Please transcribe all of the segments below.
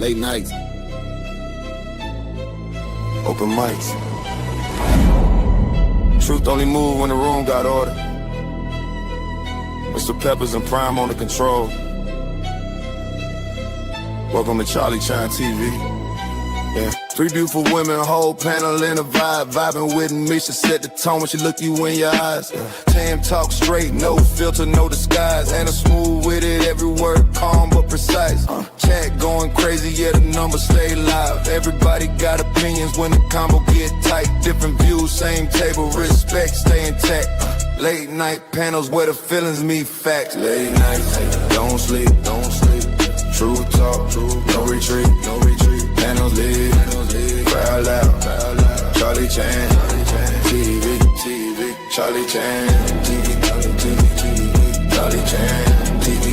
late nights, open mics. Truth only move when the room got order. Mr. Peppers and Prime on the control. Welcome to Charlie Chine TV. Yeah. 3 beautiful women, whole panel in a vibe. Vibing with me, she set the tone when she look you in your eyes. Tam talk straight, no filter, no disguise. And smooth with it, every word calm but precise. Chat going crazy, yeah, the numbers stay live. Everybody got opinions when the combo get tight. Different views, same table, respect, stay intact. Late night panels where the feelings meet facts. Late nights, don't sleep, don't sleep. True talk, no retreat, no retreat. Panels lit, crowd loud, Charlie Chan, TV, Charlie Chan, TV, Charlie Chan, TV,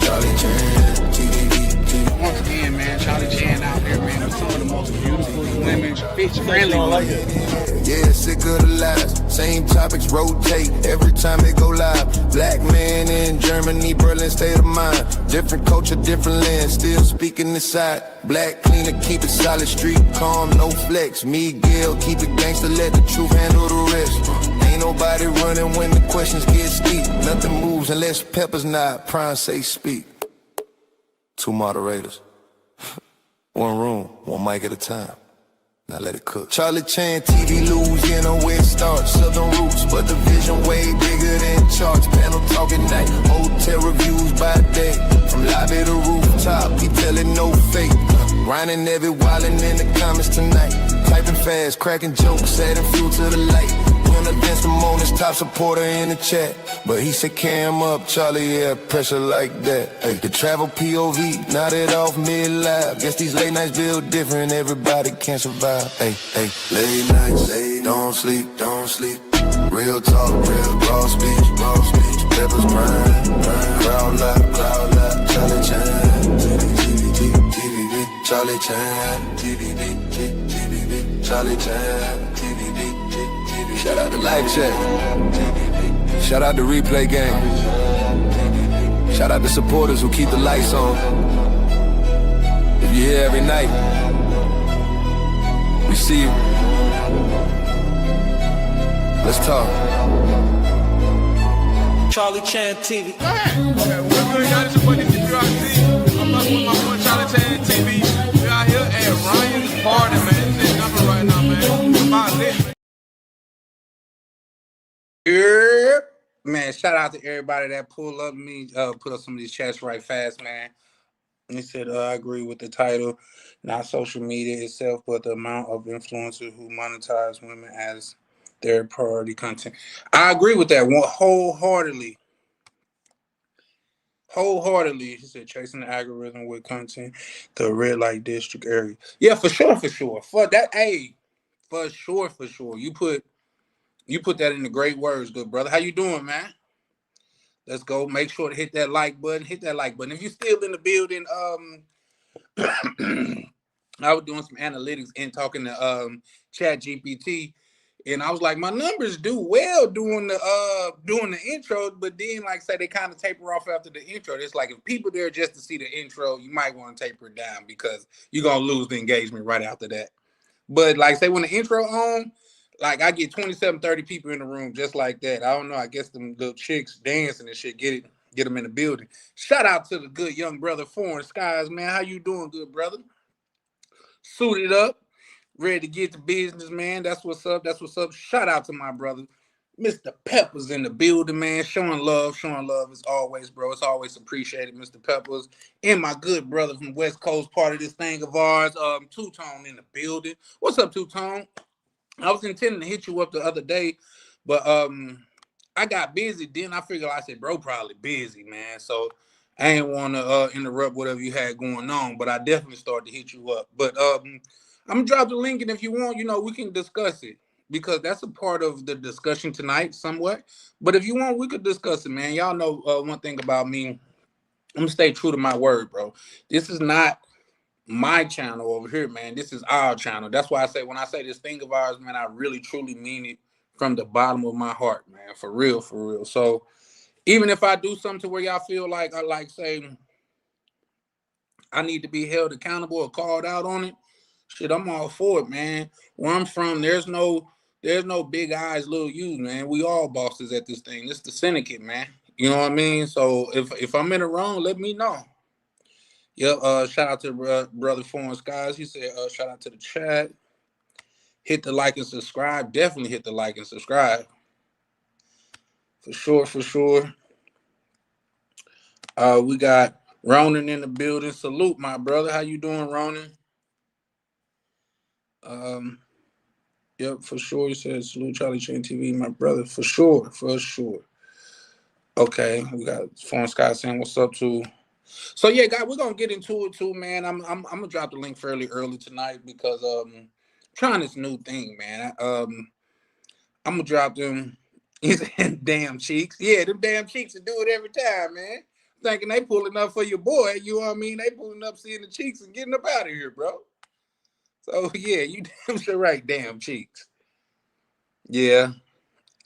Charlie Chan, TV. Once again, man, Charlie Chan out here, man, with some of the most beautiful women, bitch friendly women. Yeah, sick of the lies. Same topics rotate every time they go live. Black man in Germany, Berlin, state of mind. Different culture, different lens, still speaking this side. Black cleaner, keep it solid, street calm, no flex. Miguel, keep it gangster, let the truth handle the rest. Ain't nobody running when the questions get steep. Nothing moves unless Peppers nod, Prime say speak. 2 moderators. 1 room, 1 mic at a time. Now let it cook. Charlie Chan, TV, Louisiana, where it starts. Southern roots, but the vision way bigger than charts. Panel talking night, hotel reviews by day. From lobby to rooftop, he telling no fake. Grinding every wildin' in the comments tonight. Typing fast, cracking jokes, adding fuel to the light. When against the Mona's top supporter in the chat. But he said cam up, Charlie, yeah, pressure like that. Hey, the travel POV, nodded off mid-live. Guess these late nights build different, everybody can't survive. Hey, late nights, don't sleep, don't sleep. Real talk, real raw speech, Peppers Prime, crowd loud, Charlie Chan, TV, Charlie Chan, TV, Charlie Chan, TV. Shout out to Live Chat. Shout out to Replay Game. Shout out to supporters who keep the lights on. If you're here every night, we see you. Let's talk. Charlie Chan TV. Go ahead. Okay, what's good, y'all? This is what the I'm up with my boy Charlie Chan TV. We out here at Ryan's party, man. This is nothing right now, man. About lit. Yeah. Man, shout out to everybody that pulled up me, put up some of these chats right fast, man. He said, I agree with the title, not social media itself, but the amount of influencers who monetize women as their priority content. I agree with that one wholeheartedly. He said, chasing the algorithm with content, the red light district area. Yeah, for sure. For that, for sure. You put that in the great words, good brother. How you doing, man? Let's go. Make sure to hit that like button. If you're still in the building, I was doing some analytics and talking to Chat GPT, and I was like, my numbers do well doing the intro, but then like say they kind of taper off after the intro. It's like if people there just to see the intro, you might want to taper it down because you're gonna lose the engagement right after that. But like say when the intro on, like I get 27, 30 people in the room just like that. I don't know. I guess them little chicks dancing and shit get them in the building. Shout out to the good young brother Foreign Skies, man. How you doing, good brother? Suited up, ready to get to business, man. That's what's up. Shout out to my brother, Mr. Peppers in the building, man. Showing love as always, bro. It's always appreciated, Mr. Peppers. And my good brother from West Coast, part of this thing of ours, Two-Tone in the building. What's up, Two-Tone? I was intending to hit you up the other day, but I got busy. Then I figured I said, bro, probably busy, man. So I ain't want to interrupt whatever you had going on, but I definitely started to hit you up. But I'm going to drop the link, and if you want, we can discuss it because that's a part of the discussion tonight somewhat. But if you want, we could discuss it, man. Y'all know one thing about me. I'm going to stay true to my word, bro. This is not my channel over here, man. This is our channel. That's why I say when I say this thing of ours, man, I really truly mean it from the bottom of my heart, man. For real. So even if I do something to where y'all feel like I say I need to be held accountable or called out on it, shit, I'm all for it, man. Where I'm from, there's no big eyes, little U's, man. We all bosses at this thing. It's the syndicate, man. You know what I mean? So if I'm in the wrong, let me know. Yep. Shout out to brother Foreign Skies. He said, shout out to the chat. Hit the like and subscribe. Definitely hit the like and subscribe. For sure, for sure. We got Ronan in the building. Salute, my brother. How you doing, Ronan? Yep, for sure. He said, salute Charlie Chain TV, my brother. For sure, for sure. Okay, we got Foreign Sky saying what's up too. So yeah, guys, we're gonna get into it too, man. I'm gonna drop the link fairly early tonight because trying this new thing, man. I'm gonna drop them. He said, "Damn cheeks, yeah, them damn cheeks will do it every time, man. Thinking they pulling up for your boy, you know what I mean? They pulling up, seeing the cheeks and getting up out of here, bro. So yeah, you damn sure right, damn cheeks. Yeah."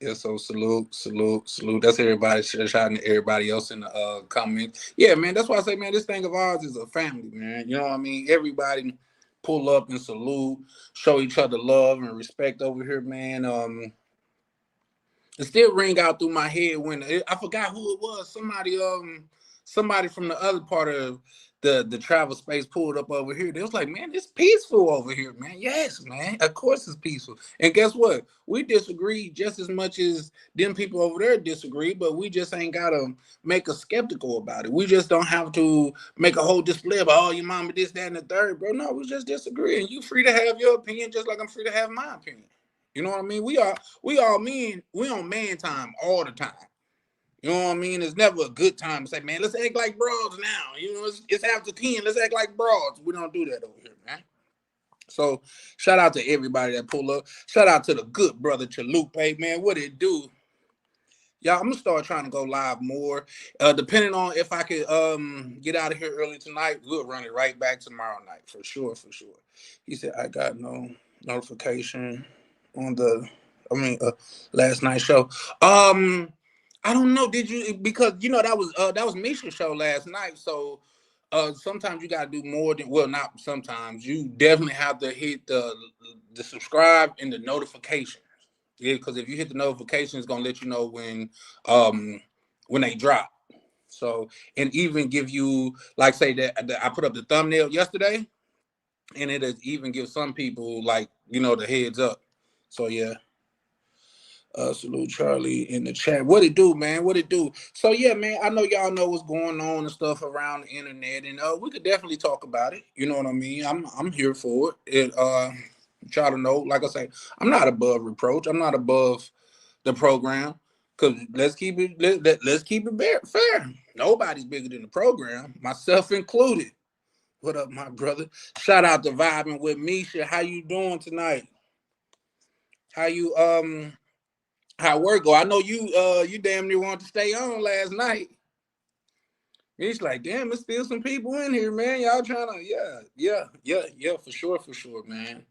Yeah, so salute, salute, salute. That's everybody shouting at everybody else in the comments. Yeah, man, that's why I say, man, this thing of ours is a family, man. You know what I mean? Everybody pull up and salute, show each other love and respect over here, man. It still ring out through my head when I forgot who it was. Somebody from the other part of the travel space pulled up over here. They was like, man, it's peaceful over here, man. Yes, man. Of course it's peaceful. And guess what? We disagree just as much as them people over there disagree, but we just ain't gotta make us skeptical about it. We just don't have to make a whole display of, oh, your mama this, that, and the third, bro. No, we just disagree. And you free to have your opinion just like I'm free to have my opinion. You know what I mean? We all men, we on man time all the time. You know what I mean? It's never a good time to say, man, let's act like broads now. You know, it's after 10. Let's act like broads. We don't do that over here, man. So shout out to everybody that pull up. Shout out to the good brother Chalupe, man. What it do? Y'all, I'm gonna start trying to go live more. Depending on if I could get out of here early tonight, we'll run it right back tomorrow night for sure, for sure. He said, I got no notification on last night's show. I don't know. Did you? Because you know that was Misha's show last night. So sometimes you gotta do more than, well, not sometimes. You definitely have to hit the subscribe and the notification. Yeah, because if you hit the notification, it's gonna let you know when they drop. So, and even give you, like, say that I put up the thumbnail yesterday, and it'll even give some people, like, you know, the heads up. So yeah. Salute Charlie in the chat. What it do, man? What it do? So yeah, man, I know y'all know what's going on and stuff around the internet, and we could definitely talk about it. You know what I mean? I'm here for it. Try to know, like I say, I'm not above reproach. I'm not above the program. Cause let's keep it fair. Nobody's bigger than the program, myself included. What up, my brother? Shout out to Vibing with Misha. How you doing tonight? How you how work go? I know you damn near wanted to stay on last night. He's like, damn, there's still some people in here, man. Y'all trying to, yeah, for sure, man.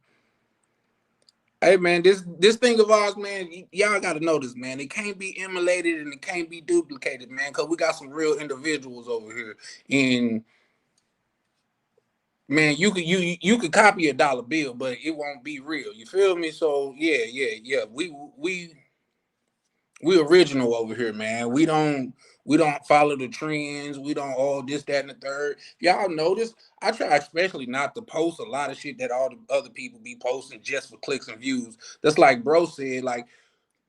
Hey, man, this thing of ours, man, y'all got to know this, man. It can't be emulated and it can't be duplicated, man, because we got some real individuals over here. And man, you could copy a dollar bill, but it won't be real. You feel me? So yeah. We original over here, man. We don't follow the trends. We don't all this, that, and the third. Y'all notice, I try especially not to post a lot of shit that all the other people be posting just for clicks and views. That's like bro said, like,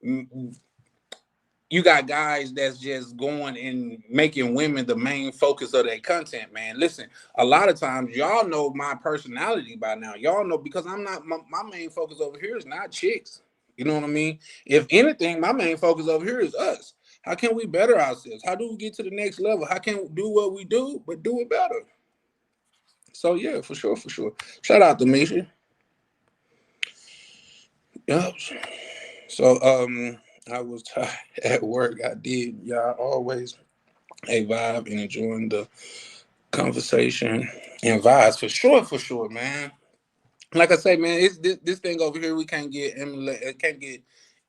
you got guys that's just going and making women the main focus of their content, man. Listen, a lot of times, y'all know my personality by now. Y'all know, because I'm not, my main focus over here is not chicks. You know what I mean? If anything, my main focus over here is us. How can we better ourselves? How do we get to the next level? How can we do what we do, but do it better? So yeah, for sure. Shout out to Misha. Yep. So I was tired at work. I did. Y'all always a vibe and enjoying the conversation and vibes for sure, man. Like I say, man, it's this thing over here. We can't get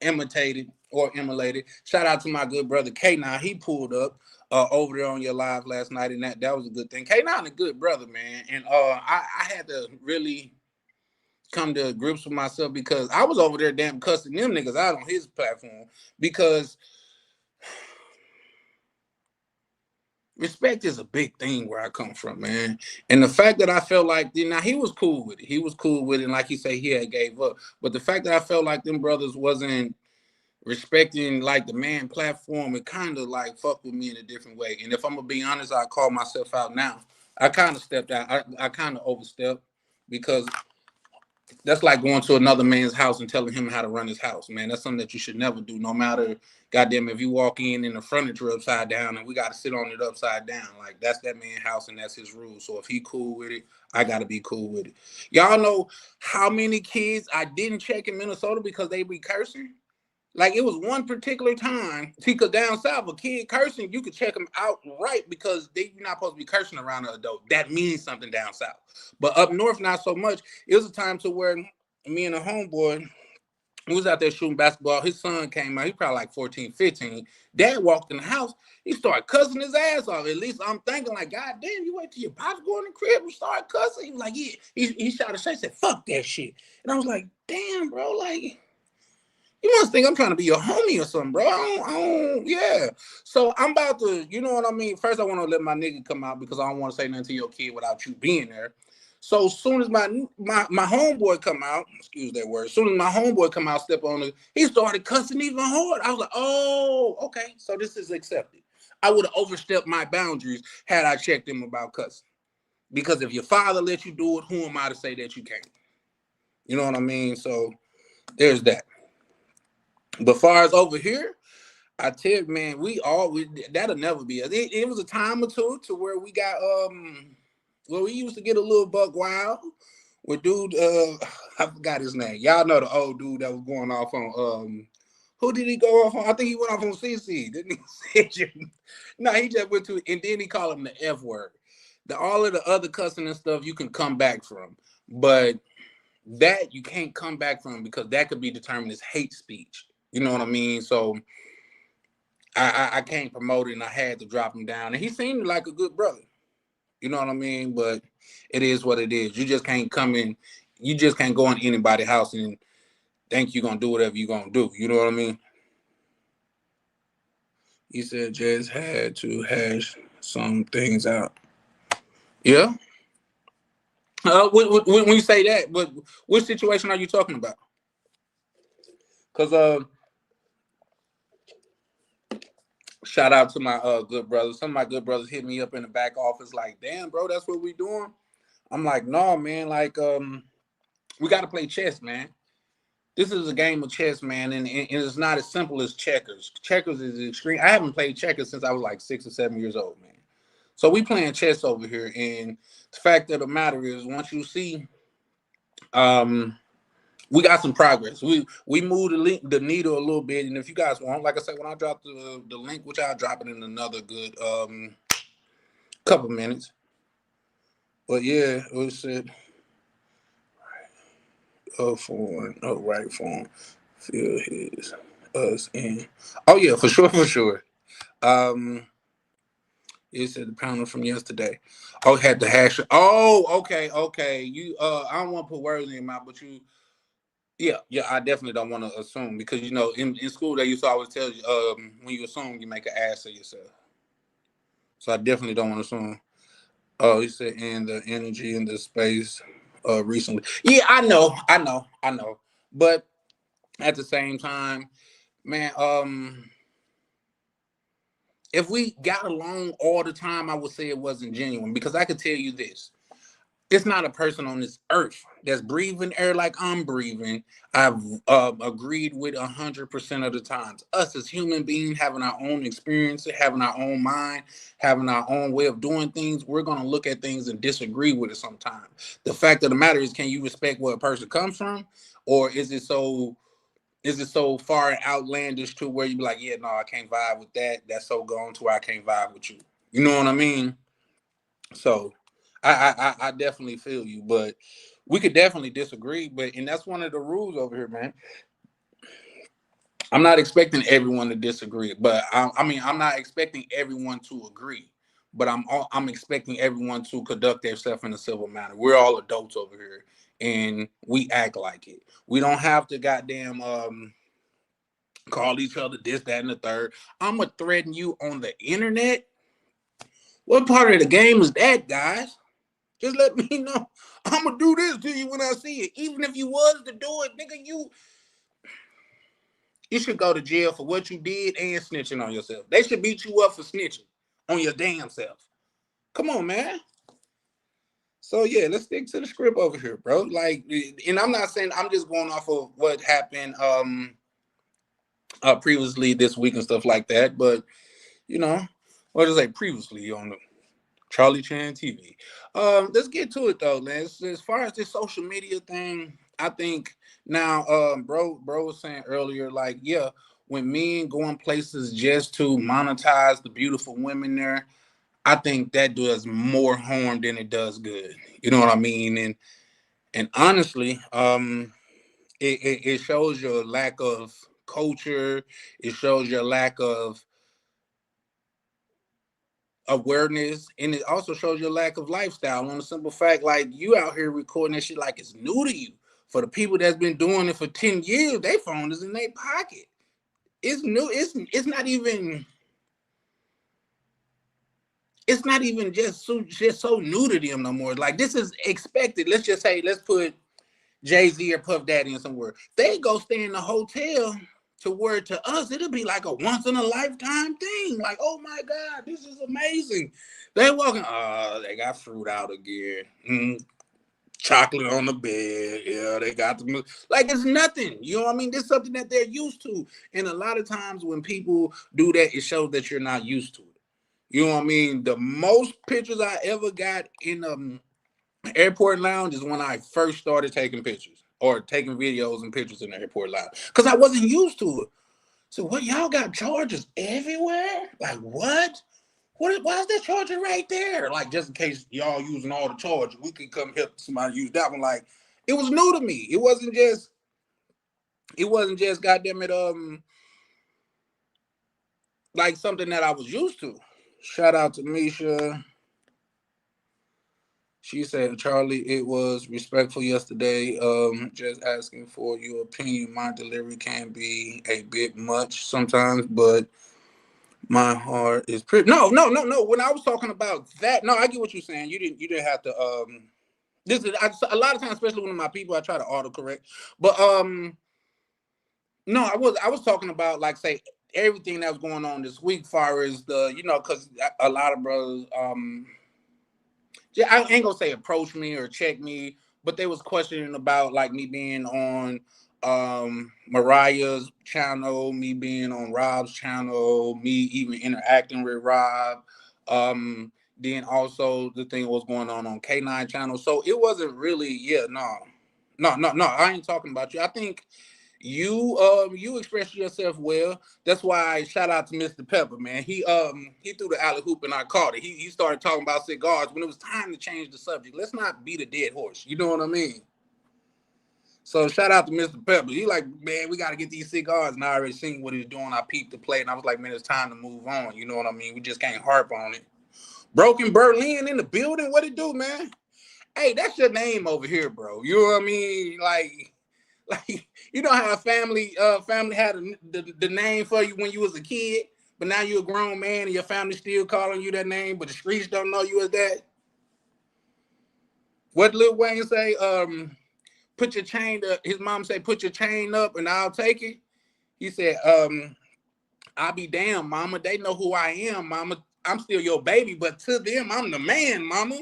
imitated or emulated. Shout out to my good brother K9. He pulled up over there on your live last night, and that was a good thing. K9 a good brother, man. And I had to really come to grips with myself because I was over there damn cussing them niggas out on his platform because respect is a big thing where I come from, man. And the fact that I felt like, now he was cool with it. He was cool with it. And like he said, he had gave up. But the fact that I felt like them brothers wasn't respecting like the man platform, it kind of like fucked with me in a different way. And if I'm gonna be honest, I call myself out now. I kind of stepped out. I kind of overstepped because that's like going to another man's house and telling him how to run his house, man. That's something that you should never do, no matter, goddamn, if you walk in and the furniture upside down and we got to sit on it upside down. Like, that's that man's house and that's his rules. So if he cool with it, I got to be cool with it. Y'all know how many kids I didn't check in Minnesota because they be cursing? Like, it was one particular time, because down south, a kid cursing, you could check them out right because you're not supposed to be cursing around an adult. That means something down south. But up north, not so much. It was a time to where me and a homeboy, he was out there shooting basketball. His son came out. He probably like 14, 15. Dad walked in the house. He started cussing his ass off. At least I'm thinking like, God damn, you wait till your pops go in the crib and start cussing? He was like, yeah. He shot a shot. He said, fuck that shit. And I was like, damn, bro, like, you must think I'm trying to be your homie or something, bro. Yeah. So I'm about to, you know what I mean? First, I want to let my nigga come out because I don't want to say nothing to your kid without you being there. So as soon as my homeboy come out, excuse that word, as soon as my homeboy come out, step on it, he started cussing even harder. I was like, oh, okay. So this is accepted. I would have overstepped my boundaries had I checked him about cussing. Because if your father let you do it, who am I to say that you can't? You know what I mean? So there's that. But far as over here, I tell you, man, that'll never be us. It was a time or two to where we got well, we used to get a little buck wild with dude, I forgot his name. Y'all know the old dude that was going off on who did he go off on? I think he went off on CC, didn't he? No, he just went to, and then he called him the F word. All of the other cussing and stuff you can come back from, but that you can't come back from because that could be determined as hate speech. You know what I mean? So I can't promote it, and I had to drop him down. And he seemed like a good brother. You know what I mean? But it is what it is. You just can't come in. You just can't go in anybody's house and think you're going to do whatever you're going to do. You know what I mean? He said just had to hash some things out. Yeah? When you say that, what situation are you talking about? Because shout out to my good brothers. Some of my good brothers hit me up in the back office like, damn, bro, that's what we doing? I'm like, no, man, like, we got to play chess, man. This is a game of chess, man, and it's not as simple as checkers. Checkers is extreme. I haven't played checkers since I was like 6 or 7 years old, man. So we playing chess over here, and the fact of the matter is, once you see, we got some progress. We moved the needle a little bit, and if you guys want, like I said, when I drop the link, which I'll drop it in another good couple minutes. But yeah, it was said, right phone, feel his us in. Oh yeah, for sure. It said the pounder from yesterday. Oh, had to hash it. Oh, okay. You I don't want to put words in your mouth, but you. Yeah, I definitely don't want to assume because, you know, in school they used to always tell you when you assume you make an ass of yourself. So I definitely don't want to assume. Oh, he said in the energy in the space recently. Yeah, I know. But at the same time, man, if we got along all the time, I would say it wasn't genuine because I could tell you this. It's not a person on this earth that's breathing air like I'm breathing. I've agreed with 100% of the times. Us as human beings having our own experience, having our own mind, having our own way of doing things, we're going to look at things and disagree with it sometimes. The fact of the matter is, can you respect where a person comes from? Or is it so far and outlandish to where you be like, yeah, no, I can't vibe with that. That's so gone to where I can't vibe with you. You know what I mean? So I definitely feel you, but we could definitely disagree. And that's one of the rules over here, man. I'm not expecting everyone to disagree, but I mean, I'm not expecting everyone to agree, but I'm expecting everyone to conduct themselves in a civil manner. We're all adults over here, and we act like it. We don't have to goddamn call each other this, that, and the third. I'm gonna threaten you on the internet. What part of the game is that, guys? Just let me know. I'm gonna do this to you when I see it. Even if you was to do it, nigga, you should go to jail for what you did and snitching on yourself. They should beat you up for snitching on your damn self. Come on, man. So yeah, let's stick to the script over here, bro. Like, and I'm not saying, I'm just going off of what happened previously this week and stuff like that. But you know, what did I say previously on the Charlie Chan TV? Let's get to it though, man. As far as this social media thing, I think now, bro was saying earlier, like, yeah, when men going places just to monetize the beautiful women there, I think that does more harm than it does good. You know what I mean? And honestly, it shows your lack of culture. It shows your lack of awareness, and it also shows your lack of lifestyle. On a simple fact, like, you out here recording that shit like it's new to you. For the people that's been doing it for 10 years, their phone is in their pocket. It's new. It's not even. It's not even just so new to them no more. Like, this is expected. Let's just say, let's put Jay-Z or Puff Daddy in somewhere. They go stay in a hotel to where to us it'll be like a once in a lifetime thing. Like, oh my God, this is amazing. They walking, they got fruit out again. Chocolate on the bed. Yeah, they got the like, it's nothing. You know what I mean? This is something that they're used to. And a lot of times when people do that, it shows that you're not used to it. You know what I mean? The most pictures I ever got in airport lounge is when I first started taking pictures or taking videos and pictures in the airport lounge, because I wasn't used to it. So, what, y'all got chargers everywhere? Like, what? Why is that charger right there? Like, just in case y'all using all the chargers, we could come help somebody use that one. Like, it was new to me. It wasn't just goddamn it, like something that I was used to. Shout out to Misha. She said, Charlie, it was respectful yesterday. Just asking for your opinion. My delivery can be a bit much sometimes, but my heart is pretty. No. When I was talking about that, no, I get what you're saying. You didn't have to. This is a lot of times, especially when my people, I try to autocorrect. But no, I was talking about, like, say, everything that was going on this week, far as the, because a lot of brothers I ain't gonna say approach me or check me, but they was questioning about, like, me being on Mariah's channel, me being on Rob's channel, me even interacting with Rob. Then also the thing was going on K9 channel. So it wasn't really, no. I ain't talking about you. I think you expressed yourself well. That's why I shout out to Mr. Pepper, man. He threw the alley hoop and I caught it. He started talking about cigars when it was time to change the subject. Let's not beat a dead horse. You know what I mean? So shout out to Mr. Pepper. He like, man, we got to get these cigars. And I already seen what he was doing. I peeped the play and I was like, man, it's time to move on. You know what I mean? We just can't harp on it. Broken Berlin in the building. What it do, man? Hey, that's your name over here, bro. You know what I mean? Like, you know how a family had the name for you when you was a kid, but now you're a grown man and your family still calling you that name, but the streets don't know you as that. What Lil Wayne say? Put your chain up. His mom say, put your chain up and I'll take it. He said, I'll be damned, mama. They know who I am, mama. I'm still your baby, but to them, I'm the man, mama.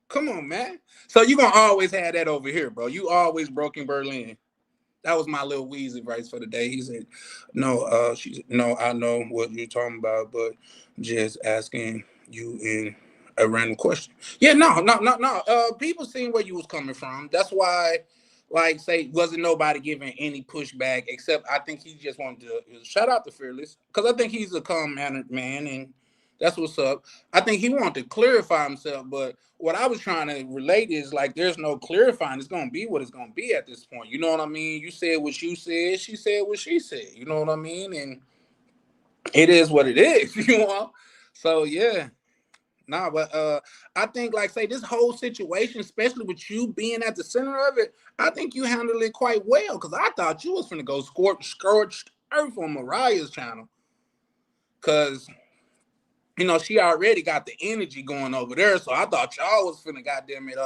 Come on, man. So you're going to always have that over here, bro. You always Broken Berlin. That was my little Weezy advice for the day. He said, no, she said, no, I know what you're talking about, but just asking you in a random question. Yeah, no. People seen where you was coming from. That's why, like, say, wasn't nobody giving any pushback, except I think he just wanted to shout out to Fearless, because I think he's a calm-mannered man, and That's what's up. I think he wanted to clarify himself, but what I was trying to relate is like there's no clarifying. It's gonna be what it's gonna be at this point. You know what I mean? You said what you said, she said what she said. You know what I mean? And it is what it is, you know. So yeah. Nah, but I think like say this whole situation, especially with you being at the center of it, I think you handled it quite well because I thought you was finna go scorched earth on Mariah's channel. Cause you know, she already got the energy going over there. So I thought y'all was finna goddamn it,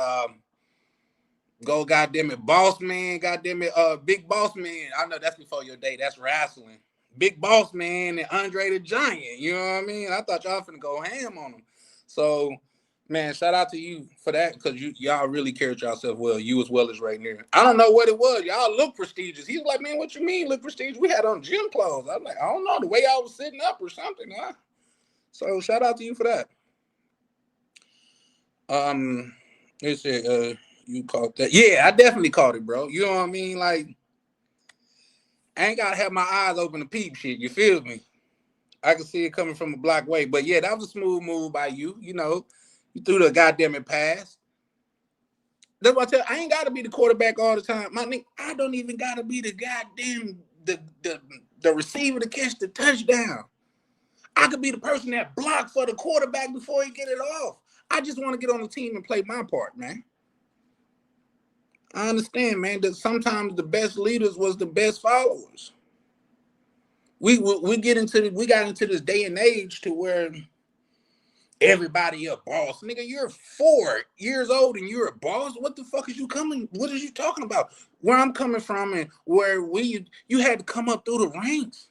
go goddamn it, boss man, goddamn it, big boss man. I know that's before your day. That's wrestling. Big boss man and Andre the Giant. You know what I mean? I thought y'all finna go ham on him. So man, shout out to you for that because y'all really carried yourself well. You as well as right there. I don't know what it was. Y'all look prestigious. He was like, man, what you mean look prestigious? We had on gym clothes. I was like, I don't know, the way I was sitting up or something, huh? So shout out to you for that. They said you caught that. Yeah, I definitely caught it, bro. You know what I mean? Like, I ain't gotta have my eyes open to peep shit. You feel me? I can see it coming from a block way. But yeah, that was a smooth move by you. You know, you threw the goddamn pass. That's what I tell you. I ain't gotta be the quarterback all the time. My nigga, I don't even gotta be the goddamn the receiver to catch the touchdown. I could be the person that blocked for the quarterback before he get it off. I just want to get on the team and play my part, man. I understand, man, that sometimes the best leaders was the best followers. We got into this day and age to where everybody a boss. Nigga, you're 4 years old and you're a boss. What the fuck is you coming? What is you talking about? Where I'm coming from and where you had to come up through the ranks.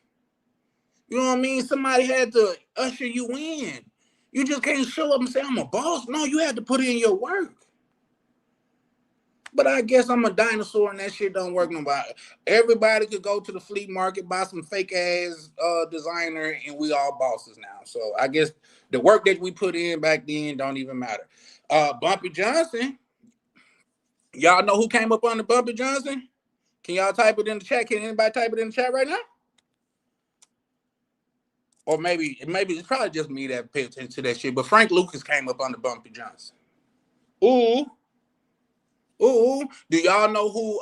You know what I mean? Somebody had to usher you in. You just can't show up and say, I'm a boss. No, you had to put in your work. But I guess I'm a dinosaur and that shit don't work nobody. Everybody could go to the flea market, buy some fake ass designer, and we all bosses now. So I guess the work that we put in back then don't even matter. Bumpy Johnson. Y'all know who came up on the Bumpy Johnson? Can y'all type it in the chat? Can anybody type it in the chat right now? Or maybe it's probably just me that pay attention to that shit. But Frank Lucas came up on the Bumpy Johnson. Ooh. Do y'all know who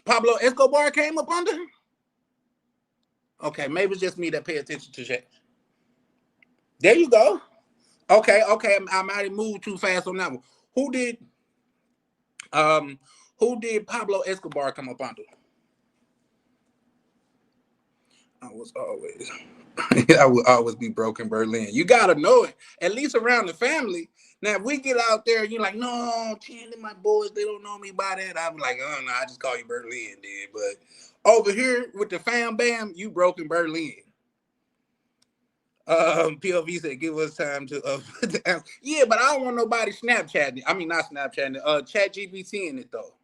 Pablo Escobar came up under? Okay, maybe it's just me that pay attention to shit. There you go. Okay, I might have moved too fast on that one. Who did Pablo Escobar come up under? I would always be broken Berlin. You gotta know it, at least around the family. Now, if we get out there, you're like, no, Chandler, my boys, they don't know me by that. I'm like, oh no, I just call you Berlin, dude. But over here with the fam bam, you broken Berlin. POV said, give us time to yeah, but I don't want nobody Snapchatting. I mean, not Snapchatting. Chat GPT in it though.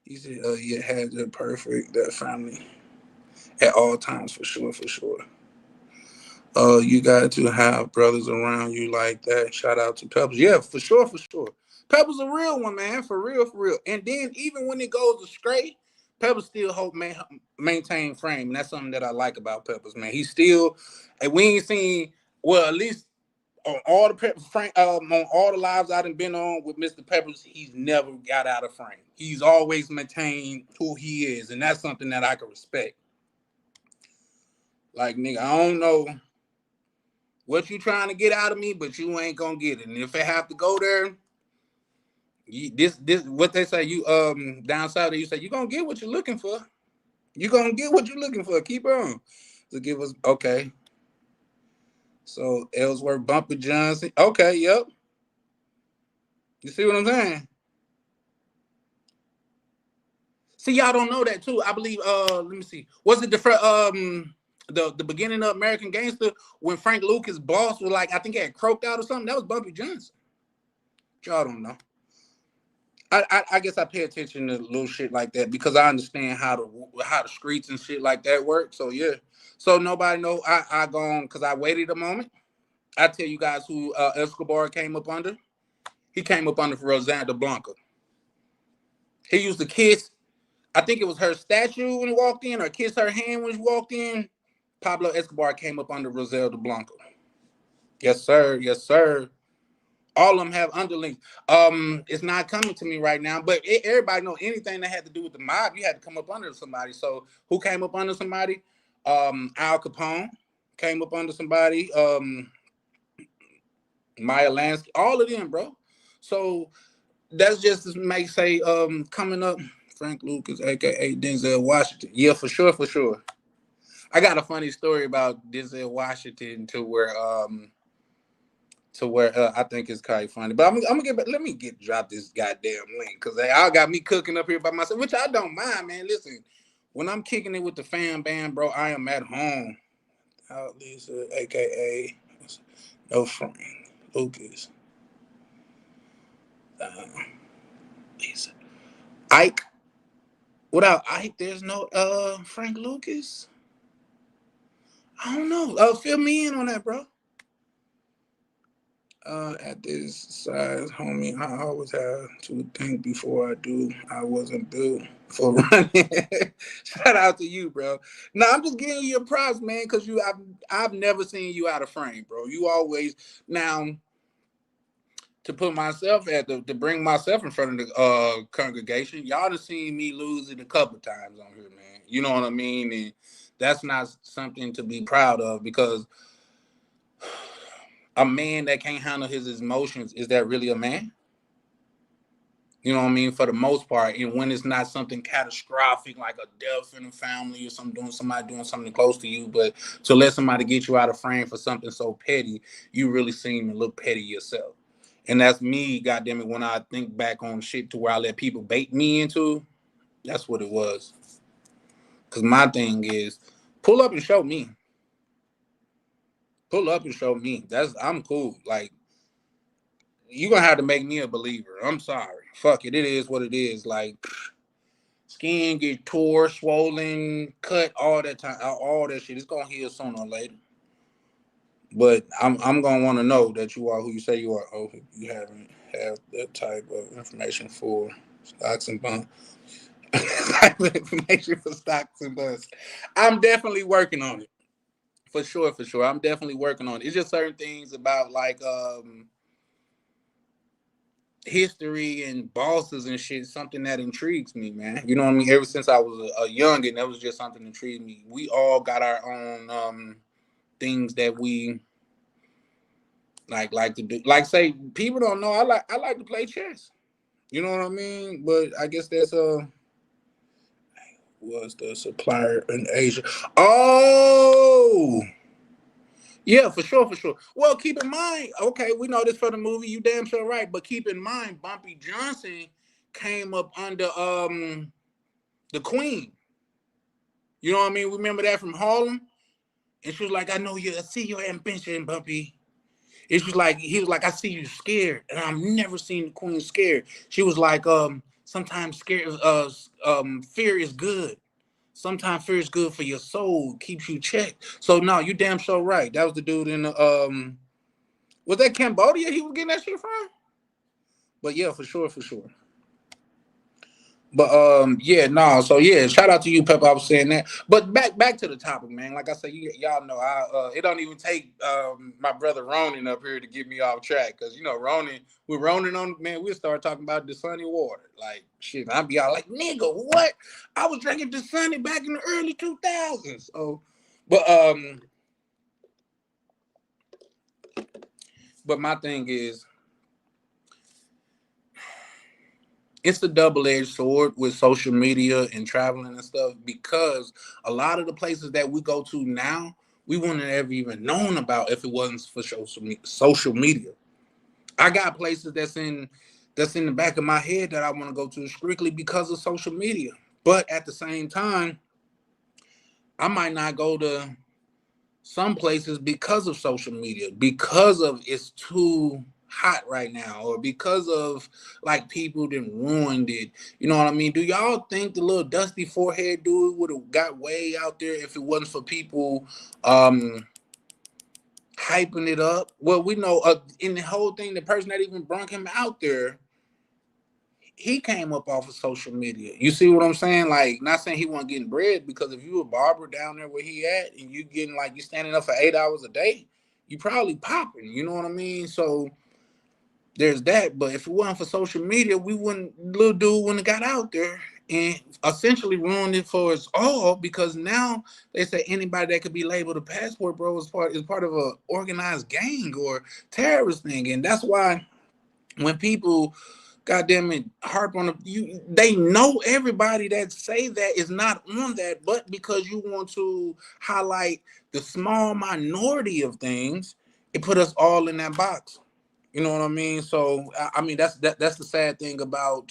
He said, you had the perfect family at all times for sure. You got to have brothers around you like that. Shout out to Pebbles. Yeah, for sure. Pebbles a real one, man. For real. And then even when it goes astray, Pebbles still maintain frame. And that's something that I like about Pebbles, man. He's still, and we ain't seen, well, at least on all the lives I've been on with Mr. Peppers, he's never got out of frame. He's always maintained who he is, and that's something that I can respect. Like, nigga, I don't know what you trying to get out of me, but you ain't gonna get it. And if I have to go there, this what they say, you down south, you say you gonna get what you're looking for. You're gonna get what you're looking for. Keep on. So give us okay. So Ellsworth, Bumpy Johnson. Okay, yep. You see what I'm saying? See, y'all don't know that too. I believe let me see. Was it the beginning of American Gangster when Frank Lucas' boss was like, I think he had croaked out or something? That was Bumpy Johnson. Y'all don't know. I guess I pay attention to little shit like that because I understand how the streets and shit like that work. So yeah. So nobody know. I go on because I waited a moment. I tell you guys who Escobar came up under. He came up under for Rosanna Blanca. He used to kiss, I think it was her statue when he walked in, or kiss her hand when he walked in. Pablo Escobar came up under Rosel de Blanco. Yes, sir. Yes, sir. All of them have underlings. It's not coming to me right now, but everybody know anything that had to do with the mob, you had to come up under somebody. So who came up under somebody? Al Capone came up under somebody. Maya Lansky, all of them, bro. So that's just to make say coming up. Frank Lucas, aka Denzel Washington. Yeah, for sure, for sure. I got a funny story about Denzel Washington to where I think it's kind of funny. But I'm gonna get back. Let me drop this goddamn link because they all got me cooking up here by myself, which I don't mind, man. Listen, when I'm kicking it with the fam band, bro, I am at home. Lisa, aka no Frank Lucas. Lisa. Ike. Without Ike, there's no Frank Lucas. I don't know. Fill me in on that, bro. At this size, homie, I always have to think before I do. I wasn't built for running. Shout out to you, bro. No, I'm just giving you your props, man, because I've never seen you out of frame, bro. You always now to put myself to bring myself in front of the congregation. Y'all done seen me lose it a couple times on here, man. You know what I mean? And that's not something to be proud of because a man that can't handle his emotions, is that really a man? You know what I mean? For the most part. And when it's not something catastrophic like a death in the family or somebody doing something close to you, but to let somebody get you out of frame for something so petty, you really seem to look petty yourself. And that's me, goddamn it, when I think back on shit to where I let people bait me into, that's what it was. Because my thing is, pull up and show me. Pull up and show me. I'm cool. Like, you're going to have to make me a believer. I'm sorry. Fuck it. It is what it is. Like, skin get tore, swollen, cut, all that time, all that shit. It's going to heal sooner or later. But I'm going to want to know that you are who you say you are. Oh, you haven't have that type of information for stocks and bonds. Type of information for stocks and bonds. I'm definitely working on it. For sure, for sure. I'm definitely working on it. It's just certain things about like history and bosses and shit, something that intrigues me, man. You know what I mean? Ever since I was a youngin', that was just something that intrigued me. We all got our own things that we like to do. Like say, people don't know I like to play chess. You know what I mean? But I guess that's was the supplier in Asia. Oh, yeah, for sure, for sure. Well, keep in mind, okay, we know this for the movie, you damn sure right. But keep in mind, Bumpy Johnson came up under the Queen. You know what I mean? Remember that from Harlem? And she was like, I see your ambition, Bumpy. He was like, I see you scared. And I've never seen the Queen scared. She was like, sometimes fear is good. Sometimes fear is good for your soul, keeps you checked. So no, you damn sure right. That was the dude in the was that Cambodia he was getting that shit from? But yeah, for sure, for sure. But yeah, no. So yeah, shout out to you, Pepper. I was saying that. But back to the topic, man. Like I said, y'all know it don't even take my brother Ronan up here to get me off track. Cause you know, we're Ronan on, man, we'll start talking about the sunny water. Like shit, I'll be all like, nigga, what? I was drinking the sunny back in the early 2000s. So but my thing is, it's a double-edged sword with social media and traveling and stuff, because a lot of the places that we go to now, we wouldn't have ever even known about if it wasn't for social media. I got places that's in the back of my head that I want to go to strictly because of social media. But at the same time, I might not go to some places because of social media, because of it's too hot right now, or because of like people that ruined it. You know what I mean? Do y'all think the little dusty forehead dude would have got way out there if it wasn't for people hyping it up? Well, we know in the whole thing, the person that even brought him out there, he came up off of social media. You see what I'm saying? Like, not saying he wasn't getting bread, because if you a barber down there where he at and you getting like you standing up for 8 hours a day, you probably popping. You know what I mean? So there's that. But if it wasn't for social media, we wouldn't little dude wouldn't have got out there and essentially ruined it for us all, because now they say anybody that could be labeled a passport bro is part of a organized gang or terrorist thing. And that's why when people goddamn it harp on they know everybody that say that is not on that, but because you want to highlight the small minority of things, it put us all in that box. You know what I mean? So I mean that's the sad thing about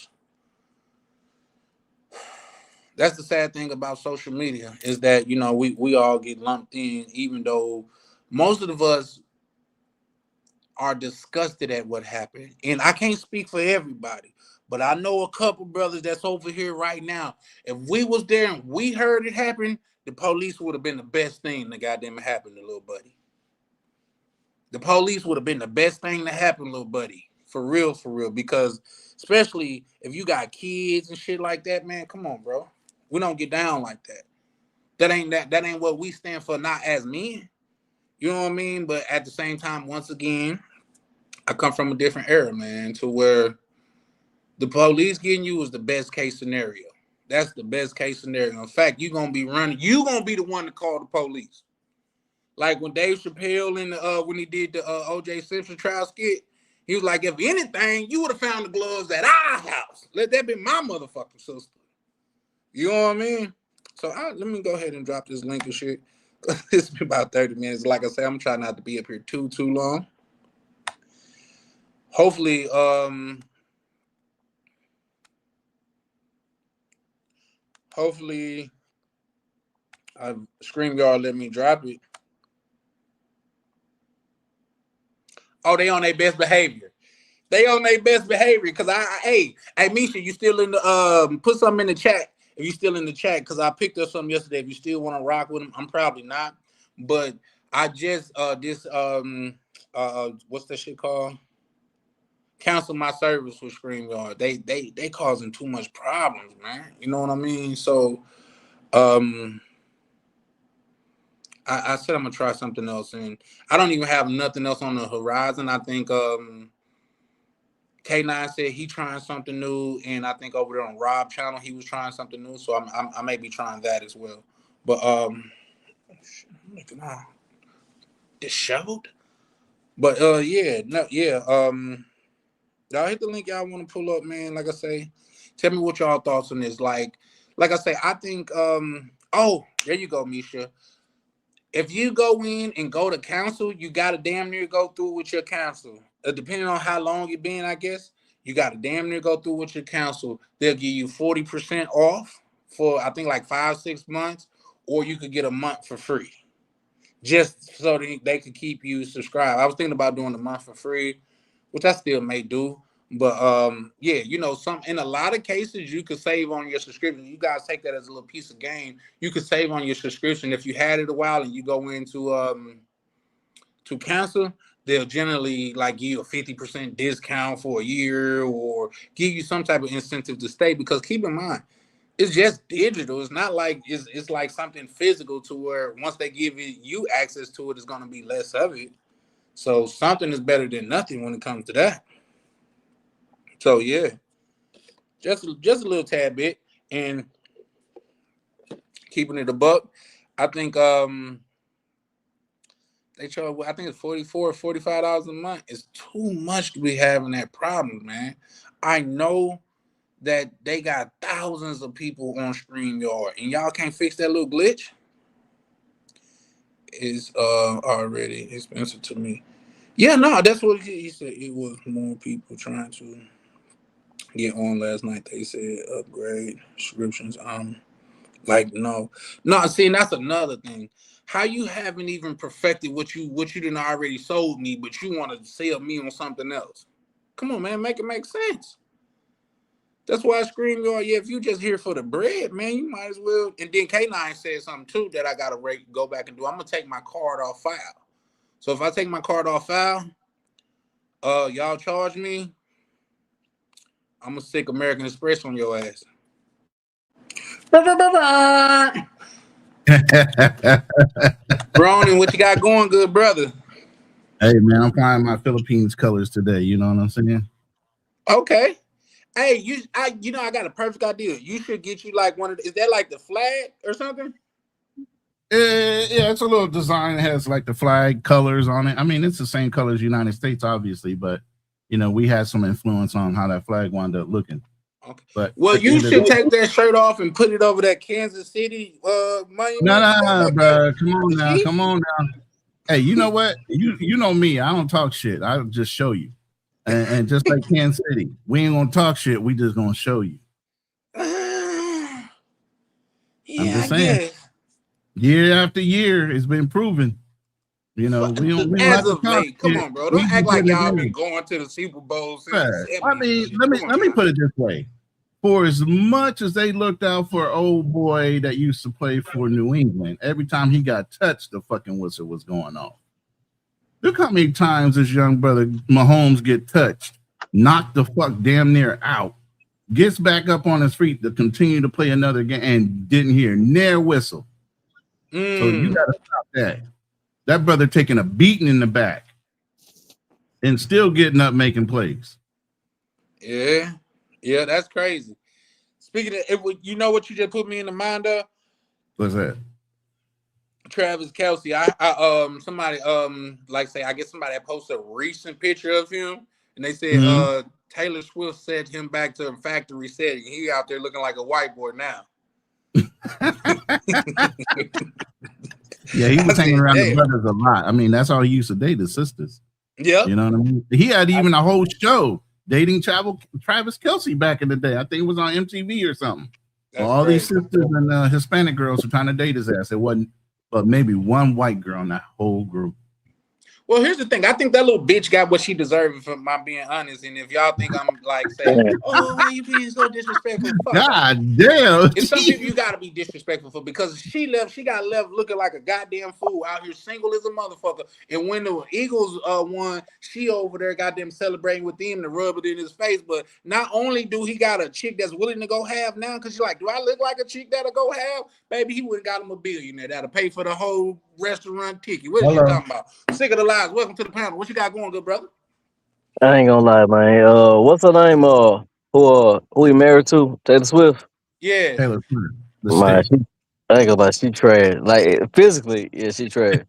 social media, is that, you know, we all get lumped in, even though most of us are disgusted at what happened. And I can't speak for everybody, but I know a couple brothers that's over here right now. If we was there and we heard it happen, the police would have been the best thing that goddamn happened to little buddy. The police would have been the best thing to happen, little buddy. For real, because especially if you got kids and shit like that, man, come on, bro. We don't get down like that. That ain't what we stand for, not as men. You know what I mean? But at the same time, once again, I come from a different era, man, to where the police getting you is the best case scenario. That's the best case scenario. In fact, you're going to be running. You're going to be the one to call the police. Like when Dave Chappelle when he did the O.J. Simpson trial skit, he was like, if anything, you would have found the gloves at our house. Let that be my motherfucking sister. You know what I mean? So let me go ahead and drop this link and shit. It's been about 30 minutes. Like I said, I'm trying not to be up here too long. Hopefully, StreamYard let me drop it. Oh, they on their best behavior. Because hey, Misha, you still in the put something in the chat if you still in the chat, because I picked up something yesterday. If you still want to rock with them, I'm probably not. But I just what's that shit called? Cancel my service with StreamYard. They causing too much problems, man. You know what I mean? So I said I'm gonna try something else, and I don't even have nothing else on the horizon. I think K9 said he trying something new, and I think over there on Rob channel he was trying something new. So I may be trying that as well. But disheveled. But y'all hit the link y'all want to pull up, man. Like I say, tell me what y'all thoughts on this. Like I say, I think oh, there you go, Misha. If you go in and go to council, you gotta damn near go through with your council. Depending on how long you've been, I guess, you gotta damn near go through with your council. They'll give you 40% off for I think like 5-6 months, or you could get a month for free. Just so they could keep you subscribed. I was thinking about doing a month for free, which I still may do. But yeah, you know, in a lot of cases you could save on your subscription. You guys take that as a little piece of game. You could save on your subscription if you had it a while and you go into to cancel. They'll generally like give you a 50% discount for a year, or give you some type of incentive to stay. Because keep in mind, it's just digital. It's not like it's like something physical to where once they give you access to it, it's going to be less of it. So something is better than nothing when it comes to that. So yeah, just a little tad bit, and keeping it a buck. I think they charge, I think it's $44 or $45 a month. It's too much to be having that problem, man. I know that they got thousands of people on StreamYard, and y'all can't fix that little glitch. It's already expensive to me. Yeah, no, that's what he said. It was more people trying to get on last night. They said upgrade subscriptions. Like no. See, that's another thing. How you haven't even perfected what you didn't already sold me, but you want to sell me on something else? Come on, man, make it make sense. That's why I scream, yeah, if you just here for the bread, man, you might as well. And then K9 said something too that I gotta go back and do. I'm gonna take my card off file. So if I take my card off file, y'all charge me I'm gonna sick American Express on your ass. Bronin, what you got going, good brother? Hey man, I'm flying my Philippines colors today. You know what I'm saying? Okay. Hey, I got a perfect idea. You should get you like one of is that like the flag or something? Yeah, it's a little design. It has like the flag colors on it. I mean, it's the same color as United States, obviously, but we had some influence on how that flag wound up looking. Okay. But well, you should take that shirt off and put it over that Kansas City monument. No, bro. Come on now. Hey, you know what? You know me. I don't talk shit. I'll just show you. And just like Kansas City, we ain't gonna talk shit. We just gonna show you. Yeah, I'm just saying. Year after year, it's been proven. We don't as of late. Come on, bro. Don't act like y'all been going to the Super Bowl since the 70s. I mean, let me put it this way. For as much as they looked out for old boy that used to play for New England, every time he got touched, the fucking whistle was going off. Look how many times this young brother Mahomes get touched, knocked the fuck damn near out, gets back up on his feet to continue to play another game and didn't hear near whistle. So you gotta stop that. That brother taking a beating in the back and still getting up making plays. Yeah, that's crazy. Speaking of it, you know what you just put me in the mind of? What's that? Travis Kelce. I somebody I guess somebody had posted a recent picture of him and they said Taylor Swift set him back to a factory setting. He out there looking like a white boy now. Yeah, he was hanging around the brothers a lot. I mean, that's how he used to date his sisters. Yeah. You know what I mean? He had even a whole show dating Travis Kelce back in the day. I think it was on MTV or something. All these sisters and Hispanic girls were trying to date his ass. It wasn't but maybe one white girl in that whole group. Well, here's the thing. I think that little bitch got what she deserved, for my being honest. And if y'all think I'm like saying, "Oh, why you being so disrespectful?" Fuck God damn! It's some people you gotta be disrespectful for because she got left looking like a goddamn fool out here, single as a motherfucker. And when the Eagles won, she over there goddamn celebrating with him to rub it in his face. But not only do he got a chick that's willing to go half now, because she's like, "Do I look like a chick that'll go half?" Baby, he would have got him a billionaire that'll pay for the whole restaurant ticket. What are you talking about? Sick of the lies. Welcome to the panel. What you got going, good brother? I ain't gonna lie, man. What's her name? Who he married to? Taylor Swift. Yeah. Taylor Swift. Man, I ain't gonna lie. She trash. Like physically, yeah, she trash.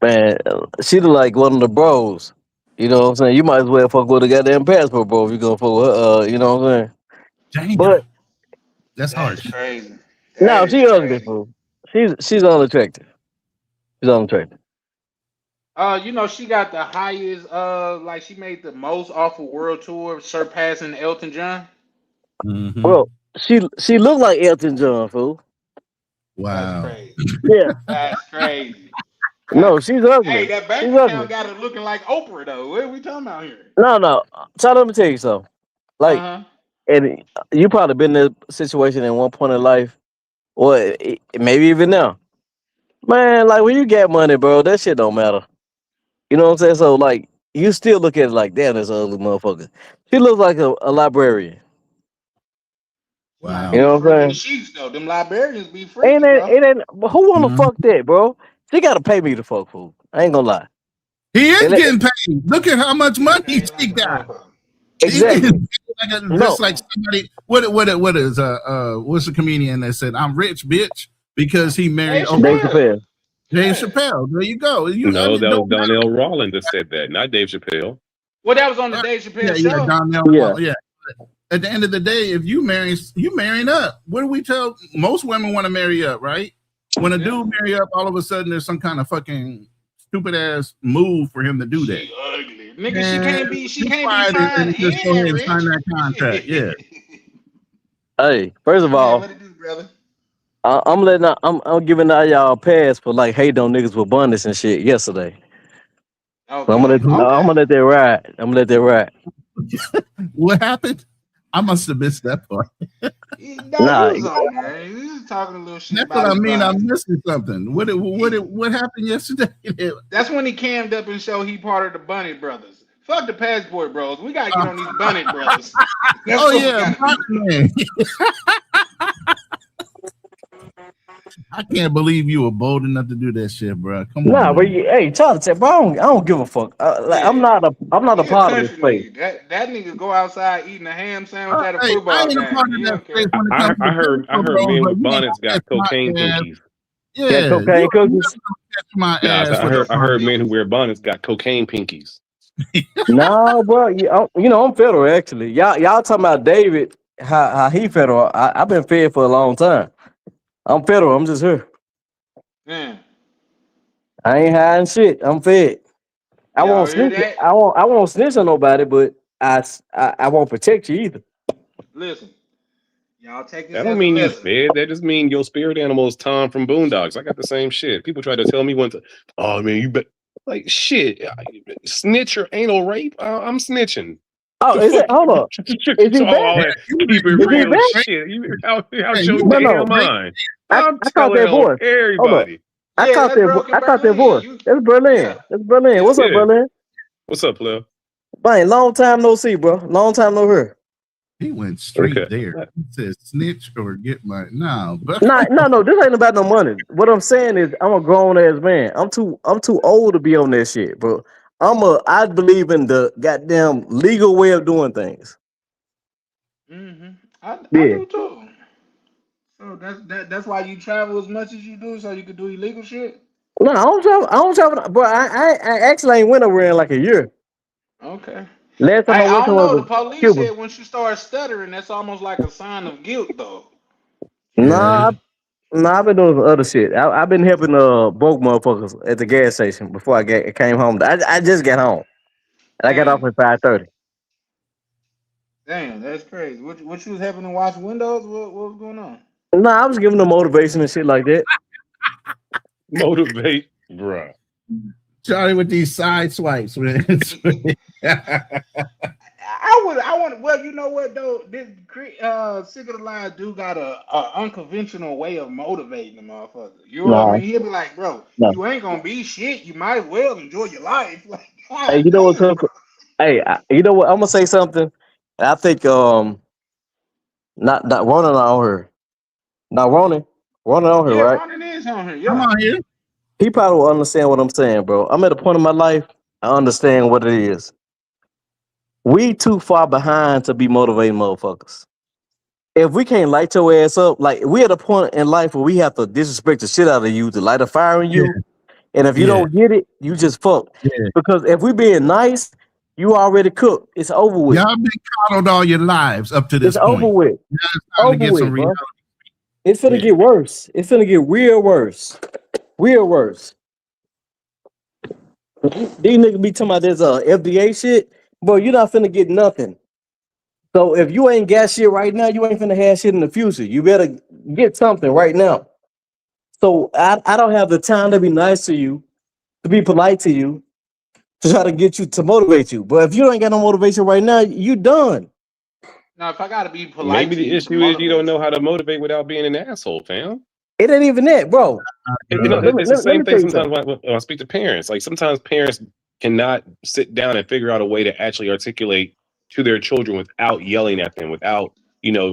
Man, she look like one of the bros. You know what I'm saying? You might as well fuck with a goddamn passport, bro. If you gonna fuck with her, you know what I'm saying? Dang, but that's harsh. Crazy. No, she ugly, fool. She's unattractive. She's unattractive. She got the highest, she made the most off of world tour, surpassing Elton John. Mm-hmm. Bro, she looked like Elton John, fool. Wow. That's crazy. Yeah. That's crazy. No, she's ugly. Hey, that bank account got her looking like Oprah, though. What are we talking about here? No. So let me tell you something. And you probably been in a situation at one point in life, or maybe even now. Man, like when you get money, bro, that shit don't matter. You know what I'm saying? So like, you still look at it like, damn, this ugly motherfucker. She looks like a librarian. Wow. You know what I'm saying? Sheets, though. Them librarians be free. Ain't who wanna fuck that, bro? She gotta pay me to fuck fool. I ain't gonna lie. He is getting paid. Look at how much money he got. Exactly. Just like somebody. What is what's the comedian that said, "I'm rich, bitch," because he married Dave Chappelle. Dave Chappelle. There you go. That was Donnell Rawlings that said that, not Dave Chappelle. Well, that was on the Dave Chappelle show. Yeah, Donnell. Yeah. At the end of the day, if you marrying up. What do we tell? Most women want to marry up, right? When a dude marry up, all of a sudden there's some kind of fucking stupid ass move for him to do that. She ugly, nigga. She can't be fine. Just go ahead and sign that contract. Yeah. Hey, first of all, what it do, brother? I'm giving all y'all a pass for like hate on niggas with abundance and shit yesterday. Okay. So I'm gonna let that ride. I'm gonna let that ride. What happened? I must have missed that part. Nah, he was talking a little shit. That's what I mean. I'm missing something. What happened yesterday? That's when he cammed up and showed he part of the Bunny Brothers. Fuck the passport bros. We gotta get on these bonnet brothers. That's Oh what we yeah, gotta do. man. I can't believe you were bold enough to do that shit, bro. Come Nah, on, but man. hey, Charlie said, bro, I don't give a fuck. Like, I'm Yeah. not a He a part of this country place. nigga. That nigga go outside eating a ham sandwich at a Hey, I football ain't a part game. of He that don't space care. when it comes to I the heard bros, men but with you ain't bonnets gonna got catch my cocaine ass. pinkies. Got Yeah, you cocaine ain't never cookies? gonna catch my Nah, so ass with a I heard bonnet. men who wear bonnets got cocaine pinkies. No, bro. I'm federal actually. Y'all talking about David? How he federal? I've been fed for a long time. I'm federal. I'm just here. Yeah. I ain't hiding shit. I'm fed. I Y'all won't hear snitch. that? I won't snitch on nobody, but I won't protect you either. Listen. Y'all take this That don't as a mean you lesson. fed. That just mean your spirit animal is Tom from Boondocks. I got the same shit. People try to tell me oh man, you bet. Like shit, snitch or anal rape. I'm snitching. Oh, The is it? fuck? Hold up. Is he All back? that You keep it Is he real back? shit. You out yeah, your you No, ain't damn no. great. mind. I I'm caught telling that on voice. Hold up. everybody. Yeah, that's broken I caught that Berlin. voice. You That's Berlin. yeah. That's Berlin. Yeah. What's up, Yeah. Berlin? What's up, Lil? Man, long time no see, bro. Long time no hear. He went straight Okay. there. He said, "Snitch or get my no." But Nah, no. This ain't about no money. What I'm saying is, I'm a grown ass man. I'm too old to be on that shit, bro. I believe in the goddamn legal way of doing things. Mm-hmm. I Yeah. do too. So that's why you travel as much as you do, so you can do illegal shit. No, I don't travel, bro. I actually ain't went over in like a year. Okay. Last time I went I to don't know. The was police Cuba. said once you start stuttering, that's almost like a sign of guilt, though. yeah, Nah, nah, I've been doing some other shit. I've been helping broke motherfuckers at the gas station before came home. I just got home and I got off Damn, at 5:30. damn, that's crazy. What you was having to wash windows? What was going on? Nah, I was giving them motivation and shit like that. Motivate, bruh. Charlie with these side swipes, man. I want. Well, you know what though, this Sick of the Line do got a unconventional way of motivating the motherfucker. You know what I Nah, mean? He'll be like, bro, no. you ain't gonna be shit. You might as well enjoy your life. Like, Hey, god you know what, damn, Tuck? bro. Hey, you know what? I'm gonna say something. I think not Ronan on here. Not Ronan on here, Yeah, right? Ronnie is on here. Come Yeah. on here. He probably will understand what I'm saying, bro. I'm at a point in my life. I understand what it is. We too far behind to be motivating motherfuckers. If we can't light your ass up, like we at a point in life where we have to disrespect the shit out of you to light a fire in Yeah, you, and if you yeah, don't get it, you just fuck. yeah. Because if we being nice, you already cooked. It's over with. Y'all been coddled all your lives up to It's this over point. with. Now it's time to Over get some with, bro. reality. It's finna Yeah. get worse. It's finna get real worse. Real worse. These niggas be talking about this FDA shit, bro. You're not finna get nothing. So if you ain't got shit right now, you ain't finna have shit in the future. You better get something right now. So I don't have the time to be nice to you, to be polite to you, to try to get you to motivate you. But if you ain't got no motivation right now, you done. Now, if I gotta be polite Maybe to the you to issue is you don't motivate know you, how to motivate without being an asshole, fam. It ain't even that, bro. You know, Let me it's the let same me tell thing you sometimes something. when I speak to parents. Like sometimes parents cannot sit down and figure out a way to actually articulate to their children without yelling at them, without,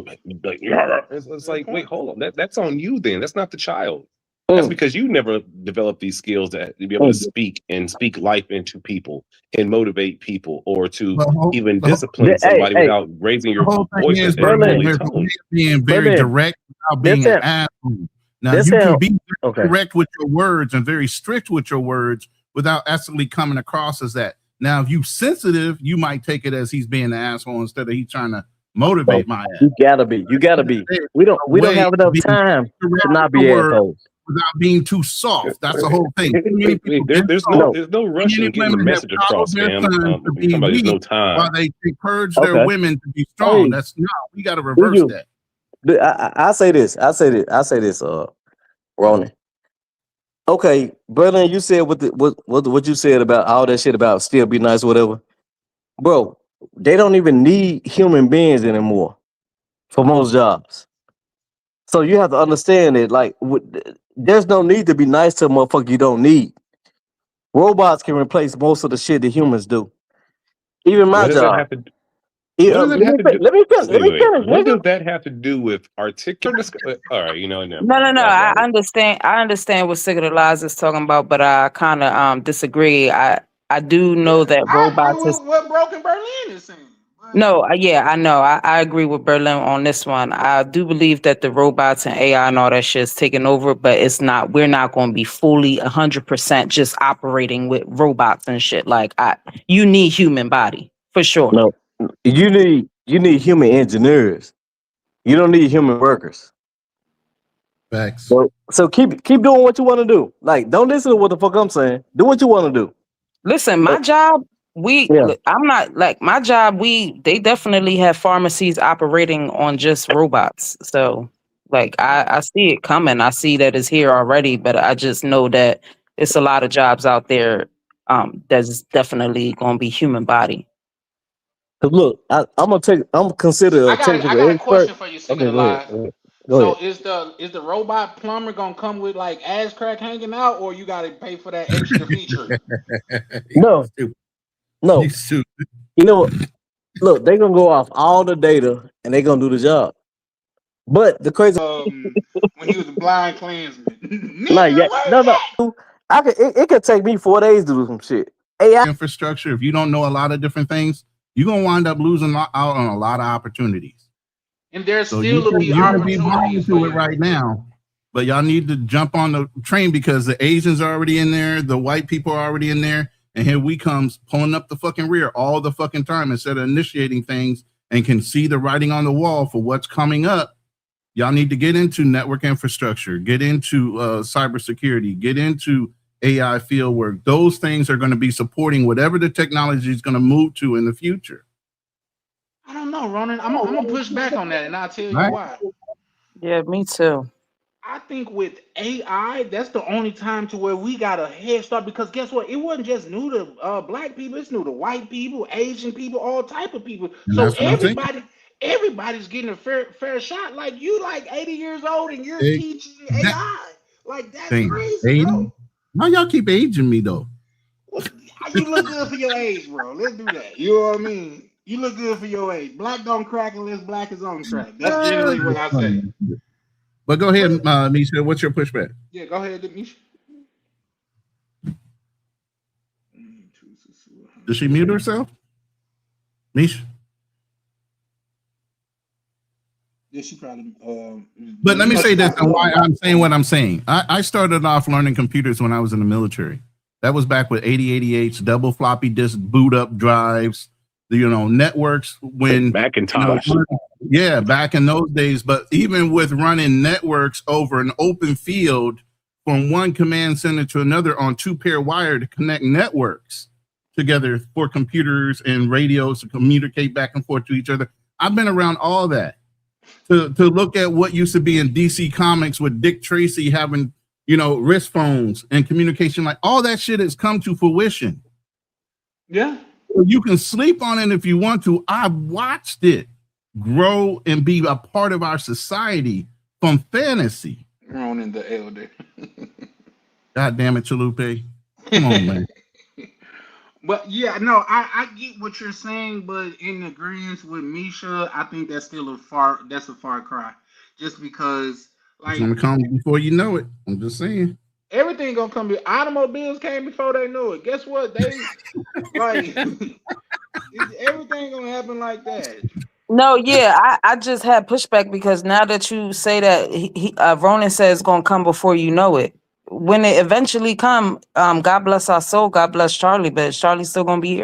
like, it's good like, wait, point. hold on. That's on you then. That's not the child. That's Mm, because you never developed these skills to be able to mm. speak and speak life into people and motivate people or to even The discipline Hey, somebody hey, without raising your whole thing voice is, in a Berlin, Berlin, bully we're tone. being very Berlin. direct without This being an sound asshole. Now, this you can sound be okay. very direct with your words and very strict with your words without actually coming across as that. Now, if you sensitive, you might take it as he's being an asshole instead of he trying to So motivate my ass. you gotta be. You gotta be. There's a We don't way have of enough being time direct to with not your be words assholes. without being too soft. That's the whole thing. Too many people There, there's no insult. No. there's no Too rush many in getting the women have message coddled across, their fam. sons to You're talking be about there's no weak while time. they encourage their Okay. women to be strong. Hey, That's no, we got to do reverse you? that. I say this. I say this. Ronnie. Okay, Berlin, you said what you said about all that shit about still be nice, or whatever, bro. They don't even need human beings anymore for most jobs. So you have to understand it. Like, there's no need to be nice to a motherfucker you don't need. Robots can replace most of the shit that humans do. Even my What does that job. have to? What does it have to do? Let me finish. What does that have to do with articulate? All right, never No. mind. I understand. I understand what Sick of the Lies is talking about, but I kind of disagree. I do know that I agree robots is. with what Broken Berlin is saying. No, yeah, I know. I agree with Berlin on this one. I do believe that the robots and AI and all that shit is taking over, but it's not. We're not going to be fully 100% just operating with robots and shit. Like, you need human body for sure. No, you need human engineers. You don't need human workers. Facts. So keep doing what you want to do. Like, don't listen to what the fuck I'm saying. Do what you want to do. Listen, my job, I'm not like my job. They definitely have pharmacies operating on just robots. So, like, I see it coming. I see that it's here already, but I just know that it's a lot of jobs out there. That's definitely going to be human body. Cause look, I'm considered a technical I got a expert. question for you, Sick Okay, of the go ahead. Lies. Go ahead. Is the robot plumber gonna come with like ass crack hanging out, or you gotta pay for that extra feature? No. You stupid. You know what? Look, they're gonna go off all the data and they're gonna do the job. But the crazy When he was a blind Klansman. like it could take me 4 days to do some shit. AI infrastructure, if you don't know a lot of different things, you're gonna wind up losing out on a lot of opportunities. And there's So still you be can be blind opportunities to it right now, but y'all need to jump on the train because the Asians are already in there, the white people are already in there, and here we comes pulling up the fucking rear all the fucking time instead of initiating things and can see the writing on the wall for what's coming up. Y'all need to get into network infrastructure, get into cybersecurity, get into AI field work. Those things are going to be supporting whatever the technology is going to move to in the future. I don't know, Ronan. I'm gonna push back on that, and I'll tell you why. Yeah, me too. I think with AI, that's the only time to where we got a head start because guess what? It wasn't just new to black people; it's new to white people, Asian people, all type of people. And So that's what I'm saying. everybody's getting a fair shot. Like you, like 80 years old, and you're teaching AI. Like that's crazy, bro. Why y'all keep aging me though? You look good for your age, bro. Let's do that. You know what I mean? You look good for your age. Black don't crack unless black is on crack. That's generally what I say. But go ahead, Misha. What's your pushback? Yeah, go ahead, Misha. Does she mute herself? Misha? Yeah, she probably. But let me say this and why I'm saying what I'm saying. I started off learning computers when I was in the military. That was back with 8088s, double floppy disk boot up drives, networks when Macintosh. Back in those days. But even with running networks over an open field from one command center to another on 2-pair wire to connect networks together for computers and radios to communicate back and forth to each other. I've been around all that. To look at what used to be in DC Comics with Dick Tracy having, wrist phones and communication, like all that shit has come to fruition. Yeah. You can sleep on it if you want to. I've watched it grow and be a part of our society from fantasy. Ronan the Elder. God damn it, Chalupe. Come on, man. But yeah, no, I get what you're saying, but in agreement with Misha, I think that's still a far cry. Just because It's gonna come before you know it. I'm just saying. Everything gonna come. Automobiles came before they knew it. Guess what? They like everything gonna happen like that. No, yeah, I just had pushback because now that you say that Ronan says it's gonna come before you know it. When it eventually come, God bless our soul, God bless Charlie, but Charlie's still gonna be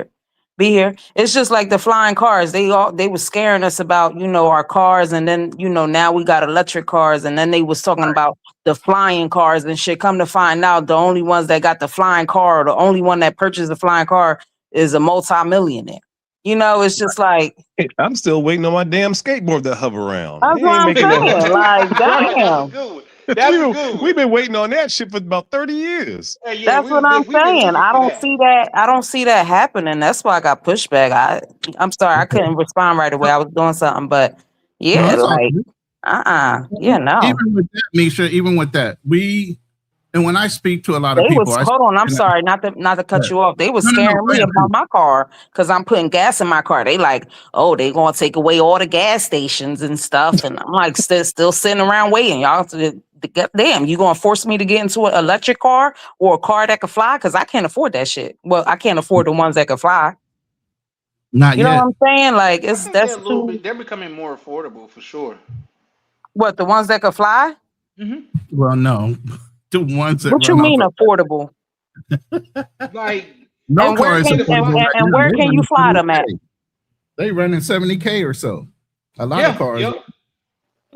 here. It's just like the flying cars. They were scaring us about, our cars, and then, now we got electric cars, and then they was talking about the flying cars and shit. Come to find out, the only ones that got the flying car, or the only one that purchased the flying car is a multimillionaire. It's just like I'm still waiting on my damn skateboard to hover around. That's what I'm saying. Like, damn. That's good. We've been waiting on that shit for about 30 years. That's what I'm saying. I don't see that happening. That's why I got pushback. I'm sorry, I couldn't respond right away. I was doing something, but yeah, no, like, yeah, no. Even with that, Misha, even with that, we And when I speak to a lot of They people, was hold on. I'm sorry, not to cut you off. They was scaring me about my car because I'm putting gas in my car. They like, oh, they gonna take away all the gas stations and stuff, and I'm like, still sitting around waiting. Y'all, damn, you gonna force me to get into an electric car or a car that can fly? Because I can't afford that shit. Well, I can't afford the ones that can fly. Not You know yet. what I'm saying? Like, They're a little bit. They're becoming more affordable for sure. What, the ones that can fly? Well, no, the ones that What you run mean off affordable? Like, no And where car is can affordable right and now. where can you fly them at? They running 70K or so. A lot of cars. Yep.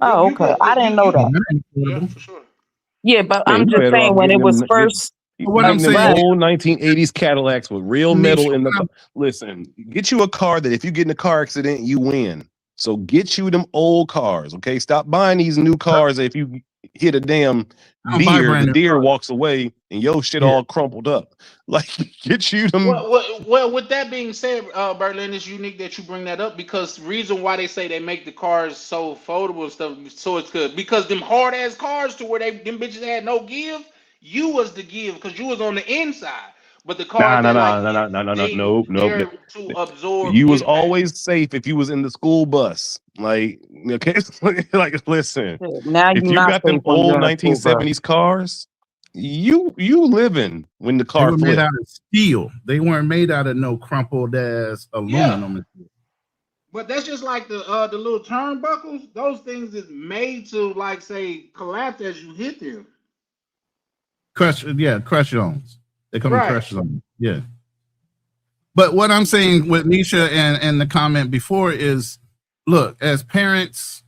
Oh, okay. I didn't know that. Yeah, for sure. Yeah, but Man, I'm you just better saying off when it getting was them. first. What I'm Getting them saying, old 1980s Cadillacs with real metal in the. Listen, get you a car that if you get in a car accident, you win. So get you them old cars, okay? Stop buying these new cars. If you hit a damn deer, the deer walks away and your shit all crumpled up. Like, get you them. Well, with that being said, Berlin, it's unique that you bring that up because reason why they say they make the cars so foldable and stuff, so it's good because them hard ass cars to where them bitches had no give. You was the give because you was on the inside, but the cars they're to absorb. You was impact. always safe if you was in the school bus. Like, okay, like listen. Now If you're you not got them safe when old you're in a school bus. 1970s cars, you living when the they car were made flipped. out of steel. They weren't made out of no crumpled ass aluminum. But that's just like the little turnbuckles. Those things is made to like say collapse as you hit them. Crush zones. They come in Right. crush zones. Yeah. But what I'm saying with Nisha and the comment before is, look, as parents,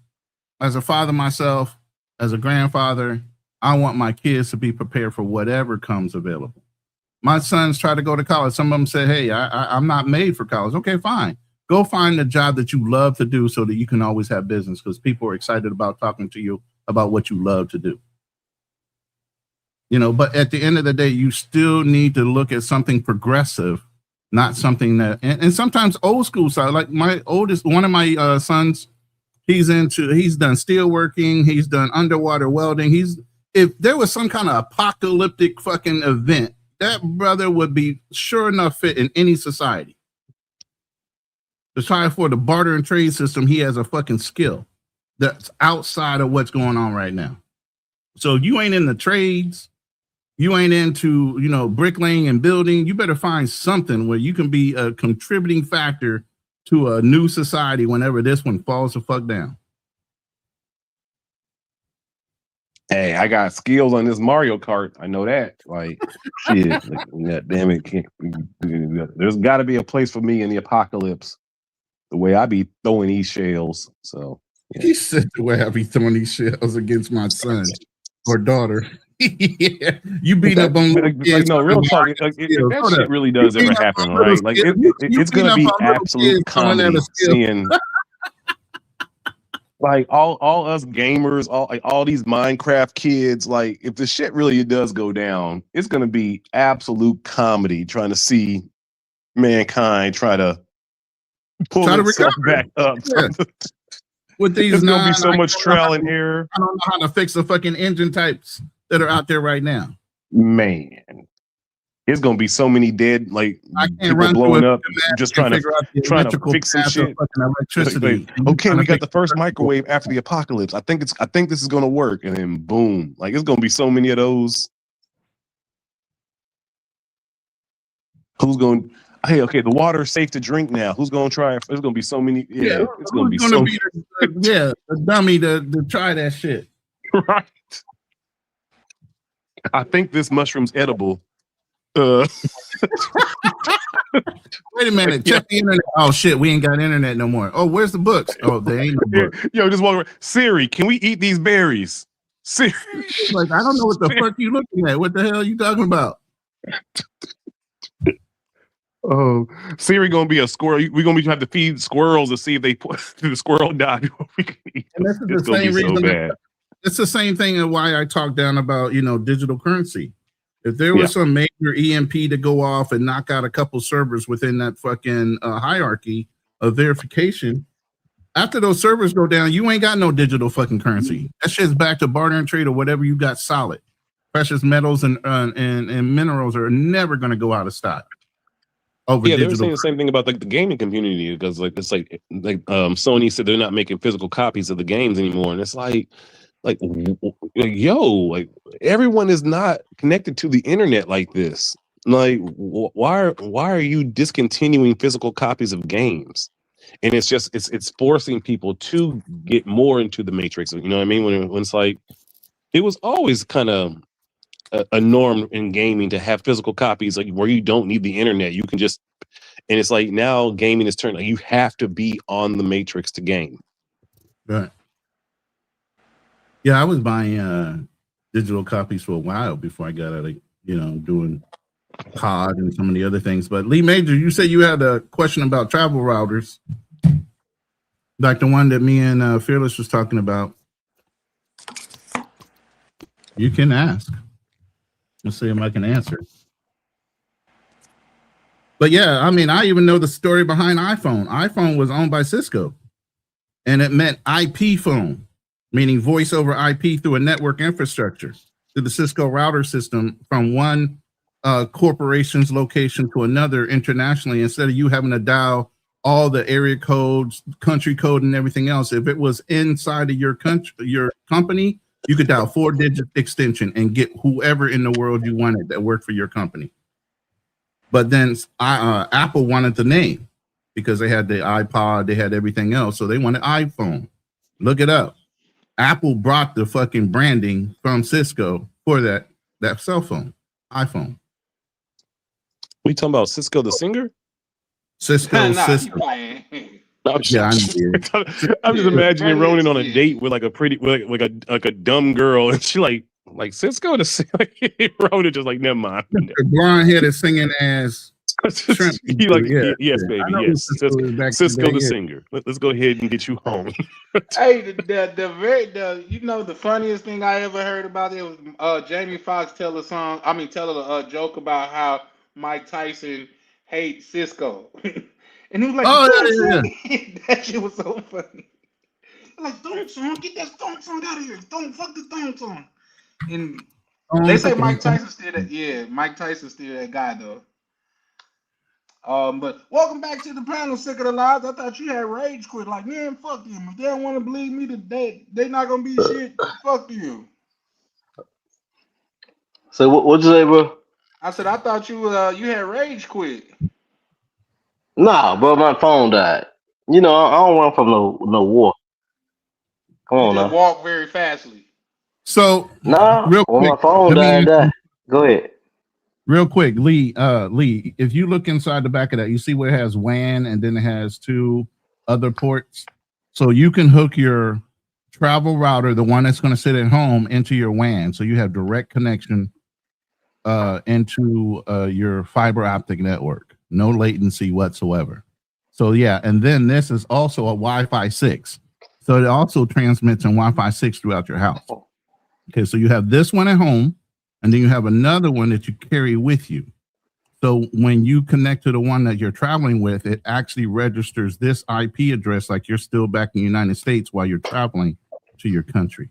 as a father myself, as a grandfather, I want my kids to be prepared for whatever comes available. My sons try to go to college. Some of them say, hey, I'm not made for college. Okay, fine. Go find a job that you love to do so that you can always have business because people are excited about talking to you about what you love to do. You know, but at the end of the day, you still need to look at something progressive, not something that, and sometimes old school side, like one of my sons, he's done steelworking, he's done underwater welding. If there was some kind of apocalyptic fucking event, that brother would be sure enough fit in any society. To try for the barter and trade system, he has a fucking skill that's outside of what's going on right now. So you ain't in the trades, you ain't into, bricklaying and building, you better find something where you can be a contributing factor to a new society whenever this one falls the fuck down. Hey, I got skills on this Mario Kart. I know that. Like, shit. Like, damn it. There's got to be a place for me in the apocalypse. The way I be throwing these shells. So, yeah. He said the way I be throwing these shells against my son or daughter. Yeah. You beat up on kids. No, real talk. If that shit really does ever happen, right? Like, it's going to be absolute comedy seeing... Like all us gamers, all these Minecraft kids, like if the shit really does go down, it's gonna be absolute comedy trying to see mankind try to pull itself back up. Yeah. With these, there's gonna be so much trial and error. I don't know how to fix the fucking engine types that are out there right now. Man, it's gonna be so many dead, like people blowing up, just trying to fix some shit. Electricity. Okay, we got the first microwave after the apocalypse. I think this is gonna work, and then boom, like it's gonna be so many of those. Who's going? Hey, okay, the water's safe to drink now. Who's gonna try it? There's gonna be so many. Yeah, it's gonna be so. The dummy to try that shit. Right. I think this mushroom's edible. Wait a minute, check the internet. Oh shit, we ain't got internet no more. Oh, where's the books? Oh, they ain't no books. Yo, just walk around. Siri, can we eat these berries? Siri. Like, I don't know what the fuck you looking at. What the hell are you talking about? Oh, Siri gonna be a squirrel. We're gonna have to feed squirrels to see if the squirrel die before we can eat. And this is the same reason. It's the same thing of why I talk down about digital currency. If there was some major EMP to go off and knock out a couple servers within that fucking hierarchy of verification, after those servers go down, you ain't got no digital fucking currency. That shit's back to barter and trade or whatever you got solid. precious metals and minerals are never going to go out of stock. Over yeah, they were digital. saying the same thing about like the gaming community because like it's like Sony said they're not making physical copies of the games anymore, and it's like yo, like everyone is not connected to the internet like this. Like why are you discontinuing physical copies of games? And it's just it's forcing people to get more into the matrix. You know what I mean? When it's like it was always kind of a norm in gaming to have physical copies, like where you don't need the internet. You can just, and it's like now gaming is turned like you have to be on the matrix to game. Right. Yeah, I was buying digital copies for a while before I got out of doing COD and some of the other things. But Lee Major, you said you had a question about travel routers, like the one that me and Fearless was talking about. You can ask. Let's see if I can answer. But yeah, I mean, I even know the story behind iPhone. iPhone was owned by Cisco, and it meant IP phone, meaning voice over IP through a network infrastructure, through the Cisco router system from one corporation's location to another internationally, instead of you having to dial all the area codes, country code, and everything else. If it was inside of your country, your company, you could dial 4-digit extension and get whoever in the world you wanted that worked for your company. But then Apple wanted the name because they had the iPod, they had everything else, so they wanted iPhone. Look it up. Apple brought the fucking branding from Cisco for that cell phone, iPhone. We talking about Cisco the singer? Cisco system. I'm just imagining Ronan on a date with like a pretty, like a dumb girl, and she like Cisco the singer. Ronan just like, never mind. The blonde headed singing ass. He like, yes, baby, yes. Cisco the singer. Let's go ahead and get you home. Hey, the funniest thing I ever heard about it was Jamie Foxx tell a joke about how Mike Tyson hates Cisco. And he was like, that shit was so funny. Like, thong song, get that thong song out of here. Don't fuck the thong song. And they say Mike Tyson still that. Yeah, Mike Tyson still that guy though. But welcome back to the panel, Sick of the Lies. I thought you had rage quit. Like, man, fuck them. If they don't want to believe me today, they not gonna be shit. Fuck you. So what'd you say, bro? I said I thought you had rage quit. Nah, bro, my phone died. You know, I don't run from no war. Come on now. Walk very fastly. So real quick, my phone died. Go ahead. Real quick, Lee, if you look inside the back of that, you see where it has WAN and then it has 2 other ports. So you can hook your travel router, the one that's going to sit at home, into your WAN. So you have direct connection into your fiber optic network. No latency whatsoever. So yeah, and then this is also a Wi-Fi 6. So it also transmits in Wi-Fi 6 throughout your house. Okay, so you have this one at home, and then you have another one that you carry with you. So when you connect to the one that you're traveling with, it actually registers this IP address like you're still back in the United States while you're traveling to your country.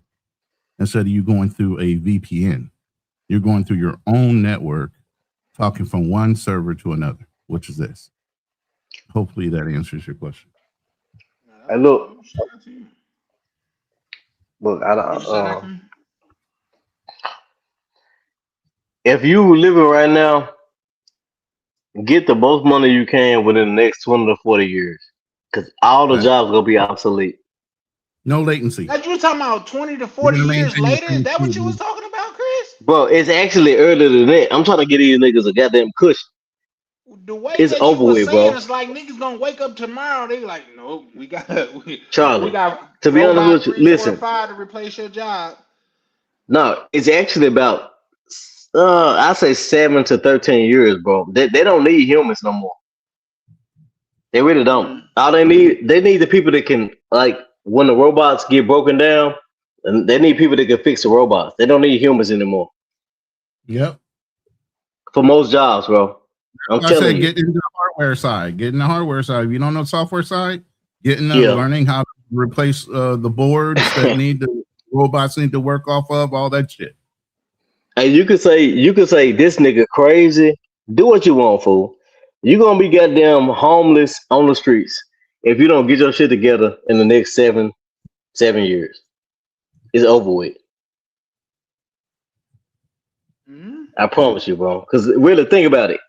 Instead of you going through a VPN, you're going through your own network, talking from one server to another, which is this. Hopefully that answers your question. Hey, look, I don't. If you living right now, get the most money you can within the next 20 to 40 years, because all the jobs gonna be obsolete. No latency. That you talking about 20 to 40 years later? Is that what you was talking about, Chris? Bro, it's actually earlier than that. I'm trying to get these niggas a goddamn cushion. The way it's that over you were with, saying, bro. it's like niggas gonna wake up tomorrow. They like, no, Charlie, we got to be honest with you, listen, 5 to replace your job. No, it's actually about I say 7 to 13 years, bro. They don't need humans no more. They really don't. All they need the people that can, like, when the robots get broken down, and they need people that can fix the robots. They don't need humans anymore. Yep. For most jobs, bro. I'm telling you. Get into the hardware side. Get in the hardware side. If you don't know software side, get in there learning how to replace the boards that robots need to work off of, all that shit. And you could say this nigga crazy. Do what you want, fool. You gonna be goddamn homeless on the streets if you don't get your shit together in the next 7 years. It's over with. Mhm. I promise you, bro. Because really, think about it.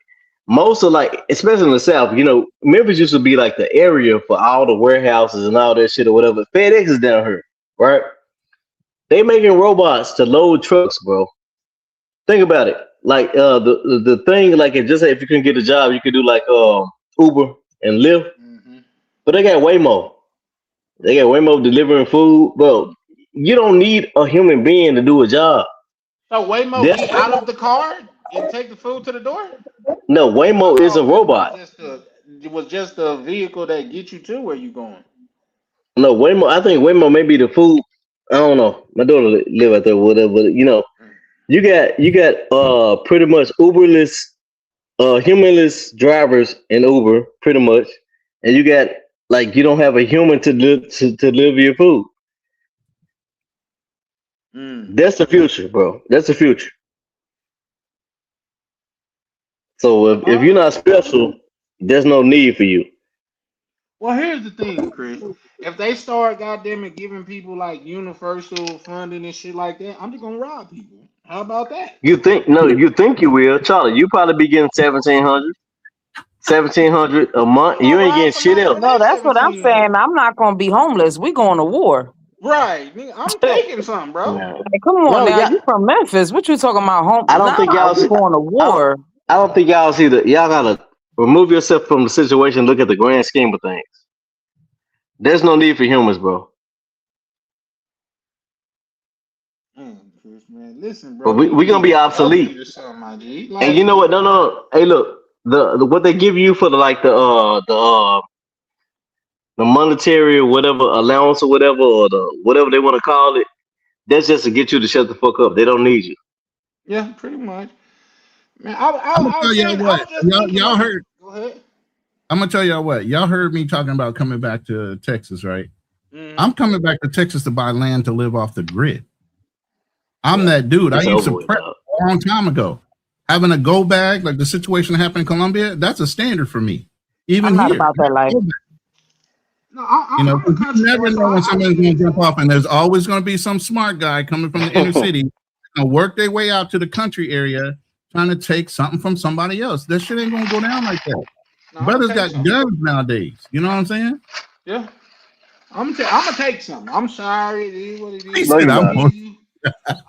Most of like, especially in the South, Memphis used to be like the area for all the warehouses and all that shit or whatever. FedEx is down here, right? They making robots to load trucks, bro. Think about it. Like the thing, like it just if you couldn't get a job, you could do like Uber and Lyft. Mhm. But they got way more. They got way more delivering food, bro. You don't need a human being to do a job. So Waymo That's get out of the car and take the food to the door? no I Waymo is a thought Waymo was robot. just a vehicle that get you to where you going. No Waymo. I think Waymo may be the food. I don't know. My daughter live out there, whatever. But you got pretty much Uberless, humanless drivers in Uber, pretty much, and you got like you don't have a human to deliver your food. Mm. That's the future, bro. That's the future. So if you're not special, there's no need for you. Well, here's the thing, Chris. If they start goddamn it giving people like universal funding and shit like that, I'm just gonna rob people. How about that? You think you will, Charlie? You probably be getting 1,700 a You month. gonna You ain't rob getting shit somebody for else. No, their that's what I'm saying. 1700? I'm not gonna be homeless. We going to war. Right. Nigga, I'm taking something, bro. No, Like, come on no, now, yeah. you from Memphis? What you talking about? Home? I don't think Nah, y'all. we going to I don't, war. I don't think y'all see that. Y'all gotta remove yourself from the situation. Look at the grand scheme of things. There's no need for humans, bro. Chris, man. Listen, But bro, we you gonna need be to obsolete. upgrade or something, my G. And you Like, know what? No, no, no. Hey, look, the what they give you for the monetary or whatever allowance or whatever they want to call it. That's just to get you to shut the fuck up. They don't need you. yeah, pretty much. Man, I'm gonna I tell was y'all saying, I what. was just thinking Y'all like, heard. go ahead. I'm gonna tell y'all what. Y'all heard me talking about coming back to Texas, right? Mm-hmm. I'm coming back to Texas to buy land to live off the grid. I'm Yeah, that dude. I it's used over to with, prep dog. a long time ago. Having a go bag, like the situation that happened in Colombia, that's a standard for me. I'm Even not here. about that life. No, You I'm a country never boy, so know when I somebody's get going to it. jump off, and there's always going to be some smart guy coming from the inner city and work their way out to the country area trying to take something from somebody else. That shit ain't going to go down like that. No, I'm gonna Brothers take got something. guns nowadays. You know what I'm saying? Yeah, I'm gonna take something. I'm sorry, it is what it He is. No, said, you're I'm not. going.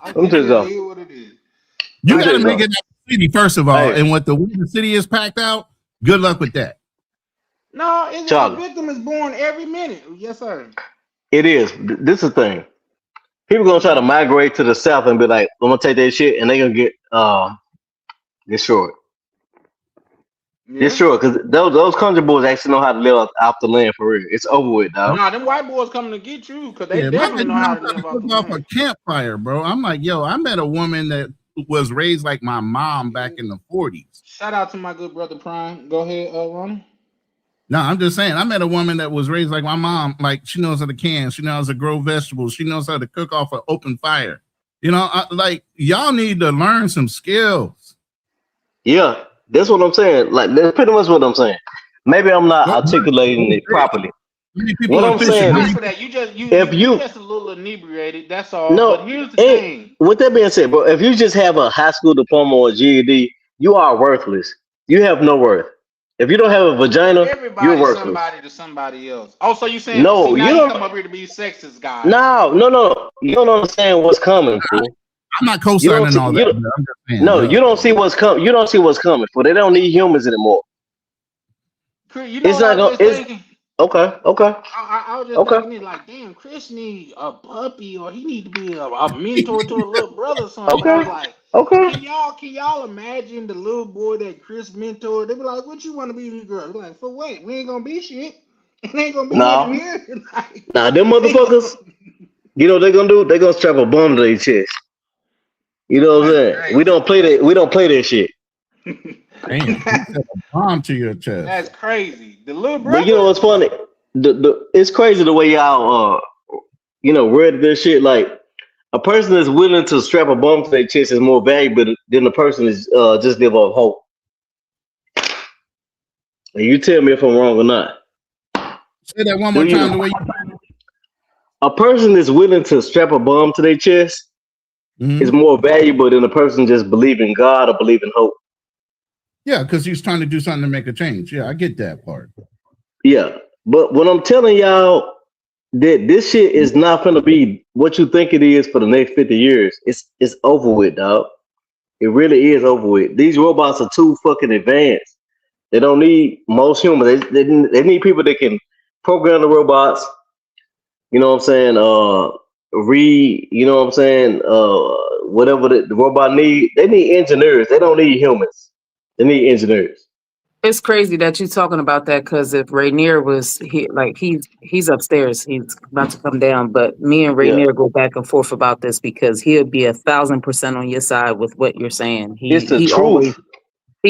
I Let me think tell it you something. is what it is. You Let me got tell to you make it something. out the city, first of all. Hey, And what the way the city is packed out, good luck with that. No, a Charlie, victim is born every minute. Yes, sir. it is. This is the thing. People gonna try to migrate to the south and be like, "I'm gonna take that shit," and they gonna get destroyed. Yeah. Destroyed because those country boys actually know how to live off the land for real. It's over with, dog. Nah, them white boys coming to get you because they Yeah, my definitely lady know how knows to how to live off cook the off a land. campfire, bro. I'm like, yo, I met a woman that was raised like my mom back in the 40s. Shout out to my good brother Prime. Go ahead, Ronnie. No, I'm just saying, I met a woman that was raised like my mom. Like, she knows how to can, she knows how to grow vegetables, she knows how to cook off an open fire. Like, y'all need to learn some skills. Yeah, that's what I'm saying. Like that's pretty much what I'm saying. Maybe I'm not Go hunt, articulating go it fish. properly. How many people What are I'm You fishing? saying How is, many for that. if You you just a little inebriated. That's all. But no, here's the and thing. with that being said, bro, if you just have a high school diploma or GED, you are worthless. You have no worth. If you don't have a vagina, you're Everybody's worthless. somebody to somebody else. Oh, so you saying? See, No, now you he don't. come up here to be sexist, guy. No, no, no. You don't understand what's coming, fool. I'm not You don't. co-signing See, all that, you don't, but I'm just saying, no, you duh. don't see what's coming. You don't see what's coming. For they don't need humans anymore. Chris, you know It's what I not was gonna. just It's thinking? okay. Okay. I was just Okay. thinking it like, damn, Chris need a puppy or he need to be a mentor to a little brother or something. I was Okay. like, Okay. can y'all imagine the little boy that Chris mentored? They be like, what you want to be, this girl? Be like, for what? We ain't gonna be shit. It ain't gonna be nothing No. here. Like, Now them we ain't motherfuckers. gonna- You know what they're gonna do? They're gonna strap a bomb to their chest. You know what I'm That's saying? We crazy. don't play that. We don't play that shit. Damn, he said a bomb to your That's chest. crazy. The little But you know brother. what's funny? The it's crazy the way y'all read this shit. Like A person that's willing to strap a bomb to their chest is more valuable than a person is just live off hope. And you tell me if I'm wrong or not. Say that one Do more you? time. The way A person that's willing to strap a bomb to their chest is more valuable than a person just believing God or believing hope. Yeah, because he's trying to do something to make a change. Yeah, I get that part. Yeah, but when I'm telling y'all that this shit is not gonna be what you think it is for the next 50 years, it's over with, dog. It really is over with. These robots are too fucking advanced. They don't need most humans. They need people that can program the robots. You know what I'm saying? Read. You know what I'm saying? Whatever the robot need, they need engineers. They don't need humans. They need engineers. It's crazy that you're talking about that because if Rainier was here, like he's upstairs, he's about to come down. But me and Yeah, Rainier go back and forth about this because he'll be 1,000% on your side with what you're saying. it's the He truth.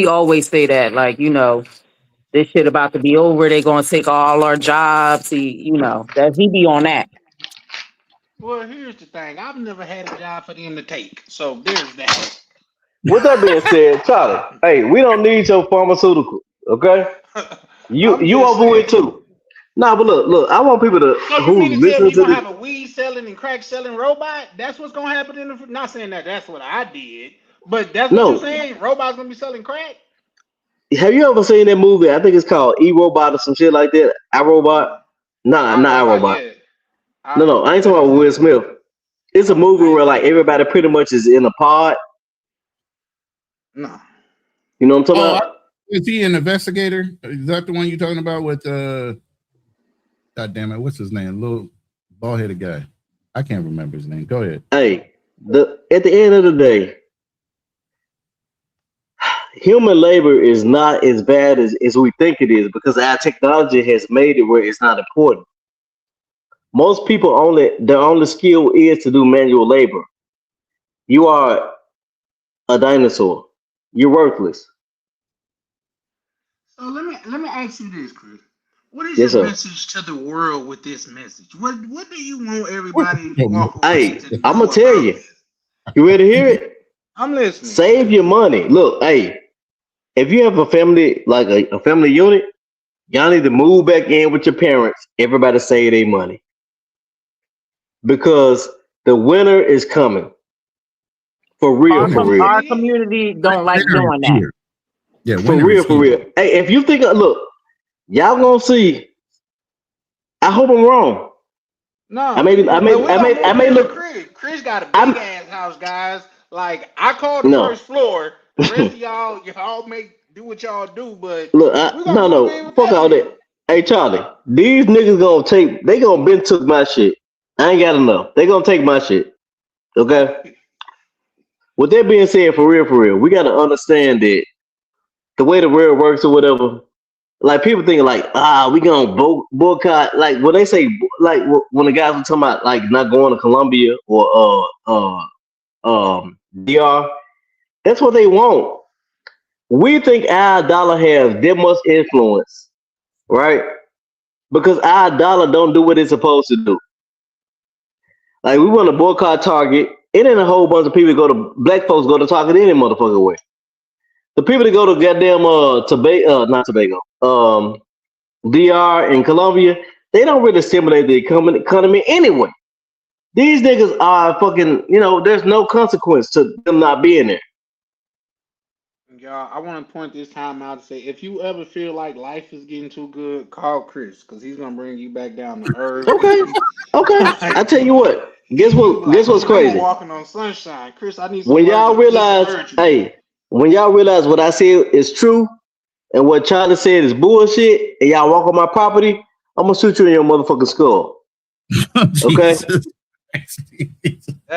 always say that, like, this shit about to be over. They gonna take all our jobs. He be on that. Well, here's the thing. I've never had a job for them to take. So there's that. With that being said, Charlie, hey, we don't need your pharmaceutical, okay? You I'm you just over saying. it too. Nah, but look, I want people to So you who mean to tell me listen you're to gonna this. have a weed selling and crack selling robot? That's what's gonna happen in the. Not saying that that's what I did, but that's what you're No, saying. Robots gonna be selling crack. have you ever seen that movie? I think it's called E Robot or some shit like that. I Robot. Nah, I not I robot, Robot. yeah. No, I ain't talking about Will Smith. It's a movie I ain't where like seen it. everybody pretty much is in a pod. No. You know what I'm talking Oh, about? is he an investigator? Is that the one you're talking about with God damn it, what's his name? Little bald headed guy. I can't remember his name. Go ahead. Hey, at the end of the day, human labor is not as bad as we think it is because our technology has made it where it's not important. Most people their only skill is to do manual labor. You are a dinosaur. You're worthless. So let me ask you this, Chris. What is Yes, your sir. message to the world with this message? What do you want everybody to Oh, walk away Hey, to I'm know gonna tell about you. this? You ready to hear it? I'm listening. Save your money. Look, hey, if you have a family like a family unit, y'all need to move back in with your parents. Everybody save their money because the winter is coming for real, Our for You com- real, our see it? community don't like winter is doing that. here. Yeah, for winter real, is for here. real. Hey, if you think, look, y'all gonna see. I hope I'm wrong. I No, may, I but may, we I gonna may, I move may in with look. Chris. Chris got a big I'm ass house, guys. Like I called the no. first floor. The rest of y'all make do what y'all do, but Look, we gonna no, move in no, with fuck that all shit. that. Hey, Charlie, these niggas gonna take. They gonna been took my shit. I ain't got enough. They gonna take my shit. Okay. With that being said, for real, we gotta understand that the way the world works or whatever. Like people thinking like, we gonna boycott. Like when they say like when the guys were talking about like not going to Colombia or DR, that's what they want. We think our dollar has that much influence, right? Because our dollar don't do what it's supposed to do. Like we want to boycott Target. It ain't a whole bunch of people black folks go to Target any motherfucking way. The people that go to goddamn not Tobago, DR and Colombia, they don't really stimulate the economy anyway. These niggas are fucking, there's no consequence to them not being there. Y'all, I want to point this time out to say if you ever feel like life is getting too good, call Chris because he's gonna bring you back down to earth. Okay, okay. I Like, tell you what. Guess you be what? Guess like, what's man, I'm crazy? walking on sunshine. Chris, I need some When words y'all of just realize, encouragement. hey, when y'all realize what I said is true and what Charlie said is bullshit, and y'all walk on my property, I'm gonna shoot you in your motherfucking skull. Okay? Jesus Christ.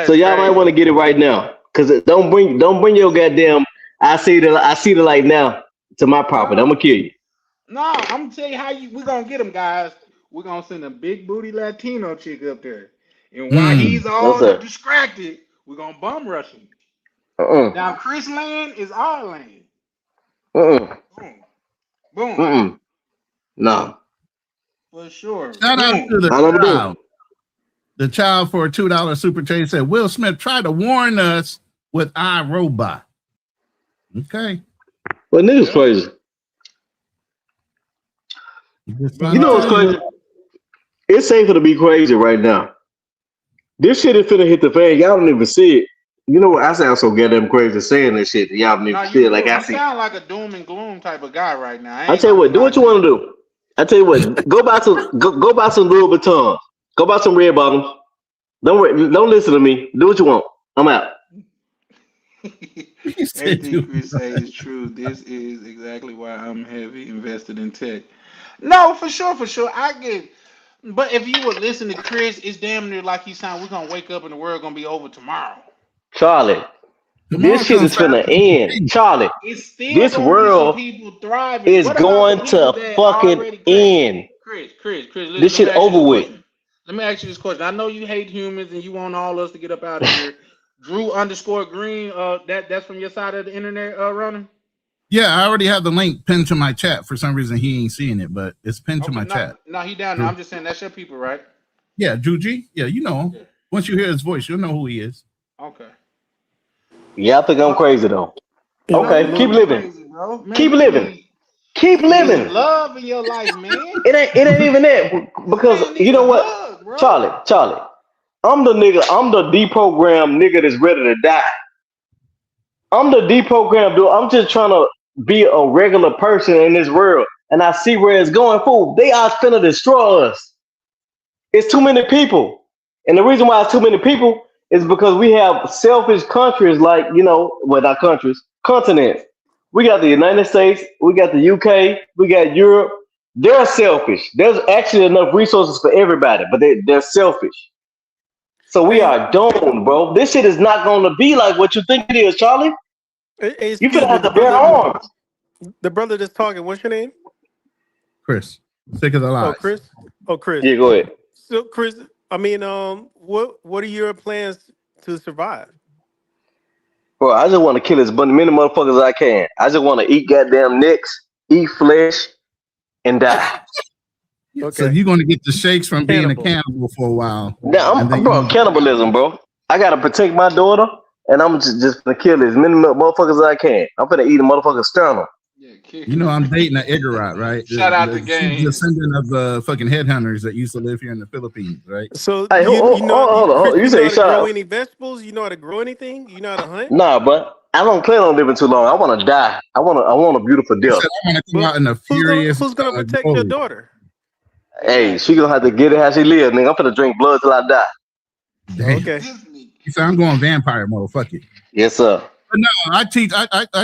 So That's y'all might want crazy. to get it right now, cause don't bring your goddamn I see the light now to my property. I'm No, gonna kill you. no, I'm gonna tell you how we gonna get him, guys. We're gonna send a big booty Latino chick up there, and while Mm. he's No all sir. distracted, we're gonna bum rush him. Uh Now, Chris land is our land. uh Boom, boom, uh No. for sure. Shout out to Boom. the All I'm gonna do. crowd. The child for a $2 super chat said Will Smith tried to warn us with iRobot. Okay. Well, niggas crazy. You know what's crazy? It's safer to be crazy right now. This shit is finna hit the fan. Y'all don't even see it. You know what? I sound so goddamn crazy saying this shit. Y'all don't even see it. Like I see. You sound like a doom and gloom type of guy right now. I tell you what. Do what you want to do. I tell you what. Go buy some. Go buy some Louis Vuitton. Go buy some red bottoms. Don't listen to me. Do what you want. I'm out. Everything Chris say is true. This is exactly why I'm heavy invested in tech. No, for sure. I get. But if you would listen to Chris, it's damn near like he's saying we're gonna wake up and the world gonna be over tomorrow. Charlie, this shit is finna end. Charlie, this world is going to fucking end. Chris, listen, this shit over with. Let me ask you this question. I know you hate humans and you want all us to get up out of here. Drew_Green, that's from your side of the internet, Ronan? Yeah, I already have the link pinned to my chat. For some reason, he ain't seeing it, but it's pinned to my chat. No, he down there. I'm just saying that's your people, right? Yeah, Drew G. Yeah, you know him. Yeah. Once you hear his voice, you'll know who he is. Okay. Yeah, I think I'm crazy though. Okay, keep living. Crazy, keep living. Keep living. Love in your life, man. It ain't even that because you know what, love, Charlie. I'm the deprogrammed nigga that's ready to die. I'm the deprogrammed dude. I'm just trying to be a regular person in this world, and I see where it's going. Fool, they are finna destroy us. It's too many people, and the reason why it's too many people is because we have selfish countries like, well, not countries, continents. We got the United States, we got the UK, we got Europe. They're selfish. There's actually enough resources for everybody, but they're selfish. So we are doomed, bro. This shit is not going to be like what you think it is, Charlie. You finna have to bear arms. The brother that's talking, what's your name? Chris. Sick of the lies. Chris. Yeah, go ahead. So, Chris, I mean, what are your plans to survive? Bro, I just want to kill as many motherfuckers as I can. I just want to eat goddamn necks, eat flesh, and die. Okay. So you're going to get the shakes from being a cannibal for a while. Now, cannibalism, bro. I got to protect my daughter, and I'm just going to kill as many motherfuckers as I can. I'm going to eat a motherfucker's sternum. You know, I'm dating an Igorot, right? Shout out to Game. She's descendant of the fucking headhunters that used to live here in the Philippines, right? So hey, hold on. You say shout out. Grow any vegetables? You know how to grow anything? You know how to hunt? Nah, but I don't plan on living too long. I want to die. I want a beautiful death. I want to come out in a furious. Who's gonna protect your daughter? Hey, she gonna have to get it how she lives, nigga. I'm finna drink blood till I die. Damn. Okay. So I'm going vampire mode. Fuck it. Yes, sir. But no, I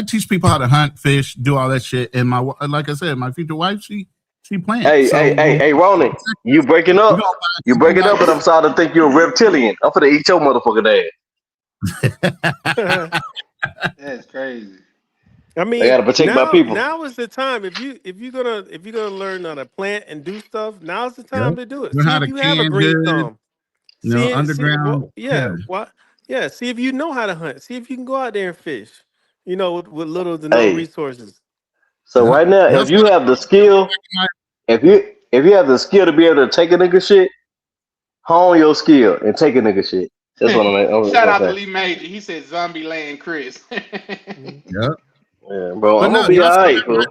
teach people how to hunt, fish, do all that shit. And like I said, my future wife, she plants. Hey, Ronan, you breaking up? You breaking up, but I'm starting to think you're a reptilian. I'm finna eat your motherfucking ass. That's crazy. I mean, I gotta protect my people. Now is the time. If you're gonna learn how to plant and do stuff, now's the time to do it. Learn see how if to you have a green thumb. Underground. See if you know how to hunt. See if you can go out there and fish. With little to no resources. So right now, if you have the skill, if you have the skill to be able to take a nigga shit, hone your skill and take a nigga shit. That's what I'm Shout out to Lee Major. He said Zombie Land Chris. Yeah, bro. I'm gonna be alright, bro.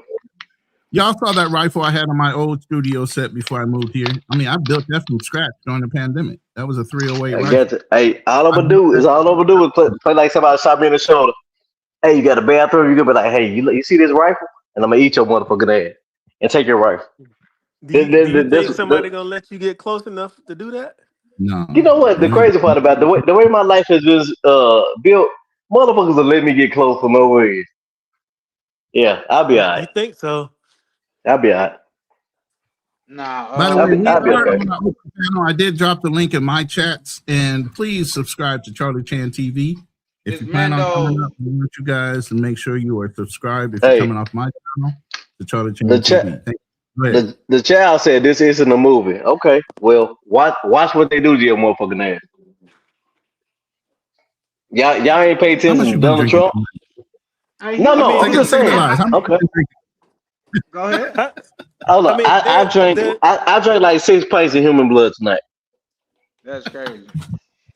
Y'all saw that rifle I had on my old studio set before I moved here. I mean, I built that from scratch during the pandemic. That was a 308 rifle. Hey, all I'm gonna do is play like somebody shot me in the shoulder. Hey, you got a bathroom? You gonna be like, hey, you see this rifle? And I'm gonna eat your motherfucking ass and take your rifle. Do you think somebody gonna let you get close enough to do that? No. You know what? The crazy part about the way my life has been built, motherfuckers will let me get close for no reason. Yeah, I'll be alright. You think so? I'll be alright. Nah. By the way, I did drop the link in my chats, and please subscribe to Charlie Chan TV. If you plan on coming up, we want you guys to make sure you are subscribed. If you're coming off my channel, to Charlie Chan TV. The child said this isn't a movie. Okay, well, watch what they do to your motherfucking ass. Y'all ain't pay attention to Donald Trump. No, I'm just saying. Okay. Go ahead. I drank like 6 pints of human blood tonight. That's crazy.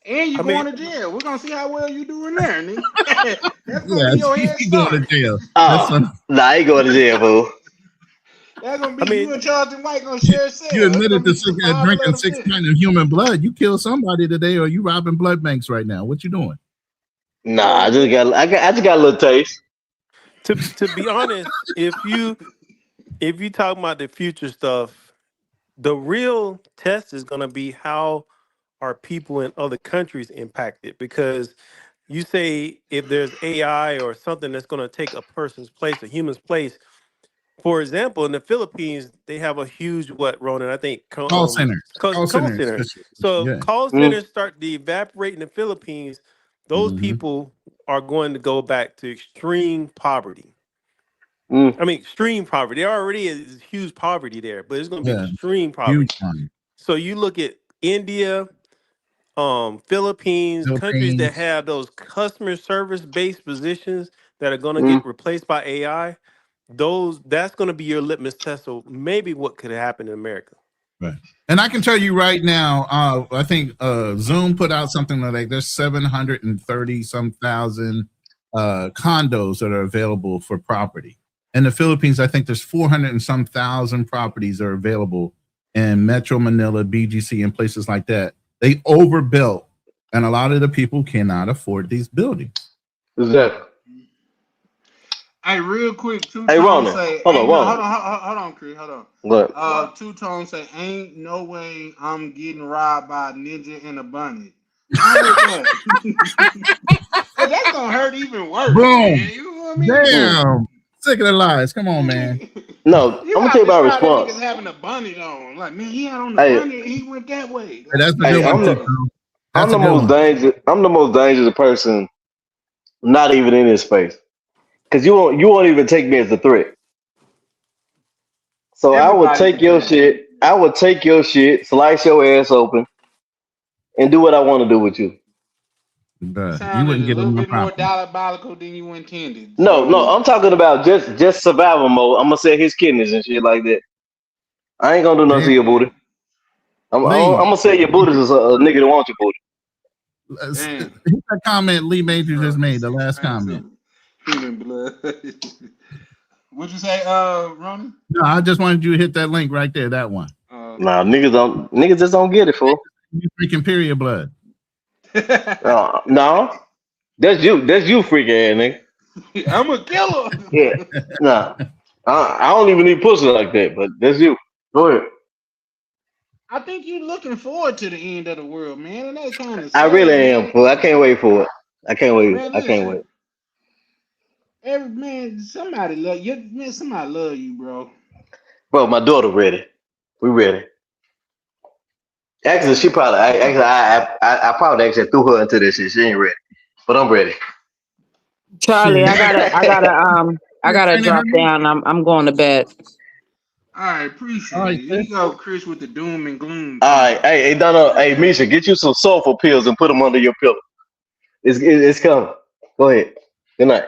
And you going to jail. We're gonna see how well you doing there, nigga. That's gonna Yeah, be your head he going to start. jail. That's Oh, nah, I ain't going to jail, fool. That's gonna be you and Charlton White gonna share a cell. You It's admitted gonna to be survival drinking of the 6 fittest. pints of human blood. You killed somebody today, or you robbing blood banks right now. What you doing? Nah, I just got a little taste. To be honest, if you talk about the future stuff, the real test is gonna be how are people in other countries impacted, because you say if there's AI or something that's going to take a person's place, a human's place. For example, in the Philippines, they have a huge Ronan? I think Call centers. Call call centers. centers. So Yeah. call centers start to evaporate in the Philippines. Those Mm-hmm. people are going to go back to extreme poverty. Mm. I mean, extreme poverty. There already is huge poverty there, but it's going to be Yeah. extreme Huge poverty. money. So you look at India, Philippines, countries that Philippines. have those customer service based positions that are going to Mm. get replaced by AI. That's going to be your litmus test. So maybe what could happen in America. Right. And I can tell you right now, I think Zoom put out something like there's 730 some thousand condos that are available for property. In the Philippines, I think there's 400 and some thousand properties that are available in Metro Manila, BGC, and places like that. They overbuilt, and a lot of the people cannot afford these buildings. Exactly. Hey, real quick, Two Hey, Tone Ronan, say, hold ain't on, no, Ronan. hold on, Chris, hold on. What? Two Tone say, ain't no way I'm getting robbed by a ninja in a bunny. Why is that? Cause that's gonna hurt even worse, Boom. man. You know what I mean? Damn. Sick of the lies. Come on, man. No, You I'm gonna gotta tell you about describe that response. niggas having a bunny on. Like, man, he had on the Hey, bunny and he went that way. Hey, that's a hey, good one, I'm too, the bro. I'm That's the a good most one. dangerous. I'm the most dangerous person, not even in this space, because you won't even take me as a threat. So I would Everybody take can your tell. shit. I would take your shit, slice your ass open, and do what I want to do with you. You Bruh, you sounded wouldn't a get little in my bit more property. diabolical than you intended. No, So I'm talking about just survival mode. I'm gonna sell his kidneys and shit like that. I ain't gonna do nothing Damn. to your booty. I'm Lee, gonna sell your booty to a nigga that wants your booty. damn. hit that comment Lee Major just made, the 6 last pints comment. of human blood. What'd you say, Ronnie? No, I just wanted you to hit that link right there, that one. Nah, niggas just don't get it, fool. You drinking period blood. No, that's you freak ass nigga. I'm a killer. Yeah, nah, I don't even need pussy like that, but that's you. Go ahead. I think you're looking forward to the end of the world, man, and that's kind of I really sad, am, man. fool. I can't wait for it. I can't wait. Man, I can't listen, wait. every man, somebody love you, man. Somebody love you, bro. Bro, my daughter ready. We ready. Actually, she Man, probably. I probably actually threw her into this shit. She ain't ready, but I'm ready. Charlie, Shit. I You're gotta training her? drop down. I'm going to bed. all right, All appreciate right, it. Here sis. you go, Chris, with the doom and gloom All right, comment. hey, no, hey, Misha, get you some sulfur pills and put them under your pillow. It's coming. Go ahead. Good night.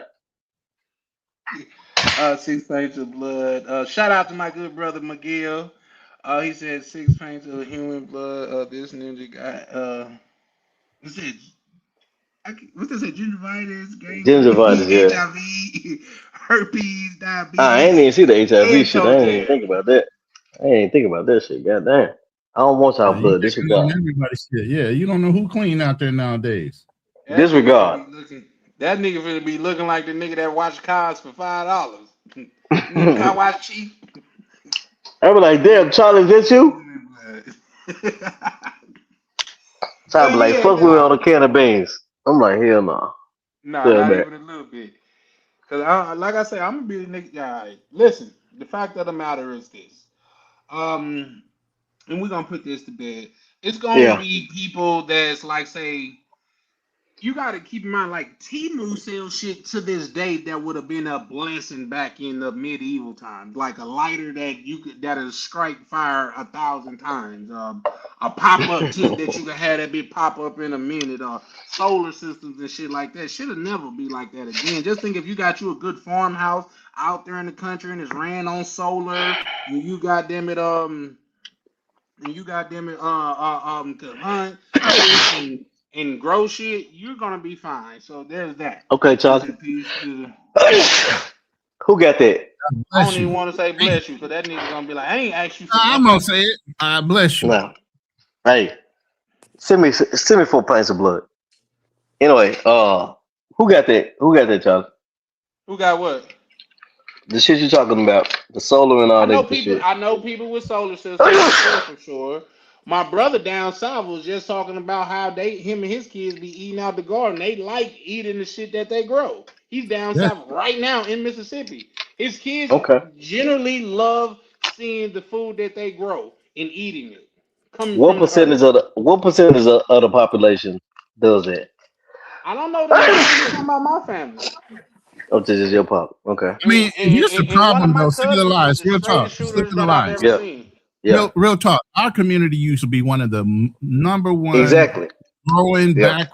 6 pints of blood. Shout out to my good brother Miguel. He said 6 pints of human blood. This ninja guy. He said, what's this? Gingivitis, Gingivitis, gangrene, yeah. HIV, herpes, I ain't diabetes, even see the HIV and shit. I toe ain't even jam. think about that. I ain't even think about that shit. Goddamn. I don't want y'all Yeah, you blood. taking on Disregard. everybody's shit. Yeah, you don't know who clean out there nowadays. That nigga finna Disregard. be looking. That nigga finna be looking like the nigga that watched cars for $5. Nigga car wash cheap. I be like, damn, Charlie, is that you? So I But be like, yeah, fuck, we were on nah, a can of beans. I'm like, hell no. nah, Tell not back. even a little bit. Cause like I say, I'm gonna be the nigga. All right, listen. The fact of the matter is this. Um, and we're gonna put this to bed. It's gonna Yeah. be people that's like, say, you got to keep in mind, like Timu sells shit to this day that would have been a blessing back in the medieval times, like a lighter that you could that'll strike fire 1,000 times, a pop up tent that you could have that be pop up in a minute, or solar systems and shit like that. Should have never be like that again. Just think if you got you a good farmhouse out there in the country and it's ran on solar, and you got them it and you got them to hunt, fish, and grow shit, you're gonna be fine. So there's that. Okay, Rest Charlie. in peace to the. Who got that? I Bless don't even you. want to say bless you because that nigga gonna be like, I ain't asked you for I'm nothing. gonna say it. I bless you. No. Hey, send me 4 pints of blood. Anyway, who got that? Who got that, Charlie? Who got what? The shit you talking about, the solar and all that good shit. I know people with solar systems for sure. My brother down south was just talking about how him and his kids be eating out the garden. They like eating the shit that they grow. He's down Yes. south right now in Mississippi. His kids Okay. generally love seeing the food that they grow and eating it, coming What from the earth. percentage of the population does that? I don't know the number. I'm just talking about my family. Oh, this is your pop. Okay. I mean, here's the And one of problem my though. Stick to the cousins is lies. the Real talk. straightest Stick shooters to the that I've lies. ever Yeah. seen. Yeah. Real talk. Our community used to be one of the number one Exactly. growing Yeah.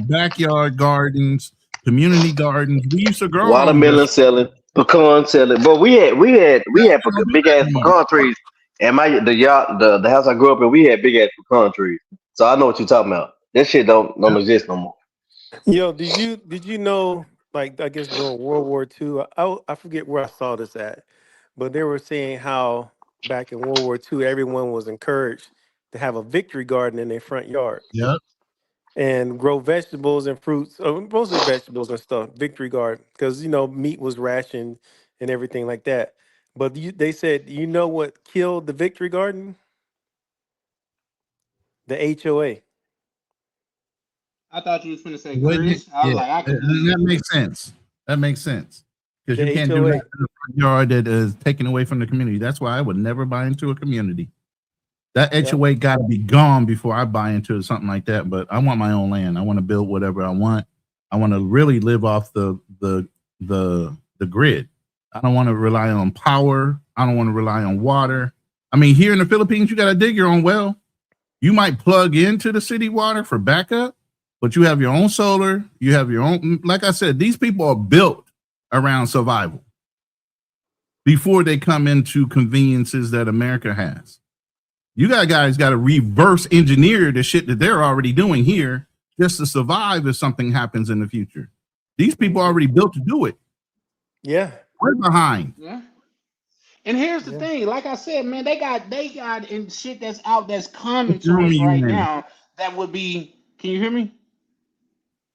backyard gardens, community gardens. We used to grow our own Watermelon vegetables. selling, pecan selling. But we had They don't do big that ass no more. pecan trees. And the house I grew up in, we had big ass pecan trees. So I know what you're talking about. That shit don't Yep. exist no more. Yo, did you know? Like, I guess during World War II, I forget where I saw this at, but they were saying how back in World War II, everyone was encouraged to have a victory garden in their front yard Yep. and grow vegetables and fruits, mostly vegetables and stuff. Victory garden, because meat was rationed and everything like that. But they said, you know what killed the victory garden? The HOA. I thought you was finna say Wouldn't it? Chris. I was Yeah. like, I can And believe that it. makes sense. That makes sense. Because The you can't do HOA. nothing in the front yard that is taken away from the community. That's why I would never buy into a community. That Yep. HOA got to be gone before I buy into something like that. But I want my own land. I want to build whatever I want. I want to really live off the grid. I don't want to rely on power. I don't want to rely on water. I mean, here in the Philippines, you got to dig your own well. You might plug into the city water for backup, but you have your own solar. You have your own. Like I said, these people are built around survival before they come into conveniences that America has. You guys got to reverse engineer the shit that they're already doing here just to survive if something happens in the future. These people are already built to do it. Yeah. We're behind. Yeah. And here's the Yeah. thing, like I said, man, they got and shit that's out that's coming What to room are us you right in? now that would be. Can you hear me?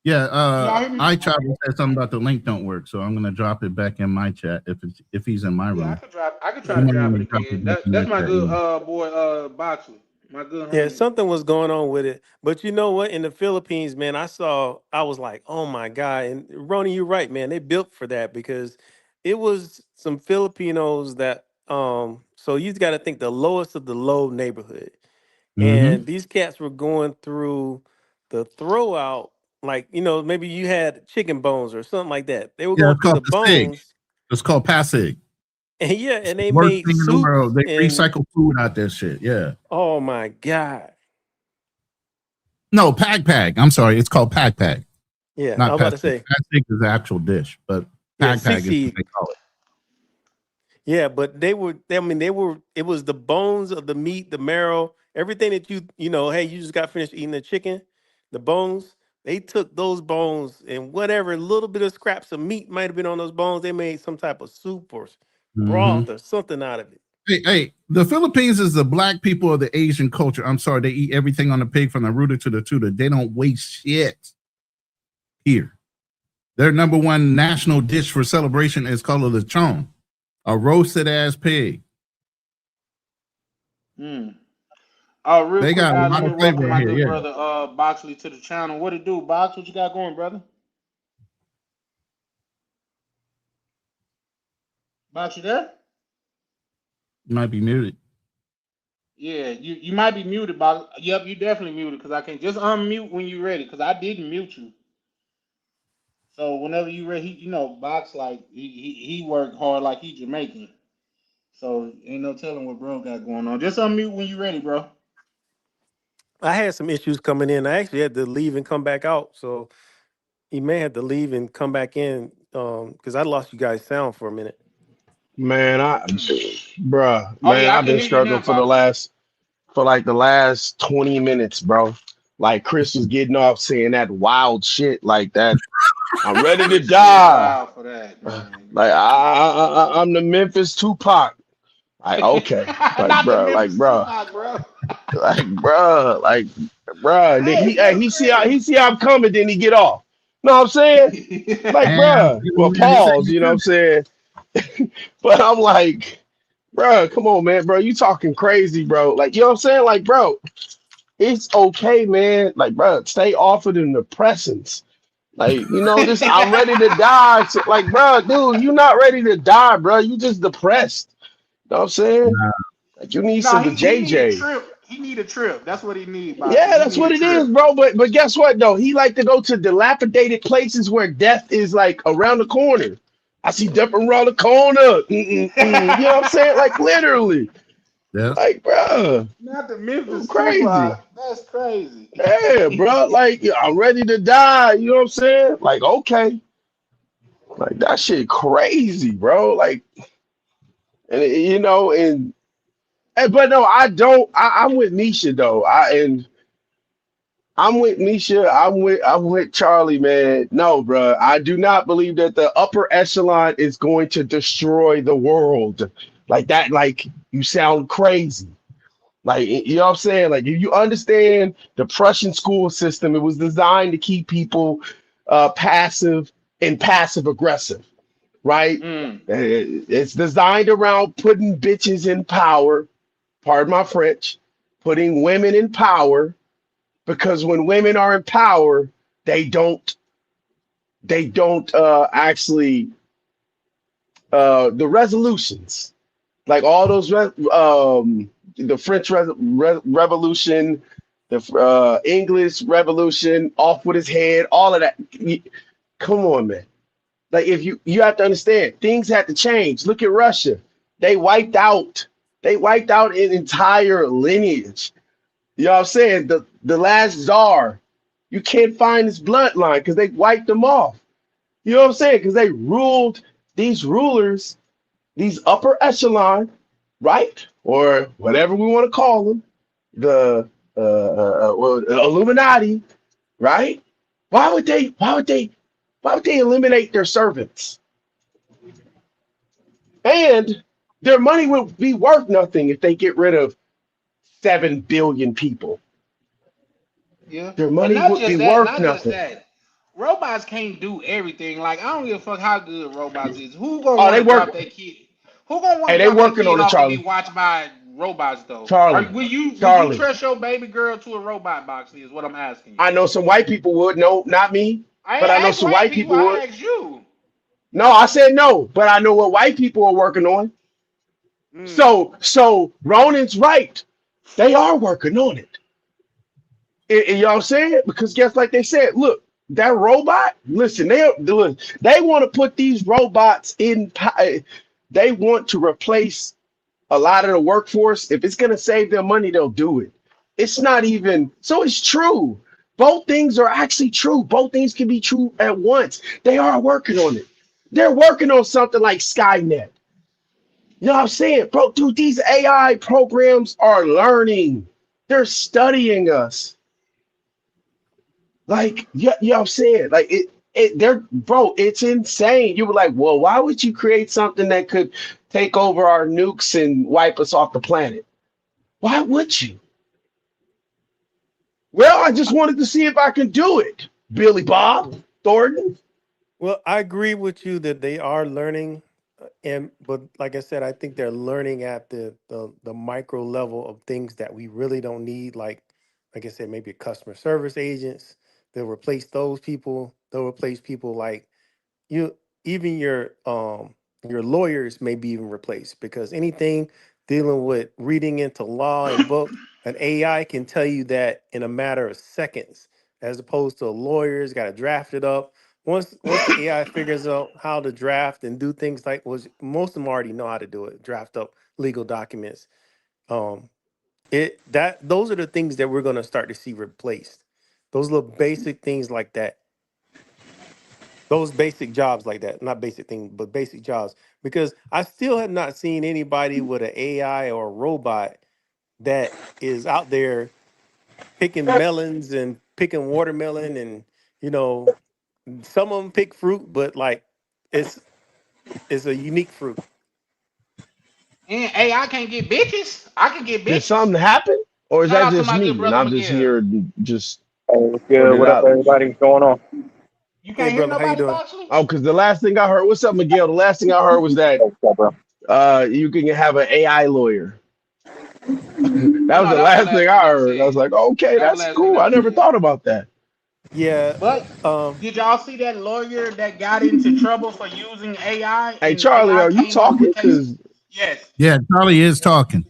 Yeah, Can y'all hear me? I travel said something about the link don't work, so I'm gonna drop it back in my chat if he's in my Yeah, I room. could drop. I could try You to might drop want it to drop it again. back in That's my my chat. good Yeah. boy Boxley, my good Yeah, homie. something was going on with it. But you know what? In the Philippines, man, I was like, oh my God. And Ronnie, you're right, man. They built for that because it was some Filipinos that so you got to think the lowest of the low neighborhood. Mm-hmm. And these cats were going through the throw out, like, maybe you had chicken bones or something like that. They were Yeah, going it's through called the Pasig. bones, It's called Pasig. and yeah, It's and the they worst made thing in the soups world. They and recycle food out there shit. Yeah. oh my God. No, Pag. I'm sorry. It's called Pag. Yeah, I Not was about to Pasig. say, Pasig is the actual dish, but yeah, Pag is what sissy. they call it. Yeah, but it was the bones of the meat, the marrow, everything that hey, you just got finished eating the chicken, the bones. They took those bones and whatever little bit of scraps of meat might have been on those bones, they made some type of soup or Mm-hmm. broth or something out of it. Hey, the Philippines is the black people of the Asian culture. I'm sorry, they eat everything on the pig from the rooter to the tutor. They don't waste shit here. Their number one national dish for celebration is called a lechon, a roasted ass pig. Hmm. Oh, real They quick, got a guys, let lot me of welcome flavor in my here. good Yeah, brother Boxley to the channel. What it do, Box? What you got going, brother? Box, you there? you might be muted. Yeah, you might be muted, Box. Yep, you definitely muted because I can just unmute when you're ready because I didn't mute you. So whenever you ready, Box like he worked hard like he Jamaican. So ain't no telling what bro got going on. Just unmute when you ready, bro. I had some issues coming in. I actually had to leave and come back out. So he may have to leave and come back in because I lost you guys' sound for a minute. Man, Oh yeah, I I've can been hear you now, struggling Box. for like the last 20 minutes, bro. Like Chris was getting off saying that wild shit like that. I'm ready to Chris is die. wild for that, man. Like I'm the Memphis Tupac. Like okay, Not the Memphis Tupac, bro. like bruh. And then Hey, that's he crazy. see I'm coming, then he get off. Know what I'm saying? Like And bruh. Well, pause. You know what I'm saying? But I'm like, bruh, come on, man, bro. You talking crazy, bro? Like you know what I'm saying? Like, bro, it's okay, man. Like, bruh, stay off of the depressants. Like, this I'm ready to die. So, like, bro, dude, you not ready to die, bro. You just depressed. Know what I'm saying? nah, Like, you need No, some of the he need a JJ. trip. He need a trip. That's what he need, Boxes. Yeah, He that's need a what it is, trip. bro. But guess what though? He like to go to dilapidated places where death is like around the corner. I see death around the corner. You know what I'm saying? Like literally. that's Like, bro, Not the Memphis crazy. Tupac. That's crazy. Yeah, bro. Like, yeah, I'm ready to die. You know what I'm saying? Like, okay. Like that shit crazy, bro. Like, and but no, I don't. I'm with Nisha though. I'm with Nisha. I'm with Charlie, man. No, bro. I do not believe that the upper echelon is going to destroy the world like that. Like you sound crazy. Like you know what I'm saying? Like if you understand the Prussian school system, it was designed to keep people passive and passive aggressive, right? Mm. It's designed around putting bitches in power. Pardon my French. Putting women in power because when women are in power, they don't actually the resolutions like all those the French Revolution, the English Revolution, off with his head, all of that. Come on, man. Like if you have to understand, things had to change. Look at Russia. They wiped out. They wiped out an entire lineage. You know what I'm saying? The last czar, you can't find his bloodline because they wiped them off. You know what I'm saying? Because they ruled these rulers, these upper echelon, right? Or whatever we want to call them, the Illuminati, right? Why would they? Why would they? Why would they eliminate their servants? And their money would be worth nothing if they get rid of 7 billion people. Yeah. Their And money not would be just that, worth not just nothing. that. Robots can't do everything. Like I don't give a fuck how good robots is. Who gonna Oh, want they to drop work. their kid? Who gonna want Hey, to they drop their working kid on it, off to be Charlie. watched by robots though? Or Charlie. will you Charlie. trust your baby girl to a robot box? Is what I'm asking you. I know some white people would. No, not me. I But ain't I know asked some white white people. people would. I asked you. No, I said no. But I know what white people are working on. Mm. So Ronan's right. They are working on it. And you know what I'm saying? Because guess like they said, look, that robot, listen, they want to put these robots in they want to replace a lot of the workforce. If it's gonna save them money, they'll do it. It's not even so it's true. Both things are actually true. Both things can be true at once. They are working on it. They're working on something like Skynet. You know what I'm saying? Bro, dude, these AI programs are learning. They're studying us. Like, yeah, you know what I'm saying? Like they're bro, it's insane. You were like, well, why would you create something that could take over our nukes and wipe us off the planet? Why would you? Well, I just wanted to see if I can do it. Billy Bob Thornton. Well, I agree with you that they are learning, and but like I said, I think they're learning at the micro level of things that we really don't need. Like I said, maybe customer service agents. They'll replace those people. They'll replace people like you. Even your lawyers may be even replaced because anything dealing with reading into law and books, an AI can tell you that in a matter of seconds, as opposed to a lawyer's got to draft it up once the AI figures out how to draft and do things like was most of them already know how to do it, draft up legal documents. Um, it that those are the things that we're gonna start to see replaced. Those little basic things like that. those basic jobs like that. Not basic things, but basic jobs. Because I still have not seen anybody with an AI or a robot that is out there picking melons and picking watermelon, and you know, some of them pick fruit, but like it's it's a unique fruit. And AI can't get bitches. I can get Did bitches. something happen, or is Shout that out to just my good me and brother I'm just Miguel. here just Hey, what's for good? the What up, knowledge? everybody? What's going on? You Hey can't hear brother, how you nobody doing? boxing? Oh, because the last thing I heard, what's up, Miguel? The last thing I heard was that What's up, bro? you can have an AI lawyer. That was No, the that was the last thing last I thing I heard. I was said. like, okay, That was the that's last thing cool. that I I never said. thought about that. Yeah. But Um did y'all see that lawyer that got into trouble for using AI Hey, and Charlie, AI are you came up talking? with cases? Because Yes. Yeah, Charlie is talking.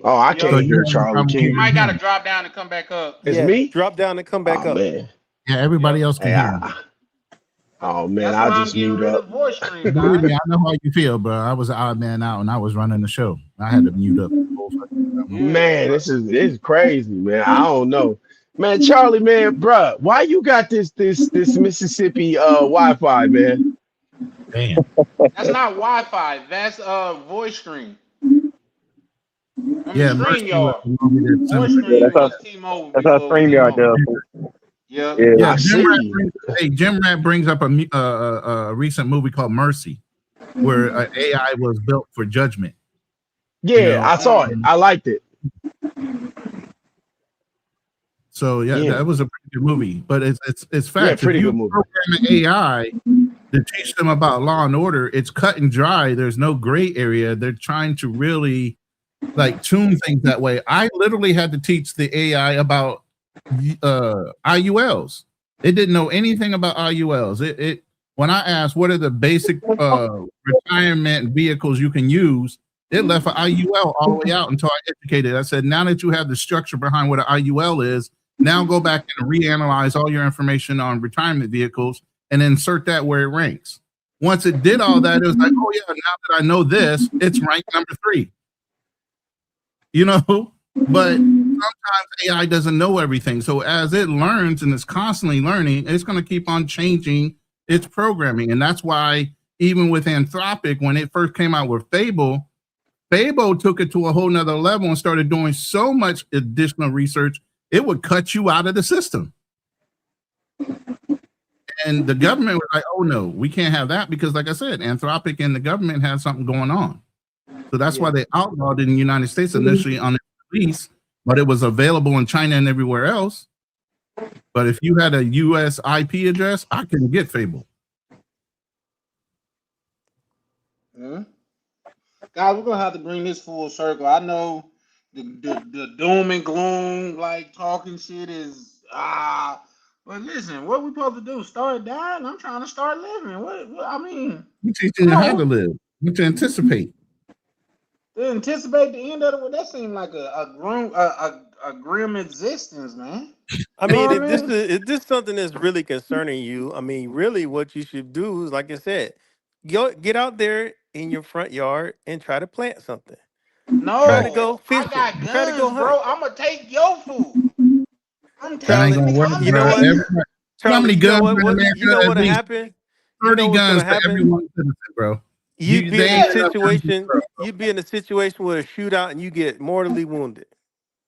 oh, I Yep. So can't you hear have a Charlie. problem Can You you? might hearing gotta him. drop down and come back up. It's yeah, me. drop down and come back Oh up. man. Yeah, everybody Yep. else can Hey, hear him. oh man, That's I'll why I'm just getting mute rid up. of voice stream, And believe guys. me, I know how you feel, bro. I was an odd man out and I was running the show. I had to mute up the whole fucking time. Yeah. Man, this is crazy, man. I don't know. Man, Charlie, man, bruh, why you got this Mississippi Wi-Fi, man? Damn. That's not Wi-Fi. That's voice stream. Remember Yeah, Mercy was StreamYard. the movie that sent Voice it. Yeah, stream was T-Mobile that's how before it was StreamYard T-Mobile. does. Yep. Yeah. Yeah, I see. Jim Rat brings up a recent movie called Mercy, where AI was built for judgment. You Yeah, know, I saw it. I liked it. so yeah, Yeah. that was a pretty good movie. But it's Yeah, facts. If pretty you good movie. program an AI to teach them about law and order, it's cut and dry. There's no gray area. They're trying to really like tune things that way. I literally had to teach the AI about IULs. It didn't know anything about IULs. It when I asked what are the basic retirement vehicles you can use, it left an IUL all the way out until I educated. I said, now that you have the structure behind what an IUL is, now go back and reanalyze all your information on retirement vehicles and insert that where it ranks. Once it did all that, it was like, oh yeah, now that I know this, it's ranked number 3. You know, but sometimes AI doesn't know everything. So as it learns and it's constantly learning, it's going to keep on changing its programming. And that's why even with Anthropic, when it first came out with Fable took it to a whole nother level and started doing so much additional research, it would cut you out of the system. And the government was like, oh no, we can't have that because like I said, Anthropic and the government had something going on. So that's why they outlawed it in the United States initially on its release, but it was available in China and everywhere else. But if you had a US IP address, I couldn't get Fable. Guys, we're gonna have to bring this full circle. I know the doom and gloom, like talking shit is but listen, what we supposed to do? Start dying? I'm trying to start living. What I mean, You teaching you how to live, you to anticipate. to anticipate the end of it. That seemed like a grim existence, man. I You know mean, what I mean? if this something that's really concerning you, I mean, really, what you should do is, like I said, get out there in your front yard and try to plant something. Try to No, go I fishing. got Try to guns, go hunt. bro. I'm gonna take your food. I'm That ain't Charlie, taking gonna it. work, Come you and know bro. what? get it. You know how Charlie, many you know guns what? in You know America? At what'll least happen? You know 30 what's gonna guns for every happen? one citizen, bro. You'd be They in ain't a Yeah, enough guns in the situation. world. You'd be in a situation with a shootout and you get mortally wounded.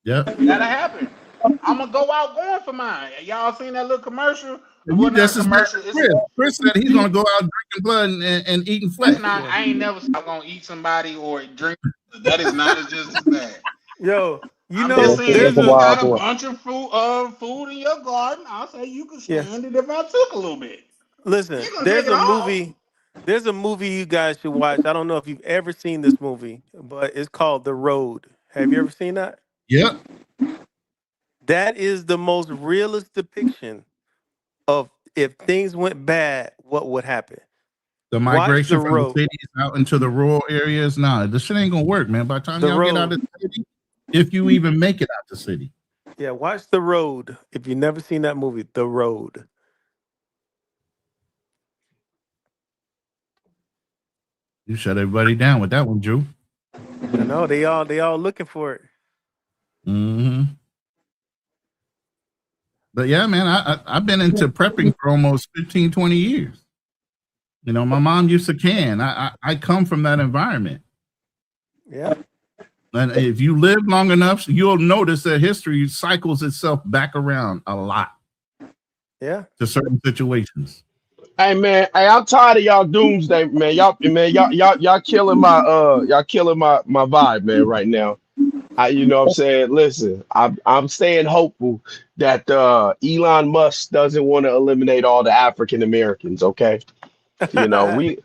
Yep. that'll happen. I'm gonna go out going for mine. Y'all seen that little commercial? And Well, you not a just as bad commercial. as It's Chris. Chris said he's you. gonna go out drinking blood and eating That's flesh. not. Yeah. I ain't never said I'm gonna eat somebody or drink. That is not as just as bad. Yo, you I'm Yeah, just know, saying, it's there's if a you a wild got a boy. bunch of food in your garden, I'll say you can yeah. stand it if I took a little bit. You Listen, ain't gonna take there's it a all. movie. There's a movie you guys should watch. I don't know if you've ever seen this movie, but it's called The Road. Have you ever seen that? Yep. That is the most realist depiction of if things went bad, what would happen. The Watch The migration from the Road. cities out into the rural areas. Nah, this shit ain't gonna work, man. By the time The y'all get out Road. of the city, if you even make it out the city. Yeah, watch The Road. If you've never seen that movie, The Road. You shut everybody down with that one, Drew. I know they all looking for it. Mm-hmm. But yeah, man, I've been into prepping for almost 15, 20 years. You know, my mom used to can. I come from that environment. Yeah. And if you live long enough, you'll notice that history cycles itself back around a lot. Yeah. To certain situations. Hey man, hey, I'm tired of y'all doomsday, man. Y'all killing my vibe, man, right now. You know what I'm saying? Listen, I'm staying hopeful that Elon Musk doesn't want to eliminate all the African Americans, okay? You know, we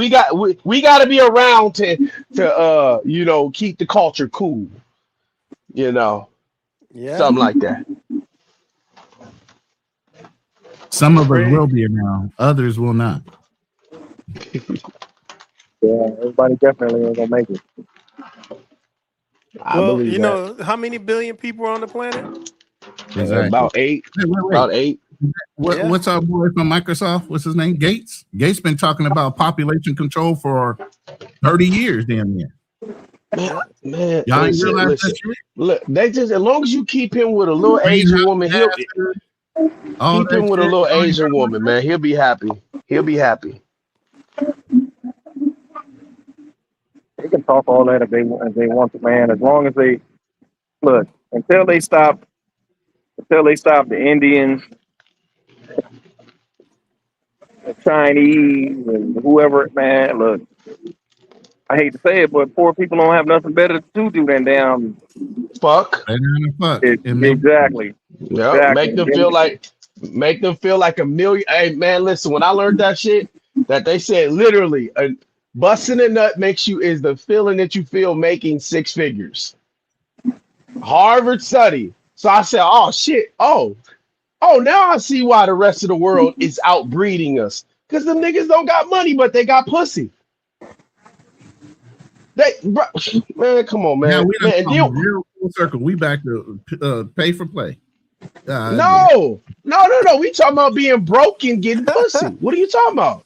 got to be around to you know, keep the culture cool. You know, Yeah. something like that. Some of us will be around, others will not. Yeah, everybody definitely ain't gonna make it. I Well, believe you that. know how many billion people are on the planet? Exactly. About 8. Wait. About 8. Yeah. What's our boy from Microsoft? What's his name? Gates? Gates been talking about population control for 30 years, damn near. Man, Y'all ain't realize listen. that shit? Look, they just, as long as you keep him with a little Asian Greenhouse woman, gases, all keep him that with a shit. little Y'all ain't Asian woman, man. He'll be happy. He'll be happy. They can talk all that if they want to, man. As long as they look until they stop the Indians, the Chinese, and whoever. Man, look, I hate to say it, but poor people don't have nothing better to do than damn. Fuck. Exactly. Yeah, Exactly. make them feel like a million. Hey man, listen, when I learned that shit, that they said literally busting a nut makes you is the feeling that you feel making 6 figures. Harvard study. So I said, oh shit. Oh, now I see why the rest of the world is outbreeding us. Because them niggas don't got money, but they got pussy. Man, come on, Yeah, man. we done Man, come real full circle. We back to pay for play. no. We talking about being broke and getting pussy. What are you talking about?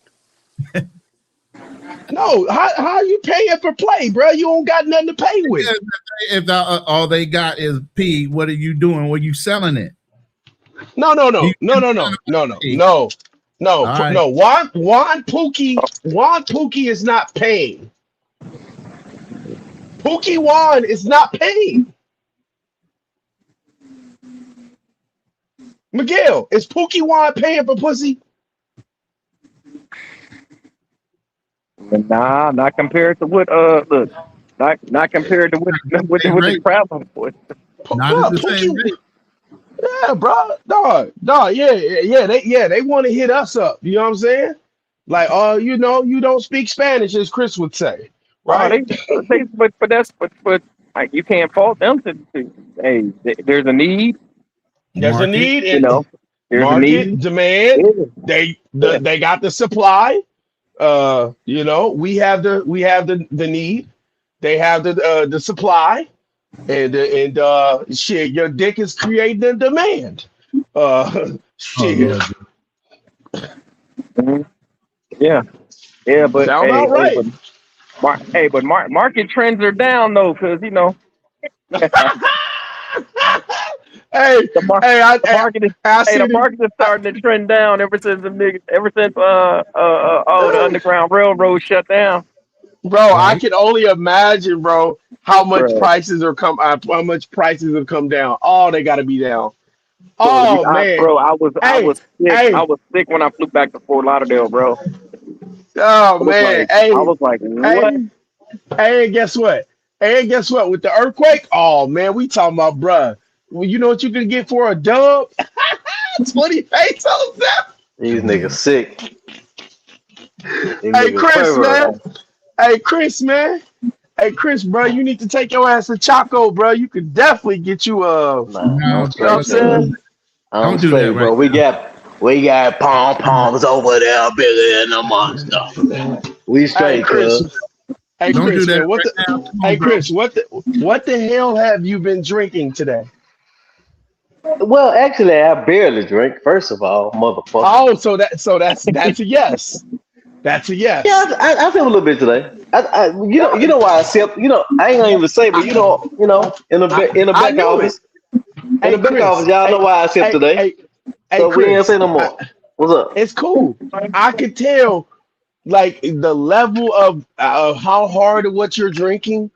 No, how are you paying for play, bro? You don't got nothing to pay with. If all they got is P, what are you doing? Well, you selling it? No. Juan Pookie is not paying. Pookie Juan is not paying. Miguel, is Pookie Juan paying for pussy? Nah, not compared to what look, not compared to what the problem was. Not at the same rate. Yeah, bro. Dog, they want to hit us up. You know what I'm saying? Like, you know, you don't speak Spanish, as Chris would say, right? But like, you can't fault them to hey, there's a need. There's a need, you know. There's a market need. demand. They got the supply. You know, we have the need. They have the supply, and shit, your dick is creating the demand. Shit. Mm-hmm. Yeah, but Sound about right. but market trends are down though, because you know. The market is starting to trend down ever since the Underground Railroad shut down. Bro, I can only imagine, bro, how much prices have come down. Oh, they got to be down. Oh man, I was sick when I flew back to Fort Lauderdale, bro. Oh man, I was like, what? Hey, guess what? With the earthquake, oh man, we talking about, bruh. Well, you know what you can get for a dub? 20 pesos. These niggas sick. Hey, Chris, man. Hey, Chris, bro, you need to take your ass to Chaco, bro. You could definitely get you don't you know what I'm saying? Don't do that, bro. We got pom-poms over there bigger than the monster. We straight, Chris. Hey, Don't Chris, do that man. Chris, what the hell have you been drinking today? Well, actually, I barely drink. First of all, motherfucker. Oh, so that's a yes. That's a yes. Yeah, I feel a little bit today. You know why I sip. You know, I ain't gonna even say, but you know, in the back office, In the back office, y'all know why I sipped today. So we ain't say no more. What's up? It's cool. I could tell, like, the level of how hard of what you're drinking,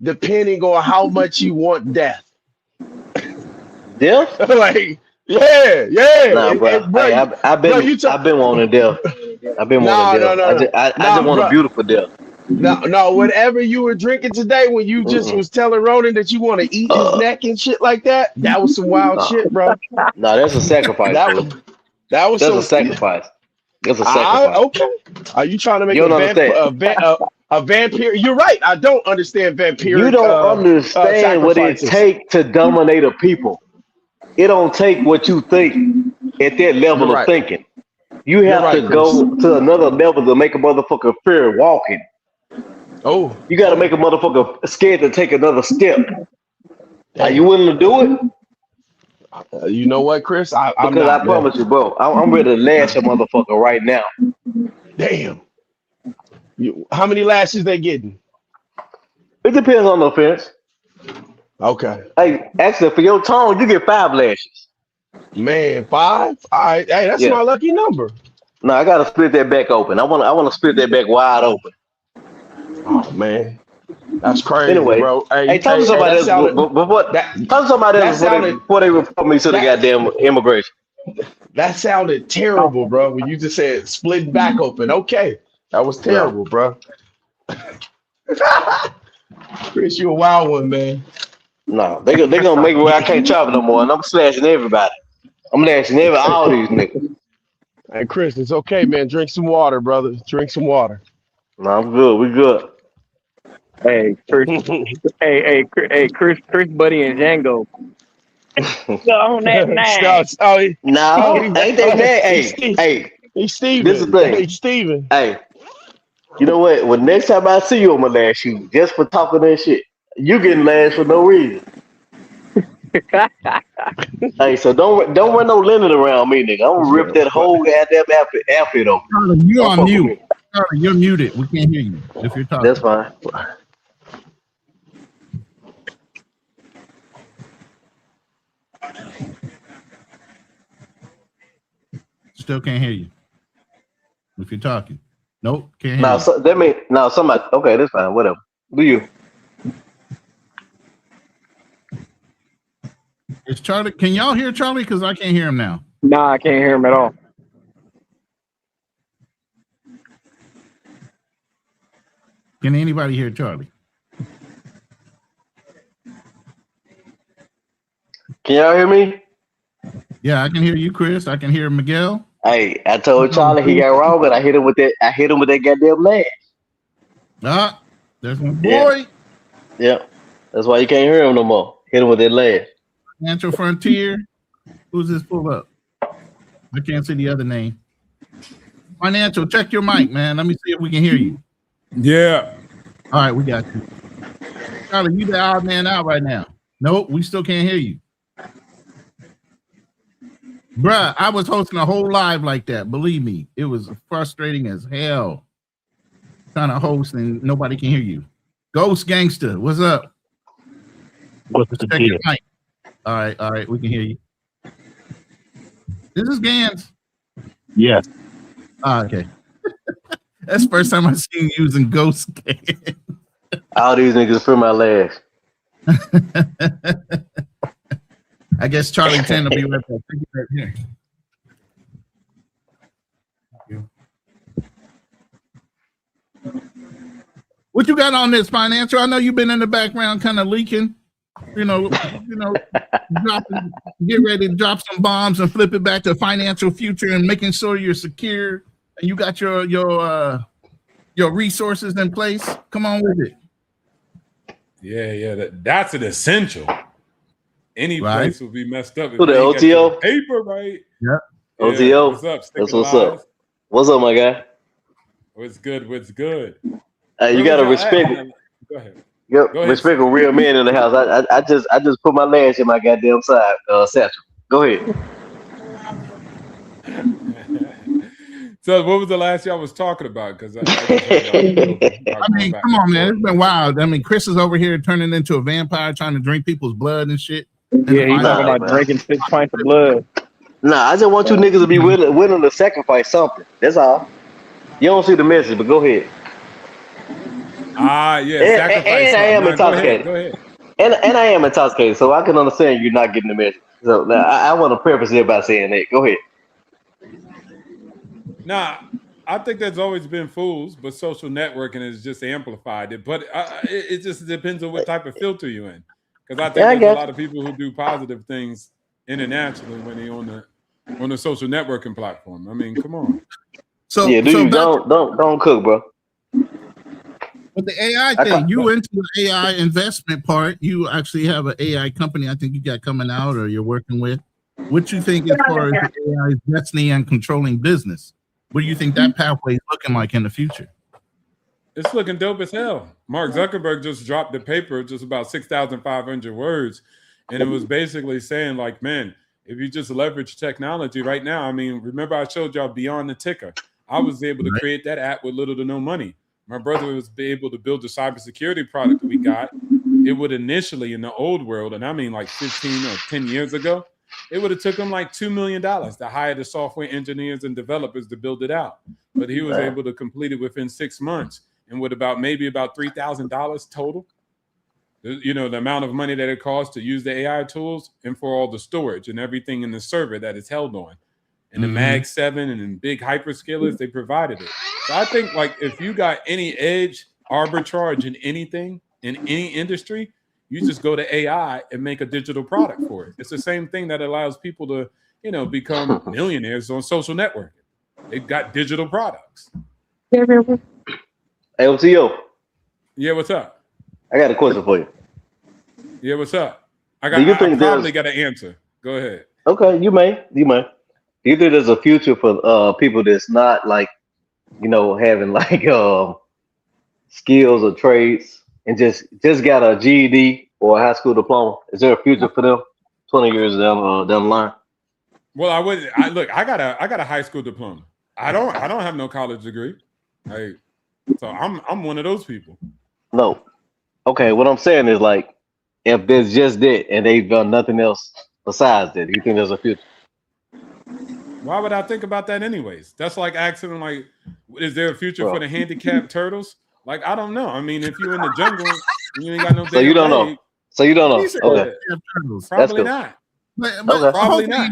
depending on how much you want death. Death? Like, yeah. Nah, bro. Hey, I've been wanting death. I've been wanting death. I just want a beautiful death. No, whatever you were drinking today when you just was telling Ronan that you want to eat his neck and shit like that, that was some wild shit, bro. No, that's a sacrifice. That's a sacrifice. That's a sacrifice. Okay. Are you trying to make a vampire? You're right. I don't understand vampire. You don't understand what it takes to dominate a people. It don't take what you think at that level of thinking. You have to go to another level to make a motherfucker fear walking. Oh, you got to make a motherfucker scared to take another step. Are you willing to do it? You know what, Chris? I promise you, bro. I'm ready to lash a motherfucker right now. Damn. How many lashes they getting? It depends on the offense. Okay. Hey, actually, for your tone, you get 5 lashes. Man, 5? All right. Hey, that's my lucky number. No, I gotta split that back open. I wanna split that back wide open. Oh man, that's crazy. Anyway, bro. Hey, talk to somebody else. Talk to somebody else before they report me to the goddamn immigration. That sounded terrible, bro. When you just said split back open. Okay, that was terrible, bro. Chris, you a wild one, man. No, they gonna make it where I can't travel no more, and I'm slashing everybody. I'm lashing all these niggas. Hey, Chris, it's okay, man. Drink some water, brother. Drink some water. No, I'm good. We good. Hey, Chris. Chris, Buddy, and Django. On that night. No, ain't they mad? Hey, he's Steven. This is the thing. Hey, Steven. Hey, you know what? When next time I see you, I'm gonna lash you just for talking that shit. You getting lashed for no reason. Hey, so don't run no limit around me, nigga. I'm gonna rip that whole goddamn outfit off. You on mute. You're muted. We can't hear you if you're talking. That's fine. Still can't hear you if you're talking. Nope, can't hear now, you. So that means now somebody. Okay, that's fine. Whatever. Do you? Is Charlie? Can y'all hear Charlie? Because I can't hear him now. Nah, I can't hear him at all. Can anybody hear Charlie? Can y'all hear me? Yeah, I can hear you, Chris. I can hear Miguel. Hey, I told Charlie he got wrong, but I hit him with that. I hit him with that goddamn lash. Ah, there's my boy. Yeah, that's why you can't hear him no more. Hit him with that lash. Financial Frontier. Who's this? Pull up. I can't see the other name. Financial, check your mic, man. Let me see if we can hear you. Yeah. All right, we got you. Charlie, you the odd man out right now. Nope, we still can't hear you. Bruh, I was hosting a whole live like that. Believe me, it was frustrating as hell. Trying to host and nobody can hear you. Ghost Gangster, what's up? What's the deal? All right, we can hear you. This is Gans. Yes. Okay. That's the first time I've seen you using Ghost Gans. All these niggas for my lash. I guess Charlie 10 will be right back. Here. What you got on this, Financial? I know you've been in the background kind of leaking, get ready to drop some bombs and flip it back to Financial Future and making sure you're secure and you got your resources in place. Come on with it. Yeah, that's an essential. Any place will be messed up if the OTO paper, right? Yeah. OTO. What's up? That's what's up. What's up, my guy? What's good? Hey, you gotta respect it. Go ahead. Yep, respect a real man in the house. I just put my lash in my goddamn side satchel. Go ahead. So, what was the last y'all was talking about? Because I mean, come on, man, it's been wild. I mean, Chris is over here turning into a vampire, trying to drink people's blood and shit. Yeah, he talking about drinking 6 pints of blood. Nah, I just want you niggas to be willing to sacrifice something. That's all. You don't see the message, but go ahead. Yeah, sacrifice And I something. am Nah, go ahead. intoxicated. Go ahead. And I am intoxicated, so I can understand you're not getting the message. So I want to preface it by saying that. Go ahead. Nah, I think there's always been fools, but social networking has just amplified it. But it just depends on what type of filter you're in. Because I think there's a lot of people who do positive things internationally when they're on the social networking platform. I mean, come on. So yeah, don't cook, bro. But the AI thing, you into the AI investment part, you actually have an AI company I think you got coming out or you're working with. What you think as far as the AI's destiny and controlling business? What do you think that pathway is looking like in the future? It's looking dope as hell. Mark Zuckerberg just dropped the paper, just about 6,500 words. And it was basically saying like, man, if you just leverage technology right now, I mean, remember I showed y'all Beyond the Ticker. I was able to create that app with little to no money. My brother was able to build the cybersecurity product that we got. It would initially in the old world, and I mean like 15 or 10 years ago, it would have took him like $2 million to hire the software engineers and developers to build it out. But he was able to complete it within 6 months and with maybe about $3,000 total. You know, the amount of money that it costs to use the AI tools and for all the storage and everything in the server that it's held on. And the Mag 7 and then big hyperscalers, they provided it. So I think like if you got any edge arbitrage in anything, in any industry, you just go to AI and make a digital product for it. It's the same thing that allows people to, you know, become millionaires on social networking. They've got digital products. Hey, OTO. Yeah, what's up? I got a question for you. Yeah, what's up? I probably got an answer. Go ahead. Okay, you may. Do you think there's a future for people that's not like, you know, having like skills or trades and just got a GED or a high school diploma? Is there a future for them 20 years down the line? Well, I got a high school diploma. I don't have no college degree. So I'm one of those people. No. Okay, what I'm saying is like if there's just that and they've done nothing else besides that, do you think there's a future? Why would I think about that anyways? That's like asking them, like, is there a future for the handicapped turtles? Like, I don't know. I mean, if you're in the jungle and you ain't got no so you don't know. So you don't know. Okay. Probably not. But probably not.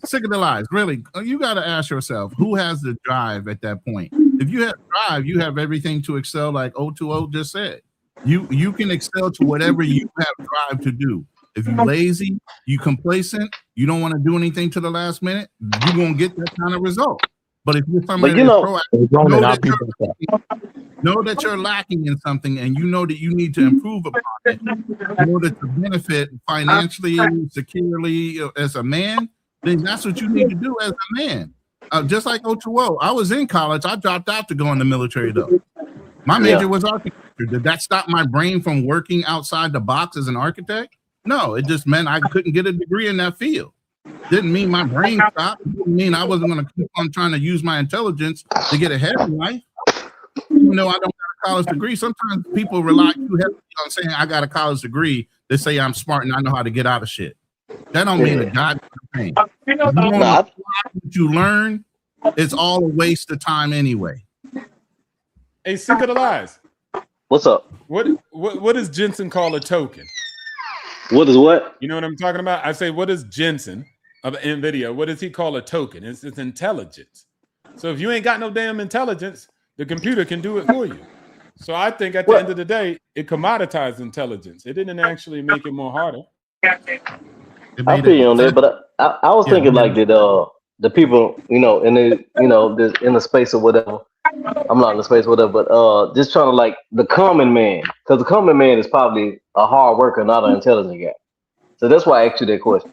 Sick of the lies. Really, you got to ask yourself, who has the drive at that point? If you have drive, you have everything to excel, like O2O just said. You can excel to whatever you have drive to do. If you're lazy, you complacent, you don't want to do anything to the last minute, you're gonna get that kind of result. But if you're somebody that's proactive, know that you're lacking in something and you know that you need to improve upon it in order to benefit financially, securely as a man, then that's what you need to do as a man. Just like O2O, I was in college, I dropped out to go in the military though. My major was architecture. Did that stop my brain from working outside the box as an architect? No, it just meant I couldn't get a degree in that field. Didn't mean my brain stopped. Didn't mean I wasn't going to keep on trying to use my intelligence to get ahead in life. Even though I don't have a college degree, sometimes people rely too heavily on saying I got a college degree. They say I'm smart and I know how to get out of shit. That don't mean a goddamn thing. What you learn, it's all a waste of time anyway. Hey, sick of the lies. What's up? What does Jensen call a token? What is what? You know what I'm talking about? I say, what is Jensen of NVIDIA? What does he call a token? It's intelligence. So if you ain't got no damn intelligence, the computer can do it for you. So I think at the end of the day, it commoditized intelligence. It didn't actually make it more harder. I feel you on that, but I was thinking like that the people, you know, in the space or whatever. I'm not in the space or whatever, but just trying to like the common man, because the common man is probably a hard worker, not an intelligent guy. So that's why I asked you that question.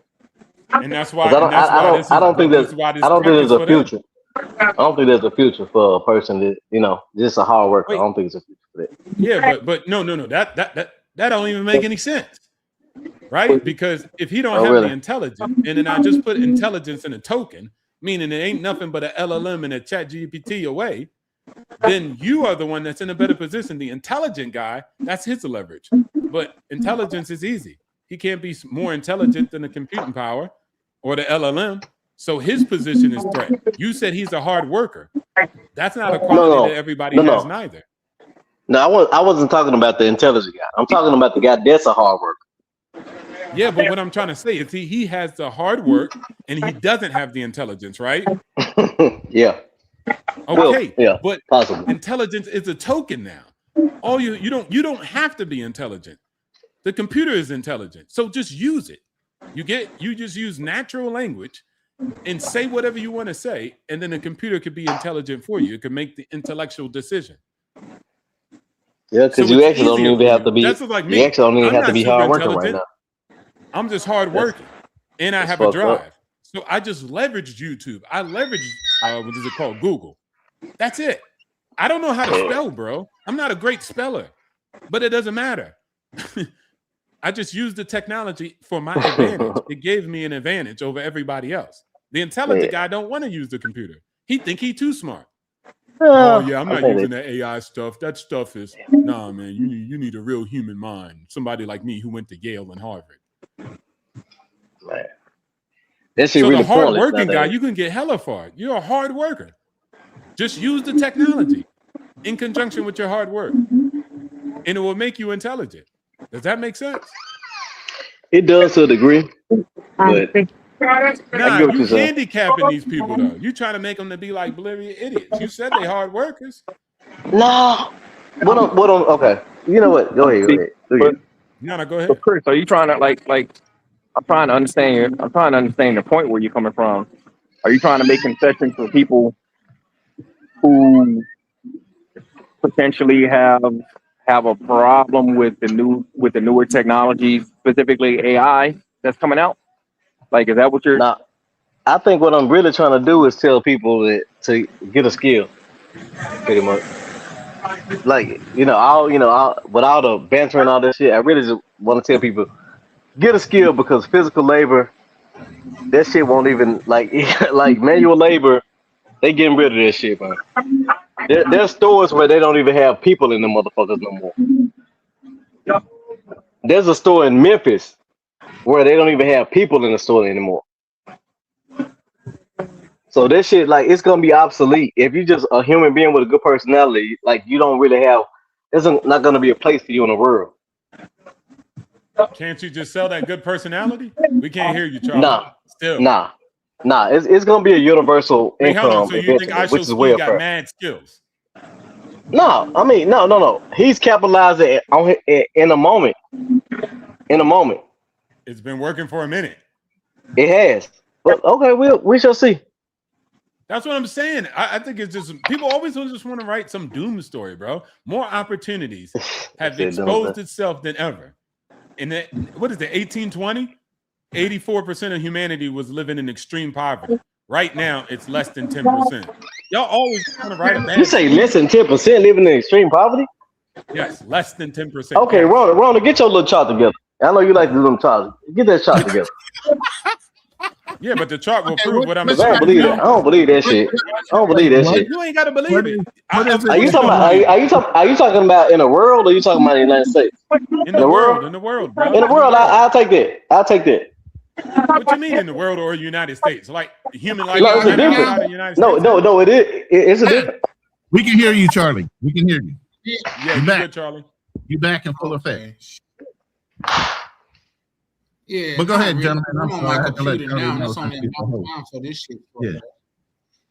And that's why I don't think there's a future. I don't think there's a future for a person that, you know, just a hard worker. I don't think there's a future for that. Yeah, but no. That don't even make any sense. Right? Because if he don't have the intelligence, and then I just put intelligence in a token, meaning it ain't nothing but an LLM and a chat GPT away, then you are the one that's in a better position. The intelligent guy, that's his leverage. But intelligence is easy. He can't be more intelligent than the computing power or the LLM. So his position is threatened. You said he's a hard worker. That's not a quality that everybody has neither. No, I wasn't talking about the intelligent guy. I'm talking about the guy that's a hard worker. Yeah, but what I'm trying to say is he has the hard work and he doesn't have the intelligence, right? Yeah. Okay. Yeah. But possibly. Intelligence is a token now. All you don't have to be intelligent. The computer is intelligent. So just use it. You just use natural language and say whatever you want to say, and then the computer could be intelligent for you. It could make the intellectual decision. Yeah, because you actually don't even have to be. That's like me. You actually don't even have to be hard working right now. I'm just hard working, and I have a drive. So I just leveraged YouTube. I leveraged what is it called? Google. That's it. I don't know how to spell, bro. I'm not a great speller, but it doesn't matter. I just used the technology for my advantage. It gave me an advantage over everybody else. The intelligent guy don't want to use the computer. He think he too smart. Oh yeah, I'm not using that AI stuff. That stuff is nah, man. You need a real human mind. Somebody like me who went to Yale and Harvard. Man. That shit so really the hard working guy, you can get hella far. You're a hard worker. Just use the technology in conjunction with your hard work, and it will make you intelligent. Does that make sense? It does to a degree, but nah, you handicapping these people though. You trying to make them to be like oblivious idiots. You said they hard workers. No. What on? Okay. You know what? Go ahead. No, go ahead. So Chris, are you trying to like? I'm trying to understand. I'm trying to understand the point where you're coming from. Are you trying to make concessions for people who potentially have a problem with the newer technology, specifically AI that's coming out? Like, is that what you're? Nah, I think what I'm really trying to do is tell people that to get a skill, pretty much. Like, with all the banter and all this shit, I really just want to tell people get a skill, because physical labor, that shit won't even like manual labor. They getting rid of that shit, man. There's stores where they don't even have people in the motherfuckers no more. There's a store in Memphis where they don't even have people in the store anymore. So that shit, like, it's gonna be obsolete if you just a human being with a good personality. Like, you don't really have. There's not gonna be a place for you in the world. Can't you just sell that good personality? We can't hear you, Charles. Nah. It's gonna be a universal income. So you think I Shall Speed got mad skills? No, I mean, no. He's capitalizing on it in a moment. It's been working for a minute. It has. But okay, we shall see. That's what I'm saying. I think it's just people always just want to write some doom story, bro. More opportunities have exposed itself than ever. In the, what is it, 1820? 84% of humanity was living in extreme poverty. Right now, it's less than 10%. Y'all always want to write a bad. You say less than 10% living in extreme poverty? Yes, less than 10%. Okay, yes. Rona, get your little chart together. I know you like to do them charts. Get that chart together. Yeah, but the chart will prove what I'm saying. I don't believe that shit. You ain't gotta believe it. Are you talking about in the world, or are you talking about in the United States? In the world, bro. In the world, I'll take that. What you mean in the world or United States? Like human life No, it's a difference. outside the United States? No, it is. It's a difference. We can hear you, Charlie. We can hear you. Yeah, you good, Charlie. You back in full effect. Yeah, but go ahead, gentlemen. I'm on my computer now. It's on that time for this shit. Yeah.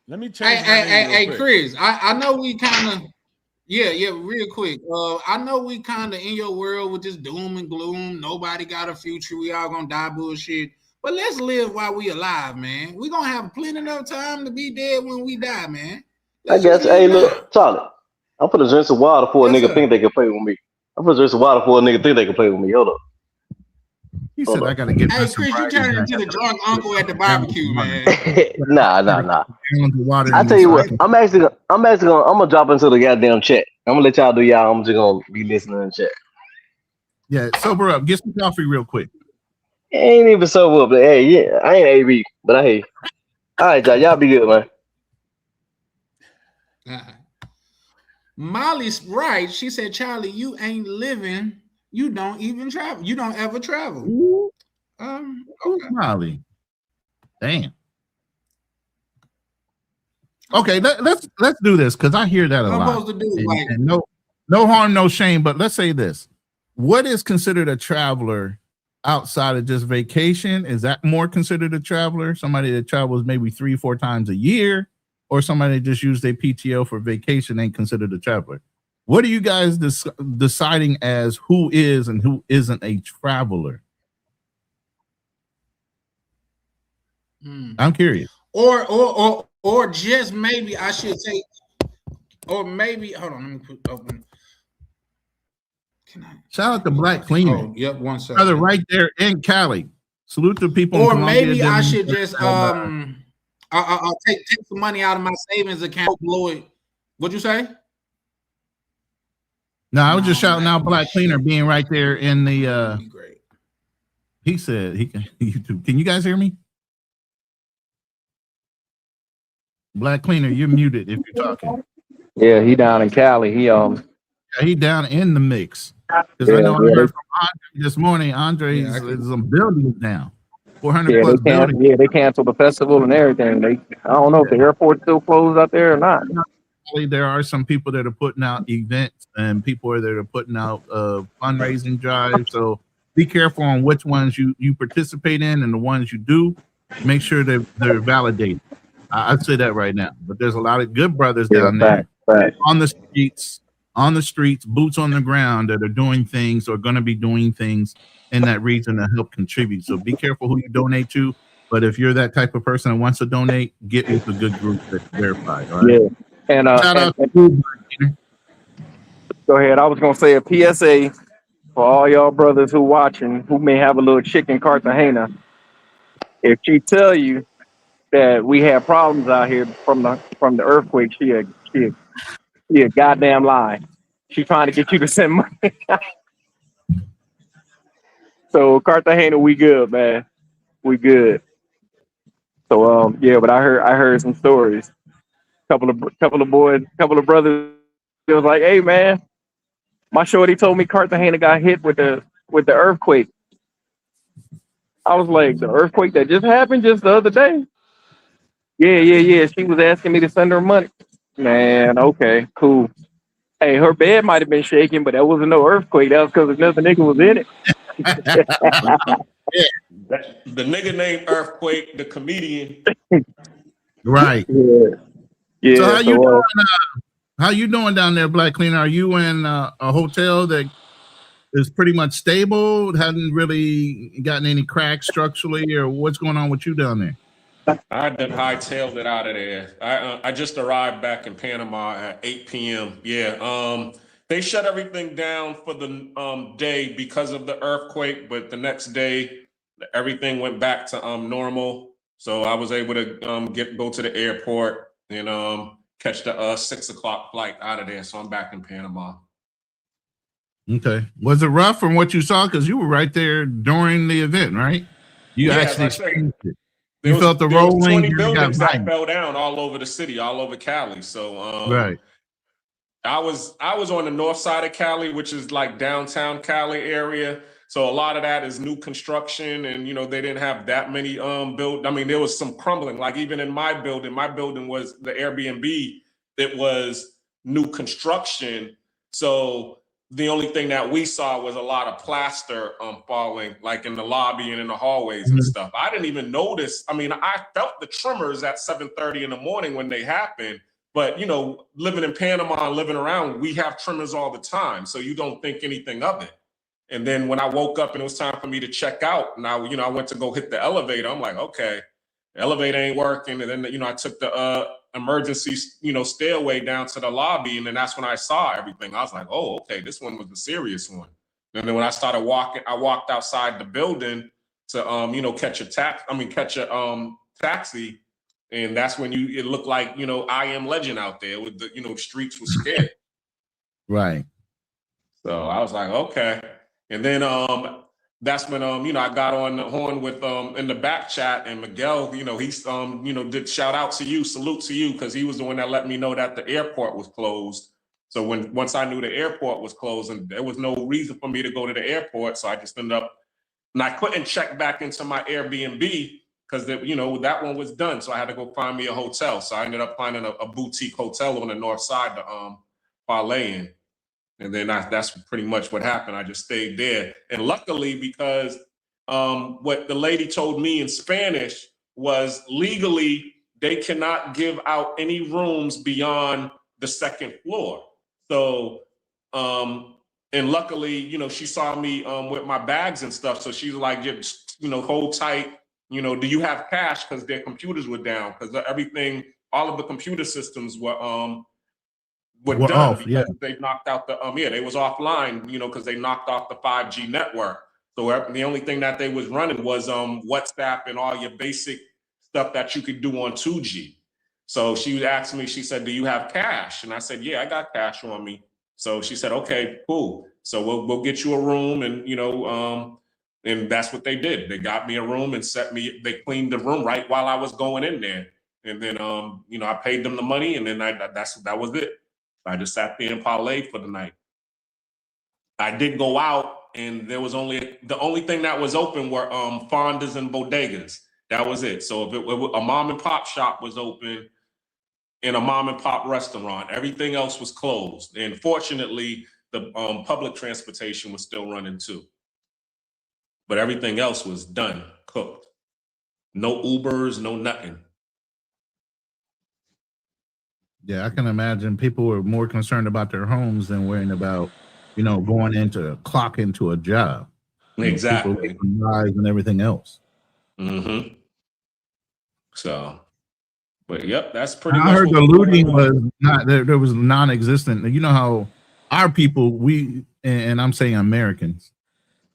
Let me change. Hey, Chris. I know we kind of. Yeah, real quick. I know we kind of in your world with this doom and gloom. Nobody got a future. We all gonna die bullshit. But let's live while we alive, man. We gonna have plenty enough time to be dead when we die, man. I guess. Hey, look, Charlie. I'm gonna drink some water for a nigga think they can play with me. I'm gonna drink some water for a nigga think they can play with me. Hold up. He said, "I gotta get." Hey, Chris, you turned into the drunk uncle at the barbecue, man. Nah. I tell you what, I'm gonna drop into the goddamn chat. I'm gonna let y'all do y'all. I'm just gonna be listening in the chat. Yeah, sober up. Get some coffee real quick. Ain't even sober up. Hey, yeah, I ain't AB, but I hear you. All right, y'all be good, man. Molly's right. She said, Charlie, you ain't living You don't even travel. You don't ever travel. Ooh, Okay. Molly. Damn. Okay, let's do this because I hear that a What I'm lot. supposed to do, And, like, and no harm, no shame. But let's say this: what is considered a traveler outside of just vacation? Is that more considered a traveler? Somebody that travels maybe 3-4 times a year, or somebody that just use their PTO for vacation ain't considered a traveler? What are you guys deciding as who is and who isn't a traveler? I'm curious. Or just maybe I should say, or maybe hold on, let me put open. Can I shout out to Black Cleaner? Oh, yep, 1 second. Brother, right there in Cali. Salute to people. Or in Colombia, maybe I should Dominican, just I'll take some money out of my savings account, blow it. What'd you say? No, I was just shouting out Black Cleaner being right there in the great. He said he can YouTube. Can you guys hear me? Black Cleaner, you're muted if you're talking. Yeah, he down in Cali. He down in the mix. Because I know I heard from Andre this morning. Andre's some buildings down. 400 plus buildings. Yeah, they canceled the festival and everything. I don't know if the airport's still closed out there or not. There are some people that are putting out events and people that are putting out fundraising drives. So be careful on which ones you participate in, and the ones you do, make sure that they're validated. I'd say that right now. But there's a lot of good brothers down there on the streets, boots on the ground, that are doing things or going to be doing things in that region to help contribute. So be careful who you donate to. But if you're that type of person that wants to donate, get with a good group that's verified. All right. Yeah. And shout out to you. Go ahead. I was gonna say a PSA for all y'all brothers who watching who may have a little chick in Cartagena. If she tell you that we have problems out here from the earthquake, she a goddamn lie. She trying to get you to send money. So Cartagena, we good, man. We good. So yeah, but I heard some stories. Couple of brothers. It was like, hey man, my shorty told me Cartagena got hit with the earthquake. I was like, the earthquake that just happened just the other day? Yeah. She was asking me to send her money. Man, okay, cool. Hey, her bed might have been shaking, but that wasn't no earthquake. That was because another nigga was in it. The nigga named Earthquake, the comedian. Right. Yeah. So how you doing down there, Black Cleaner? Are you in a hotel that is pretty much stable? Hadn't really gotten any cracks structurally, or what's going on with you down there? I done hightailed it out of there. I just arrived back in Panama at 8 p.m. Yeah. They shut everything down for the day because of the earthquake, but the next day everything went back to normal. So I was able to go to the airport and catch the 6 o'clock flight out of there. So I'm back in Panama. Okay. Was it rough from what you saw? Because you were right there during the event, right? You actually experienced it. You felt the rolling. 20 buildings that fell down all over the city, all over Cali. So right. I was on the north side of Cali, which is like downtown Cali area. So a lot of that is new construction, and they didn't have that many build. I mean, there was some crumbling. Like even in my building was the Airbnb. It was new construction. So the only thing that we saw was a lot of plaster falling, like in the lobby and in the hallways and stuff. I didn't even notice. I mean, I felt the tremors at 7:30 in the morning when they happened. But, living in Panama and living around, we have tremors all the time. So you don't think anything of it. And then when I woke up and it was time for me to check out, and I went to go hit the elevator, I'm like, okay, the elevator ain't working. And then, I took the emergency, stairway down to the lobby. And then that's when I saw everything. I was like, oh, okay, this one was the serious one. And then when I started walking, I walked outside the building to, catch a taxi. And that's when it looked like, I Am Legend out there with the, the streets were scared. Right. So I was like, okay. And then that's when I got on the horn with in the back chat, and Miguel, he's did shout out to you, salute to you, because he was the one that let me know that the airport was closed. So once I knew the airport was closing, there was no reason for me to go to the airport. So I just ended up, and I couldn't check back into my Airbnb because that one was done. So I had to go find me a hotel. So I ended up finding a boutique hotel on the north side to parlay in. And then that's pretty much what happened. I just stayed there. And luckily, because what the lady told me in Spanish was legally, they cannot give out any rooms beyond the second floor. So, and luckily, she saw me with my bags and stuff. So she's like, just, hold tight. Do you have cash? Because their computers were down. Because all of the computer systems were done off, because they knocked out they was offline, because they knocked off the 5G network. So the only thing that they was running was WhatsApp and all your basic stuff that you could do on 2G. So she asked me, she said, do you have cash? And I said, yeah, I got cash on me. So she said, okay, cool. So we'll get you a room, and and that's what they did. They got me a room and they cleaned the room right while I was going in there. And then I paid them the money, and then that was it. I just sat there and parlayed for the night. I did go out, and there was the only thing that was open were fondas and bodegas. That was it. So if a mom and pop shop was open and a mom and pop restaurant, everything else was closed. And fortunately, the public transportation was still running too. But everything else was done, cooked. No Ubers, no nothing. Yeah, I can imagine people were more concerned about their homes than worrying about, going clock into a job. Exactly. People lives and everything else. Mm-hmm. So, but yep, that's pretty much. I heard the looting was not there was non-existent. You know how our people, and I'm saying Americans,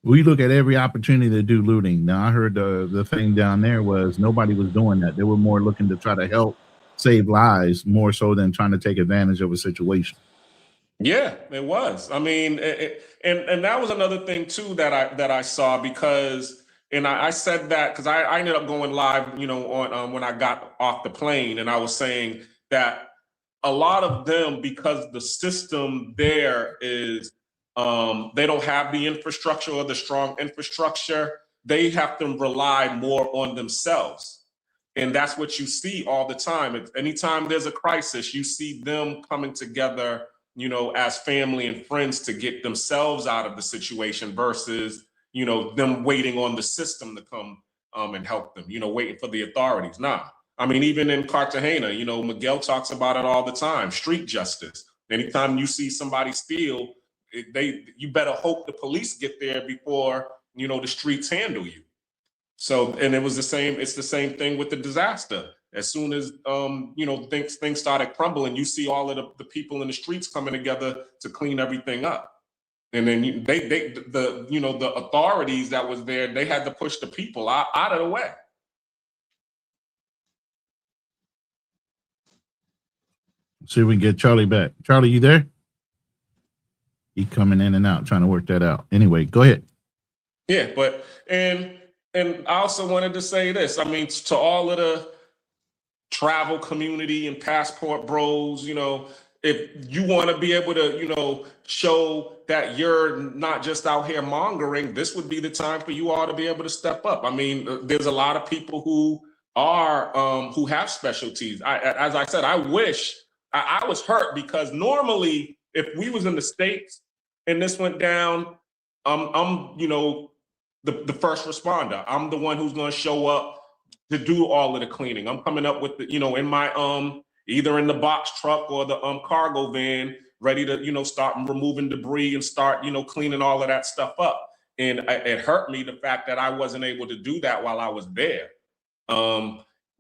we look at every opportunity to do looting. Now I heard the thing down there was nobody was doing that. They were more looking to try to help save lives more so than trying to take advantage of a situation. Yeah, it was. I mean, and that was another thing too that I saw, because, and I said that because I ended up going live, on when I got off the plane, and I was saying that a lot of them, because the system there is, they don't have the infrastructure or the strong infrastructure, they have to rely more on themselves. And that's what you see all the time. Anytime there's a crisis, you see them coming together, as family and friends to get themselves out of the situation versus, them waiting on the system to come and help them, waiting for the authorities. Nah, I mean, even in Cartagena, Miguel talks about it all the time, street justice. Anytime you see somebody steal, you better hope the police get there before, the streets handle you. So, and it's the same thing with the disaster. As soon as, things started crumbling, you see all of the people in the streets coming together to clean everything up. And then the authorities that was there, they had to push the people out of the way. See if we can get Charlie back. Charlie, you there? He coming in and out, trying to work that out. Anyway, go ahead. Yeah, but and I also wanted to say this. I mean, to all of the travel community and passport bros, if you want to be able to, show that you're not just out here mongering, this would be the time for you all to be able to step up. I mean, there's a lot of people who have specialties. As I said, I wish I was hurt, because normally if we was in the States and this went down, I'm the first responder. I'm the one who's going to show up to do all of the cleaning. I'm coming up with in my either in the box truck or the cargo van, ready to start removing debris and start cleaning all of that stuff up. And it hurt me, the fact that I wasn't able to do that while I was there,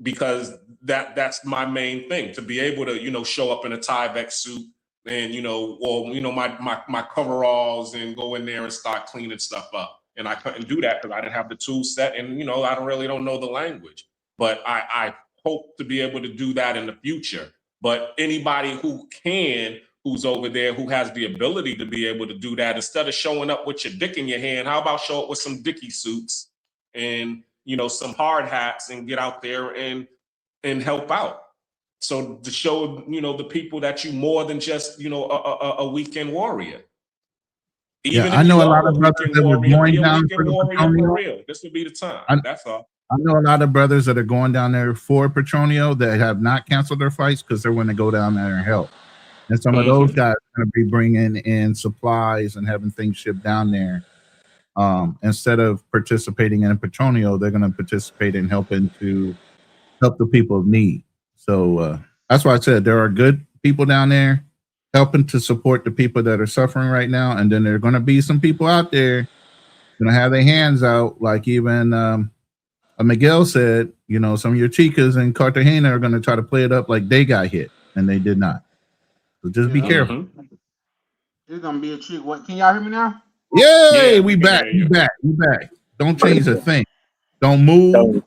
because that's my main thing, to be able to show up in a Tyvek suit and my coveralls and go in there and start cleaning stuff up. And I couldn't do that because I didn't have the tool set, and I don't know the language. But I hope to be able to do that in the future. But anybody who's over there, who has the ability to be able to do that, instead of showing up with your dick in your hand, how about show up with some dicky suits and some hard hats and get out there and help out? So to show, the people that you more than just, a weekend warrior. Even I if know you a lot are a of brothers weekend that were warrior, be going a down for weekend the warrior for Petronio. real. This would be the time. That's all. I know a lot of brothers that are going down there for Petronio that have not canceled their fights because they're going to go down there and help. And some of those guys are going to be bringing in supplies and having things shipped down there. Instead of participating in Petronio, they're going to participate in helping to help the people of need. So that's why I said there are good people down there helping to support the people that are suffering right now. And then there are going to be some people out there going to have their hands out, like even Miguel said, some of your chicas in Cartagena are going to try to play it up like they got hit, and they did not. So just be careful. It's gonna be a trick. What? Can y'all hear me now? Yay, Yeah, we we can back, hear we you. back, we back. Don't change a thing. Don't move.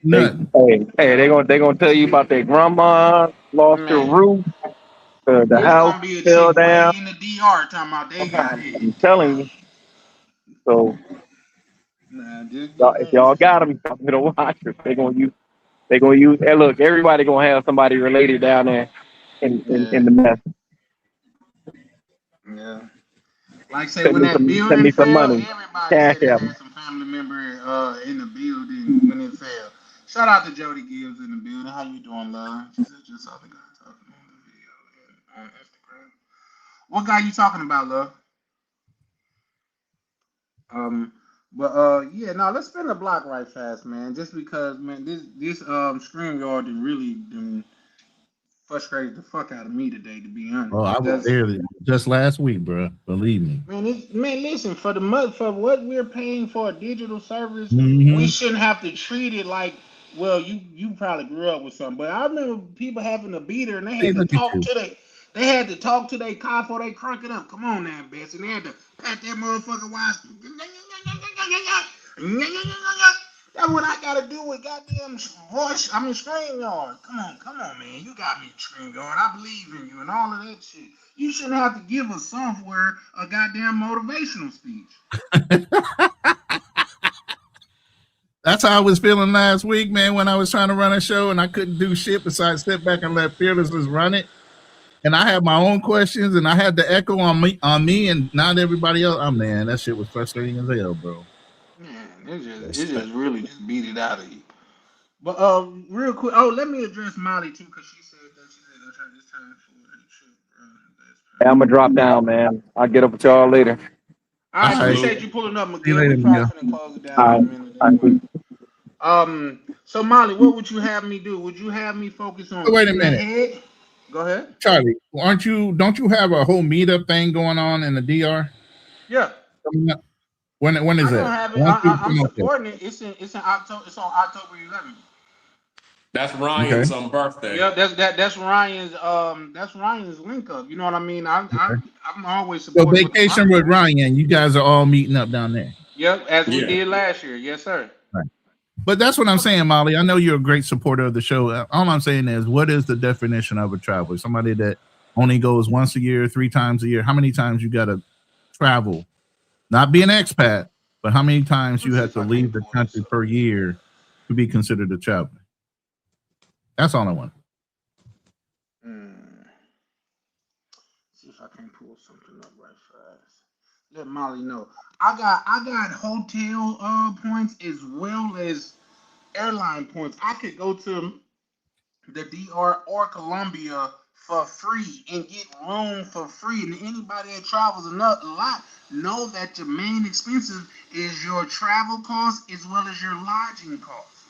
Nothing. Hey, they gonna tell you about their grandma lost her Man, roof, the it's house gonna be a fell chick way down. in the DR talking about they got hit. I'm telling you. So Nah, just if y'all got them, y'all better watch it. They gonna use. Hey, look, everybody gonna have somebody related down there in the mess. yeah. Like say Send when me that some building fell, money. everybody Cash said they app. had some family member in the building when it fell. Shout out to Jody Gibbs in the building. How you doing, love? She said just saw the guy talking on the video on Instagram. What guy you talking about, love? Yeah, no, let's spin the block right fast, man. Just because, man, this StreamYard done really frustrated the fuck out of me today, to be honest. Oh, I was Because there just last week, bro. Believe me. man, listen, for what we're paying for a digital service, we Mm-hmm. shouldn't have to treat it like, well, you probably grew up with something, but I remember people having a beater and they Hey, had to look at talk you. to their car before they crank it up. Come on now, Bess, and they had to pat that motherfucker while. That's what I gotta do with goddamn voice. StreamYard. Come on, man. You got me StreamYard. I believe in you and all of that shit. You shouldn't have to give a software a goddamn motivational speech. That's how I was feeling last week, man, when I was trying to run a show and I couldn't do shit besides sit back and let Fearless just run it. And I had my own questions and I had the echo on me and not everybody else. Oh man, that shit was frustrating as hell, bro. Man, it just really just beat it out of you. But real quick, let me address Molly too, because she said it's time for a trip, Hey, I'm gonna drop down, man. I'll get up with y'all later. All right, All right. appreciate Salute. you pulling up, See you Miguel. We later, probably Miguel. finna close it down All in a right. minute All anyway. right. So Molly, what would you have me do? Would you have me focus on So wait a getting minute. ahead? Go ahead. Charlie, don't you have a whole meetup thing going on in the DR? Yeah, When is I don't that? have it. I want you to I'm promote that. supporting it. It's in October. It's on October 11th. That's Okay. Ryan's birthday. Yeah, that's Ryan's link up. You know what I mean? Okay. I'm always So supporting what the vacation Ryan. with Ryan, you guys are all meeting up down there. Yep, as we Yeah. did last year. Yes, sir. Right. But that's what I'm saying, Molly. I know you're a great supporter of the show. All I'm saying is, what is the definition of a traveler? Somebody that only goes once a year, 3 times a year. How many times you got to travel? Not be an expat, but how many times you Let's see have if to I can't leave the pull this country up. per year to be considered a traveler? That's all I want. See if I can pull something up right fast. Let Molly know. I got hotel points as well as airline points. I could go to the DR or Colombia for free and get room for free. And anybody that travels a lot know that your main expenses is your travel costs as well as your lodging costs.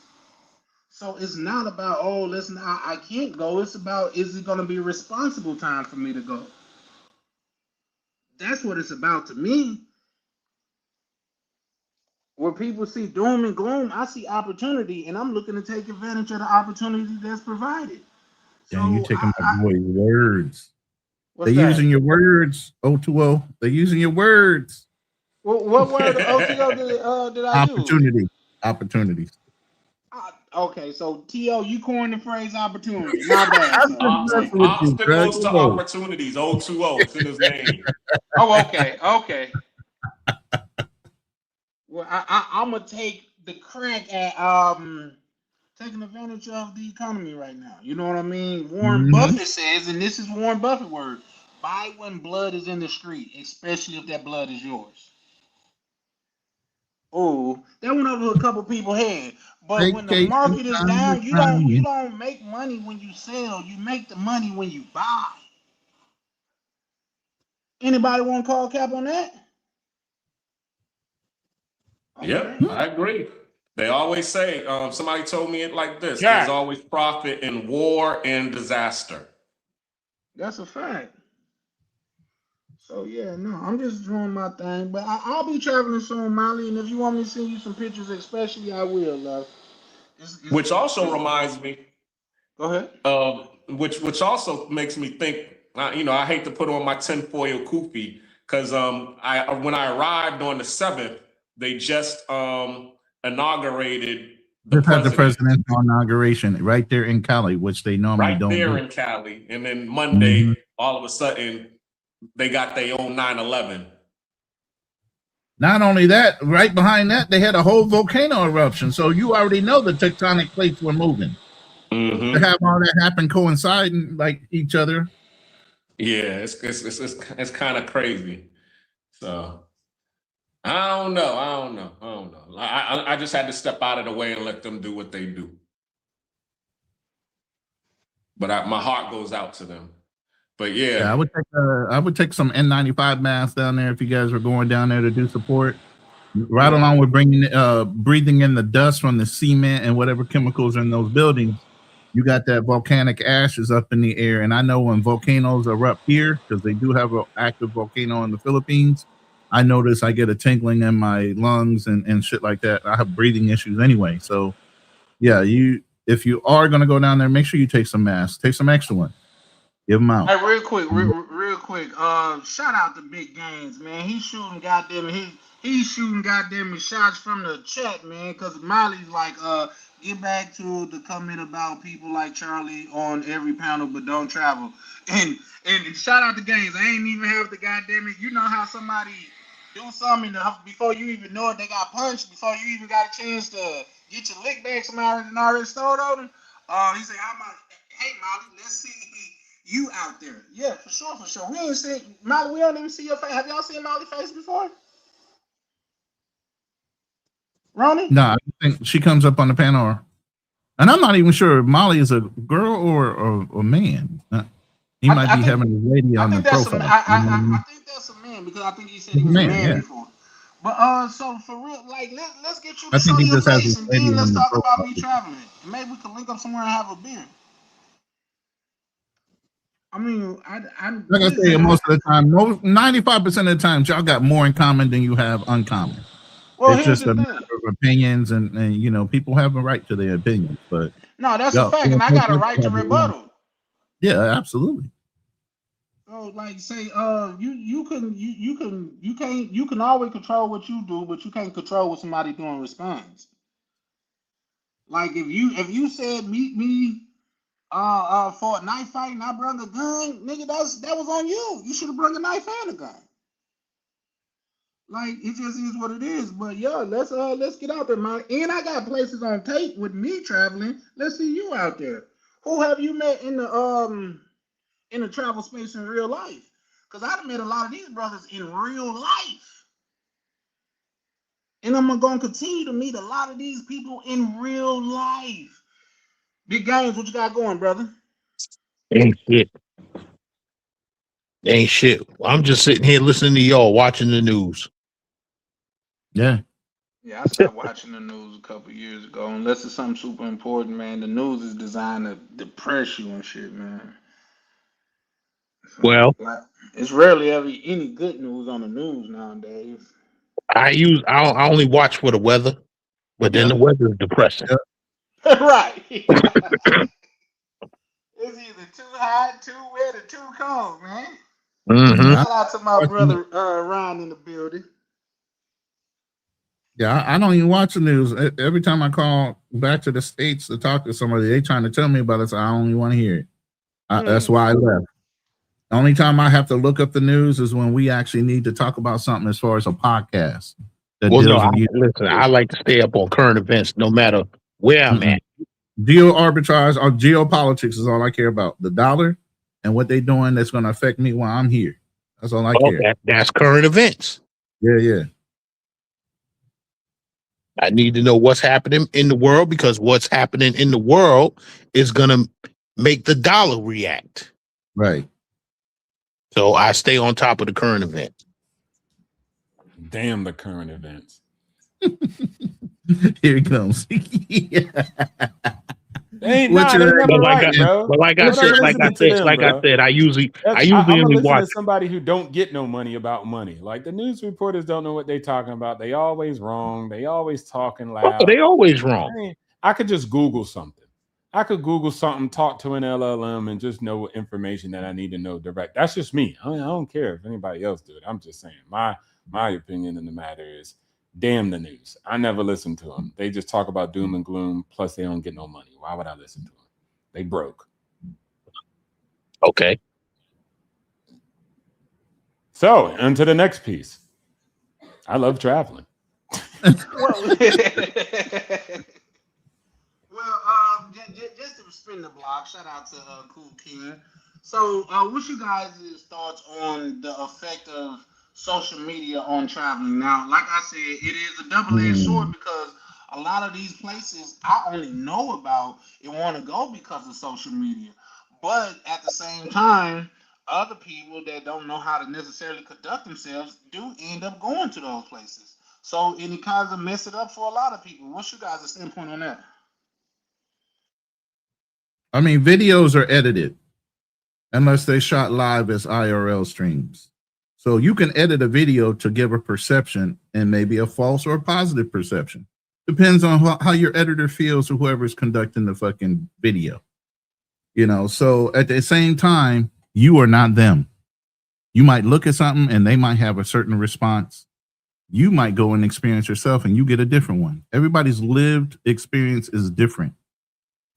So it's not about, oh, listen, I can't go. It's about, is it going to be a responsible time for me to go? That's what it's about to me. Where people see doom and gloom, I see opportunity, and I'm looking to take advantage of the opportunity that's provided. Dang, you So, taking my boy words. They're what's using that? your words, O2O. They're using your words. What word of OTO did I use? Opportunity. Opportunities. Okay, so TO, you coined the phrase opportunity. My bad, I'm sir. just My messing bad. with you, bro. Obstacles to opportunities. O2O. It's in his name. Oh, okay. Well, I'm gonna take the crack at taking advantage of the economy right now. You know what I mean? Warren Buffett says, and this is Warren Buffett word: buy when blood is in the street, especially if that blood is yours. Oh, that went over a couple people's head. But when the Vacation market is time to down, you time. don't make money when you sell. You make the money when you buy. Anybody want to call cap on that? Yep, I agree. They always say, somebody told me it like this: Yeah. there's always profit in war and disaster. That's a fact. So yeah, no, I'm just doing my thing. But I'll be traveling soon, Molly. And if you want me to send you some pictures, especially, I will, love. Which also reminds me. Go ahead. Which also makes me think. I hate to put on my tinfoil kufi because when I arrived on the 7th, they just inaugurated Just had the presidential inauguration right there in Cali, which they normally right don't there do. in Cali, and then Monday, all of a sudden, they got their own 9/11. Not only that, right behind that, they had a whole volcano eruption. So you already know the tectonic plates were moving. To have all that happen coinciding like each other. Yeah, it's kind of crazy. So I don't know. I just had to step out of the way and let them do what they do. But my heart goes out to them. But yeah, I would take some N95 masks down there if you guys were going down there to do support. Right along with breathing in the dust from the cement and whatever chemicals are in those buildings. You got that volcanic ashes up in the air. And I know when volcanoes erupt here, because they do have an active volcano in the Philippines, I notice I get a tingling in my lungs and shit like that. I have breathing issues anyway. So, yeah, if you are going to go down there, make sure you take some masks. Take some extra ones. Give them out. Hey, real quick. Shout out to Big Games, man. He's shooting goddamn shots from the chat, man. Cause Molly's like, get back to the comment about people like Charlie on every panel, but don't travel. And shout out to Games. I ain't even have the goddamn it. You know how somebody do something before you even know it, they got punched before you even got a chance to get your lick back. Somebody already stole on them. He said, hey Molly, let's see you out there. Yeah, for sure. We ain't seen Molly. We don't even see your face. Have y'all seen Molly's face before? Ronnie? No, I think she comes up on the panel, and I'm not even sure if Molly is a girl or a man. He might be having a lady on the profile. I think that's a man because I think he said he was a man before. But so for real, like let's get you to show your face, and then let's talk about me traveling. Maybe we can link up somewhere and have a beer. I mean, like I say, most of the time, 95% of the time, y'all got more in common than you have uncommon. Well, it's just a matter of opinions, and people have a right to their opinions. But no, that's a fact, and I got a right to rebuttal. Yeah, absolutely. So, like, say, you can always control what you do, but you can't control what somebody doing responds. Like, if you said meet me. For a knife fight, and I brought a gun, nigga. That was on you. You should have brought a knife and a gun. Like it just is what it is. But yeah, let's get out there, man. And I got places on tape with me traveling. Let's see you out there. Who have you met in the travel space in real life? Because I've met a lot of these brothers in real life, and I'm gonna continue to meet a lot of these people in real life. Big Games, what you got going, brother? Ain't shit. I'm just sitting here listening to y'all, watching the news. Yeah, I stopped watching the news a couple years ago. Unless it's something super important, man. The news is designed to depress you and shit, man. So, well, it's rarely ever any good news on the news nowadays. I only watch for the weather, but then the weather is depressing. Right. It's either too hot, too wet, or too cold, man. Mm-hmm. Shout out to my brother Ryan in the building. Yeah, I don't even watch the news. Every time I call back to the States to talk to somebody, they trying to tell me about it, so I don't even want to hear it. That's why I left. The only time I have to look up the news is when we actually need to talk about something as far as a podcast. Well, no, listen, I like to stay up on current events no matter where I'm at. Geo arbitrage or geopolitics is all I care about. The dollar and what they're doing that's going to affect me while I'm here. That's all I care. That's current events. Yeah. I need to know what's happening in the world because what's happening in the world is going to make the dollar react. Right. So I stay on top of the current events. Damn the current events. Here he comes. They never right, bro. But like I said, I usually I'm only listen watch. to somebody who don't get no money about money. Like the news reporters don't know what they're talking about. They always wrong. They always talking loud. Oh, they always wrong. I could just Google something. I could Google something, talk to an LLM, and just know information that I need to know direct. That's just me. I don't care if anybody else do it. I'm just saying my opinion in the matter is. Damn the news. I never listen to them. They just talk about doom and gloom. Plus, they don't get no money. Why would I listen to them? They broke. Okay. So, into the next piece. I love traveling. Just to spin the block, shout out to Cool King. So, what's you guys' thoughts on the effect of social media on traveling? Now, like I said, it is a double-edged sword because a lot of these places I only know about and want to go because of social media. But at the same time, other people that don't know how to necessarily conduct themselves do end up going to those places. So it kind of mess it up for a lot of people. What's your guys' standpoint on that? I mean, videos are edited unless they shot live as IRL streams. So you can edit a video to give a perception and maybe a false or positive perception. Depends on how your editor feels or whoever's conducting the fucking video. You know, so at the same time, you are not them. You might look at something and they might have a certain response. You might go and experience yourself and you get a different one. Everybody's lived experience is different.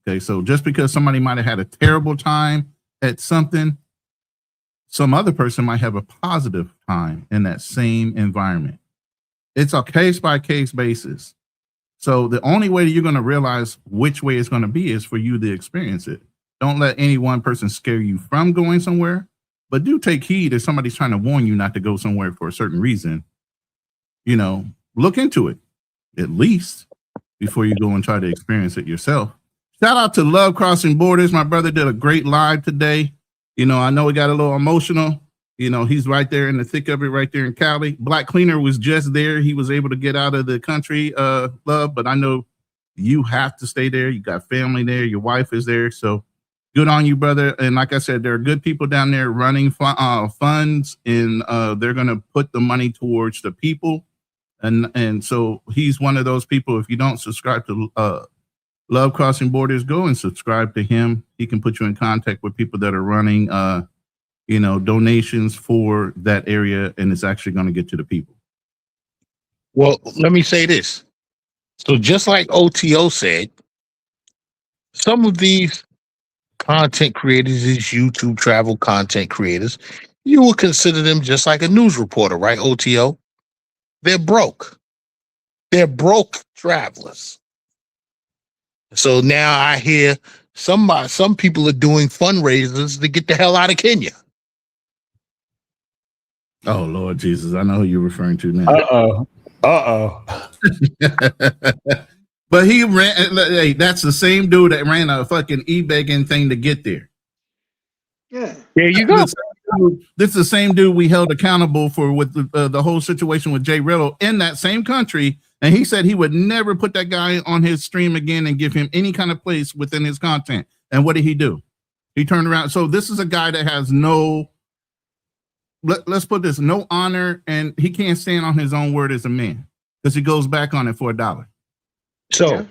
Okay, so just because somebody might have had a terrible time at something, some other person might have a positive time in that same environment. It's a case by case basis. So the only way that you're going to realize which way it's going to be is for you to experience it. Don't let any one person scare you from going somewhere, but do take heed if somebody's trying to warn you not to go somewhere for a certain reason. You know, look into it at least before you go and try to experience it yourself. Shout out to Love Crossing Borders. My brother did a great live today. You know, I know it got a little emotional. You know, he's right there in the thick of it, right there in Cali. Black Cleaner was just there. He was able to get out of the country, Love, but I know you have to stay there. You got family there. Your wife is there. So good on you, brother. And like I said, there are good people down there running funds, and they're going to put the money towards the people. And so he's one of those people. If you don't subscribe to Love Crossing Borders, go and subscribe to him. He can put you in contact with people that are running, donations for that area, and it's actually going to get to the people. Well, let me say this. So just like OTO said, some of these content creators, these YouTube travel content creators, you will consider them just like a news reporter, right, OTO? They're broke. They're broke travelers. So now I hear some people are doing fundraisers to get the hell out of Kenya. Oh, Lord Jesus. I know who you're referring to now. But he ran. Hey, that's the same dude that ran a fucking e-begging thing to get there. Yeah. There you go. This is the same dude we held accountable for with the whole situation with Jay Rillo in that same country. And he said he would never put that guy on his stream again and give him any kind of place within his content. And what did he do? He turned around. So this is a guy that has let's put this, no honor, and he can't stand on his own word as a man because he goes back on it for $1. So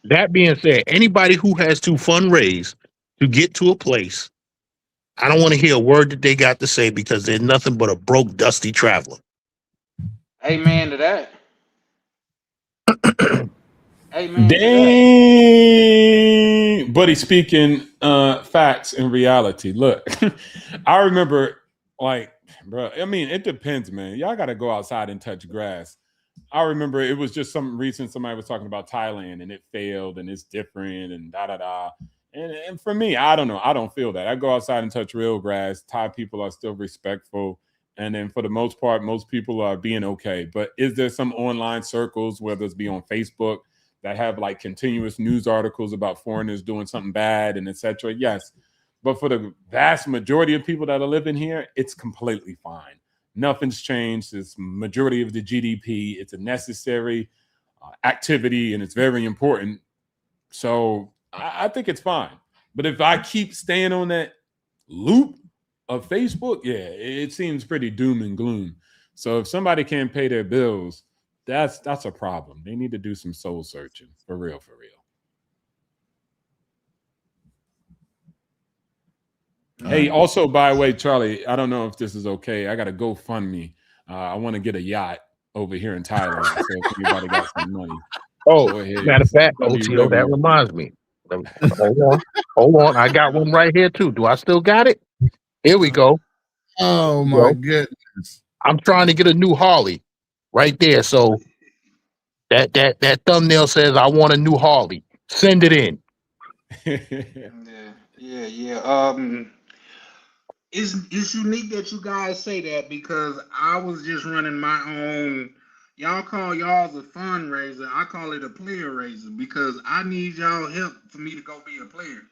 that being said, anybody who has to fundraise to get to a place, I don't want to hear a word that they got to say because they're nothing but a broke, dusty traveler. Amen to that. Amen. Dang. Buddy speaking facts and reality. Look, I remember, like, bro, I mean, it depends, man. Y'all got to go outside and touch grass. I remember it was just something recent. Somebody was talking about Thailand and it failed and it's different and da da da. And for me, I don't know. I don't feel that. I go outside and touch real grass. Thai people are still respectful. And then for the most part, most people are being okay. But is there some online circles, whether it's be on Facebook, that have like continuous news articles about foreigners doing something bad and etc.? Yes. But for the vast majority of people that are living here, it's completely fine. Nothing's changed. It's majority of the GDP. It's a necessary activity and it's very important. So I think it's fine. But if I keep staying on that loop of Facebook, yeah, it seems pretty doom and gloom. So if somebody can't pay their bills, that's a problem. They need to do some soul searching for real, for real. Hey, also, by the way, Charlie, I don't know if this is okay. I got to GoFundMe. I want to get a yacht over here in Thailand. So if anybody got some money, Oh, go ahead. matter of fact, That'd be OTO, really- that reminds me. Hold on. I got one right here too. Do I still got it? Here we go. Oh my goodness! I'm trying to get a new Harley, right there. So that thumbnail says I want a new Harley. Send it in. Yeah. It's unique that you guys say that because I was just running my own. Y'all call y'all's a fundraiser. I call it a player raiser because I need y'all help for me to go be a player.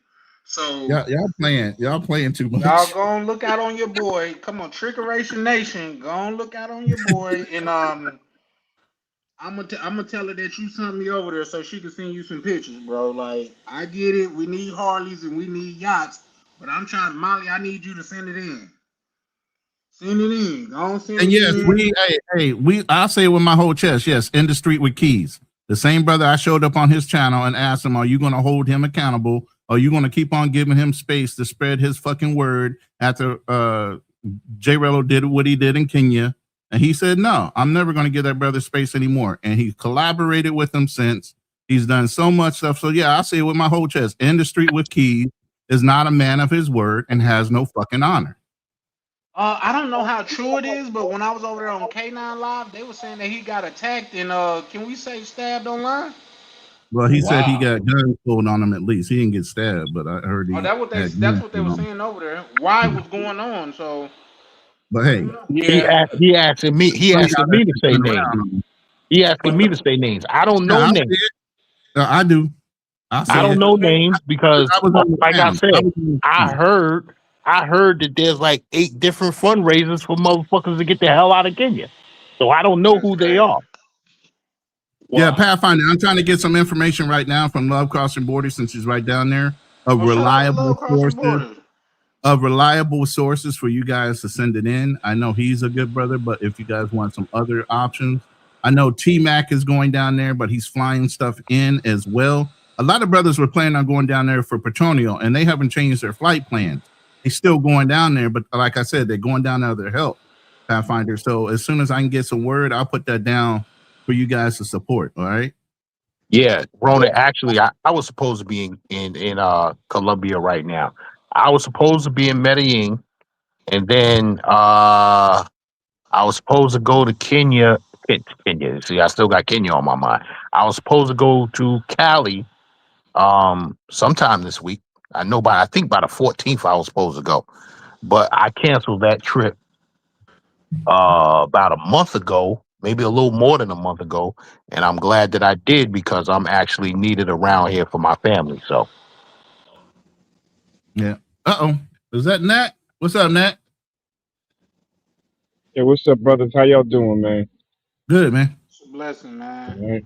So Y'all playing too much. y'all go and look out on your boy. Come on, Trickeration Nation, go and look out on your boy. And I'm gonna tell her that you sent me over there so she can send you some pictures, bro. Like I get it, we need Harleys and we need yachts, but I'm trying, Molly. I need you to send it in. Send it in. Don't send And it yes, in. I'll say it with my whole chest. Yes, in the street with keys. The same brother I showed up on his channel and asked him, "Are you going to hold him accountable? Are you going to keep on giving him space to spread his fucking word?" After J. Rello did what he did in Kenya, and he said, "No, I'm never going to give that brother space anymore." And he collaborated with him since. He's done so much stuff. So yeah, I say it with my whole chest. In the street with keys is not a man of his word and has no fucking honor. I don't know how true it is, but when I was over there on K9 Live, they were saying that he got attacked and can we say stabbed online? Well, he said he got guns pulled on him at least. He didn't get stabbed, but I heard he That's what they were saying over there. Why was going on? So but hey, he asking me to say names. He asking me to say names. I don't know names. I do. I don't know names because, like I said, I heard that there's like 8 different fundraisers for motherfuckers to get the hell out of Kenya. So I don't know who they are. Yeah, Pathfinder. I'm trying to get some information right now from Love Crossing Borders since he's right down there of reliable sources for you guys to send it in. I know he's a good brother, but if you guys want some other options, I know T-Mac is going down there, but he's flying stuff in as well. A lot of brothers were planning on going down there for Petronial, and they haven't changed their flight plans. They're still going down there, but like I said, they're going down there to help Pathfinder. So as soon as I can get some word, I'll put that down for you guys to support. All right. Yeah, Rona. Actually, I was supposed to be in Colombia right now. I was supposed to be in Medellin, and then I was supposed to go to Kenya. Kenya. See, I still got Kenya on my mind. I was supposed to go to Cali sometime this week. I think by the 14th I was supposed to go, but I canceled that trip about a month ago, maybe a little more than a month ago, and I'm glad that I did because I'm actually needed around here for my family. So yeah. Is that Nat? What's up, Nat? Yeah, what's up, brothers? How y'all doing, man? Good, man. it's a blessing, man. All right.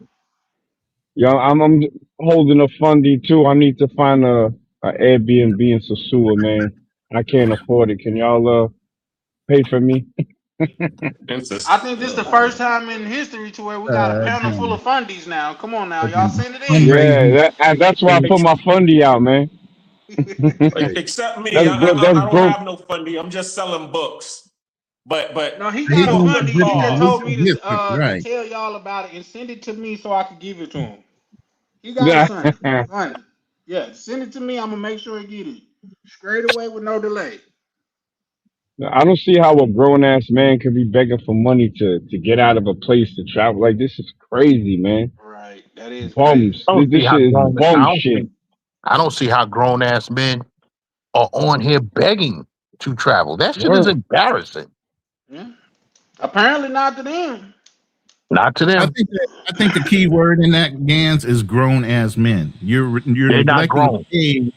Yeah, I'm holding a fundy too. I need to find a Airbnb in Sosua, man. I can't afford it. Can y'all pay for me? I think this is the first time in history to where we got a panel full of fundies now. Come on now, y'all send it in. Yeah, that's why I put my fundy out, man. Except me, That's I don't broke. have no funding. I'm just selling books. But No, he got a fundy. He just told me to right. tell y'all about it and send it to me so I can give it to him. He got a fundy. Yeah, send it to me. I'm gonna make sure he get it straight away with no delay. I don't see how a grown ass man could be begging for money to get out of a place to travel. Like this is crazy, man. Right. That is crazy. Bums. I don't This see how shit is grown. bum shit. I don't see how grown ass men are on here begging to travel. That shit is Word. embarrassing. Yeah. Apparently not to them. Not to them. I think the key word in that Gans is grown as men. You're They're not neglecting grown. age.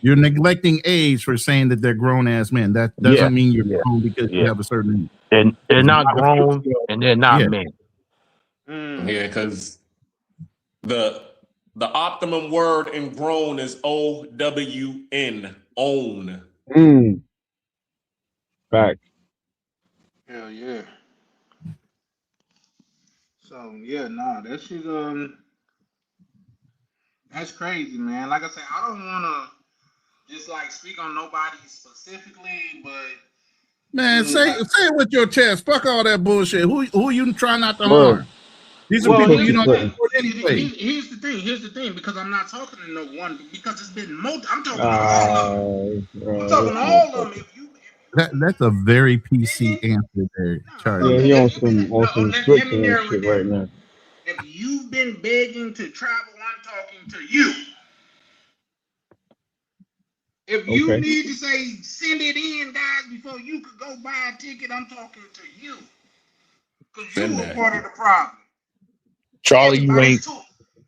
You're neglecting age for saying that they're grown as men. That Yeah, doesn't mean you're yeah, grown because you yeah. have a certain age. And they're There's a not lot of people grown still. and they're not Yeah. men. Yeah, because the optimum word in grown is OWN, own. Fact. Hell yeah. So yeah, nah, that shit that's crazy, man. Like I said, I don't wanna just like speak on nobody specifically, but Man, yeah, say it with your chest. Fuck all that bullshit. Who you try not to Word. harm? These are well, people here's you the don't thing. support anyway. Here's the thing. Because I'm not talking to no one. Because it's been I'm talking to all of them. I'm talking This to all of them. motherfucker. That's a very PC answer there, Yeah, Charlie. he on If you've been, some no, let me Switzerland narrow it shit right down. now. If you've been begging to travel, I'm talking to you. If you Okay. need to say send it in, guys, before you could go buy a ticket, I'm talking to you. Because Been you are there. part of the problem. Charlie, Everybody's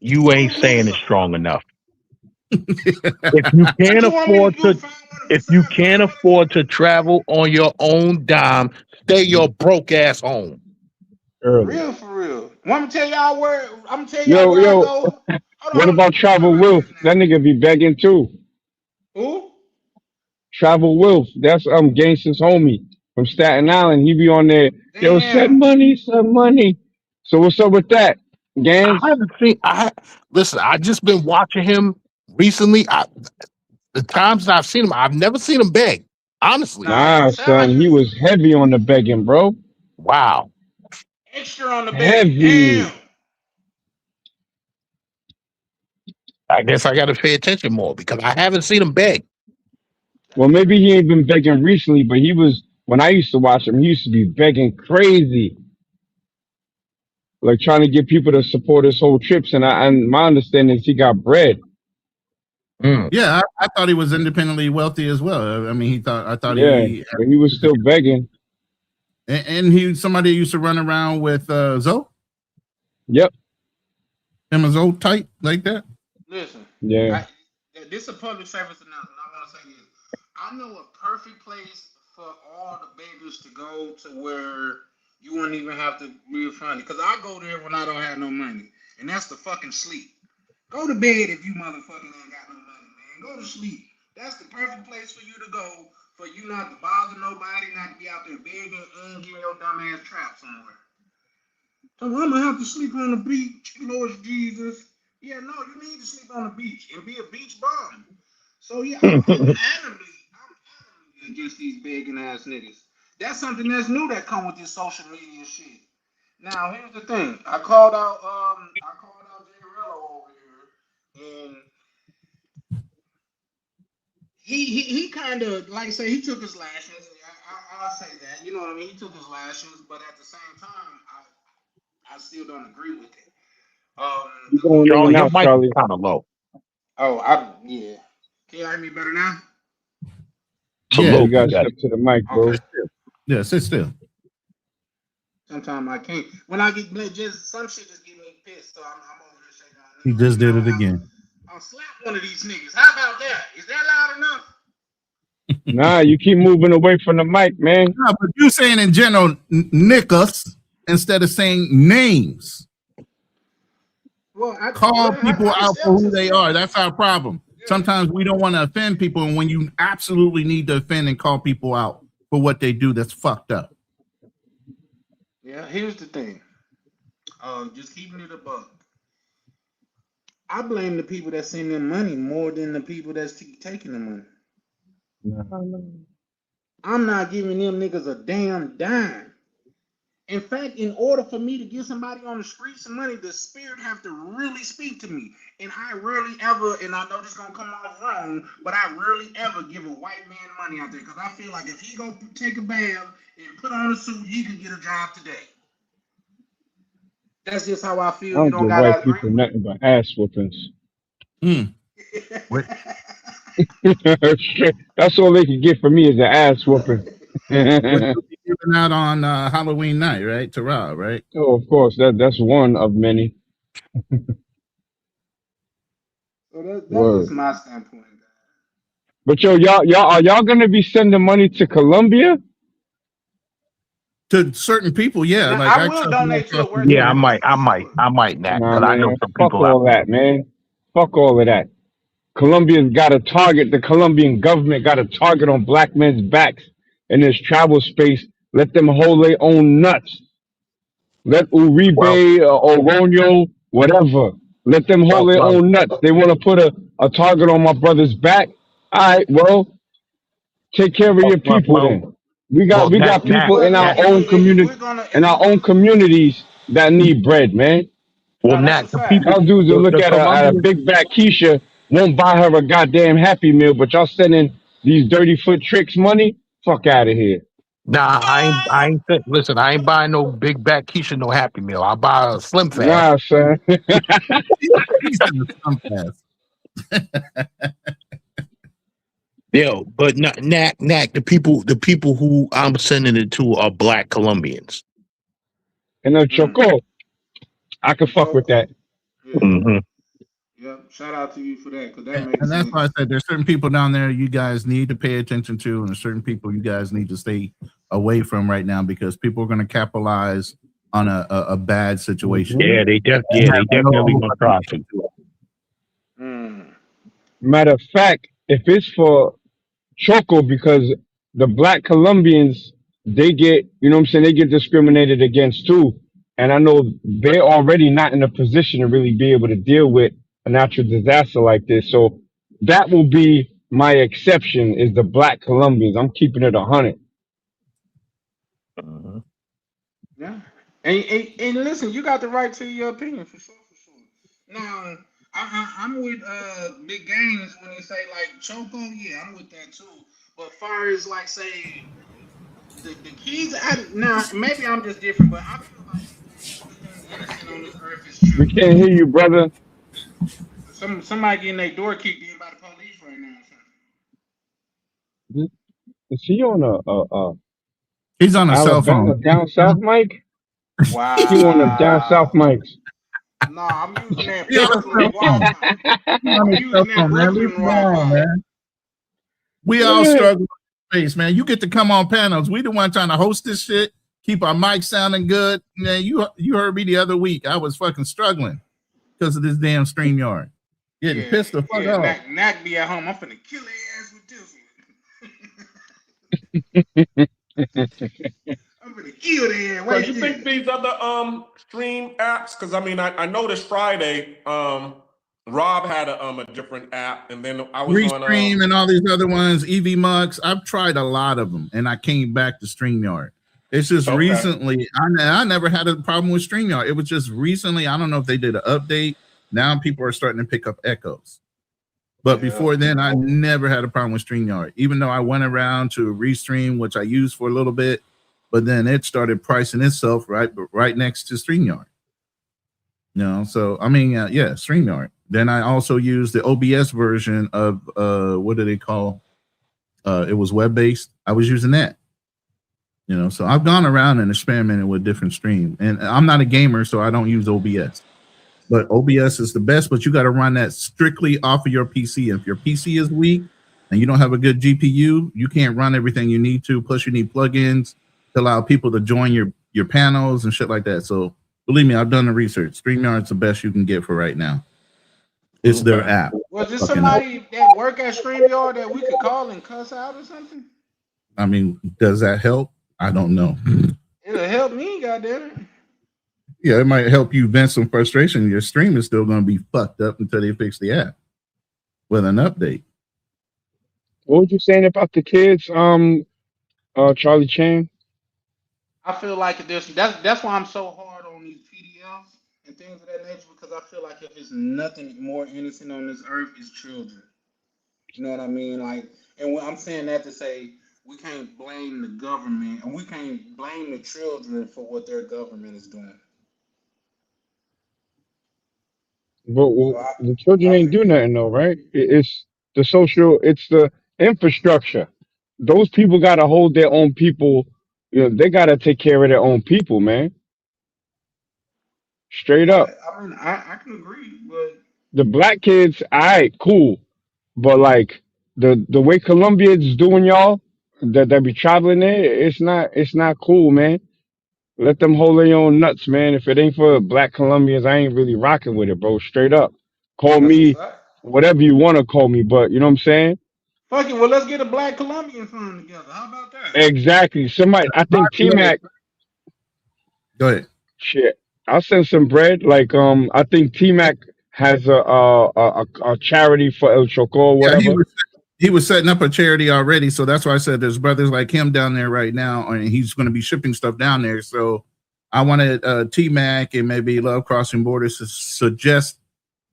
you too ain't saying it loose. strong enough. If you can't What you want me to afford do? to Find one if you can't afford to travel on your own dime, stay your broke ass home. for Early. real, for real. Want me to tell y'all where? I'm gonna tell y'all Yo, where I yo, go. what Hold on. about Travel Wolf? That nigga be begging too. Who? Travel Wolf. That's Gangsta's homie from Staten Island. He be on there. Yo, Damn. send money. So what's up with that? I Gans? haven't seen. Listen. I just been watching him recently. The times that I've seen him, I've never seen him beg. Honestly, Nah, Nah, sound like son, you he was heavy on the begging, bro. wow. extra on the begging. Heavy. Damn. I guess I got to pay attention more because I haven't seen him beg. Well, maybe he ain't been begging recently, but he was when I used to watch him. He used to be begging crazy, like trying to get people to support his whole trips. And my understanding is he got bread. Mm. Yeah, I thought he was independently wealthy as well. I mean, I thought Yeah, but he was still begging. and he somebody used to run around with Zoe. Yep. Him and Zoe tight like that. Listen, Yeah. this is a public service announcement. I want to say this. I know a perfect place for all the beggars to go to where you wouldn't even have to be funny. Because I go there when I don't have no money, and that's the fucking sleep. Go to bed if you motherfucking ain't got no money, man. Go to sleep. That's the perfect place for you to go, for you not to bother nobody, not to be out there begging and getting your dumb ass trapped somewhere. So I'm gonna have to sleep on the beach, Lord Jesus. Yeah, no, you need to sleep on the beach and be a beach bum. So yeah, I'm adamantly against these begging ass niggas. That's something that's new that come with this social media shit. Now here's the thing. I called out Jay Rello over here, and he kind of like I say he took his lashings. I'll say that. You know what I mean? He took his lashings, but at the same time, I still don't agree with it. You The little going in Charlie, and your out, mic is Charlie. kind of low. yeah. Can you hear me better now? It's a Yeah, Yeah, little you gotta better. step to the mic, Okay. bro. yeah, sit still. Sometimes I can't. When I get just some shit just get me pissed, so I'm over here shaking my He nigga like, just did it again. I'll slap one of these niggas. How about that? Is that loud enough? Nah, you keep moving away from the mic, man. No, but you saying in general, niggas instead of saying names. Well, Call people I can out for step who to they some. are. That's our problem. Sometimes we don't want to offend people, and when you absolutely need to offend and call people out for what they do, that's fucked up. Yeah, here's the thing. Just keeping it a buck. I blame the people that send them money more than the people that's taking the money. Nah. I'm not giving them niggas a damn dime. In fact, in order for me to give somebody on the street some money, the spirit have to really speak to me. And I rarely ever, and I know this gonna come off wrong, but I rarely ever give a white man money out there because I feel like if he go take a bath and put on a suit, he can get a job today. That's just how I I feel. You don't don't give gotta white agree people nothing but ass whoopings. What? That's all they can get from me is an ass whooping. What you be giving out on Halloween night, right? To Rob, right? Oh, of course, that's one of many. So that's just Word. my standpoint. But yo, y'all are y'all gonna be sending money to Colombia? To certain people, yeah. Now Like I I will trust more donate to a across the Yeah, working board. cause for sure. I might, Nat, Nah, because I know man. some Fuck people out all there. that, man. Fuck all of that. Colombia's got a target. The Colombian government got a target on black men's backs in this travel space. Let them hold their own nuts. Let Well, Uribe, Oroño, whatever. Let them hold their well, own nuts. They want to put a target on my brother's back. All right, well, take care of well, your well, people well, then. We Nat, got people Well, in look, our Nat, own if community we're gonna in if our own communities that need bread, man. well, no, that's a Nat, the fact. people, Y'all dudes will look the at a Colombians. big back Keisha, won't buy her a goddamn Happy Meal, but y'all sending these dirty foot tricks money? Fuck out of here. Nah, I ain't. Listen, I ain't buying no big back Keisha, no Happy Meal. I buy a Slim Fast. Nah, son. He's in the skunk fest. Yo, but Nat, the people who I'm sending it to are Black Colombians. And Choco, I can fuck with Choke. that. Yeah. Hmm. Yep. Shout out to you for that, because that makes And that's sense. why I said there's certain people down there you guys need to pay attention to, and there's certain people you guys need to stay away from right now because people are going to capitalize on a bad situation. Yeah, they And have definitely no gonna try to. connection to it. Matter of fact, if it's for Choco, because the black Colombians, they get, you know what I'm saying, they get discriminated against too. And I know they're already not in a position to really be able to deal with a natural disaster like this. So that will be my exception is the black Colombians. I'm keeping it 100. Yeah. And listen, you got the right to your opinion for sure, for sure. Now, I'm with Big Games when they say like Choco. Yeah, I'm with that too. But far as like say the kids, now maybe I'm just different, but I feel like everything innocent on this earth is We children. can't hear you, brother. Somebody getting their door kicked in by the police right now. Is he on a He's on a cell Alabama phone. down south mic? He on the down south Wow. mics. No, I'm using that He on a Brooklyn cell phone. Wi-Fi. He's on I'm his cell using that phone, man. Leave Brooklyn him alone, Wi-Fi. man. We all struggle with space, man. You get to come on panels. We the one trying to host this shit, keep our mic sounding good. Man, you heard me the other week. I was fucking struggling because of this damn StreamYard. Getting Yeah, pissed the fuck yeah. off. Knack be at home. I'm finna kill their ass with this one. I'm finna kill their ass. So Wait you think this. these other stream apps? Because I mean, I noticed Friday, Rob had a different app, and then I was on Restream and all these other ones, EV Mux. I've tried a lot of them, and I came back to StreamYard. It's just okay. recently, I never had a problem with StreamYard. It was just recently, I don't know if they did an update. Now people are starting to pick up echoes. But Yeah. before then, I never had a problem with StreamYard, even though I went around to Restream, which I used for a little bit, but then it started pricing itself right next to StreamYard. You know, so I mean, yeah, StreamYard. Then I also used the OBS version of what do they call? It was web based. I was using that. You know, so I've gone around and experimented with different stream. And I'm not a gamer, so I don't use OBS. But OBS is the best, but you got to run that strictly off of your PC. If your PC is weak and you don't have a good GPU, you can't run everything you need to. Plus, you need plugins to allow people to join your panels and shit like that. So believe me, I've done the research. StreamYard's the best you can get for right now. It's their app. Was there Fucking app. somebody that work at StreamYard that we could call and cuss out or something? I mean, does that help? I don't know. It'll help me, goddammit. Yeah, it might help you vent some frustration. Your stream is still going to be fucked up until they fix the app with an update. What was you saying about the kids, Charlie Chan? I feel like that's why I'm so hard on these PDFs and things of that nature because I feel like if it's nothing more innocent on this earth, it's children. You know what I mean? Like, and I'm saying that to say we can't blame the government and we can't blame the children for what their government is doing. But So the children I ain't do nothing though, right? It's the social, it's the infrastructure. Those people got to hold their own people. You know, they got to take care of their own people, man. Straight yeah, up. I mean I can agree, but The black kids, all right, cool. But like the way Colombians doing y'all that be traveling there, it's not cool, man. Let them hold their own nuts, man. If it ain't for black Colombians, I ain't really rocking with it, bro. Straight up. Call that's a me fact. whatever you want to call me, but you know what I'm saying? Fuck it, well let's get a black Colombian film together. How about that? Exactly. Somebody, I think T Mac, Go ahead. shit. I'll send some bread. Like, I think T Mac has a charity for El Choco or Yeah, whatever. he was setting up a charity already, so that's why I said there's brothers like him down there right now, and he's going to be shipping stuff down there. So I wanted T Mac and maybe Love Crossing Borders to suggest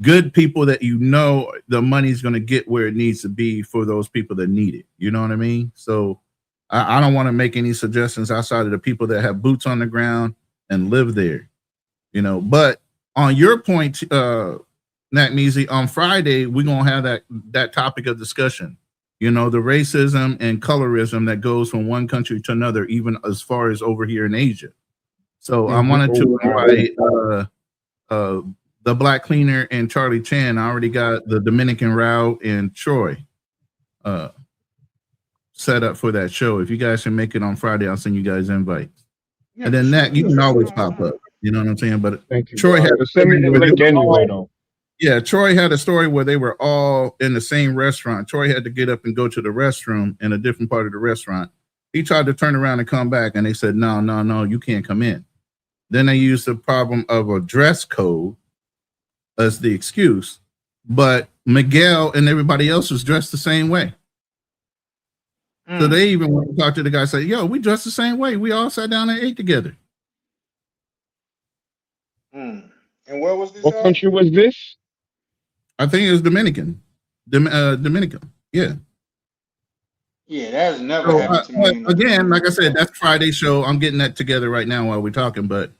good people that you know the money's going to get where it needs to be for those people that need it. You know what I mean? So I don't want to make any suggestions outside of the people that have boots on the ground and live there. You know, but on your point, Nat Measy, on Friday we're gonna have that topic of discussion. You know, the racism and colorism that goes from one country to another, even as far as over here in Asia. So I wanted to invite the Black Cleaner and Charlie Chan. I already got the Dominican route and Troy set up for that show. If you guys can make it on Friday, I'll send you guys invites. Yeah, And then sure. Nat, you can always pop up. You know what I'm saying? But Thank you, Troy bro. had Just send me the link anyway, though. yeah, Troy had a story where they were all in the same restaurant. Troy had to get up and go to the restroom in a different part of the restaurant. He tried to turn around and come back, and they said, no, you can't come in. Then they used the problem of a dress code as the excuse, but Miguel and everybody else was dressed the same way. So they even went to talk to the guy and say, yo, we dressed the same way. We all sat down and ate together. And where was this What at? country was this? I think it was Dominican. Dominican. Yeah. Yeah, that has never So, happened to me. again, like I said, that's Friday's show. I'm getting that together right now while we're talking. But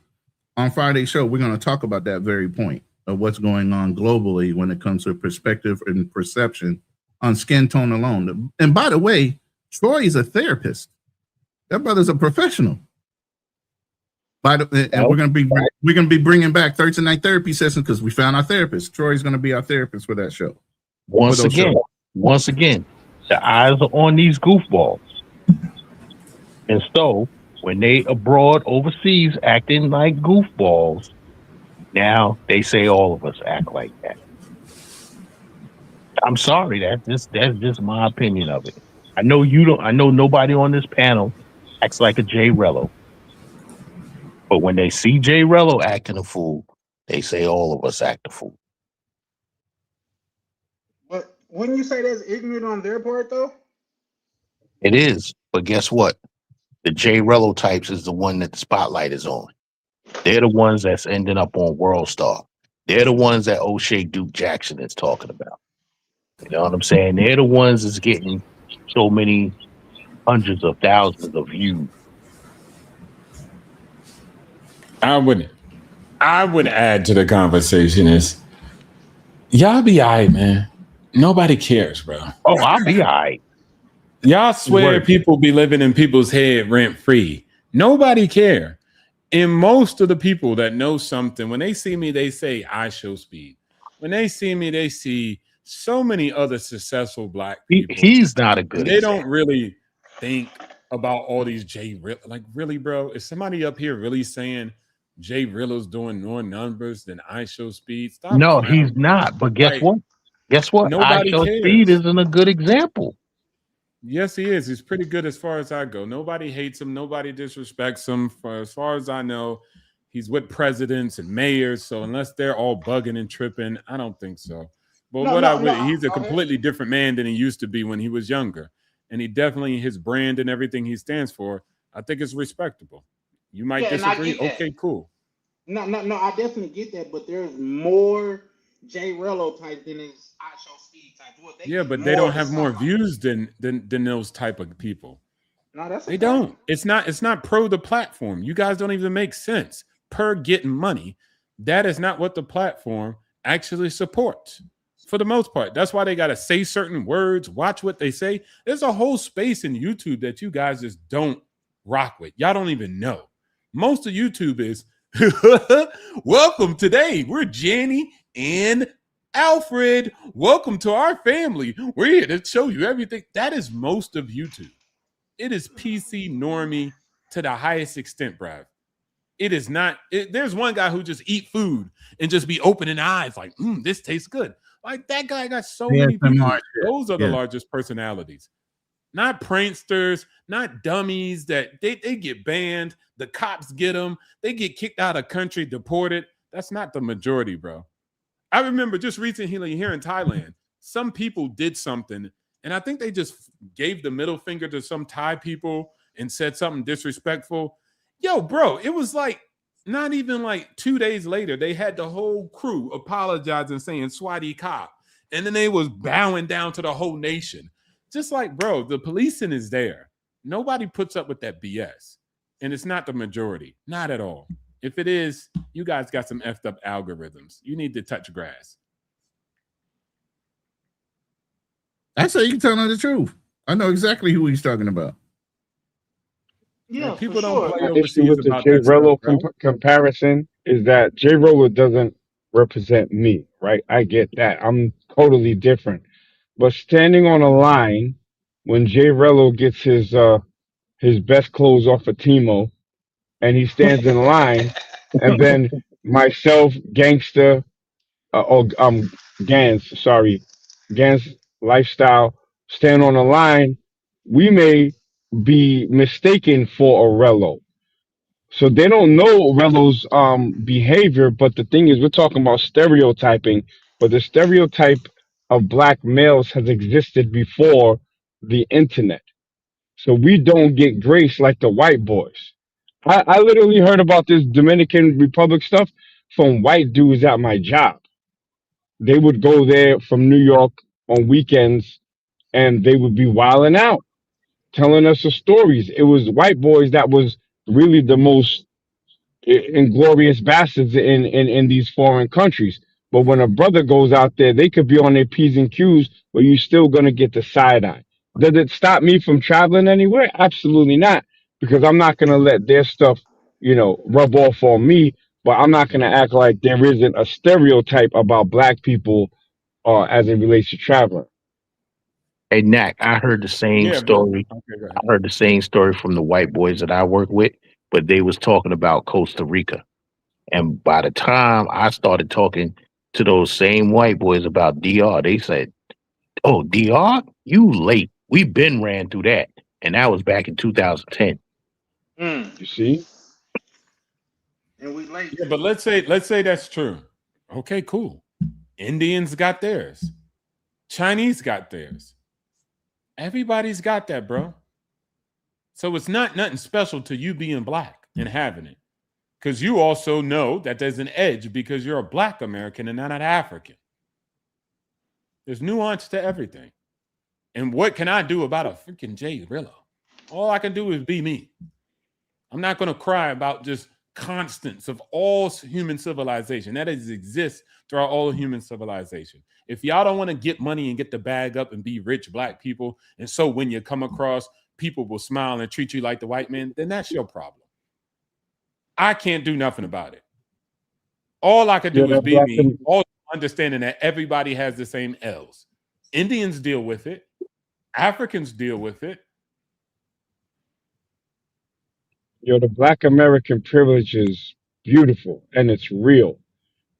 on Friday's show, we're going to talk about that very point of what's going on globally when it comes to perspective and perception on skin tone alone. And by the way, Troy is a therapist. That brother's a professional. And we're gonna be bringing back Thursday night therapy sessions because we found our therapist. Troy's gonna be our therapist for that show. Once again, the eyes are on these goofballs. And so when they abroad overseas acting like goofballs, now they say all of us act like that. I'm sorry, that's just my opinion of it. I know you don't. I know nobody on this panel acts like a Jay Rello. But when they see Jay Rello acting a fool, they say all of us act a fool. But wouldn't you say that's ignorant on their part, though? It is. But guess what? The Jay Rello types is the one that the spotlight is on. They're the ones that's ending up on World Star. They're the ones that O'Shea Duke Jackson is talking about. You know what I'm saying? They're the ones that's getting so many hundreds of thousands of views. I would add to the conversation is y'all be all right, man. Nobody cares, bro. Oh, I'll be all right. Y'all swear people be living in people's head rent free. Nobody care. And most of the people that know something, when they see me, they say I show speed. When they see me, they see so many other successful black people. He's not a good They example. don't really think about all these like really, bro. Is somebody up here really saying Jay Rillo's doing more numbers than I show speed? Stop. No, clowning. he's not. But guess what? Guess what? I Nobody show cares. speed isn't a good example. Yes, he is. He's pretty good as far as I go. Nobody hates him. Nobody disrespects him. As far as I know, he's with presidents and mayors. So unless they're all bugging and tripping, I don't think so. But he's a completely different man than he used to be when he was younger. And he definitely, his brand and everything he stands for, I think is respectable. You might Yeah, and I disagree. get that. Okay, cool. No, I definitely get that, but there's more J Rello type than is I Show Speed type. What they Yeah, get but they more don't of the have more spotlight. views than those type of people. No, that's a They fact. don't. It's not pro the platform. You guys don't even make sense per getting money. That is not what the platform actually supports for the most part. That's why they got to say certain words, watch what they say. There's a whole space in YouTube that you guys just don't rock with. Y'all don't even know. Most of YouTube is welcome today. We're Jenny and Alfred. Welcome to our family. We're here to show you everything. That is most of YouTube. It is PC normie to the highest extent, Brad. It is not. There's one guy who just eat food and just be opening eyes like, this tastes good. Like that guy got so many ASMR people. shit. Those are the Yeah. largest personalities. Not pranksters, not dummies that they get banned. The cops get them. They get kicked out of country, deported. That's not the majority, bro. I remember just recently here in Thailand, some people did something, and I think they just gave the middle finger to some Thai people and said something disrespectful. Yo, bro, it was like not even like 2 days later, they had the whole crew apologizing, saying Swati cop, and then they was bowing down to the whole nation. Just like, bro, the policing is there. Nobody puts up with that BS, and it's not the majority, not at all. If it is, you guys got some effed up algorithms. You need to touch grass. I say you can tell the truth. I know exactly who he's talking about. Yeah, People for don't sure. play My issue overseas with the about J that stuff, Rello bro. comparison is that J Rello doesn't represent me, right? I get that. I'm totally different. But standing on a line when J Rello gets his best clothes off of Timo and he stands in line, and then myself, Gangster, or Gans, sorry, Gans Lifestyle stand on a line, we may be mistaken for a Rello. So they don't know Rello's behavior, but the thing is, we're talking about stereotyping. But the stereotype of black males has existed before the internet. So we don't get grace like the white boys. I literally heard about this Dominican Republic stuff from white dudes at my job. They would go there from New York on weekends and they would be wilding out, telling us the stories. It was white boys that was really the most inglorious bastards in these foreign countries. But when a brother goes out there, they could be on their P's and Q's, but you're still going to get the side eye. Does it stop me from traveling anywhere? Absolutely not, because I'm not going to let their stuff, rub off on me. But I'm not going to act like there isn't a stereotype about black people as it relates to traveling. Hey, Knack, I heard the same Yeah, but story. okay, go I ahead. heard the same story from the white boys that I work with, but they was talking about Costa Rica. And by the time I started talking to those same white boys about DR, they said, "Oh, DR, you late. We been ran through that." And that was back in 2010. You see? And we late Yeah, too. but let's say that's true. Okay, cool. Indians got theirs. Chinese got theirs. Everybody's got that, bro. So it's not nothing special to you being black and having it. Because you also know that there's an edge because you're a black American and not an African. There's nuance to everything. And what can I do about a freaking Jay Rillo? All I can do is be me. I'm not going to cry about just constants of all human civilization. That exists throughout all human civilization. If y'all don't want to get money and get the bag up and be rich black people, and so when you come across, people will smile and treat you like the white man, then that's your problem. I can't do nothing about it. All I could Yeah, do is that be black me, all understanding that everybody has the same L's. Indians deal with it. Africans deal with it. the Black American privilege is beautiful and it's real.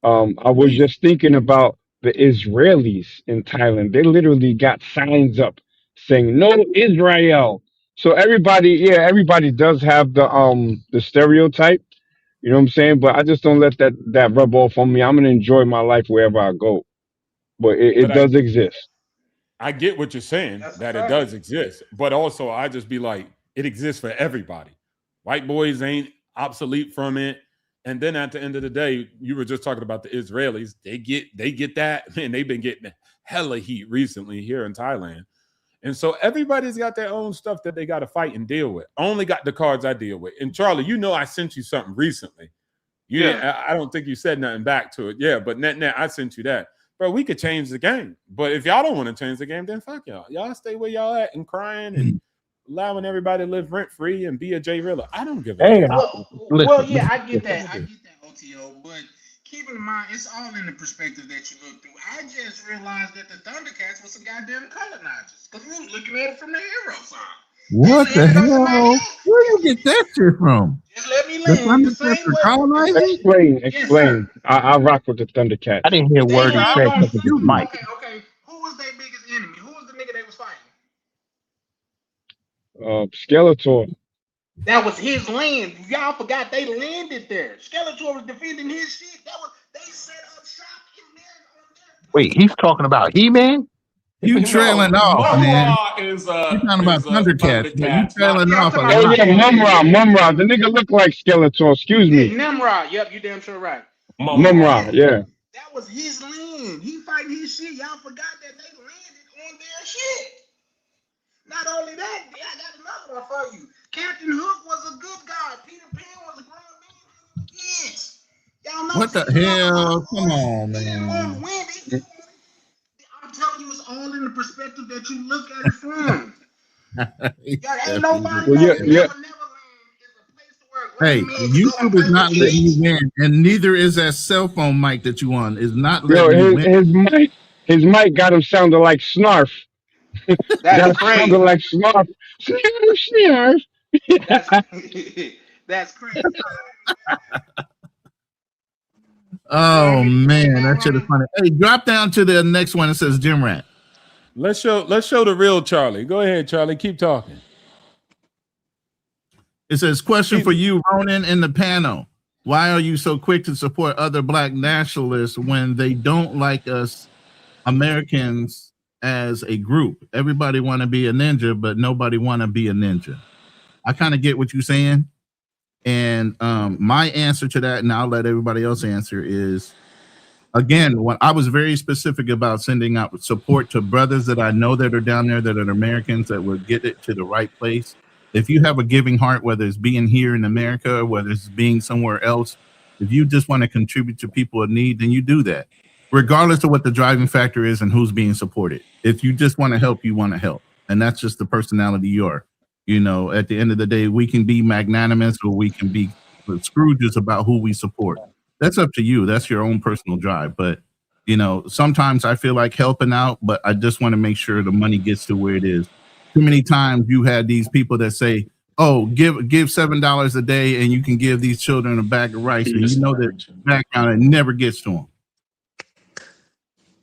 I was Please. just thinking about the Israelis in Thailand. They literally got signs up saying "No Israel." So everybody does have the stereotype. You know what I'm saying? But I just don't let that rub off on me. I'm gonna enjoy my life wherever I go. But it But does exist. I get what you're saying, That's a that it fact. does exist. But also I just be like, it exists for everybody. White boys ain't obsolete from it. And then at the end of the day, you were just talking about the Israelis. They get that, man. They've been getting hella heat recently here in Thailand. And so everybody's got their own stuff that they got to fight and deal with. I only got the cards I deal with. And Charlie, you know I sent you something recently. I don't think you said nothing back to it. Yeah, but net, I sent you that. Bro, we could change the game. But if y'all don't want to change the game, then fuck y'all. Y'all stay where y'all at and crying and allowing everybody to live rent-free and be a J Rilla. I don't give a Hey, damn. Well, yeah, I get that. I get that, OTO. But keep in mind, it's all in the perspective that you look through. I just realized that the Thundercats was some goddamn colonizers because we was looking at it from the hero side. What the hell? Where do you get that shit from? Just let me The land the Thundercats same are way. colonizers? Explain. I rock with the Thundercats. I didn't hear a They word he land said on because of his mic. Okay. Who was their biggest enemy? Who was the nigga they was fighting? Skeletor. That was his land. Y'all forgot they landed there. Skeletor was defending his shit. They set up shop in there. Wait, he's talking about He-Man? You trailing off, man. Is You're talking about Thundercats, but you Thundercats, trailing off a Oh lot. yeah, Mumra. The nigga look like Skeletor. Excuse me. Nimrod. Yep, you damn sure right. Mumra. Yeah. That was his land. He fighting his shit. Y'all forgot that they landed on their shit. Not only that, I got another one for you. Captain Hook was a good guy. Peter Pan was a grown man. Yes. Y'all know What the hell? Come on, man. I'm telling you, it's all in the perspective that you look at it from. Ain't nobody Well, yeah. Hey, YouTube is not letting you win, and neither is that cell phone mic that you on. Is not letting you win. His mic got him sounding like Snarf. That's crazy. Sounding like Snarf. Snarf. That's crazy. Oh man, that shit is funny. Hey, drop down to the next one. It says Gym Rat. Let's show the real Charlie. Go ahead, Charlie. Keep talking. It says, question for you, Ronan, in the panel. Why are you so quick to support other black nationalists when they don't like us Americans as a group? Everybody want to be a ninja, but nobody want to be a ninja. I kind of get what you're saying. And my answer to that, and I'll let everybody else answer, is, again, when I was very specific about sending out support to brothers that I know that are down there that are Americans that will get it to the right place. If you have a giving heart, whether it's being here in America, or whether it's being somewhere else, if you just want to contribute to people in need, then you do that, regardless of what the driving factor is and who's being supported. If you just want to help, you want to help. And that's just the personality you are. You know, at the end of the day, we can be magnanimous or we can be Scrooges about who we support. That's up to you. That's your own personal drive. But, you know, sometimes I feel like helping out, but I just want to make sure the money gets to where it is. Too many times you had these people that say, oh, give $7 a day and you can give these children a bag of rice. And you know that background, it never gets to them.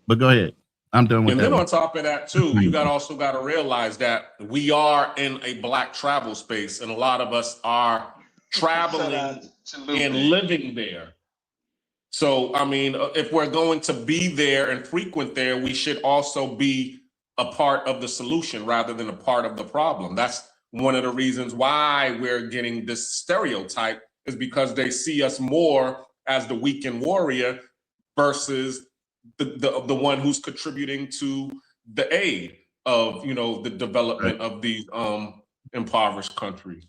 But go ahead. I'm done with and that. And then on top of that, too, you also got to realize that we are in a black travel space, and a lot of us are traveling and living there. So, I mean, if we're going to be there and frequent there, we should also be a part of the solution rather than a part of the problem. That's one of the reasons why we're getting this stereotype, is because they see us more as the weekend warrior versus the one who's contributing to the aid of, you know, the development of these impoverished countries.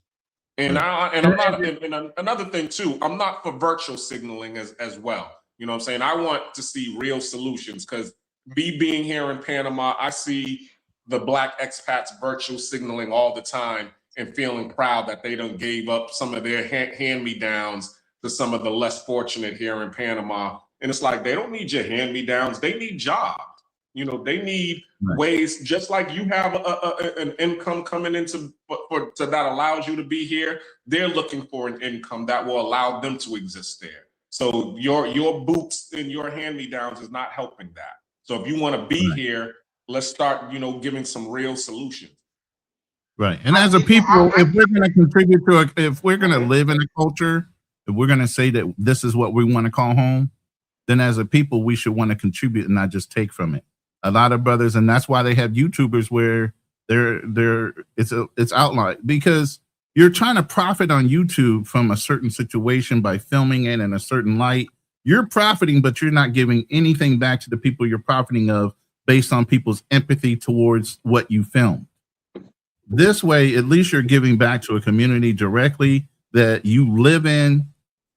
And I'm not, and another thing too, I'm not for virtual signaling as well. You know what I'm saying? I want to see real solutions, because me being here in Panama, I see the black expats virtual signaling all the time and feeling proud that they done gave up some of their hand-me-downs to some of the less fortunate here in Panama. And it's like, they don't need your hand-me-downs. They need jobs. You know, they need ways, just like you have an income coming into that allows you to be here. They're looking for an income that will allow them to exist there. So your boots and your hand-me-downs is not helping that. So if you want to be here, let's start, you know, giving some real solutions. Right. And as a people, if we're going to contribute to if we're going to live in a culture, if we're going to say that this is what we want to call home, then as a people, we should want to contribute and not just take from it. A lot of brothers, and that's why they have YouTubers where it's outlined, because you're trying to profit on YouTube from a certain situation by filming it in a certain light. You're profiting, but you're not giving anything back to the people you're profiting of based on people's empathy towards what you filmed. This way, at least you're giving back to a community directly that you live in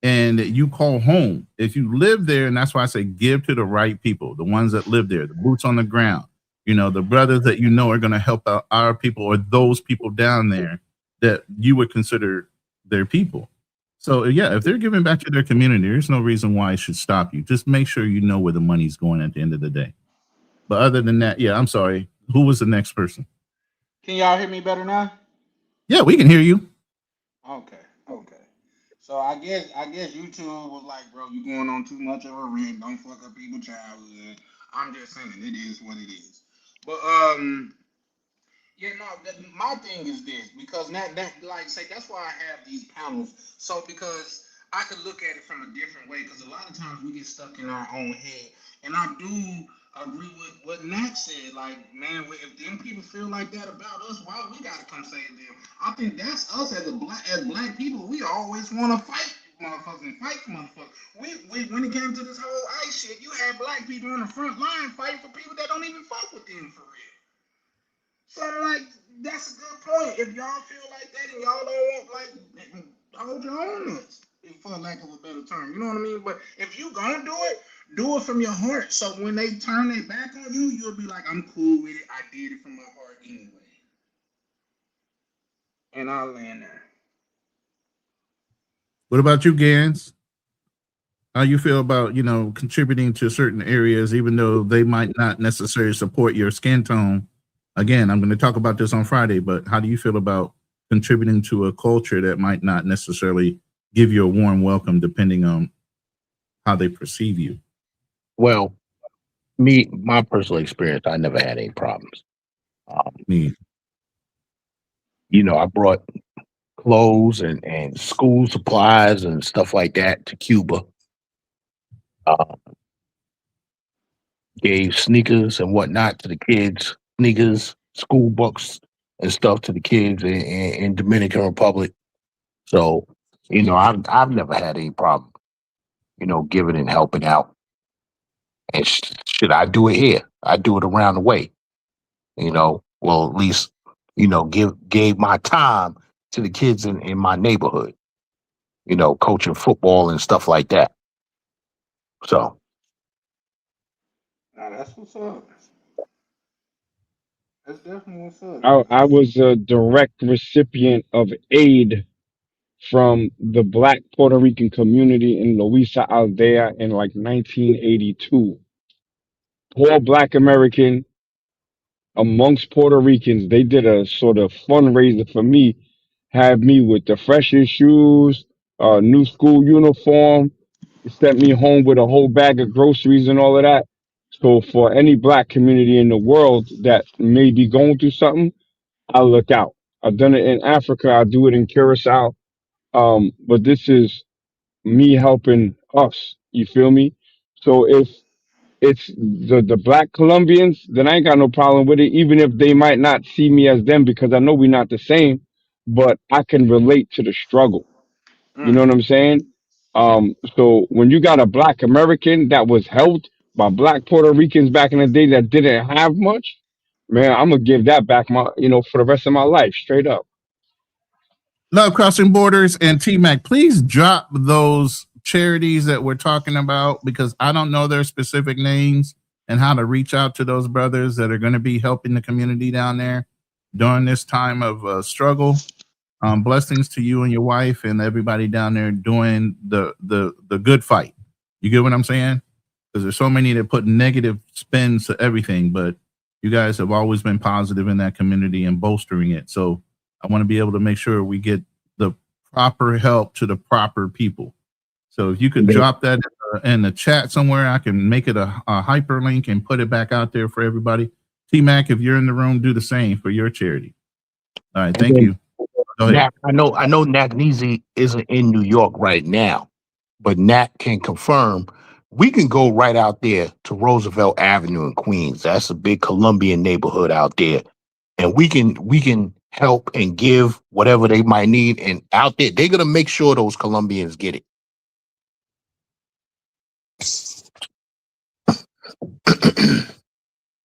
and that you call home. If you live there, and that's why I say give to the right people, the ones that live there, the boots on the ground, you know, the brothers that you know are going to help out our people or those people down there that you would consider their people. So yeah, if they're giving back to their community, there's no reason why it should stop you. Just make sure you know where the money's going at the end of the day. But other than that, yeah, I'm sorry. Who was the next person? Can y'all hear me better now? Yeah, we can hear you. Okay. So I guess YouTube was like, bro, you going on too much of a rant. Don't fuck up people's childhood. I'm just saying it is what it is. But yeah, no. My thing is this because that like say that's why I have these panels. So because I could look at it from a different way. Because a lot of times we get stuck in our own head, and I do agree with what Nat said. Like, man, if them people feel like that about us, why we gotta come save them? I think that's us as black people. We always want to fight motherfuckers and fight motherfuckers. We when it came to this whole ICE shit, you had black people on the front line fighting for people that don't even fuck with them for real. So like that's a good point. If y'all feel like that and y'all don't want like hold your own nuts, for lack of a better term. You know what I mean? But if you gonna do it from your heart. So when they turn their back on you, you'll be like, I'm cool with it. I did it from my heart anyway. And I'll land there. What about you, Gans? How you feel about, you know, contributing to certain areas, even though they might not necessarily support your skin tone? Again, I'm going to talk about this on Friday, but how do you feel about contributing to a culture that might not necessarily give you a warm welcome, depending on how they perceive you? Well, my personal experience, I never had any problems. Me. You know, I brought clothes and school supplies and stuff like that to Cuba. Gave sneakers and whatnot to the kids, sneakers, school books and stuff to the kids in Dominican Republic. So, you know, I've never had any problem, you know, giving and helping out. And should I do it here? I do it around the way, you know. Well, at least, you know, gave my time to the kids in my neighborhood, you know, coaching football and stuff like that. So Now that's what's up. That's definitely what's up. I was a direct recipient of aid from the Black Puerto Rican community in Louisa Aldea in like 1982. Poor Black American amongst Puerto Ricans. They did a sort of fundraiser for me, have me with the freshest shoes, new school uniform, sent me home with a whole bag of groceries and all of that. So for any Black community in the world that may be going through something, I look out. I've done it in Africa. I do it in Curacao. But this is me helping us. You feel me? So if it's the Black Colombians, then I ain't got no problem with it, even if they might not see me as them because I know we're not the same, but I can relate to the struggle. You know what I'm saying? So when you got a Black American that was helped by Black Puerto Ricans back in the day that didn't have much, man, I'm gonna give that back for the rest of my life, straight up. Love Crossing Borders and T-Mac, please drop those charities that we're talking about because I don't know their specific names and how to reach out to those brothers that are going to be helping the community down there during this time of struggle. Blessings to you and your wife and everybody down there doing the good fight. You get what I'm saying? Because there's so many that put negative spins to everything, but you guys have always been positive in that community and bolstering it. So I want to be able to make sure we get the proper help to the proper people. So if you could drop that in the chat somewhere, I can make it a hyperlink and put it back out there for everybody. T-Mac, if you're in the room, do the same for your charity. All right, thank you. Go ahead. I know Nat Neezy isn't in New York right now, but Nat can confirm we can go right out there to Roosevelt Avenue in Queens. That's a big Colombian neighborhood out there. And we can help and give whatever they might need. And out there, they're gonna make sure those Colombians get it.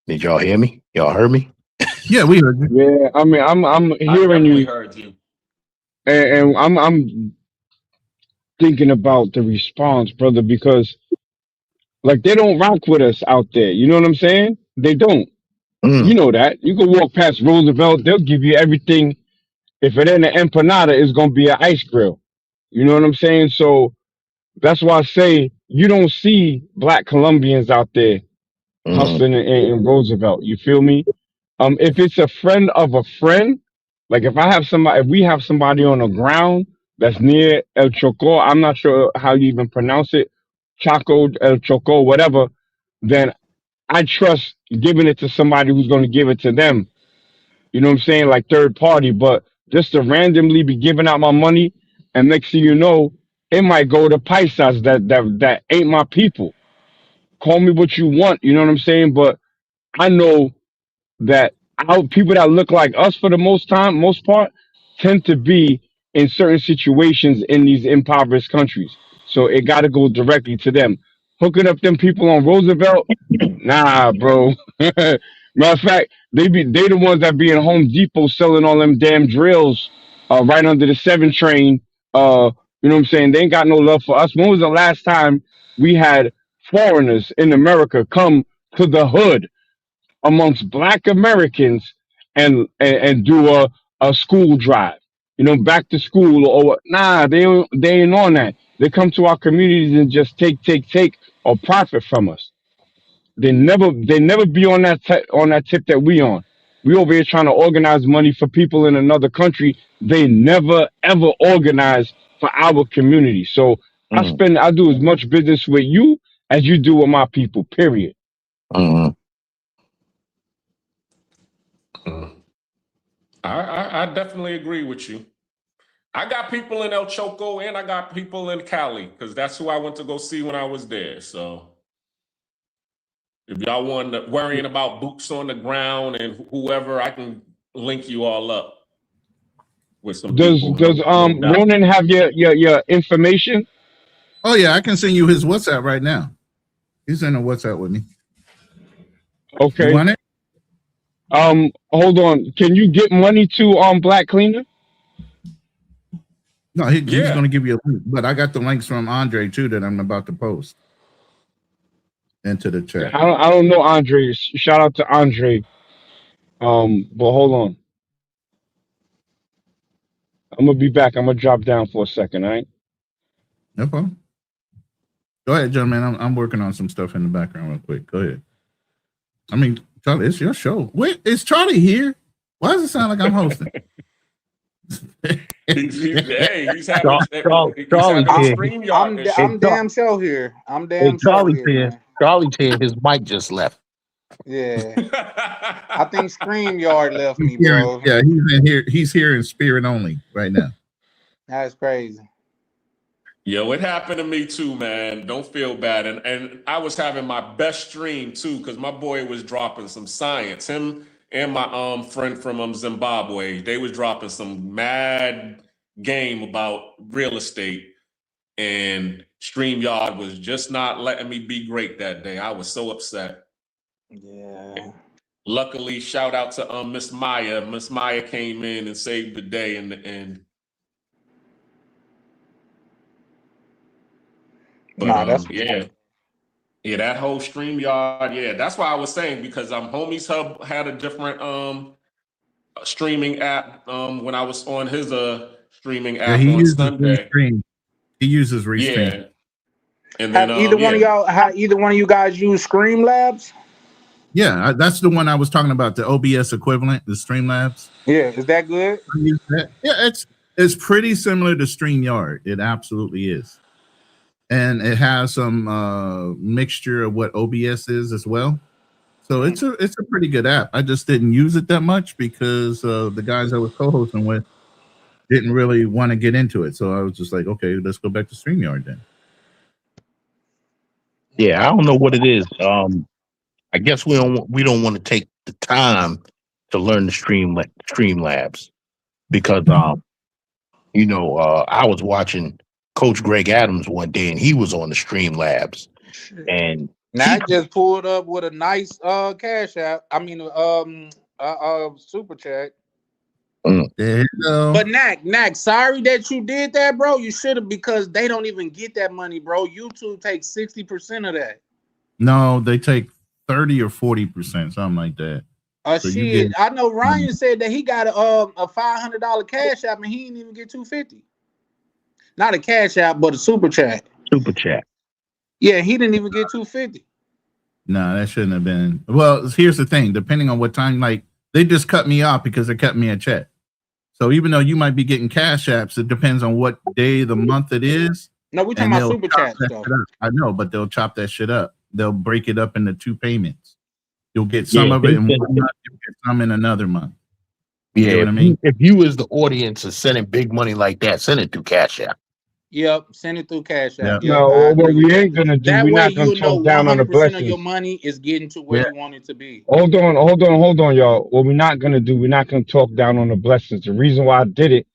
Did y'all hear me? Y'all heard me? Yeah, we heard you. Yeah, I mean, I'm I hearing definitely you, heard you. and I'm thinking about the response, brother, because like they don't rock with us out there. You know what I'm saying? They don't. You Mm, know that. You can walk past Roosevelt, they'll give you everything. If it ain't an empanada, it's gonna be an ice grill. You know what I'm saying? So that's why I say you don't see black Colombians out there mm, hustling in Roosevelt. You feel me? If it's a friend of a friend, like if we have somebody on the ground that's near El Choco, I'm not sure how you even pronounce it, Chaco, El Choco, whatever, then I trust giving it to somebody who's going to give it to them. You know what I'm saying? Like third party, but just to randomly be giving out my money, and next thing you know, it might go to paisas that ain't my people. Call me what you want, you know what I'm saying? But I know that our people that look like us for the most part, tend to be in certain situations in these impoverished countries. So it got to go directly to them. Hooking up them people on Roosevelt, nah, bro. Matter of fact, they the ones that be in Home Depot selling all them damn drills, right under the 7 train. You know what I'm saying? They ain't got no love for us. When was the last time we had foreigners in America come to the hood amongst black Americans and do a school drive, back to school or what? Nah, they ain't on that. They come to our communities and just take or profit from us. They never be on on that tip that we on. We over here trying to organize money for people in another country. They never ever organize for our community. So mm, I do as much business with you as you do with my people. Period. mm, I definitely agree with you. I got people in El Choco and I got people in Cali because that's who I went to go see when I was there. So if y'all want worrying about boots on the ground and whoever, I can link you all up with some Does people. does No doubt. Ronan have your information? Oh yeah, I can send you his WhatsApp right now. He's in a WhatsApp with me. You Okay. want it? Hold on. Can you get money to Black Cleaner? No, he's Yeah. going to give you a link, but I got the links from Andre too that I'm about to post into the chat. I don't know Andre. Shout out to Andre. But hold on. I'm gonna be back. I'm gonna drop down for a second. All right. No problem. Go ahead, gentlemen. I'm working on some stuff in the background real quick. Go ahead. I mean, Charlie, it's your show. Wait, is Charlie here? Why does it sound like I'm hosting? He's having Charlie's here. StreamYard Hey, issues. I'm damn sure here. I'm hey, damn sure Charlie's here, here. man. Charlie's here. His mic just left. Yeah. I think StreamYard left He's me, hearing, bro. yeah, he's in here. He's here in spirit only right now. That's crazy. Yo, it happened to me too, man. Don't feel bad. And I was having my best stream too, because my boy was dropping some science. Him and my friend from Zimbabwe, they was dropping some mad game about real estate. And StreamYard was just not letting me be great that day. I was so upset. Yeah. Luckily, shout out to Miss Maya. Miss Maya came in and saved the day in the end. But Nah, that's yeah, that whole StreamYard, yeah, that's why I was saying because Homies Hub had a different streaming app when I was on his streaming Yeah, app he on uses Sunday. Restream. He uses Restream. Yeah, and then have either one of you guys use Streamlabs? Yeah, that's the one I was talking about. The OBS equivalent, the Streamlabs. Yeah, is that good? I use that. Yeah, it's pretty similar to StreamYard. It absolutely is. And it has some mixture of what OBS is as well. So it's a pretty good app. I just didn't use it that much because the guys I was co-hosting with didn't really want to get into it. So I was just like, okay, let's go back to StreamYard then. Yeah, I don't know what it is. I guess we don't want to take the time to learn the Streamlabs. because I was watching Coach Greg Adams one day, and he was on the Streamlabs, and Now I just pulled up with a nice cash app. I mean super chat. But Knack, sorry that you did that, bro. You should have, because they don't even get that money, bro. YouTube takes 60% of that. No, they take 30 or 40%, something like that. So Shit, you get, I know Ryan said that he got a $500 cash app and he didn't even get $250. Not a cash app, but a super chat. Super chat. Yeah, he didn't even get $250. No, that shouldn't have been. Well, here's the thing. Depending on what time, like, they just cut me off because they cut me a check. So even though you might be getting cash apps, it depends on what day of the month it is. No, we're talking about super chat stuff. I know, but they'll chop that shit up. They'll break it up into 2 payments. You'll get some of it in one month, you'll get some in another month. You know what I mean? If you as the audience is sending big money like that, send it through Cash App. Yep, send it through Cash App. Yep, No, what we ain't gonna do, that we're way not gonna you know talk down on the 100% of blessings. your money is getting to where you want it to be. Hold on, y'all. What we're not gonna do, we're not gonna talk down on the blessings. The reason why I did it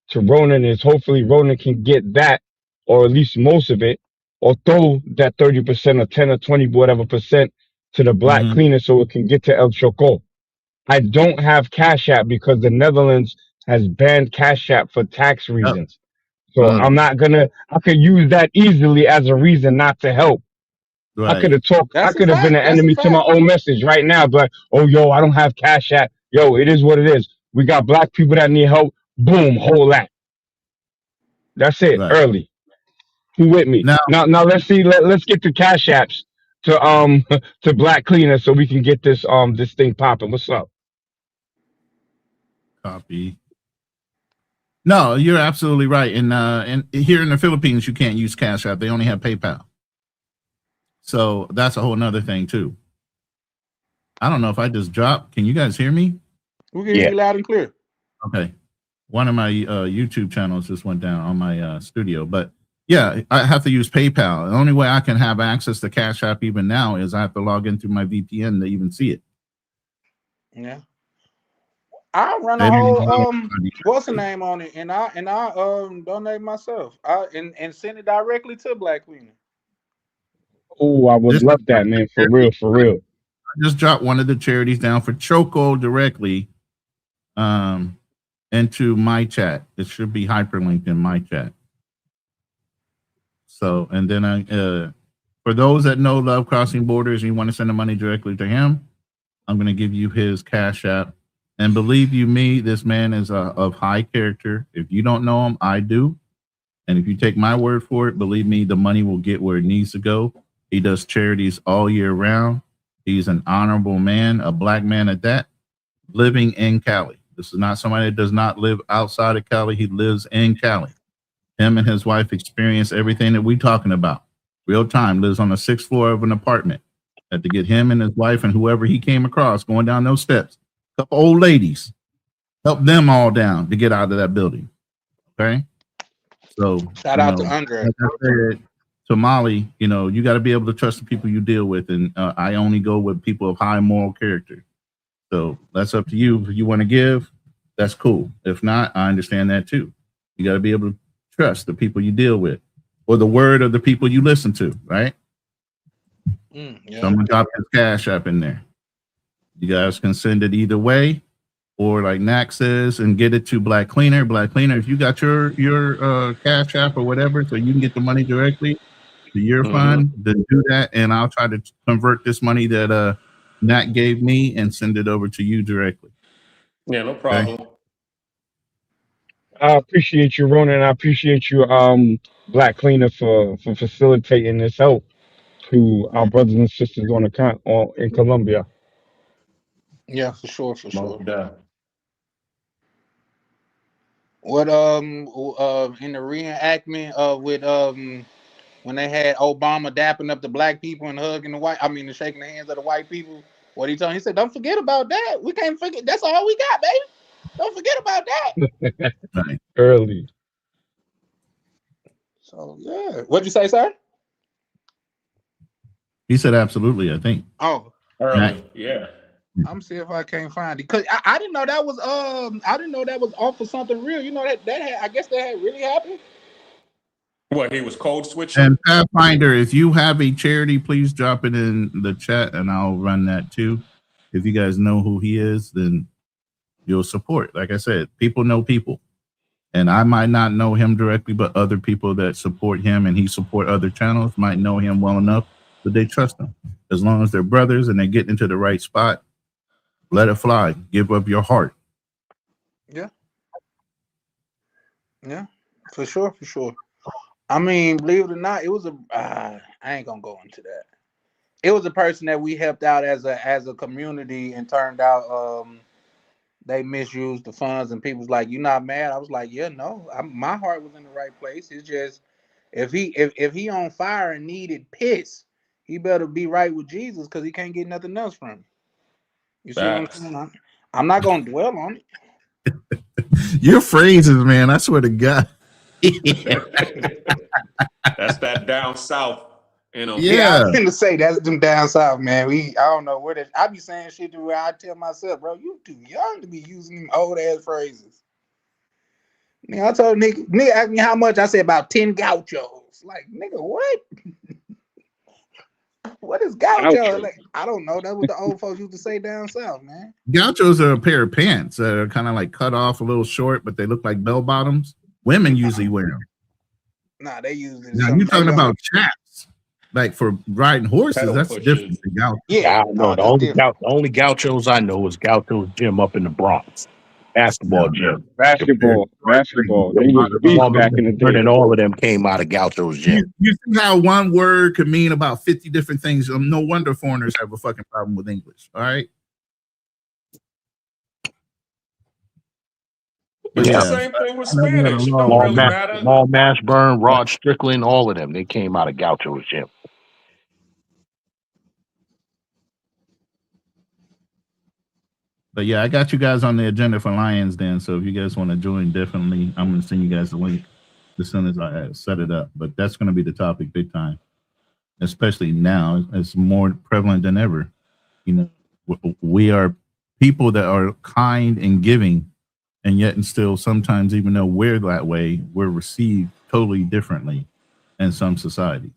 to Ronan is hopefully Ronan can get that, or at least most of it, or throw that 30% or 10 or 20 whatever percent to the black cleaner so it can get to El Choco. I don't have Cash App because the Netherlands has banned Cash App for tax reasons. So I'm not gonna. I could use that easily as a reason not to help. I could have talked. I could have been an enemy to my own message right now. But oh, yo, I don't have Cash App. Yo, it is what it is. We got black people that need help. Boom, whole lot. That's it. Early. Who with me? Now let's see. Let's get the Cash Apps to to Black Cleaner so we can get this thing popping. What's up? Copy. No, you're absolutely right. And here in the Philippines, you can't use Cash App. They only have PayPal. So that's a whole nother thing too. I don't know if I just dropped. Can you guys hear me? We can hear you loud and clear. Okay. One of my YouTube channels just went down on my studio, but yeah, I have to use PayPal. The only way I can have access to Cash App even now is I have to log in through my VPN to even see it. Yeah. I run a whole what's the name on it, and I donate myself. And send it directly to Black Cleaner. Oh, I would love that, man. For real, for real. I just dropped one of the charities down for Choco directly into my chat. It should be hyperlinked in my chat. So, and then for those that know Love Crossing Borders and you want to send the money directly to him, I'm going to give you his Cash App. And believe you me, this man is of high character. If you don't know him, I do. And if you take my word for it, believe me, the money will get where it needs to go. He does charities all year round. He's an honorable man, a black man at that, living in Cali. This is not somebody that does not live outside of Cali. He lives in Cali. Him and his wife experience everything that we're talking about. Real time, lives on the 6th floor of an apartment. Had to get him and his wife and whoever he came across going down those steps. A couple old ladies, help them all down to get out of that building. Okay? So shout out to Andre. Like I said, to Molly, you got to be able to trust the people you deal with. And I only go with people of high moral character. So that's up to you. If you want to give, that's cool. If not, I understand that too. You got to be able to trust the people you deal with or the word of the people you listen to, right? Yeah. So I'm going to drop this Cash App in there. You guys can send it either way, or like Knack says, and get it to Black Cleaner. Black Cleaner, if you got your Cash App or whatever, so you can get the money directly to your fund, then do that, and I'll try to convert this money that Knack gave me and send it over to you directly. Yeah, no problem. Okay? I appreciate you, Ronan. I appreciate you, Black Cleaner, for facilitating this help to our brothers and sisters in Colombia. Yeah, for sure, for sure. Yeah. What in the reenactment with when they had Obama dapping up the black people and hugging and shaking the hands of the white people, what he told him, he said, don't forget about that. We can't forget. That's all we got, baby. Don't forget about that. Right. Early. So yeah. What'd you say, sir? He said absolutely, I think. Oh. Early. Yeah. I'm see if I can't find it because I didn't know that was I didn't know that was off of something real. You know that had, I guess that had really happened. What, he was code switching? And Pathfinder, if you have a charity, please drop it in the chat and I'll run that too. If you guys know who he is, then you'll support. Like I said, people know people. And I might not know him directly, but other people that support him and he support other channels might know him well enough that they trust him. As long as they're brothers and they get into the right spot, let it fly. Give up your heart. Yeah. Yeah, for sure, for sure. I mean, believe it or not, it was a. I ain't gonna go into that. It was a person that we helped out as a community, and turned out they misused the funds. And people's like, "You not mad?" I was like, "Yeah, no, my heart was in the right place. It's just if he on fire and needed piss, he better be right with Jesus because he can't get nothing else from him." You see what I'm Facts. saying? I'm not gonna dwell on it. Your phrases, man, I swear to God. That's that down south in them. Yeah, Yeah. I'm finna say that's them down south, man. I don't know where that. I be saying shit to where I tell myself, bro, you too young to be using them old ass phrases. Nigga, I told nigga asked me how much. I said about 10 gauchos. Like, nigga, what? What is gaucho? Like, I don't know. That's what the old folks used to say down south, man. Gauchos are a pair of pants that are kind of like cut off a little short, but they look like bell bottoms. Women usually wear them. Nah, they use it. Now you're talking about chaps, like for riding horses. Pedal That's pushers. different than gaucho. Yeah, No, the only gauchos I know is Gaucho's gym up in the Bronx, basketball gym. Basketball. They was beast back in the day. And all of them came out of Gaucho's gym. You see how one word could mean about 50 different things. No wonder foreigners have a fucking problem with English. All right. It's Yeah. the same thing with Spanish. It don't really matter. Law Mashburn, Rod Strickland, all of them. They came out of Gaucho's gym. But yeah, I got you guys on the agenda for Lions then. So if you guys want to join, definitely, I'm going to send you guys the link as soon as I set it up. But that's going to be the topic big time, especially now. It's more prevalent than ever. You know, we are people that are kind and giving, and yet and still sometimes, even though we're that way, we're received totally differently in some society.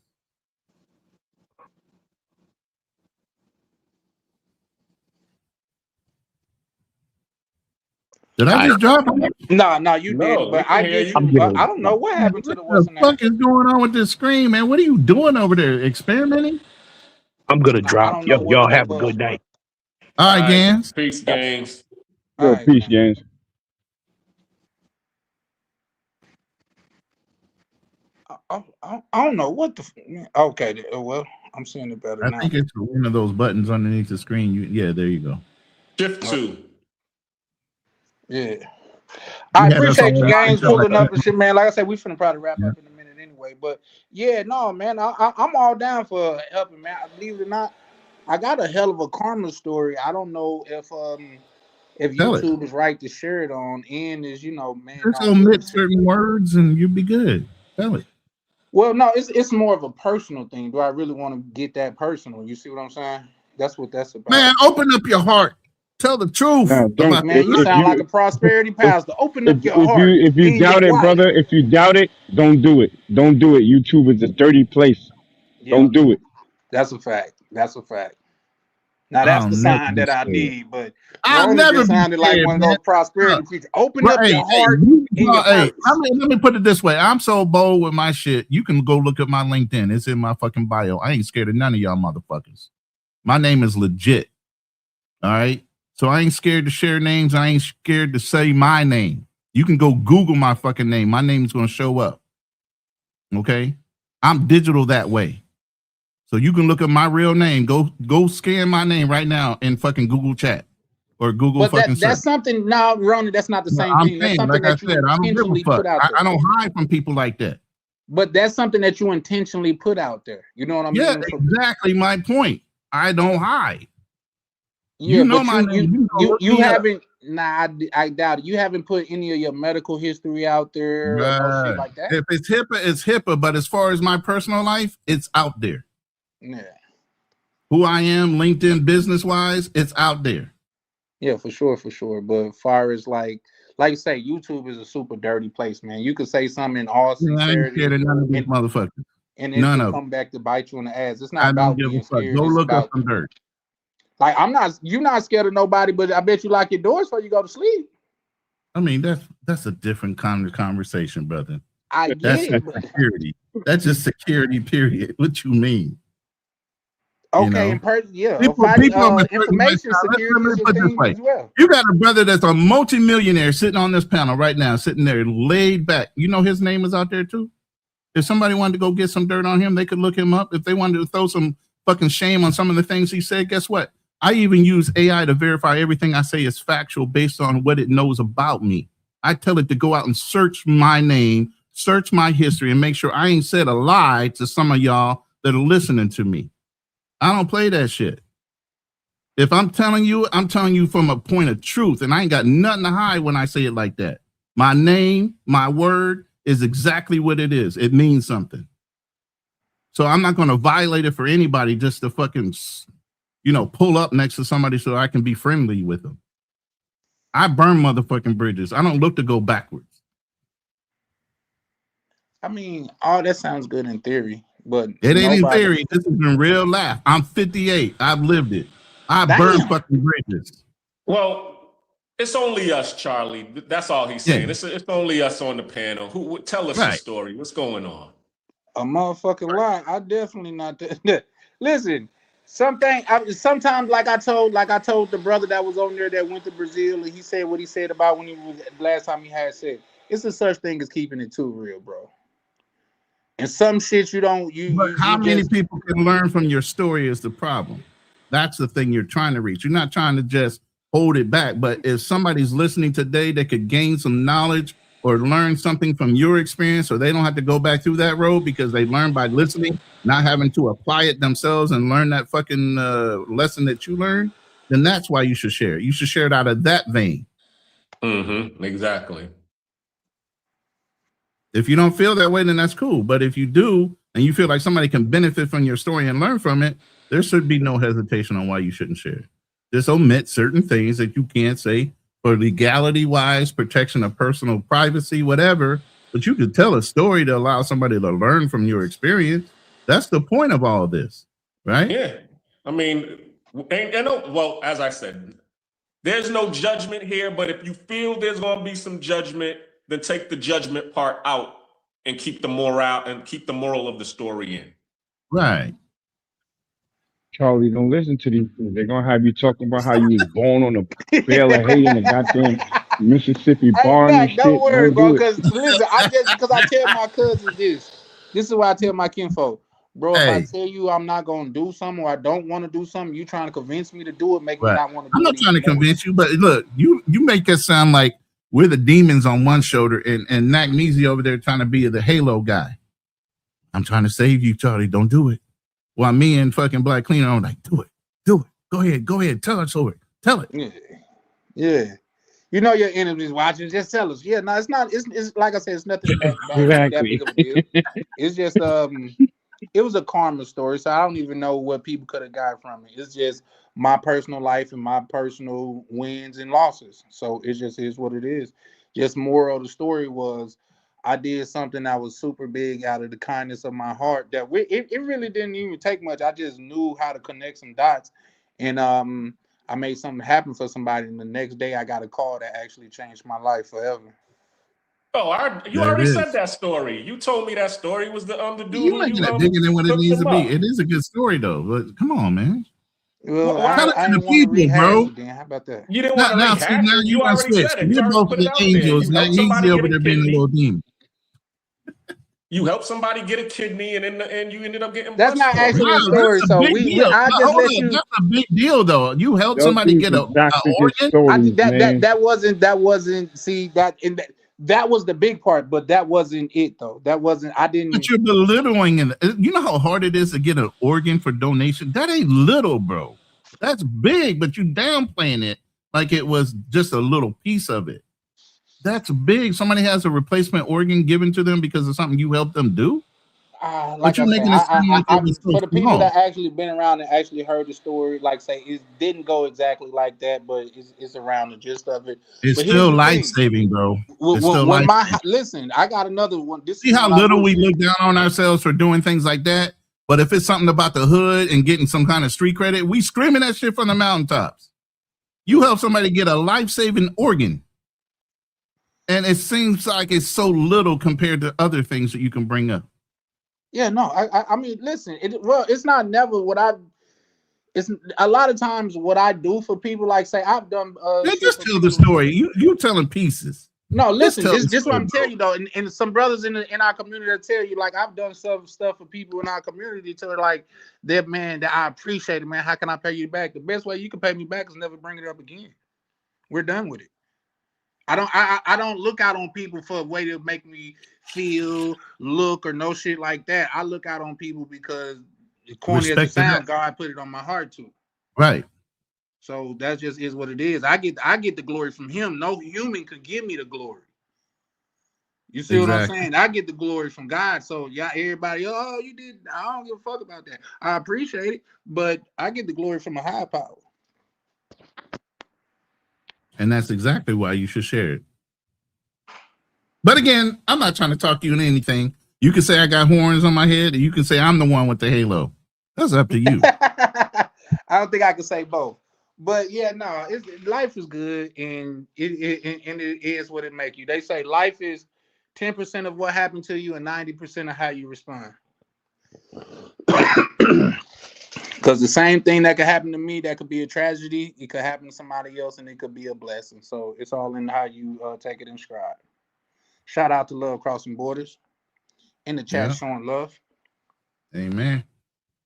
Did I just drop it? No, you didn't. But I get you. I don't know what happened to the What the fuck is going on with this screen, man? What are you doing over there? Experimenting? I'm gonna drop. Y'all have a good night. All right, Gans. Peace, Games. Yo, peace, Games. I don't know what the. Okay, well, I'm seeing it better now. I think it's one of those buttons underneath the screen. Yeah, there you go. Shift 2. Yeah. I appreciate you guys pulling up and shit, man. Like I said, we finna probably wrap up in a minute anyway. But yeah, no, man, I'm all down for helping, man. Believe it or not, I got a hell of a karma story. I don't know if YouTube is right to share it on. And is, you know, man. Just omit certain words and you'll be good. Tell it. Well, no, it's more of a personal thing. Do I really want to get that personal? You see what I'm saying? That's what that's about. Man, open up your heart. Tell the truth. Man, you sound like a prosperity pastor. Open up your heart. If you doubt it, brother, if you doubt it, don't do it. Don't do it. YouTube is a dirty place. Yeah. Don't do it. That's a fact. That's a fact. Now that's the sign that I need, but I'll never sounded like one of those prosperity preachers. Open up your heart. Let me put it this way. I'm so bold with my shit. You can go look at my LinkedIn. It's in my fucking bio. I ain't scared of none of y'all motherfuckers. My name is legit. All right. So I ain't scared to share names. I ain't scared to say my name. You can go Google my fucking name. My name is going to show up. Okay. I'm digital that way. So you can look at my real name. Go scan my name right now in fucking Google chat or Google fucking search. That's something. No, Ronnie, that's not the same thing. That's something that you intentionally put out there. I don't hide from people like that. But that's something that you intentionally put out there. You know what I mean? Yeah, exactly my point. I don't hide. Yeah, you know my name. You haven't. Nah, I doubt it. You haven't put any of your medical history out there or no shit like that. If it's HIPAA, it's HIPAA. But as far as my personal life, it's out there. Yeah. who I am, LinkedIn business wise, it's out there. Yeah, for sure. But far as like you say, YouTube is a super dirty place, man. You could say something in all Yeah, I ain't sincerity, scared of none of these and motherfuckers. it None could of them. come back to bite you in the ass. It's not I don't about give a being fuck. scared. Go It's look up about some dirt. like you're not scared of nobody, but I bet you lock your doors before you go to sleep. I mean, that's a different kind of conversation, brother. I That's get just it, but security. That's just security, period. What you mean? okay, You know? in person, yeah. People of a certain Information lifestyle. security Let is me a put it this thing way. as well. You got a brother that's a multimillionaire sitting on this panel right now, sitting there laid back. You know his name is out there too? If somebody wanted to go get some dirt on him, they could look him up. If they wanted to throw some fucking shame on some of the things he said, guess what? I even use AI to verify everything I say is factual based on what it knows about me. I tell it to go out and search my name, search my history, and make sure I ain't said a lie to some of y'all that are listening to me. I don't play that shit. If I'm telling you from a point of truth, and I ain't got nothing to hide when I say it like that. My name, my word is exactly what it is. It means something. So I'm not going to violate it for anybody just to fucking, pull up next to somebody so I can be friendly with them. I burn motherfucking bridges. I don't look to go backwards. I mean, all that sounds good in theory, but It ain't in nobody. theory. This is in real life. I'm 58. I've lived it. I burn fucking bridges. Well, it's only us, Charlie. That's all he's saying. It's only us on the panel. Who tell us the story? What's going on? A motherfucking lie. I definitely not. Listen, sometimes like I told the brother that was on there that went to Brazil, and he said what he said about when he was last time he had sex. It's a such thing as keeping it too real, bro. And some shit you don't But how many people can learn from your story is the problem. That's the thing you're trying to reach. You're not trying to just hold it back. But if somebody's listening today that could gain some knowledge or learn something from your experience, so they don't have to go back through that road because they learned by listening, not having to apply it themselves and learn that fucking lesson that you learned, then that's why you should share it. You should share it out of that vein. Mm-hmm. Exactly. If you don't feel that way, then that's cool. But if you do, and you feel like somebody can benefit from your story and learn from it, there should be no hesitation on why you shouldn't share it. Just omit certain things that you can't say for legality-wise, protection of personal privacy, whatever. But you could tell a story to allow somebody to learn from your experience. That's the point of all this, right? Yeah. I mean, well, as I said, there's no judgment here, but if you feel there's going to be some judgment, then take the judgment part out and keep the moral of the story in. Right. Charlie, don't listen to these things. They're gonna have you talking about how you was born on a bale of hay in a goddamn Mississippi barn and shit. Don't worry, Don't bro. do it. Because listen, because I tell my cousins this. This is why I tell my kinfolk, bro. If I tell you I'm not gonna do something or I don't want to do something, you trying to convince me to do it, make me not want to do it. I'm not trying to convince you, but look, you make it sound like we're the demons on one shoulder and Nac Measy over there trying to be the Halo guy. I'm trying to save you, Charlie. Don't do it. While me and fucking Black Cleaner are like, do it. Go ahead. Tell us over it. Tell it. Yeah. You know your enemy's watching. Just tell us. Yeah, no, it's not. It's like I said, it's nothing that big of a deal. It's just it was a karma story, so I don't even know what people could have got from it. It's just my personal life and my personal wins and losses. So it just is what it is. Just moral of the story was I did something that was super big out of the kindness of my heart. It really didn't even take much. I just knew how to connect some dots, and I made something happen for somebody. And the next day, I got a call that actually changed my life forever. Oh, you already said that story. You told me that story was the dude. You making it bigger than what it needs to be. It is a good story though. But come on, man. Well, tell it I to the didn't want to people, rehash bro. it then. How about that? You didn't want to rehash it. Now you want to switch. You're both the angels. Now Easy over there being a little demon. You helped somebody get a kidney, and you ended up getting. That's not actually a story. So I just let you. That's a big deal, though. You helped somebody get an organ. That wasn't. See that was the big part, but that wasn't it though. That wasn't. I didn't. But you're belittling it. You know how hard it is to get an organ for donation. That ain't little, bro. That's big, but you downplaying it like it was just a little piece of it. That's big. Somebody has a replacement organ given to them because of something you helped them do. Like But I you're say, making it seem like it I was so for the people small. that actually been around and actually heard the story, like say it didn't go exactly like that, but it's around the gist of it. It's But here's still the life thing: saving, bro. It's still when life my saving. listen, I got another one. This is See the how one I little will we share. look down on ourselves for doing things like that? But if it's something about the hood and getting some kind of street credit, we screaming that shit from the mountaintops. You help somebody get a life-saving organ. And it seems like it's so little compared to other things that you can bring up. Yeah, no, I mean, listen, it's not never what I. It's a lot of times what I do for people. Like say, I've done Then shit just for tell the people. story. You telling pieces. No, Just listen, tell the this what story, I'm bro. telling you though, and some brothers in our community that tell you like I've done some stuff for people in our community to like that man that I appreciate it, man. How can I pay you back? The best way you can pay me back is never bring it up again. We're done with it. I don't look out on people for a way to make me feel, look, or no shit like that. I look out on people because corny as it Respect to that. sounds, God put it on my heart to. Right. So that just is what it is. I get the glory from him. No human can give me the glory. You see what I'm saying? I get the glory from God. So yeah, everybody, oh, you did. I don't give a fuck about that. I appreciate it, but I get the glory from a higher power. And that's exactly why you should share it. But again, I'm not trying to talk you into anything. You can say I got horns on my head, or you can say I'm the one with the halo. That's up to you. I don't think I can say both. But yeah, no, life is good, and it is what it make you. They say life is 10% of what happened to you and 90% of how you respond. Because the same thing that could happen to me, that could be a tragedy, it could happen to somebody else, and it could be a blessing. So it's all in how you take it in stride. Shout out to Love Crossing Borders in the chat, showing love. Amen.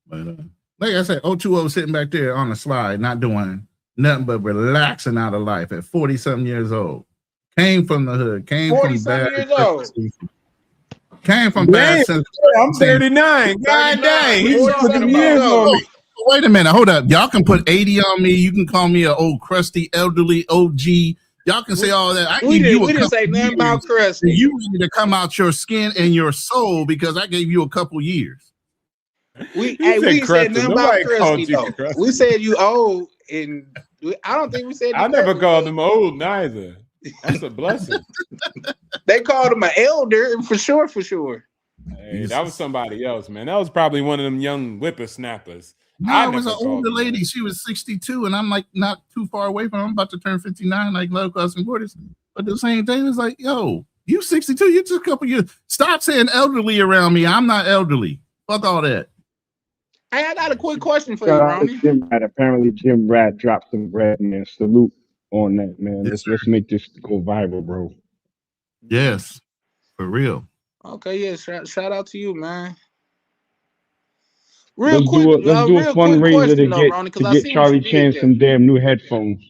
But like I said, 020 sitting back there on the slide, not doing nothing but relaxing out of life at 40-something years old. Came from the hood, came from bad. Years old. Came from bad. I'm 39. God dang. He's putting years on me. Wait a minute. Hold up. Y'all can put 80 on me. You can call me an old crusty elderly OG. Y'all can say all that. We didn't say nothing about crusty. You need to come out your skin and your soul because I gave you a couple years. We said nothing about crusty though. We said you old, and I don't think we said. I never called him old neither. That's a blessing. They called him an elder for sure. Hey, that was somebody else, man. That was probably one of them young whippersnappers. No, it was an older lady. She was 62, and I'm like not too far away from her. I'm about to turn 59, like Love Crossing Borders. But the same thing was like, yo, you 62, you took a couple years. Stop saying elderly around me. I'm not elderly. Fuck all that. Hey, I got a quick question for you, Ronnie. Apparently, Jim Rat dropped some bread, man. Salute on that, man. Let's make this go viral, bro. Yes, for real. Okay, yeah. Shout out to you, man. Let's do a fundraiser to get Charlie Chan some damn new headphones.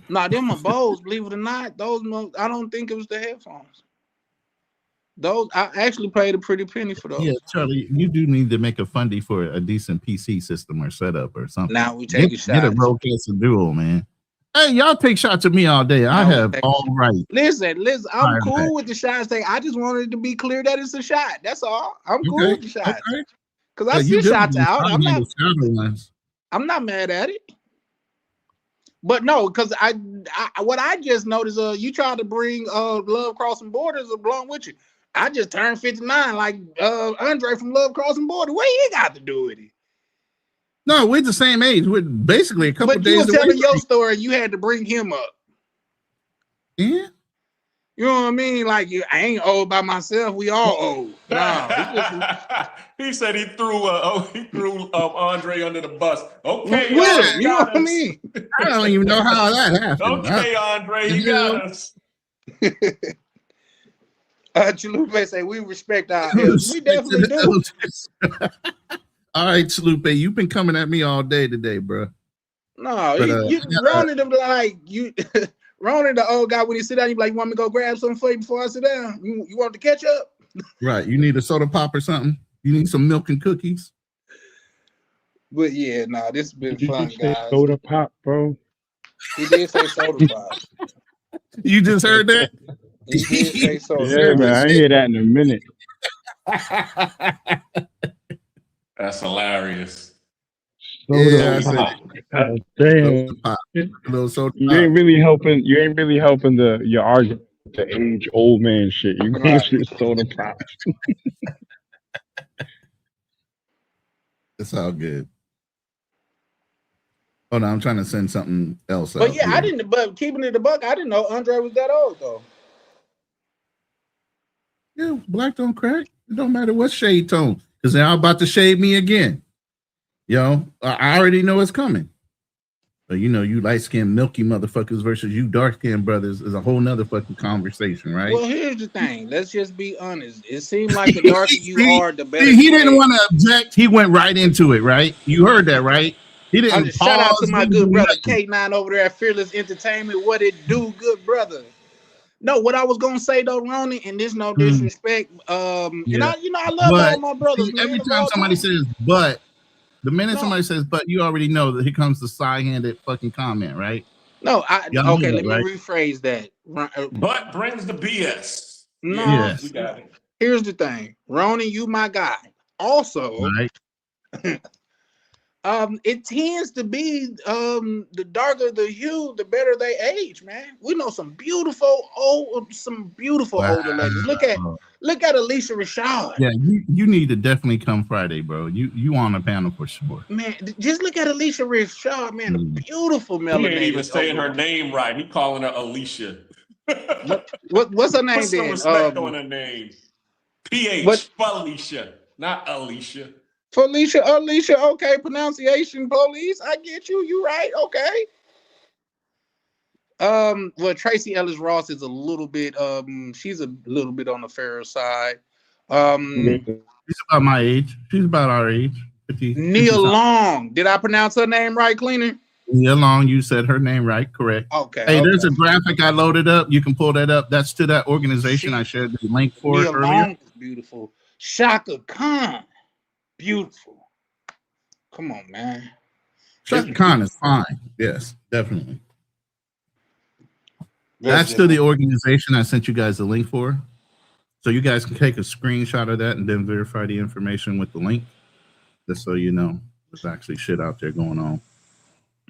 Nah, them are Bose. Believe it or not, those I don't think it was the headphones. Those I actually paid a pretty penny for those. Yeah, Charlie, you do need to make a fundy for a decent PC system or setup or something. Now we take a shot. Get a Rodecaster Duo, man. Hey, y'all take shots at me all day. I have all right. Listen. I'm cool with the shots. I just wanted it to be clear that it's a shot. That's all. I'm cool with the shots. Because I see shots out. I'm not mad at it. But no, because what I just noticed, you tried to bring Love Crossing Borders along with you. I just turned 59, like Andre from Love Crossing Borders. What he got to do with it? No, we're the same age. We're basically a couple days away. But you were telling your story, you had to bring him up. Yeah. You know what I mean? Like, I ain't old by myself. We all old. No, he said he threw Andre under the bus. Okay, you know what I mean? I don't even know how that happened. Okay, Andre, you got us. Chalupe say we respect our elders. We definitely do. All right, Chalupe, you've been coming at me all day today, bro. No, Ronan them like you. Ronan, the old guy, when he sit down, you be like, "You want me to go grab something for you before I sit down? You want to catch up?" Right. You need a soda pop or something. You need some milk and cookies. But yeah, this has been fun, guys. Soda pop, bro. He did say soda pop. You just heard that? He did say soda. Yeah, man. I hear that in a minute. That's hilarious. Yeah, I said Damn. pop. Little soda You pop. ain't really helping. You ain't really helping your argument with the age old man shit. You going Right. to soda pops. It's all good. Hold on, I'm trying to send something else But out yeah, I here. didn't. But keeping it a buck, I didn't know Andre was that old though. Yeah, black don't crack. It don't matter what shade tone, because they're about to shade me again. Yo, I already know it's coming. But you know, you light skinned milky motherfuckers versus you dark skinned brothers is a whole nother fucking conversation, right? Well, here's the thing. Let's just be honest. It seemed like the darker you See, are, the better he you didn't age. want to object. He went right into it, right? You heard that, right? He didn't Shout out to pause. my Didn't good do brother nothing. K9 over there at Fearless Entertainment. What it do, good brother? No, what I was gonna say though, Ronnie, and this no disrespect. And Yeah. I love all But my brothers, see, man, every of time all somebody time. says but, the minute No, somebody says but, you already know that here comes the side-handed fucking comment, right? no, Y'all know okay, that, let me right? rephrase that. But brings the BS. Yeah, No, we Yes. got it. here's the thing. Ronnie, you my guy. Also, Right. it tends to be the darker the hue, the better they age, man. We know some beautiful Wow. older ladies. Look at Alicia Rashad. Yeah, you need to definitely come Friday, bro. You on a panel for sure. Man, just look at Alicia Rashad, man. A beautiful He ain't even melanated saying older her woman. name right. He calling her Alicia. What's her Put name some then? respect on her name. What PH, Felicia, not Alicia. Felicia, Alicia, okay, pronunciation police. I get you. You right, okay. Well, Tracy Ellis Ross is a little bit she's a little bit on the fairer side. She's about my age. She's about our age. 50 Nia something. Long. Did I pronounce her name right, Cleaner? Nia Long, you said her name right, correct. Okay, Hey, there's okay. a graphic I loaded up. You can pull that up. That's to that organization I shared the link for Nia earlier. Long is beautiful. Shaka Khan, beautiful. Come on, man. Shaka Khan is fine. Yes, definitely. That's to just- the organization I sent you guys the link for. So you guys can take a screenshot of that and then verify the information with the link. Just so you know, there's actually shit out there going on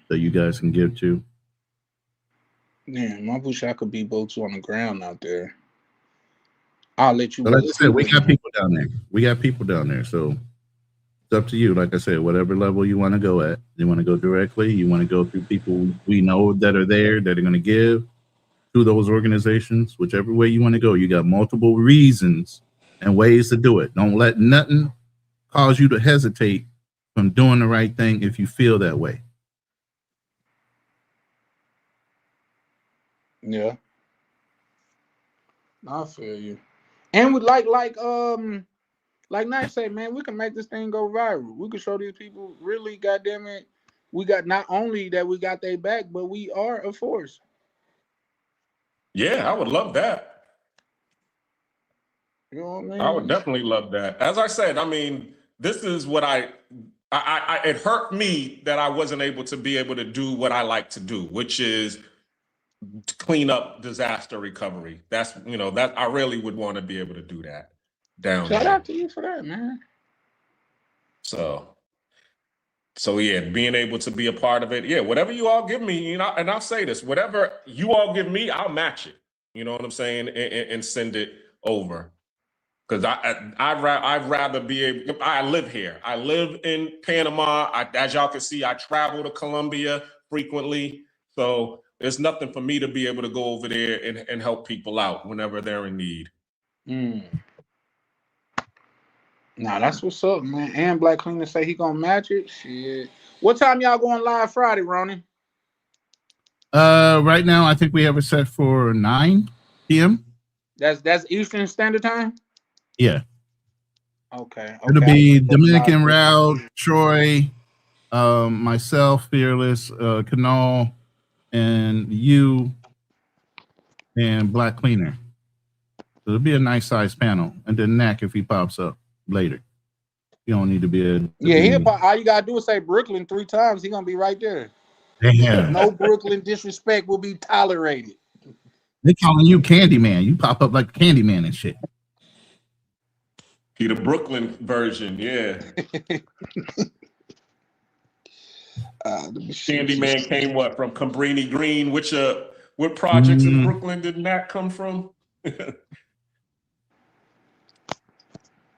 that you guys can give to. Damn, I wish I could be boats on the ground out there. I'll let you. But like I said, we got people down there. We got people down there. So it's up to you. Like I said, whatever level you want to go at. You want to go directly. You want to go through people we know that are there that are going to give to those organizations. Whichever way you want to go, you got multiple reasons and ways to do it. Don't let nothing cause you to hesitate from doing the right thing if you feel that way. Yeah, I feel you. And with like Knife say, man, we can make this thing go viral. We can show these people really, goddamn it, we got not only that we got their back, but we are a force. Yeah, I would love that. You know what I mean? I would definitely love that. As I said, I mean, this is what I it hurt me that I wasn't able to be able to do what I like to do, which is to clean up disaster recovery. That's, that I really would want to be able to do that down Shout there. out to you for that, man. So yeah, being able to be a part of it. Yeah, whatever you all give me, and I'll say this, whatever you all give me, I'll match it. You know what I'm saying? And send it over. Because I'd rather be able. I live here. I live in Panama. As y'all can see, I travel to Colombia frequently. So there's nothing for me to be able to go over there and help people out whenever they're in need. Nah, that's what's up, man. And Black Cleaner say he gonna match it. Shit. What time y'all going live Friday, Ronnie? Right now, I think we have it set for 9 p.m. That's Eastern Standard Time? Yeah. Okay. It'll be Dominican Route, Troy, myself, Fearless, Canal, and you, and Black Cleaner. So it'll be a nice size panel. And then Knack if he pops up later. You don't need to be all you gotta do is say Brooklyn 3 times. He gonna be right there. Damn. No Brooklyn disrespect will be tolerated. They calling you Candyman. You pop up like Candyman and shit. He the Brooklyn version, yeah. Candyman came from Cabrini Green, which what projects in Brooklyn did Nat come from?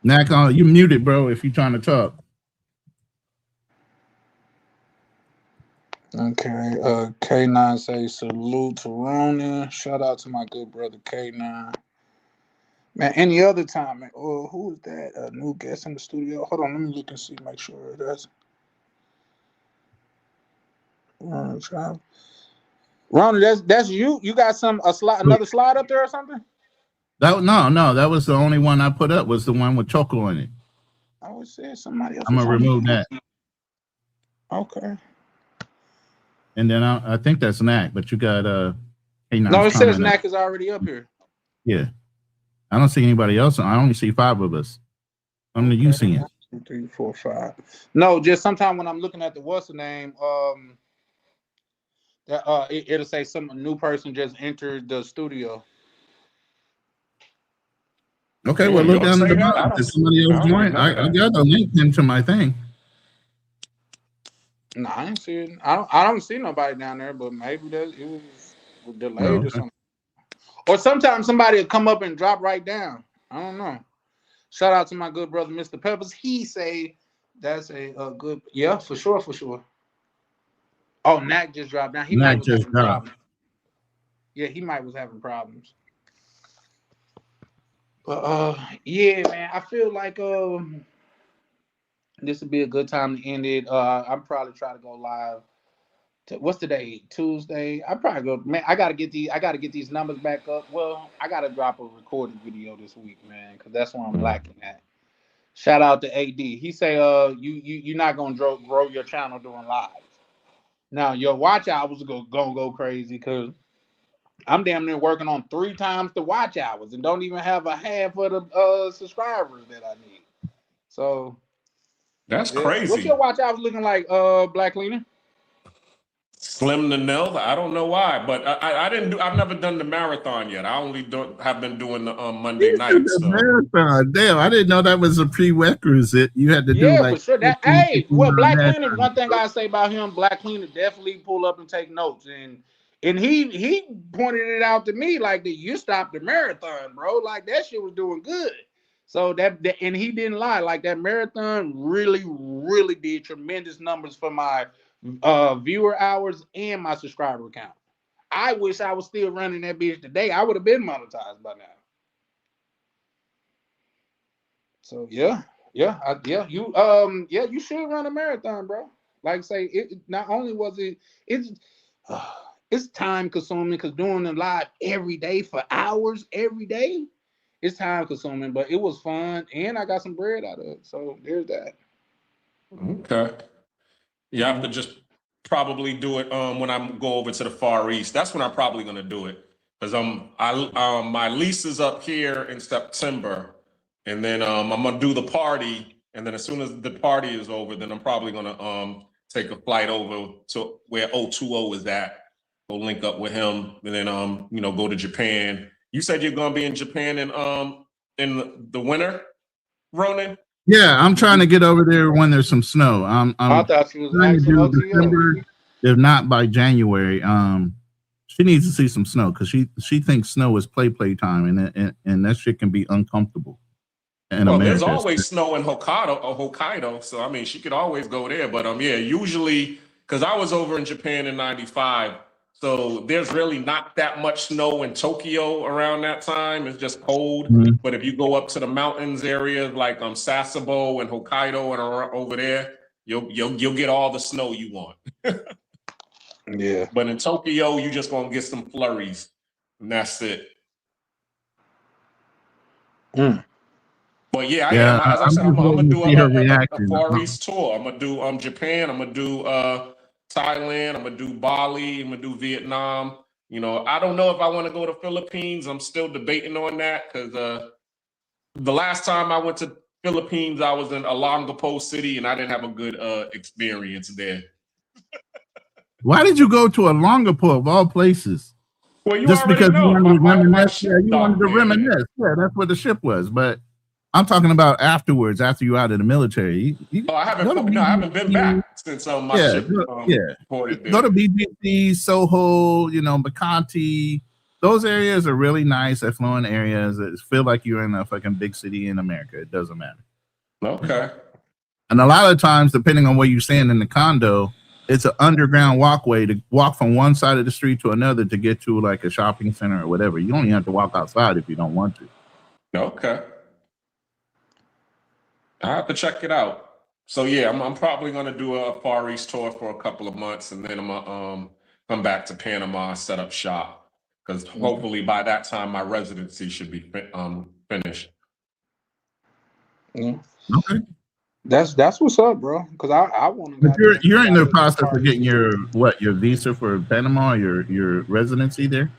Knack, you muted, bro, if you're trying to talk. Okay, K9 say salute to Ronan. Shout out to my good brother K9. Man, any other time, man. Oh, who is that? A new guest in the studio. Hold on, let me look and see, make sure that's Ronan, that's you. You got another slide up there or something? No, that was the only one I put up, was the one with choco in it. I would say somebody else. I'm gonna remove that. Okay. And then I think that's Knack, but you got K9's No, it says comment. Knack is already up here. Yeah. I don't see anybody else. I only see 5 of us. How many you seeing? 1, 2, 3, 4, 5. No, just sometime when I'm looking at the what's the name, that it'll say a new person just entered the studio. Okay, well look down at the bottom. Did somebody else join? I got the link into my thing. No, I ain't see it. I don't see nobody down there, but maybe it was delayed or something. Or sometimes somebody will come up and drop right down. I don't know. Shout out to my good brother, Mr. Peppers. He say that's a good, yeah, for sure. Oh, Knack just dropped down. He might was having problems. Yeah, he might was having problems. But yeah, man, I feel like this would be a good time to end it. I'm probably try to go live. What's today? Tuesday. I probably go. Man, I gotta get these numbers back up. Well, I gotta drop a recorded video this week, man, because that's where I'm lacking at. Shout out to AD. He say, you're not gonna grow your channel doing live. Now your watch hours gonna go crazy because I'm damn near working on 3 times the watch hours and don't even have a half of the subscribers that I need. So that's crazy. What's your watch hours looking like, Black Cleaner? Slim to nil. I don't know why, but I've never done the marathon yet. I only have been doing the Monday nights. So. Marathon. Damn, I didn't know that was a prerequisite. You had to do like. Yeah, for sure. Black Cleaner. One thing I say about him, Black Cleaner definitely pull up and take notes, and he pointed it out to me like that. You stopped the marathon, bro. Like that shit was doing good. So that and he didn't lie. Like that marathon really did tremendous numbers for my viewer hours and my subscriber count. I wish I was still running that bitch today. I would have been monetized by now. So you should run a marathon, bro. Like say it. Not only was it's time consuming because doing it live every day for hours every day, it's time consuming. But it was fun and I got some bread out of it. So there's that. Okay. You have to just probably do it when I go over to the Far East. That's when I'm probably gonna do it because my lease is up here in September, and then I'm gonna do the party, and then as soon as the party is over, then I'm probably gonna take a flight over to where 020 is at. Go link up with him, and then go to Japan. You said you're gonna be in Japan in the winter, Ronan? Yeah, I'm trying to get over there when there's some snow. I thought she was trying to do asking December, if not by January. She needs to see some snow because she thinks snow is play time, and that shit can be uncomfortable. Well, there's always snow in Hokkaido, so I mean, she could always go there. But usually, because I was over in Japan in '95, so there's really not that much snow in Tokyo around that time. It's just cold. Mm-hmm. But if you go up to the mountains areas like Sasebo and Hokkaido and over there, you'll get all the snow you want. Yeah. But in Tokyo, you just gonna get some flurries, and that's it. But as I said, I'm gonna do a Far East tour. I'm gonna do Japan. I'm gonna do Thailand. I'm gonna do Bali. I'm gonna do Vietnam. I don't know if I want to go to Philippines. I'm still debating on that because the last time I went to Philippines, I was in Olongapo City, and I didn't have a good experience there. Why did you go to Olongapo of all places? Well, just because you wanted to reminisce. Yeah, you wanted to reminisce. Yeah, that's what the ship was. But I'm talking about afterwards, after you're out of the military. Oh, I Go to haven't been BGC. back since my Yeah, ship ported go there. to BGC, Soho, Bacanti. Those areas are really nice, affluent areas. It feel like you're in a fucking big city in America. It doesn't matter. Okay. And a lot of times, depending on where you're staying in the condo, it's an underground walkway to walk from one side of the street to another to get to like a shopping center or whatever. You don't even have to walk outside if you don't want to. Okay. I have to check it out. So yeah, I'm probably gonna do a Far East tour for a couple of months, and then I'm gonna come back to Panama and set up shop. Because hopefully by that time my residency should be finished. Yeah. Okay. That's what's up, bro. Because I want to. But you're in the process of getting your visa for Panama, your residency there.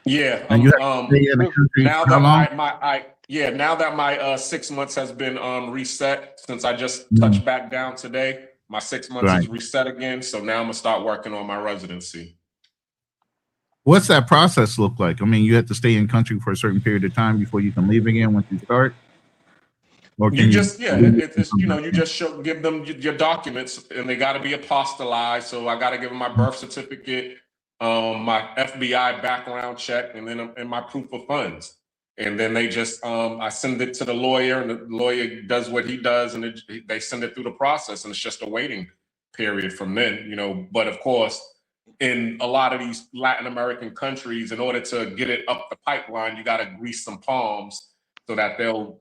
Yeah. And you have to stay in the country Now how long? that now that my 6 months has been reset since I just touched back down today, my 6 months is reset again. So now I'm gonna start working on my residency. What's that process look like? I mean, you have to stay in country for a certain period of time before you can leave again once you start. Or can you just you just give them your documents, and they got to be apostolized. So I got to give them my birth certificate, my FBI background check, and then and my proof of funds. And then they just I send it to the lawyer, and the lawyer does what he does, and they send it through the process, and it's just a waiting period from then. But of course, in a lot of these Latin American countries, in order to get it up the pipeline, you got to grease some palms so that they'll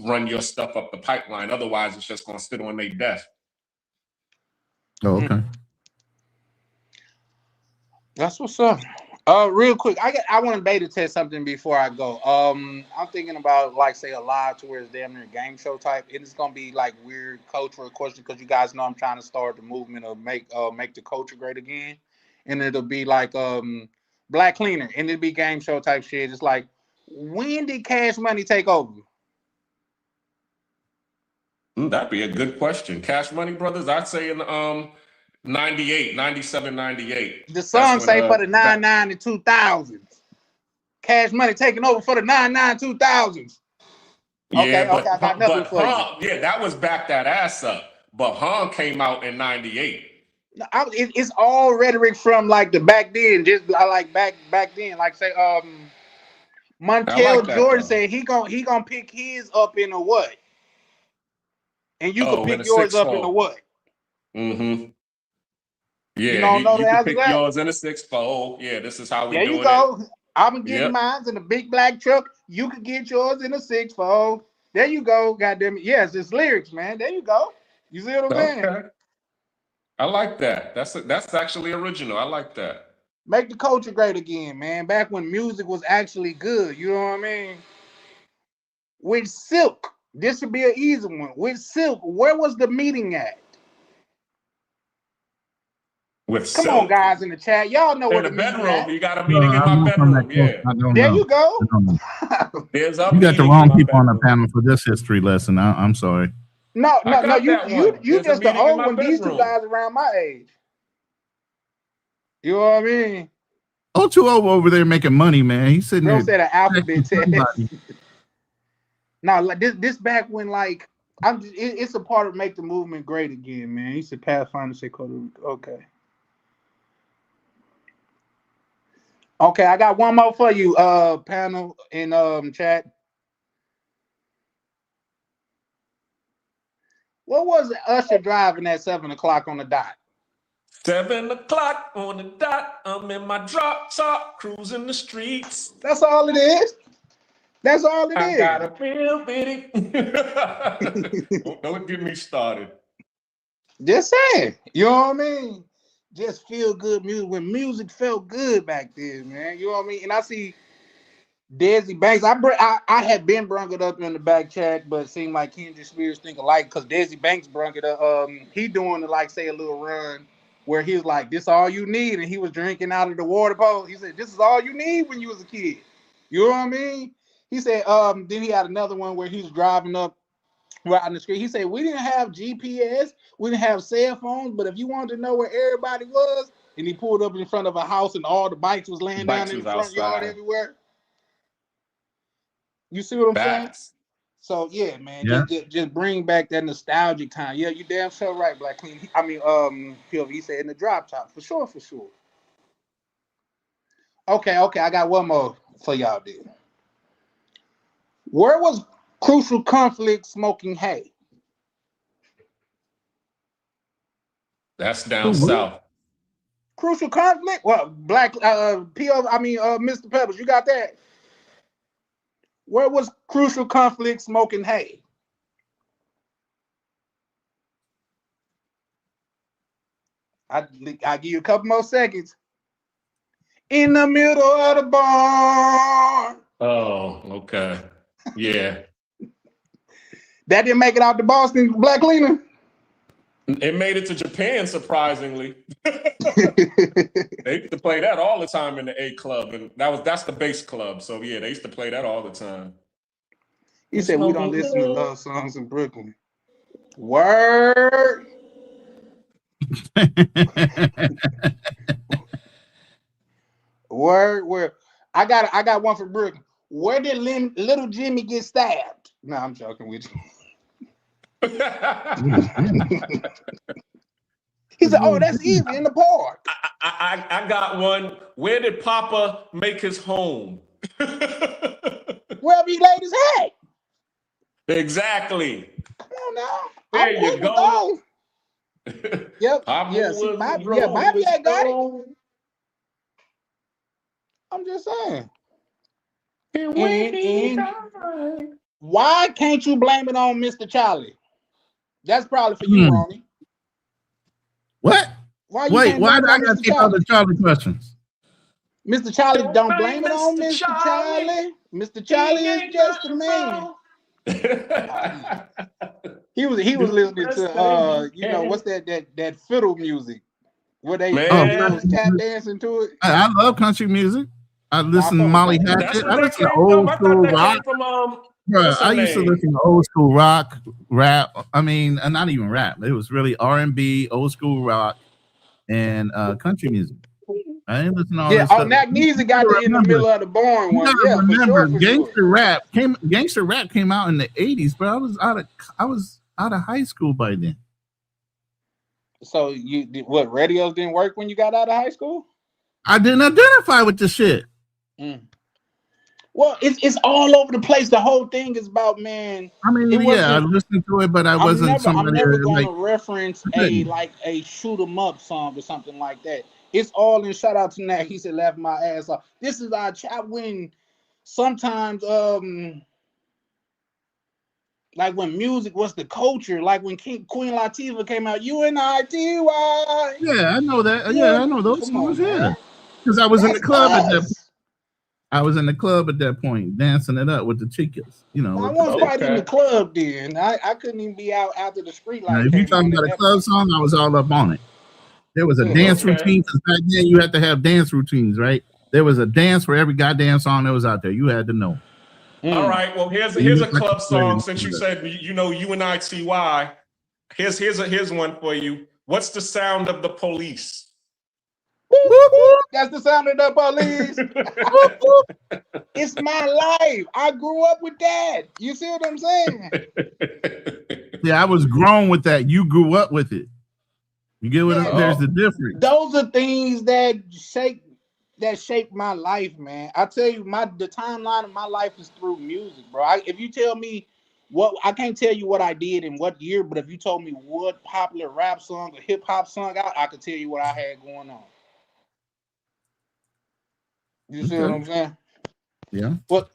run your stuff up the pipeline. Otherwise, it's just going to sit on their desk. Oh, okay. That's what's up. Real quick, I want to beta test something before I go. I'm thinking about say a live to where it's damn near game show type. And it's gonna be like weird cultural question because you guys know I'm trying to start the movement of make the culture great again. And it'll be like Black Cleaner, and it'll be game show type shit. It's like, when did Cash Money take over? That'd be a good question. Cash Money Brothers, I'd say in 98, 97, 98. The song say for the 99 and 2000s. Cash Money taking over for the 99 2000s. Okay, but I got nothing for you. Yeah, that was Back That Ass Up. But Han came out in 98. It's all rhetoric from like the back then. Just like back then, like say Montel Jordan said he gonna pick his up in a what, and you can pick yours up in a what. Mm-hmm. Yeah, you don't know you can the pick yours in a 6-4. Yeah, this is how we doing it. There you go. I'm getting mine in a big black truck. You can get yours in a 6-4. There you go. Goddamn it. Yes, it's lyrics, man. There you go. You see what I'm saying? I like that. That's actually original. I like that. Make the culture great again, man. Back when music was actually good. You know what I mean? With Silk, this would be an easy one. With Silk, where was the meeting at? Come on, guys in the chat. Y'all know where the bedroom. You got a meeting in my bedroom. Yeah. There you go. There's you got the wrong people on the panel for this history lesson. I'm sorry. No. You just the old one. These two guys around my age. You know what I mean? O2O over there making money, man. He's sitting there. Said an alphabet test. Now, like this back when it's a part of make the movement great again, man. He said Pathfinder said okay. Okay, I got one more for you, panel in chat. What was Usher driving at 7 o'clock on the dot? 7 o'clock on the dot. I'm in my drop top, cruising the streets. That's all it is. That's all it is. I gotta feel bitty. Don't get me started. Just saying. You know what I mean? Just feel good music when music felt good back then, man. You know what I mean? And I see Desi Banks. I had been brung it up in the back chat, but it seemed like kindred spirits think alike because Desi Banks brung it up. He doing a little run where he was like, "This all you need," and he was drinking out of the water pole. He said, "This is all you need when you was a kid." You know what I mean? He said. Then he had another one where he was driving up right on the street. He said, "We didn't have GPS, we didn't have cell phones, but if you wanted to know where everybody was," and he pulled up in front of a house and all the bikes was laying down in the front yard everywhere. You see what I'm saying? So yeah, man, Yeah. just bring back that nostalgic time. Yeah, you damn sure right, Black Clean. I mean, POV said in the drop top for sure, for sure. Okay, I got one more for y'all. Then, where was Crucial Conflict smoking hay? That's down south. Crucial Conflict. Well, Black POV. I mean, Mr. Pebbles, you got that? Where was Crucial Conflict smoking hay? I give you a couple more seconds. In the middle of the barn. Oh, okay. Yeah. That didn't make it out to Boston, Black Cleaner. It made it to Japan, surprisingly. They used to play that all the time in the A club, and that's the bass club. So yeah, they used to play that all the time. He said we don't listen to love songs in Brooklyn. Word. Word. I got one for Brooklyn. Where did Little Jimmy get stabbed? No, I'm joking with you. He said, "Oh, that's easy in the park." I got one. Where did Papa make his home? Wherever he laid his head. Exactly. Come on now. There you go. Yep. Papa See, Bobby got it. I'm just saying. And why can't you blame it on Mr. Charlie? That's probably for you, Ronnie. What? Why did I got to take all the Charlie questions? Mr. Charlie, don't blame it on Mr. Charlie. Mr. Charlie is just a man. He was listening to what's that fiddle music where they was tap dancing to it. I love country music. I listen to Molly Hatchet. I listen to old school rock. I used to listen to old school rock, rap. I mean, not even rap. It was really R&B, old school rock, and country music. I didn't listen to all that stuff. Nagneezy got the in the middle of the barn one. Yeah, remember, for gangster rap came out in the 80s, but I was out of high school by then. So what radios didn't work when you got out of high school? I didn't identify with the shit. Well, it's all over the place. The whole thing is about, man. I mean, I listened to it, but I'm never gonna reference a shoot 'em up song or something like that. It's all in shout out to Nat. He said, "Laugh my ass off." This is our chat when sometimes like when music was the culture, like when Queen Latifah came out, UNITY. Yeah, I know that. Yeah, I know those songs. Yeah, because I was in the club at that point. I was in the club at that point, dancing it up with the chicas. I wasn't quite in the club then. I couldn't even be out after the street light. Now, if you're talking about a club song, I was all up on it. There was a dance routine, because back then you had to have dance routines, right? There was a dance for every goddamn song that was out there. You had to know. All right. Well, here's a club song. Since you said UNITY, here's one for you. What's the sound of the police? That's the sound of the police. It's my life. I grew up with that. You see what I'm saying? Yeah, I was grown with that. You grew up with it. You get what? There's the difference. Those are things that shape my life, man. I tell you, the timeline of my life is through music, bro. If you tell me I can't tell you what I did in what year, but if you told me what popular rap song or hip hop song I could tell you what I had going on. You see what I'm saying? Yeah. What?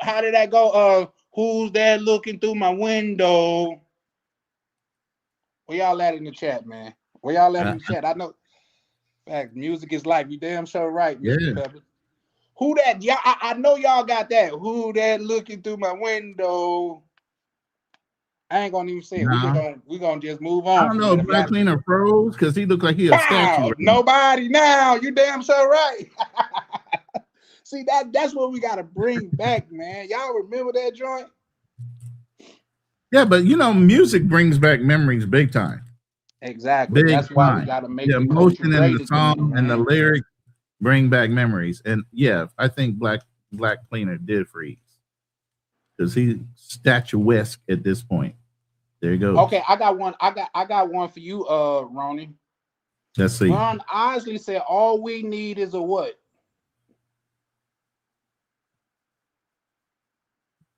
How did that go? Who's that looking through my window? Where y'all at in the chat, man? Where y'all at in the chat? I know. Fact, music is life. You damn sure right, Mr. Pepper. Who that? Y'all, I know y'all got that. Who that looking through my window? I ain't gonna even say it. We gonna just move on. I don't know if Black Cleaner froze because he looked like he a statue. Nobody now. You damn sure right. See, that's what we gotta bring back, man. Y'all remember that joint? Yeah, but music brings back memories big time. Exactly. That's why we gotta make the emotion in the song and the lyric bring back memories. And yeah, I think Black Cleaner did freeze. because he's statuesque at this point. There you go. Okay, I got one. I got one for you, Ronnie. Let's see. Ron Isley said, "All we need is a what?"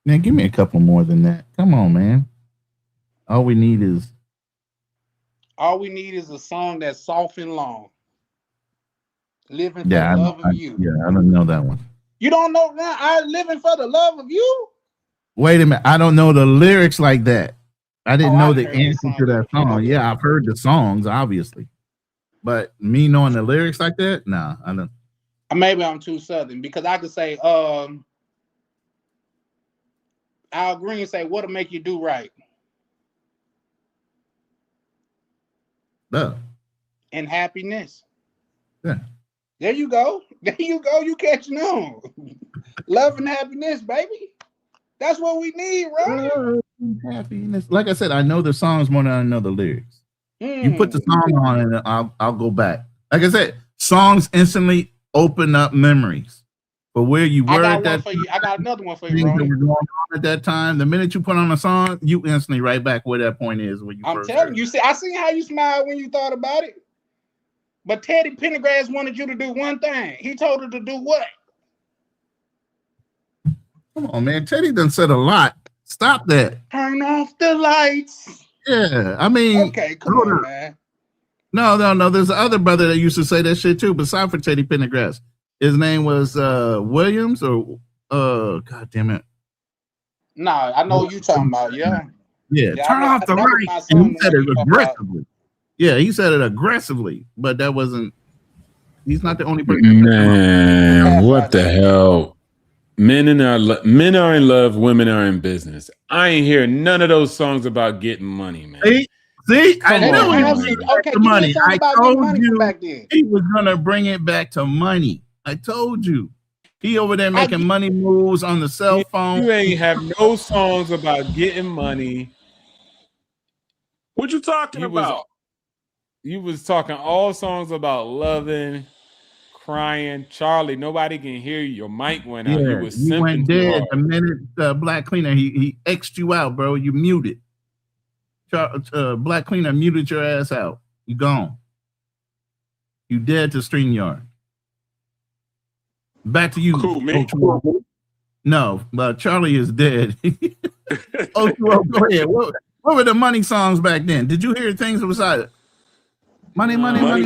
Man, give me a couple more than that. Come on, man. All we need is a song that's soft and long. Living for the love of you. Yeah, I don't know that one. You don't know Ron Isley, Living for the Love of You? Wait a minute. I don't know the lyrics like that. I didn't know the answer to that song. Yeah, I've heard the songs, obviously. But me knowing the lyrics like that, nah, I don't. Maybe I'm too southern because I could say, Al Green say, "What'll make you do right?" And happiness. Yeah. There you go. There you go. You catching on. Love and happiness, baby. That's what we need, right? Happiness. Like I said, I know the songs more than I know the lyrics. You put the song on and I'll go back. Like I said, songs instantly open up memories. But where you were at that time, I got another one for you, things that Ronnie. were going on at that time, the minute you put on a song, you instantly right back where that point is when you I'm first telling heard you, see, I seen how you smiled when you thought about it. But Teddy Pendergrass wanted you to do one thing. He told her to do what? Come on, man. Teddy done said a lot. Stop that. Turn off the lights. Yeah, I mean. Okay, come on, man. No. There's the other brother that used to say that shit too, besides for Teddy Pendergrass. His name was Williams or God damn it. Nah, I know who you talking about, yeah. Yeah, turn off the lights. And he said it aggressively. Yeah, he said it aggressively, but that wasn't. He's not the only person. Man, what the hell? Men are in love, women are in business. I ain't hear none of those songs about getting money, man. See, I knew he was okay, the money. I told you back then. he was gonna bring it back to money. I told you. He over there making money moves on the cell phone. You ain't have no songs about getting money. What you talking about? You was talking all songs about loving, crying. Charlie, nobody can hear you. Your mic went out. You was you went dead hard. the minute Black Cleaner he X'd you out, bro. You muted. Black Cleaner muted your ass out. You gone. You dead to StreamYard. Back to you. Cool, man. No, but Charlie is dead. Oh, go ahead. What were the money songs back then? Did you hear things beside it? Money. Money. That's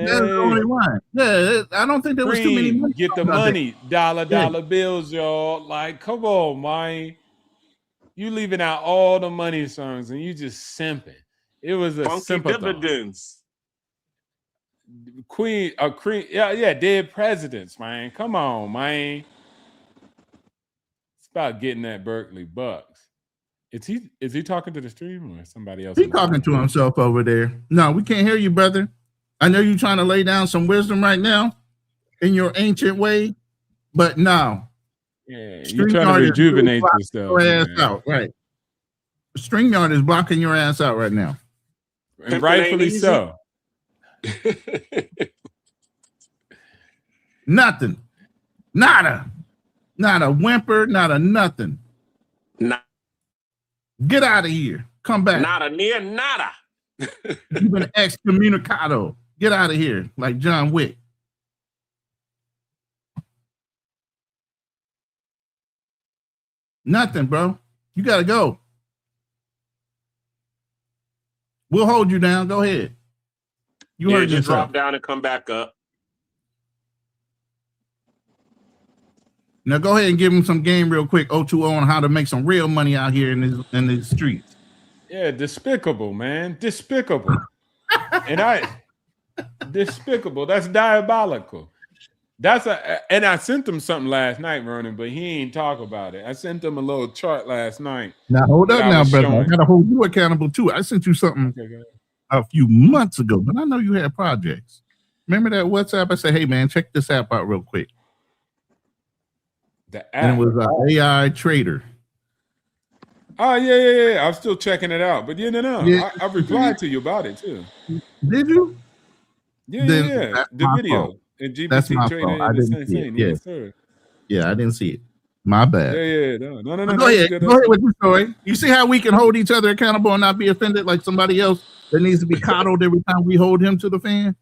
the only one. Yeah, I don't think there was too many money. Get the money. Dollar bills, y'all. Like, come on, man. You leaving out all the money songs and you just simping. It was a funky dividends. Queen, dead presidents, man. Come on, man. It's about getting that Berkeley bucks. Is he talking to the stream or somebody else? He's talking to himself over there. No, we can't hear you, brother. I know you're trying to lay down some wisdom right now in your ancient way, but no. Yeah, you're trying to rejuvenate yourself. Your ass out, right? StreamYard is blocking your ass out right now, and rightfully so. Nothing, nada, not a whimper, not a nothing. Nah. Get out of here. Come back. Nada near nada. You've been excommunicado. Get out of here, like John Wick. Nothing, bro. You gotta go. We'll hold you down. Go ahead. You heard just yourself. drop down and come back up. Now go ahead and give him some game real quick, 020, on how to make some real money out here in the streets. Yeah, despicable, man. Despicable. Despicable. That's diabolical. And I sent him something last night, Vernon, but he ain't talk about it. I sent him a little chart last night. Now hold up now, brother. I gotta hold you accountable too. I sent you something a few months ago, but I know you had projects. Remember that WhatsApp? I said, hey man, check this app out real quick. The app. And it was an AI trader. Oh, yeah. I'm still checking it out. But no. Yeah. I replied to you about it too. Did you? Yeah. The video. Fault. And GPT that's my trader fault. I the didn't see it. same. Yeah. Yes, sir. Yeah, I didn't see it. My bad. Yeah. No. Go That's ahead. good. Go ahead with your story. You see how we can hold each other accountable and not be offended like somebody else that needs to be coddled every time we hold him to the fan?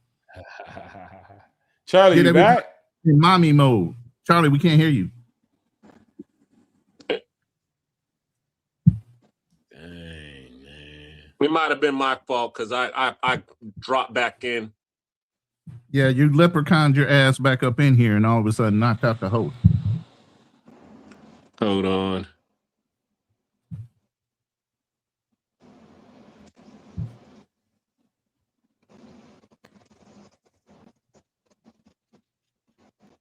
Charlie, you back? In mommy mode. Charlie, we can't hear you. It might have been my fault because I dropped back in. Yeah, you leprechauned your ass back up in here and all of a sudden knocked out the host. Hold on.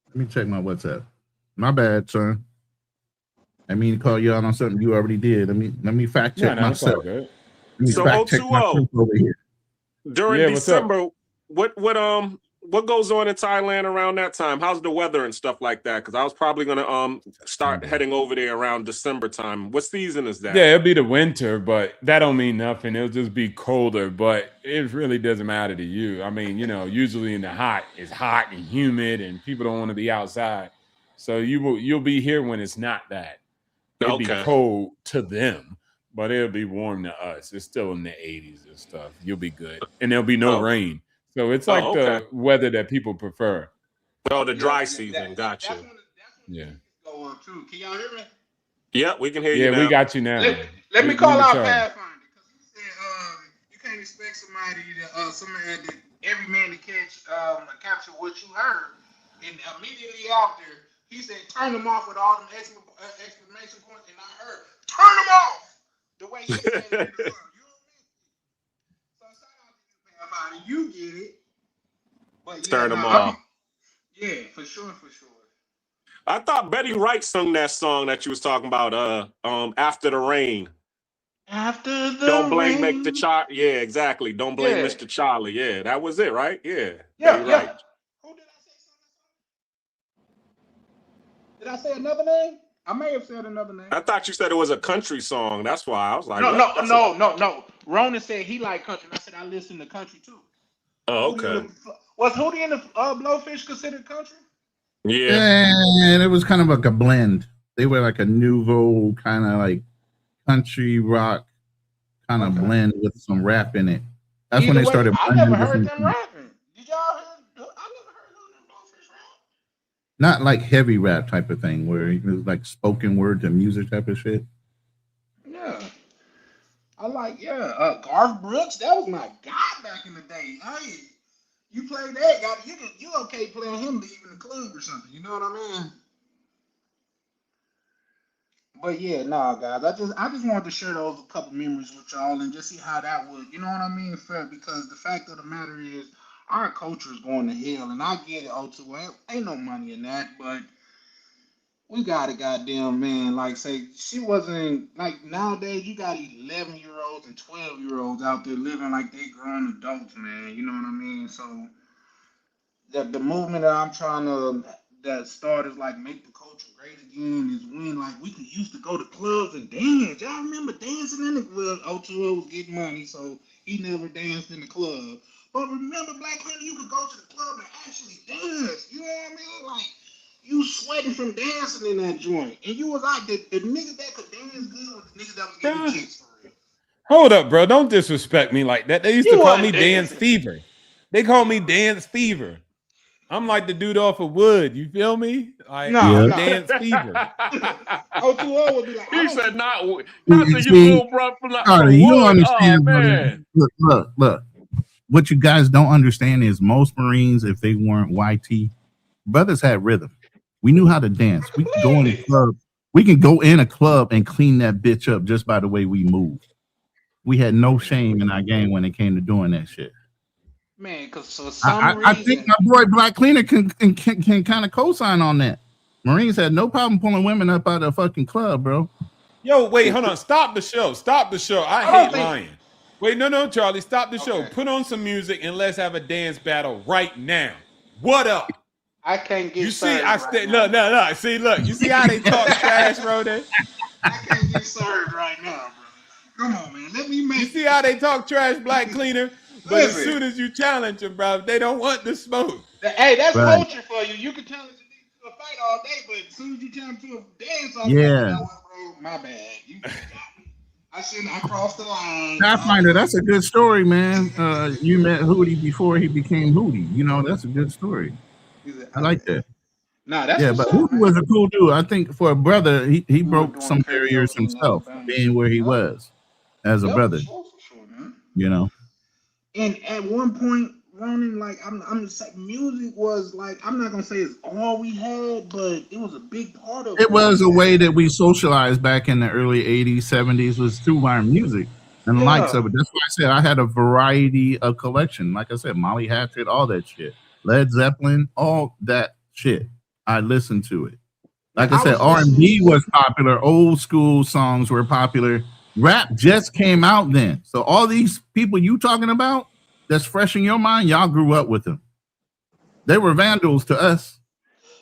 Let me check my WhatsApp. My bad, son. I mean to call you out on something you already did. Let me fact check myself. Let me fact check myself over here. During December, what goes on in Thailand around that time? How's the weather and stuff like that? Because I was probably gonna start heading over there around December time. What season is that? Yeah, it'll be the winter, but that don't mean nothing. It'll just be colder, but it really doesn't matter to you. I mean, usually in the hot, it's hot and humid, and people don't want to be outside. So you'll be here when it's not that. It'll be cold to them, but it'll be warm to us. It's still in the 80s and stuff. You'll be good, and there'll be no rain. So it's like the weather that people prefer. Oh, the dry season. Gotcha. Yeah. Go on too. Can y'all hear me? Yeah, we can hear you now. Yeah, we got you now. Let me call out Pathfinder because he said you can't expect somebody that every man to capture what you heard, and immediately after he said turn them off with all them exclamation points, and I heard turn them off the way he said it. You know what I mean? So shout out to you, Pathfinder. You get it. But turn them off. Yeah, for sure. I thought Betty Wright sung that song that you was talking about. After the rain. After the Don't blame rain. Mr. Charlie. Yeah, exactly. Don't blame Mr. Charlie. Yeah, that was it, right? Yeah. Yeah. Right. Who did I say something? Did I say another name? I may have said another name. I thought you said it was a country song. That's why I was like, no. Ronan said he liked country. I said I listen to country too. Oh, okay. Was Hootie and the Blowfish considered country? Yeah. And it was kind of like a blend. They were like a nouveau kind of like country rock kind of blend with some rap in it. That's when they started. I never heard them rapping. Did y'all hear? I never heard Hootie and Blowfish rap. Not like heavy rap type of thing where it was like spoken word to music type of shit. Yeah. I like, Garth Brooks. That was my guy back in the day. Hey, you play that guy, you okay playing him leaving the club or something. You know what I mean? But yeah, nah, guys. I just wanted to share those a couple memories with y'all and just see how that would, you know what I mean? Fair, because the fact of the matter is our culture is going to hell, and I get it, O2. Well, ain't no money in that, but we got a goddamn man, like say she wasn't like nowadays you got 11-year-olds and 12-year-olds out there living like they grown adults, man. You know what I mean? So the movement that I'm trying to that start is like make the culture great again is when like we could used to go to clubs and dance. Y'all remember dancing in the club? O2O was getting money, so he never danced in the club. But remember, Black Honey, you could go to the club and actually dance. You know what I mean? Like you sweating from dancing in that joint, and you was like the niggas that could dance good was the niggas that was getting chicks for real. Hold up, bro! Don't disrespect me like that. They used to call me Dance Fever. They call me Dance Fever. I'm like the dude off of Wood. You feel me? Like Dance Fever. O2O would be like, he said, not to you little bro from You Wood. understand, oh, man. Look. What you guys don't understand is most Marines, if they weren't YT, brothers had rhythm. We knew how to dance. We could go in the club. We can go in a club and clean that bitch up just by the way we move. We had no shame in our game when it came to doing that shit. Man, because for some reason, I think my boy Black Cleaner can kind of co-sign on that. Marines had no problem pulling women up out of the fucking club, bro. Yo, wait, hold on. Stop the show. Stop the show. I hate lying. Wait, no, Charlie. Stop the show. Put on some music and let's have a dance battle right now. What up? I can't get you see, served. Look. See, look. You see how they talk trash, Rodan? I can't get served right now, bro. Come on, man. Let me make. You see how they talk trash, Black Cleaner? But as soon as you challenge them, bro, they don't want the smoke. Hey, that's culture for you. You can challenge a nigga to a fight all day, but as soon as you jump to a dance off, like, you Yeah. know what, bro? My bad. You got me. I shouldn't. I crossed the line. Pathfinder, that's a good story, man. You met Hootie before he became Hootie. You know, that's a good story. I like that. Nah, that's Yeah, what's but up, Hootie man. was a cool dude. I think for a brother, he We were broke doing some barriers karaoke in himself, Alabama. being where he was as a Yep, brother. for sure, man. You know, And at one point, Ronan, like I'm just saying, music was like I'm not gonna say it's all we had, but it was a big part of it what was we a way had. that we socialized back in the early '80s, '70s was through our music and the likes Yeah. of it. That's why I said I had a variety of collection. Like I said, Molly Hatchet, all that shit, Led Zeppelin, all that shit. I listened to it. Man, Like I I said, was listening R&B to was popular. Old school songs were popular. Rap just came out then. So all these people you talking about that's fresh in your mind, y'all grew up with them. They were vandals to us.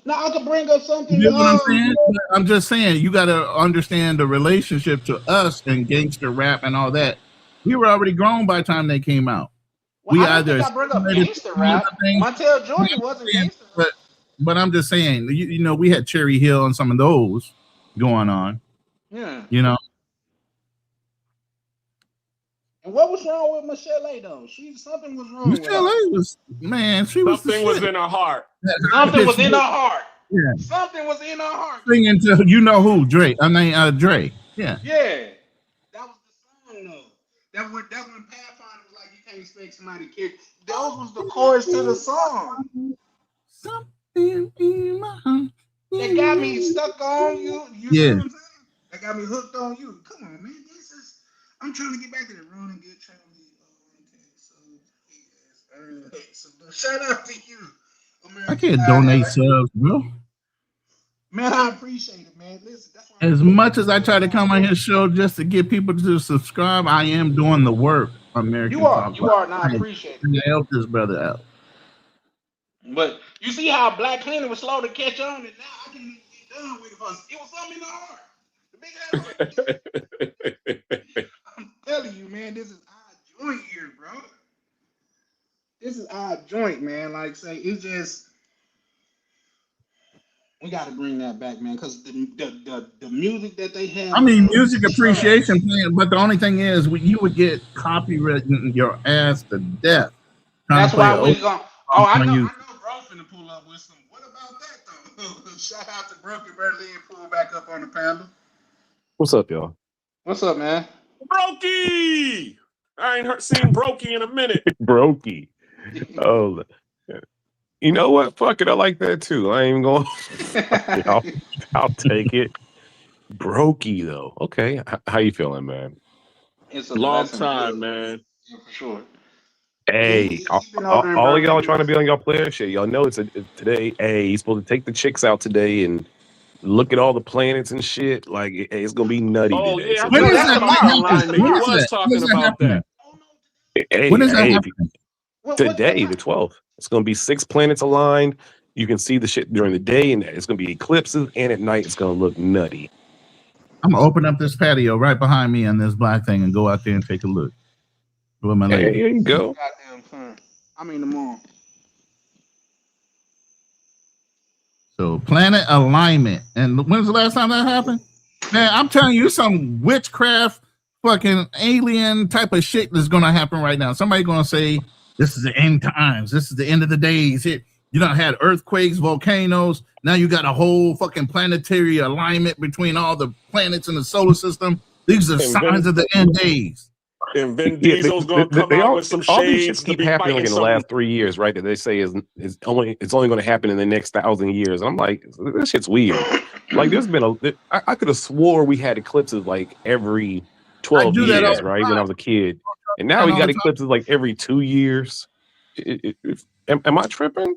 now I could bring up You something. get what I'm saying? I'm just saying you got to understand the relationship to us and gangster rap and all that. We were already grown by the time they came out. Well, We I don't either think I bring up assimilated gangster some of rap. the things, Montel you know Jordan what wasn't I'm saying? gangster rap. But I'm just saying, you know, we had Cherry Hill and some of those going on. Yeah. You know, And what was wrong with Michelle A though? Something was wrong with Michelle her. A was, man, she was the Something was shit. in her heart. That high Something pitched was in voice. her heart. Yeah, Something was in her heart. singing to you know who, Drake. I mean, Dre. Yeah. Yeah. That was the song though. That's when Pathfinder was like, you can't expect somebody to kick. Those was the chorus to the song. Something in my heart. That got me stuck on you. You see Yeah. what I'm saying? That got me hooked on you. Come on, man. This is. I'm trying to get back to the run and get Charlie. So shout out to you, I American can't donate Idol. subs, bro. Man, I appreciate it, man. Listen, that's why I'm As gonna much as I try to come on his show just to get people to subscribe, I am doing the work. You American are, Talk you Live. are, and I appreciate it. To help this brother out. But you see how Black Planet was slow to catch on, and now I can get done with it. It was something in the heart. The big ass. I'm telling you, man, this is our joint here, bro. This is our joint, man. Like say, it's just we got to bring that back, man, because the music that they have I mean, now music is trash. appreciation plan, but the only thing is, you would get copywritten your ass to death trying to That's play why old we going. Oh, songs on you. bro, finna pull up with some. What about that though? Shout out to Brookie Berlin, pull back up on the panel. What's up, y'all? What's up, man? Brokey! I ain't seen Brokey in a minute. Brokey. Oh, you know what? Fuck it. I like that too. I ain't even going. I'll take it. Brokey though. Okay. How you feeling, man? It's a Long blessing, time, man. yeah, for sure. Hey, He been over there in all of y'all Berlin. trying to be on y'all player shit. Y'all know it's today. Hey, he's supposed to take the chicks out today and look at all the planets and shit. Like it's gonna be nutty Oh today. yeah, So I When think is I that saw thing that happening? online that When he is was that? When is talking that about happening? that. When hey, is that hey, happening? today the 12th. It's gonna be 6 planets aligned. You can see the shit during the day, and it's gonna be eclipses, and at night it's gonna look nutty. I'm gonna open up this patio right behind me on this black thing and go out there and take a look with my Hey, lady. here you go. Goddamn son. I mean tomorrow. So planet alignment. And when's the last time that happened? Man, I'm telling you, some witchcraft, fucking alien type of shit that's gonna happen right now. Somebody gonna say this is the end times. This is the end of the days. Here, you done had earthquakes, volcanoes. Now you got a whole fucking planetary alignment between all the planets in the solar system. These are signs of the end days. And Vin Yeah, Diesel's gonna come they out with some all these shits shades to keep be happening like fighting in the some. last 3 years, right? That they say is only going to happen in the next 1,000 years. And I'm like, this shit's weird. Like there's been I could have swore we had eclipses like every I 12 do that all years, the right? When I was a kid, and now time. we All the got time. eclipses like every 2 years. Am I tripping?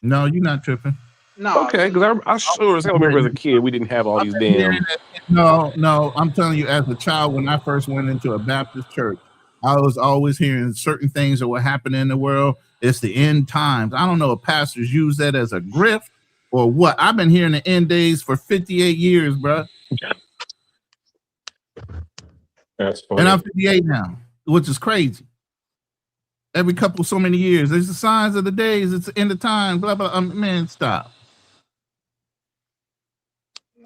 No, you're not tripping. No, Okay, because I sure as hell remember as a kid we didn't have all these damn. No, I'm telling you, as a child, when I first went into a Baptist church, I was always hearing certain things that were happening in the world. It's the end times. I don't know if pastors use that as a grift or what. I've been hearing the end days for 58 years, bro. That's And funny. I'm 58 now, which is crazy. Every couple so many years, there's the signs of the days. It's the end of time. Blah blah. Man, stop.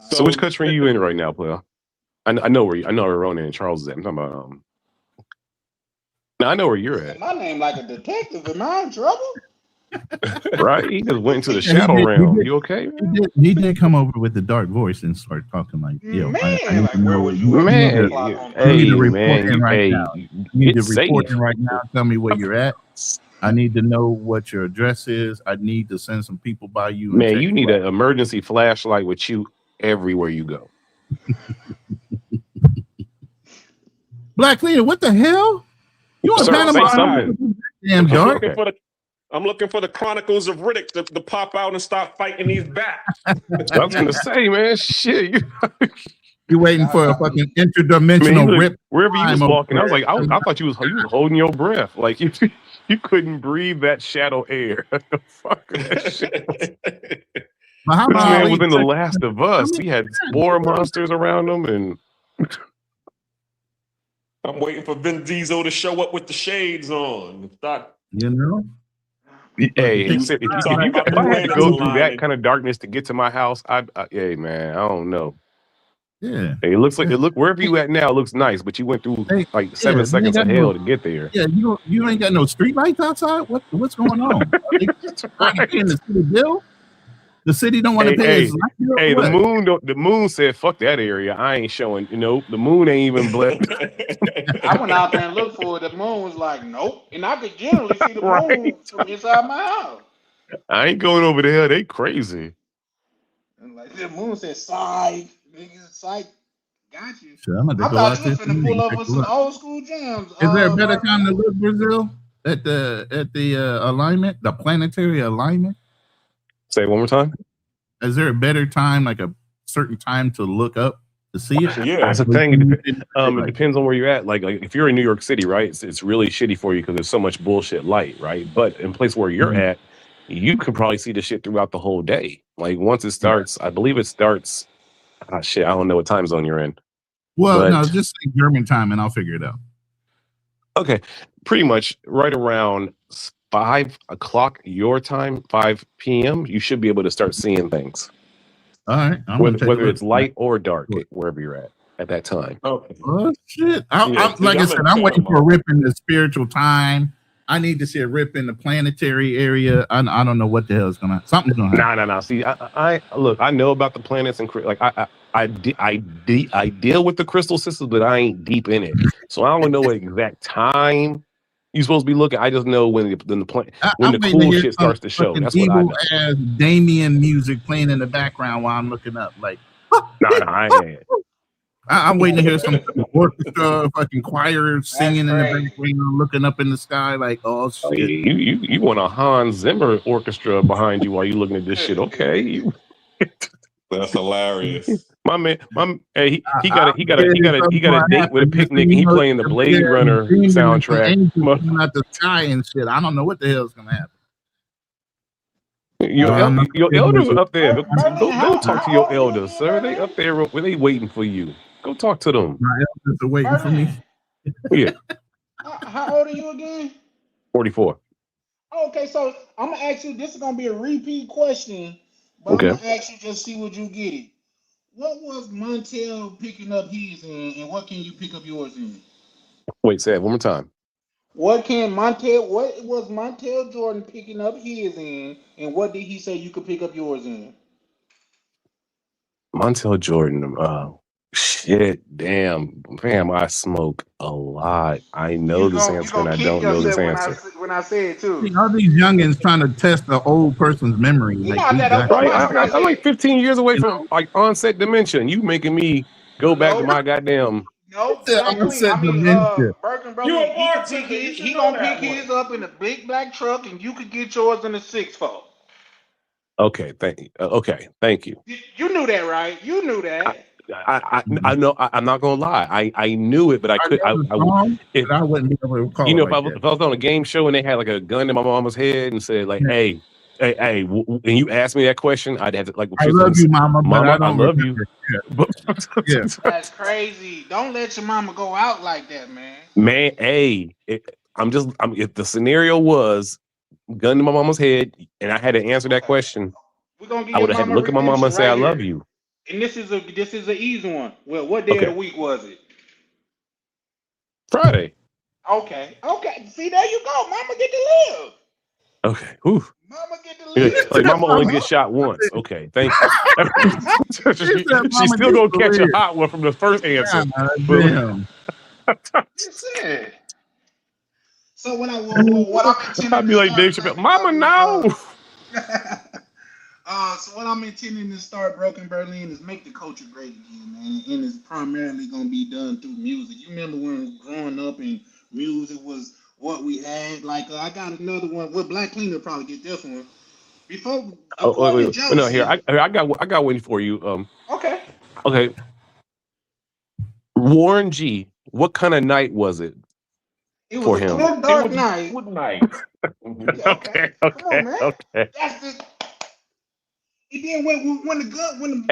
So which country are you in right now, player? I know where Ronan and Charles is at. I'm talking about now I know where you're at. My name like a detective. Am I in trouble? Right? He just went into the shadow realm. You okay? He did come over with the dark voice and start talking like, yo, I need Like to know, where was you at? Man, you need to report in right now. You need to it's report safe. in right now. Tell me where you're at. I need to know what your address is. I need to send some people by you. And Man, check you need an emergency flashlight with you everywhere you go. Black Leader, what the hell? You want to say something? Damn dark. I'm looking for the Chronicles of Riddick to pop out and start fighting these bats. I was gonna say, man, shit. You waiting for a fucking interdimensional rip? Wherever you was walking, I was like, I thought you was holding your breath, like you couldn't breathe that shadow air. Fuck that shit. This man was in The Last of Us. He had spore monsters around him, and I'm waiting for Vin Diesel to show up with the shades on. You know. Hey, if I had to go through that kind of darkness to get to my house, hey man, I don't know. Yeah. Hey, it looks wherever you at now looks nice, but you went through like 7 seconds of hell to get there. Yeah, you ain't got no street lights outside. What's going on? Right. In the city bill? The city don't want to pay his light bill? Hey, the moon said, fuck that area. I ain't showing, the moon ain't even blessed. I went out there and looked for it. The moon was like, nope. And I could generally see the moon from inside my house. I ain't going over there. They crazy. And like the moon said, "Psych, niggas, psych, got you." Sure, I'm I thought you was finna pull up with some old school jams. Is there a better time to look, Brazil? At the alignment, the planetary alignment? Say it one more time. Is there a better time, like a certain time to look up to see it? Yeah, that's the thing. It depends on where you're at. Like if you're in New York City, right? It's really shitty for you because there's so much bullshit light, right? But in place where you're at, you can probably see the shit throughout the whole day. Like once it starts, I believe it starts. I don't know what time zone you're in. Well, no, just say German time and I'll figure it out. Okay, pretty much right around 5 o'clock your time, 5 p.m. You should be able to start seeing things. All right, whether it's light or dark, wherever you're at that time. Okay. Oh shit! Like I said, I'm waiting for a rip in the spiritual time. I need to see a rip in the planetary area. I don't know what the hell is something's gonna happen. No. See, I look. I know about the planets and like I deal with the crystal systems, but I ain't deep in it, so I don't know what exact time you're supposed to be looking. I just know when the cool shit starts to show. That's what I know. As Damien music playing in the background while I'm looking up, like. I ain't. I'm waiting to hear some orchestra, fucking choir singing in the background, looking up in the sky, like, oh shit. You want a Hans Zimmer orchestra behind you while you looking at this shit? Okay. That's hilarious. My man, he got a date with a picnic, and he playing the Blade Runner soundtrack. Not the sky and shit. I don't know what the hell is gonna happen. Your elders are up there. Go talk to your elders, sir. They up there. They waiting for you. Go talk to them. My elders are waiting for me. Yeah. How old are you again? 44. Okay, so I'm gonna ask you. This is gonna be a repeat question, but I'm gonna ask you just see what you get it. What was Montel picking up his in, and what can you pick up yours in? Wait, say it one more time. What was Montel Jordan picking up his in, and what did he say you could pick up yours in? Montel Jordan, shit, damn, fam, I smoke a lot. I know this answer, and I don't know this answer. When I say it too, all these youngins trying to test the old person's memory. Like, I'm like 15 years away from like onset dementia, and you making me go back to my goddamn. No, exactly. I mean, Birkin, bro, he gonna pick his up in a big black truck, and you could get yours in a 6-4. Okay, thank you. You knew that, right? You knew that. I know. I'm not gonna lie. I knew it, but I could. I wouldn't be able to recall. If I was on a game show and they had like a gun in my mama's head and said like, "Hey," and you asked me that question, I'd have to like. I love you, mama. Mama, I love you. Yeah. That's crazy. Don't let your mama go out like that, man. Man, if the scenario was gun to my mama's head and I had to answer that question, I would have had to look at my mama and say, "I love you." And this is an easy one. Well, what day of Okay. the week was it? Friday. Okay. See, there you go. Mama get to live. Okay. Whew. Mama get to Yeah, live. like mama only gets shot once. Okay, thank you. He said, She's "Mama still get gonna to catch a live." hot one from the first answer. God But damn. Listen. So what I'm intending I'd be to like start, Dave Chappelle, Mama, no. So what I'm intending to start Broken Berlin is make the culture great again, man. And it's primarily gonna be done through music. You remember when growing up and music was what we had? Like I got another one. Well, Black Cleaner probably get this one. Before Oh, according to no, here Jodeci. I got one for you. Okay. Okay, Warren G. What kind of night was it It was for a him? good dark night. Good night. Okay. Come on, man. Okay. That's the and then when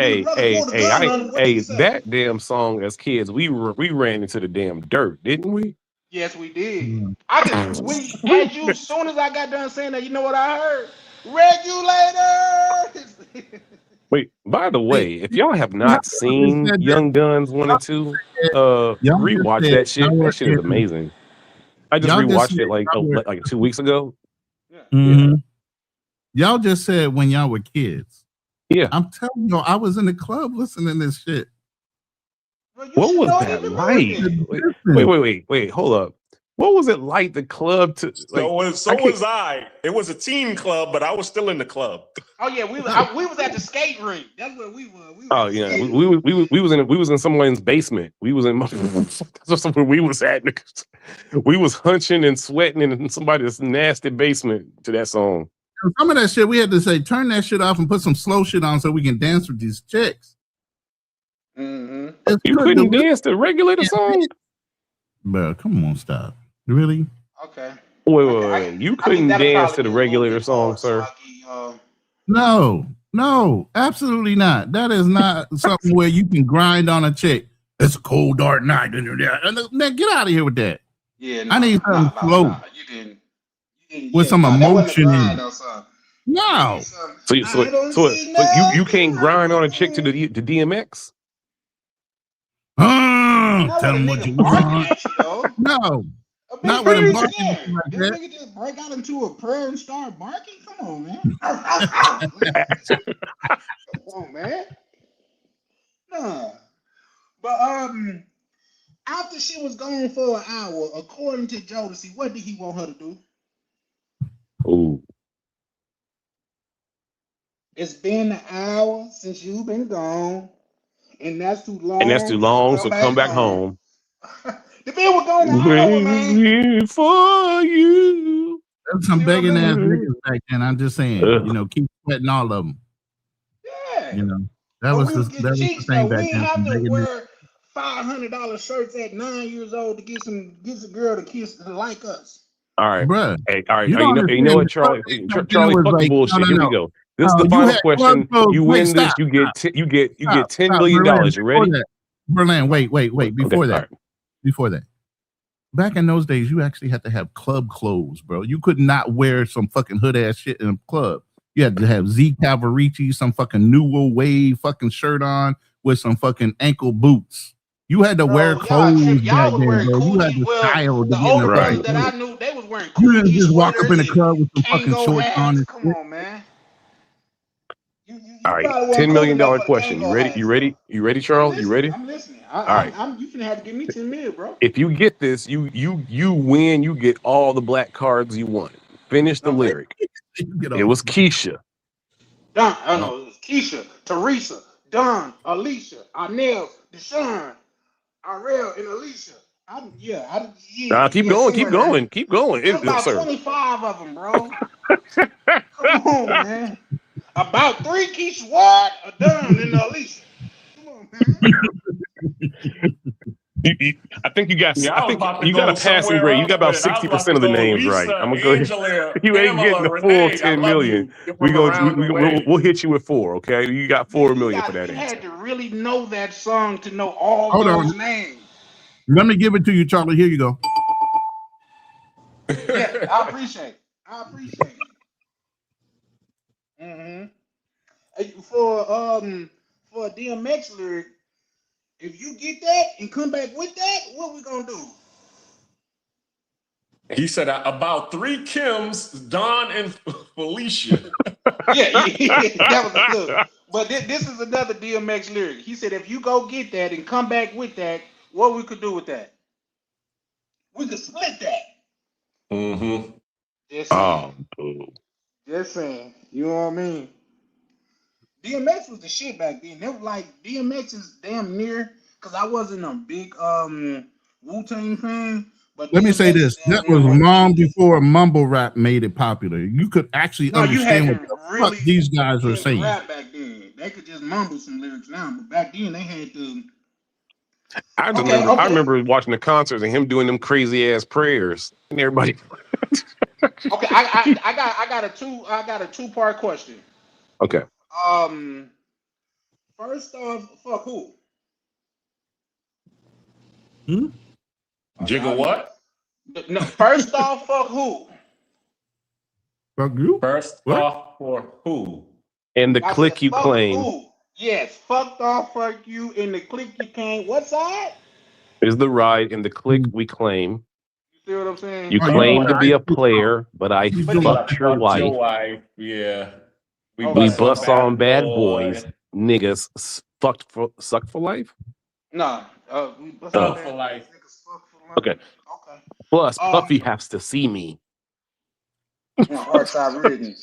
the brother pulled the gun on him, what did he Hey, say? that damn song as kids, we ran into the damn dirt, didn't we? Yes, we did. Mm. I just as soon as I got done saying that, you know what I heard? Regulators. Wait, by the Hey, way, if y'all have y'all not just seen said that. Young Guns 1 and 2, Y'all just rewatch said that shit. y'all That were shit is in. amazing. I just Y'all just said rewatched it y'all were. like 2 weeks ago. Yeah. Mhm. Y'all just said when y'all were kids. Yeah. I'm telling you, I was in the club listening to this shit. Well, you What should was know it that even more like? then. Wait, hold up. What was it like the club to like So was I. It was a teen club, but I was still in the club. Oh yeah, we was at the skate rink. That's where we were. We were Oh at the yeah, skate rink. we was in someone's basement. We was in that's where we was at. We was hunching and sweating in somebody's nasty basement to that song. Some of that shit we had to say, turn that shit off and put some slow shit on so we can dance with these chicks. Mm-hmm. You couldn't dance the regulator song? Bro, come on, stop. Really? Okay. Wait. You I think couldn't that'll dance probably to be the a little regulator bit song, hard. So sir? I give No, absolutely not. That is not something where you can grind on a chick. It's a cold, dark night. Man, get out of here with that. I need something slow. You didn't. With some That wasn't a emotion in grind it. though, son. No. So you can't grind on a chick to the DMX? Not Tell with a them what nigga you barking want. at you though. No. A bitch Not with can't him be barking scared. like This that. nigga just break out into a prayer and start barking. Come on, man. Come on, man. Nah. But after she was gone for an hour, according to Jodeci, what did he want her to do? Ooh. It's been an hour since you've been gone, and that's too And that's too long. So long, come so back come back home. home. The man was gone an hour, man. Waiting for you. There's some See what I'm begging ass saying? niggas back then. I'm just saying, keep sweating all of them. Yeah. That But was we the would get cheeks thing though. We back ain't then. have Some to begging niggas. wear $500 shirts at 9 years old to get a girl to kiss to like us. All right. Bruh, Hey, all right. you don't You know understand. what, The club Charlie? days back then Charlie, was fuck the like, bullshit. Here we go. This is the You final had club question. clothes. You Wait, win this, stop. you get $10 Stop, million. Berlin. You Before ready? that, Berlin, wait. Okay, Before all that, right. before that. Back in those days, you actually had to have club clothes, bro. You could not wear some fucking hood ass shit in a club. You had to have Z Cavaricci, some fucking New Wave fucking shirt on with some fucking ankle boots. You had to wear clothes back Y'all was then, wearing bro. You had coochie. to Well, style to the get in the older fucking brothers that club. I knew, they was wearing You didn't coochie just walk up in sweaters the and club with some fucking tango shorts on hats. and Come shit. on, man. You All right. probably wasn't $10 cool million enough for the question. You tango ready? hats though. You ready, I'm Charles? You listening. ready? I'm listening. All right. You finna have to give me 10 mil, bro. If you get this, you win. You get all the black cards you want. Finish the Okay. lyric. It was Keisha. Don, I know it was Keisha, Teresa, Don, Alicia, Arnell, Deshaun, Ariel, and Alicia. Keep somewhere around there. keep going. There's about Sir. 25 of them, bro. Come on, man. About 3 Keisha Ward, a Don, and Alicia. Come on, man. I think you got. Yeah, I I was think about to you got a go passing somewhere grade. You else got about with it. I was about 60% to of the go names right. Lisa, I'm gonna go ahead. Angela, You ain't getting Pamela, the full Renee. I 10 love million. you. You're from around the way. We'll hit you with 4. Okay, you got 4 million for that You answer. had to really know that song to know all Hold on. those names. Let me give it to you, Charlie. Here you go. Yeah, I appreciate it. Mm-hmm. For for a DMX lyric, if you get that and come back with that, what we gonna do? He said about 3 Kims, Don and Felicia. Yeah, that was look. But this is another DMX lyric. He said, if you go get that and come back with that, what we could do with that? We could split that. Mm-hmm. Just saying. boo. Just saying. You know what I mean? DMX was the shit back then. It was like DMX is damn near because I wasn't a big Wu-Tang fan. But let me say DMX this: is damn that near was one of the long shit. before mumble rap made it popular. You could actually No, you had understand to what the really fuck these guys be were able to saying. rap back then. They could just mumble some lyrics now, but back then they had to. I Okay. remember watching the concerts and him doing them crazy ass prayers and everybody. Okay, I got a two-part question. Okay. First off, fuck who? Jigga what? No, first off, fuck who? Fuck you. First What? off for who? And the I click said, you fuck claim who? Yes, fucked off, fuck you, in the click you came. What side? is the ride and the click we claim. You see what I'm saying? You Oh, you know claim what to I be a do? player, but I He's But doing But the, I fucked your fucked your wife. wife. Yeah. We We bust okay, on bust on bad boy. boys. Niggas sucked for life. nah. We bust on Fuck Oh, for bad boys, life. niggas fuck for life. okay. Okay. Plus, Um, Puffy has to see me. hard side written.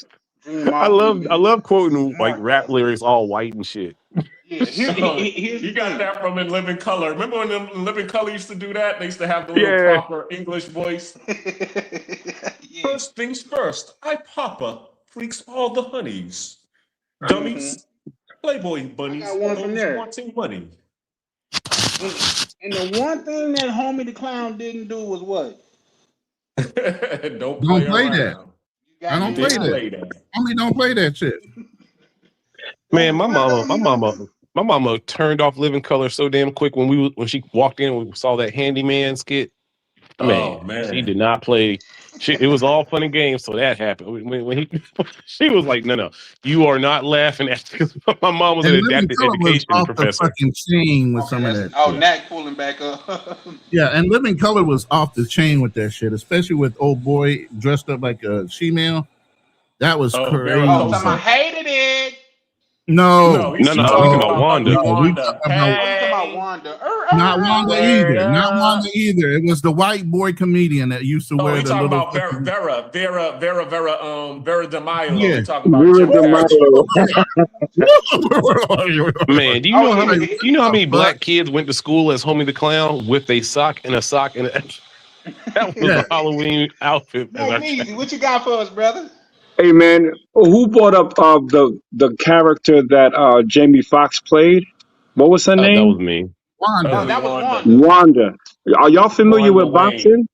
Dream I off me. love quoting like Mark rap that. lyrics all white and shit. Yeah. Here's the You got thing. that from In Living Color. Remember when In Living Color used to do that? They used to have the little Yeah. proper English voice. Yeah. First things first, I Papa freaks all the honeys. Mm-hmm. Dummies, Playboy I bunnies got for one from those there. wanting money. And the one thing that Homie the Clown didn't do was what? Don't Don't play play that. around. You I don't You play goddamn didn't that. right. play that. I mean, don't play that shit. Man, my One mama, thing my he don't mama, do. my mama turned off Living Color so damn quick when she walked in and we saw that handyman skit. Oh Man, she man. did not play. It was all fun and games. So that happened when he. She was like, "No, you are not laughing at." Because my mom was an And Living adapted Color was education off the professor. fucking chain with Okay, some of that's that shit. Knack pulling back up. Yeah, and Living Color was off the chain with that shit, especially with old boy dressed up like a she-male. That was Oh, crazy. Oh, talking Maricosa. about hated it. No, No, No, she no, I'm talking talking about about no, Wanda. we Wanda. talking about Oh, you talking about Hey, Wanda? not Wanda word either. Not up. Wanda either. It was the white boy comedian that used to Oh, wear he the talking little about fucking Vera DeMilo. yeah. He talking about Vera Jim de Carrey. Mayo. Man, do you Oh know how many? yeah. Do you know how the many fuck? black kids went to school as Homie the Clown with a sock and a sock and a, that was Yeah. the Halloween outfit as our child. Magnesia, what you got for us, brother? Hey man, who brought up the character that Jamie Foxx played? What was her That was name? me. That Wanda. was That was Wanda. Wanda. Wanda. Are y'all familiar Wanda with Wayne. boxing?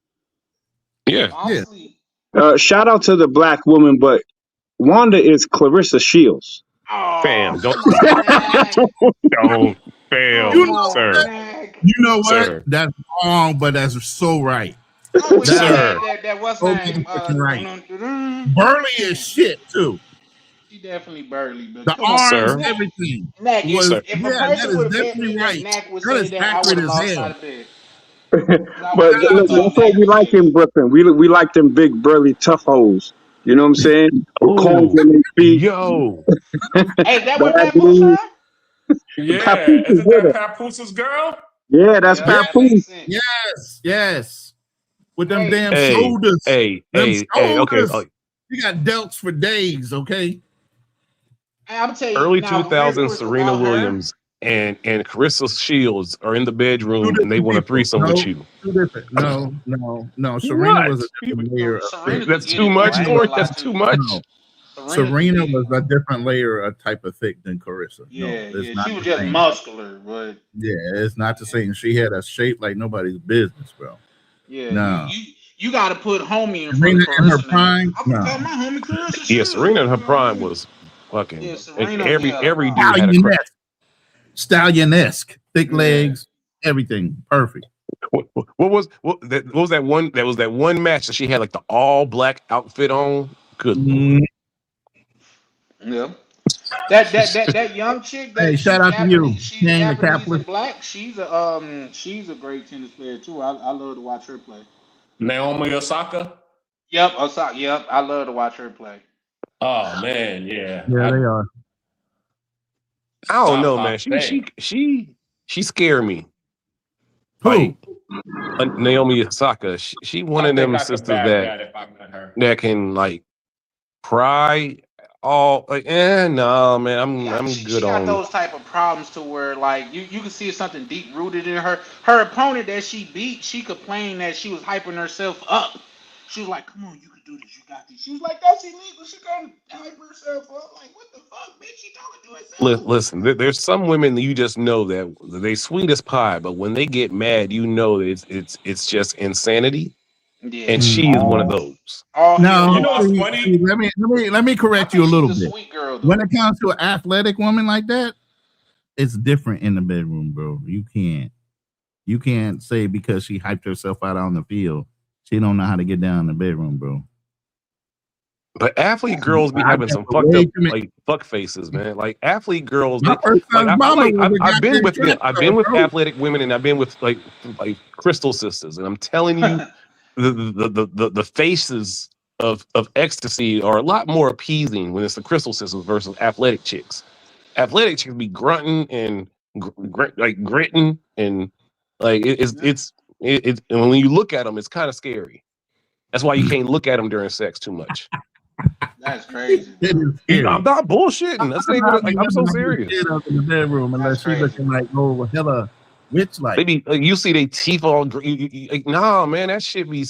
Yeah. I'll Yeah. sleep. Shout out to the black woman, but Wanda is Clarissa Shields. Oh, Fam, don't come on, Knack. don't fail, You Come know on, what? sir, Knack. You know what? sir, That's wrong, but that's so right. I wish I That is had sir. that what's so name? motherfucking right. Dun-dun-dun-dun. Burly as Man, shit too. she definitely burly, but The come on, arms, Sir, Knack. everything Knack, was. sir. if a Yeah, that person is would have bet definitely me that right. Knack would That say is that, I would accurate have as lost hell. by the bet. Because I would But have never That thought that's what Knack we would like say in that. Brooklyn. We like them big burly tough hoes. You know what I'm saying? With cones Oh, on their feet. yo, Hey, is that what Bad Papoose knees. on? Yeah, Papoose is isn't with that her. Papooses girl? Yeah, that's Yeah, yeah, that makes Papoose. sense. yes. With them Hey, damn hey, shoulders. hey, Them hey, hey. Okay, shoulders. You got delts for days, okay? I'm tell you early now, real 2000s, quick Serena about her. Williams and Carissa Shields are in the Two bedroom and they different want a people. threesome with No, you. two different. No. Serena What? was a different layer of thick. Serena could That's get too it though. much, I ain't gonna Corey. lie That's to too you. much. No. Serena could Serena get was it. a different layer, a type of thick than Carissa. No, Yeah, it's yeah. not She was the just same. muscular, but Yeah, it's not the same. She had a shape like nobody's business, bro. yeah, No. you got to put homie in front of Serena in her Carissa now. prime? I would call No. my homie Carissa Yeah, Serena Shields. in You her know what I prime mean? was Yeah, fucking like Serena. Yeah, every nah. dude had a crush. Stallionesque, thick Yeah. legs, everything perfect. What was that one? That was that one match that she had like the all black outfit on. Good lord. Mm, Yeah. That young chick Hey, that shout out to you, She's Kane the Japanese capitalist. and black. She's a great tennis player too. I love to watch her play. Naomi Osaka. Yep, Osaka. Yep, I love to watch her play. Oh man, yeah. Yeah, they are. I don't know, man. Stop. Damn. She scared me. Who? Like Naomi Osaka. She one I of think them I could sisters bag that if I met her. that can like cry all like. No, man. I'm She good got on. those type of problems to where like you can see something deep rooted in her. Her opponent that she beat, she complained that she was hyping herself up. She was like, "Come on, you can do this. You got this." She was like, "That's illegal." She gonna hype herself up. Like, what the fuck, bitch? She talking to herself. Listen, there's some women that you just know that they sweet as pie, but when they get mad, you know that it's just insanity. Yeah. And she is one of those. No, You know what's see, funny? let me correct you a little bit. Sweet girl, When it comes to an athletic woman like that, it's different in the bedroom, bro. You can't say because she hyped herself out on the field, she don't know how to get down in the bedroom, bro. But athlete girls be having some fucked up like fuck faces, man. Like athlete girls, My first son's mama was a I've been goddamn with them. track I've star, been with bro. athletic women, and I've been with like crystal sisters, and I'm telling you, the faces of ecstasy are a lot more appeasing when it's the crystal sisters versus athletic chicks. Athletic chicks be grunting and like gritting, and like it's and when you look at them, it's kind of scary. That's why you can't look at them during sex too much. That's crazy. I'm not bullshitting. That's not even like, I'm so serious. In the bedroom unless she looking like hella witch like. They be you see they teeth all like, nah, man, that shit be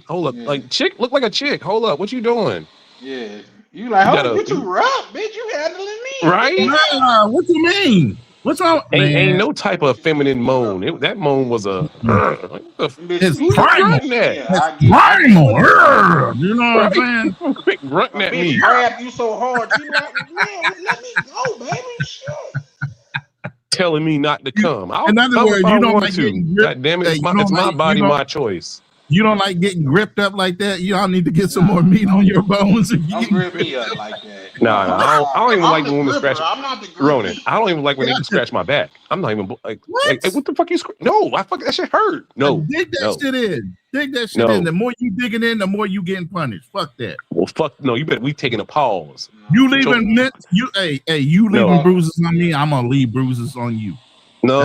hold up. Like chick look like a chick. Hold up, what you doing? Yeah. You like, oh, you too rough, bitch. You handling me. Right? Nah, what you mean? What's wrong? Ain't no type of feminine moan. That moan was a it's who's primal. grunting at? It's primal. You know what I'm saying? Quick grunting at me. Grab you so hard. You like, man, let me go, baby. Shit. Telling me not to come. I'll In other come words, if I you don't want like to. getting gripped. God damn it, Hey, it's my body, my choice. You don't like getting gripped up like that. Y'all need to get some more meat on your bones. If you don't grip me up like that. Nah, I don't even like when women scratch. I'm not the Ronan, I don't even like when they scratch my back. I'm not even like what the fuck you scratch? No, that shit hurt. No, dig that shit in. Dig that shit in. The more you dig it in, the more you getting punished. Fuck that. Well, fuck no. You better. We taking a pause. You leaving you leaving bruises on me. I'm gonna leave bruises on you. No.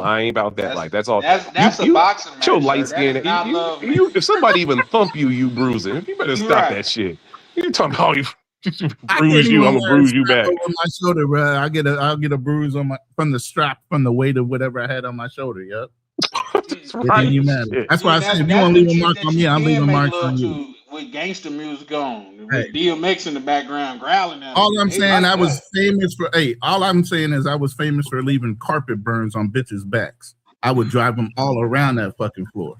I ain't about that life. That's all. That's a boxing match. Your light skin. If somebody even thump you, you bruising. You better stop that shit. You talking about you bruise you? I'm gonna bruise you back. Over my shoulder, bro. I'll get a bruise on from the strap from the weight of whatever I had on my shoulder. Yep. That's right. That's why I said if you want to leave a mark on me, I'm leaving marks on you. With gangster music on, with DMX in the background growling at all I'm saying, I was famous for. All I'm saying is I was famous for leaving carpet burns on bitches' backs. I would drive them all around that fucking floor.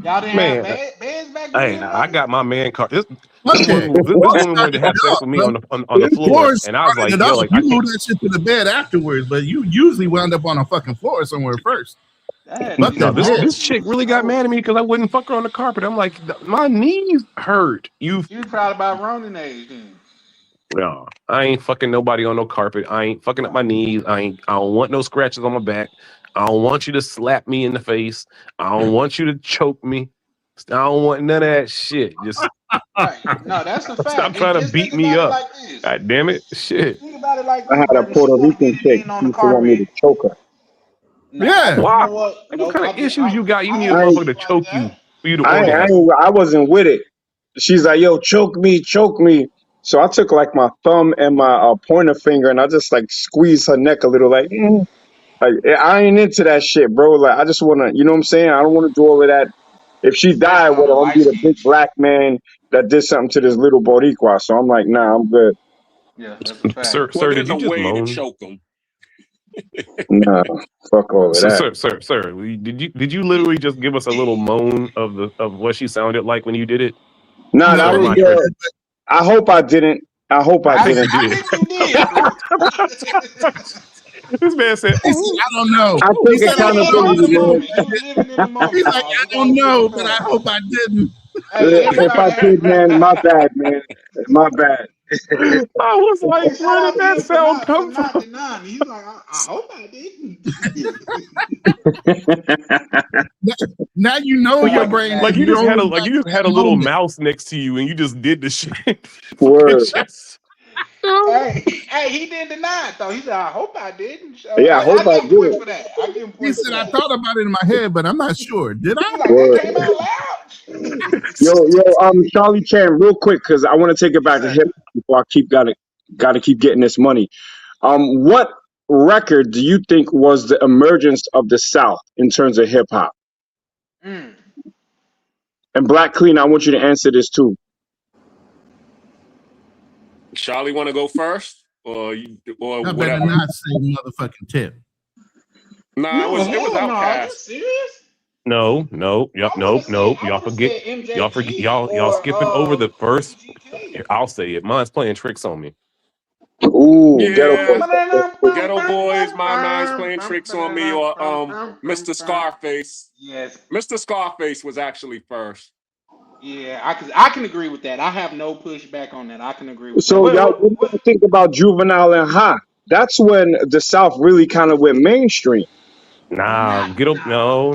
Y'all didn't have beds back then? Hey, I got my man car. This woman wanted to have sex with me on the floor, and I was like, yo, like, you moved that shit to the bed afterwards, but you usually wound up on a fucking floor somewhere first. No, this chick really got mad at me because I wouldn't fuck her on the carpet. I'm like, my knees hurt. You probably about Ronan age then. No, I ain't fucking nobody on no carpet. I ain't fucking up my knees. I don't want no scratches on my back. I don't want you to slap me in the face. I don't want you to choke me. I don't want none of that shit. Just no, that's a fact. Stop trying to beat me up. Like God damn it, shit. Think about it like I had a Puerto Rican chick. She used to want me to choke her. Yeah. Wow. What kind of issues you got? You need a motherfucker to choke you for you to I wasn't with it. She's like, yo, choke me. So I took like my thumb and my pointer finger and I just like squeezed her neck a little, like I ain't into that shit, bro. Like I just want to, you know what I'm saying? I don't want to do all of that. If she died, I'm gonna be the big black man that did something to this little Boricua. So I'm like, nah, I'm good. Yeah, that's a fact. Sir, did you just moan? To choke him. Nah, fuck all of that. Sir, did you literally just give us a little moan of what she sounded like when you did it? Nah, that was. I hope I didn't. I didn't. This man said, I don't know. I take accountability, man. He's like, I don't know, but I hope I didn't. If I did, man, my bad, man. My bad. I was like, Shout where did out to that him sound for come not from? denying me. He's like, I hope I didn't. Now you know I your like it, brain Mac. is Like you just had a throwing back to that little moment. mouse next to you and you just did the shit. Fucking Word. just Hey, he didn't deny it though. He said, I hope I didn't. Yeah, I hope I I give him points did. for that. I give him He points for said, I that. thought about it in my head, but I'm not sure. Did He I? was like, that Word. came out loud. Charlie Chan, real quick, because I want to take it Yes, back to sir. hip before I gotta keep getting this money. What record do you think was the emergence of the South in terms of hip hop? Mm. And Black Clean, I want you to answer this too. Charlie, want to go first, or I better whatever? not say motherfucking tip. Nah, No, it was hell no. Are you Outkast. serious? no, nope. I Y'all would have said forget MJG y'all or skipping over the first. UGK. I'll say it. Mine's playing tricks on me. Ooh, Ghetto Yeah, Ghetto Boys, My Mind's playing tricks on me, or Mr. Scarface. Yes. Mr. Scarface was actually first. Yeah, I can agree with that. I have no pushback on that. I can agree with that. So y'all, what do you think about Juvenile and High? That's when the South really kind of went mainstream. Nah, Nah, get up. nah. No.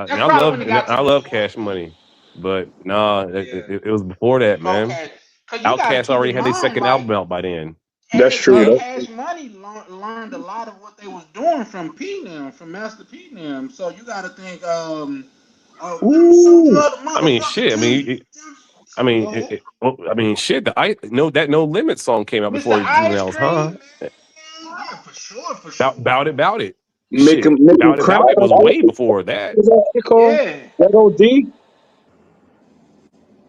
That's probably when it got to I the love fourth. Cash Money, but nah, Yeah. it was before that, man. Okay. Cause you got to Outkast keep already in had their mind, second like, album out by then. That's true. Cash Money learned a lot of what they was doing from from Master P them. So you got to think, some Ooh, other I mean, motherfucker shit. too. Go ahead. Shit. That No Limit song came out Mr. before Ice Juvenile's, huh? Cream, man. Yeah, for sure, for sure. About it. make Shit, him cry. About it was way before that. What's that shit called? Yeah. Ghetto D.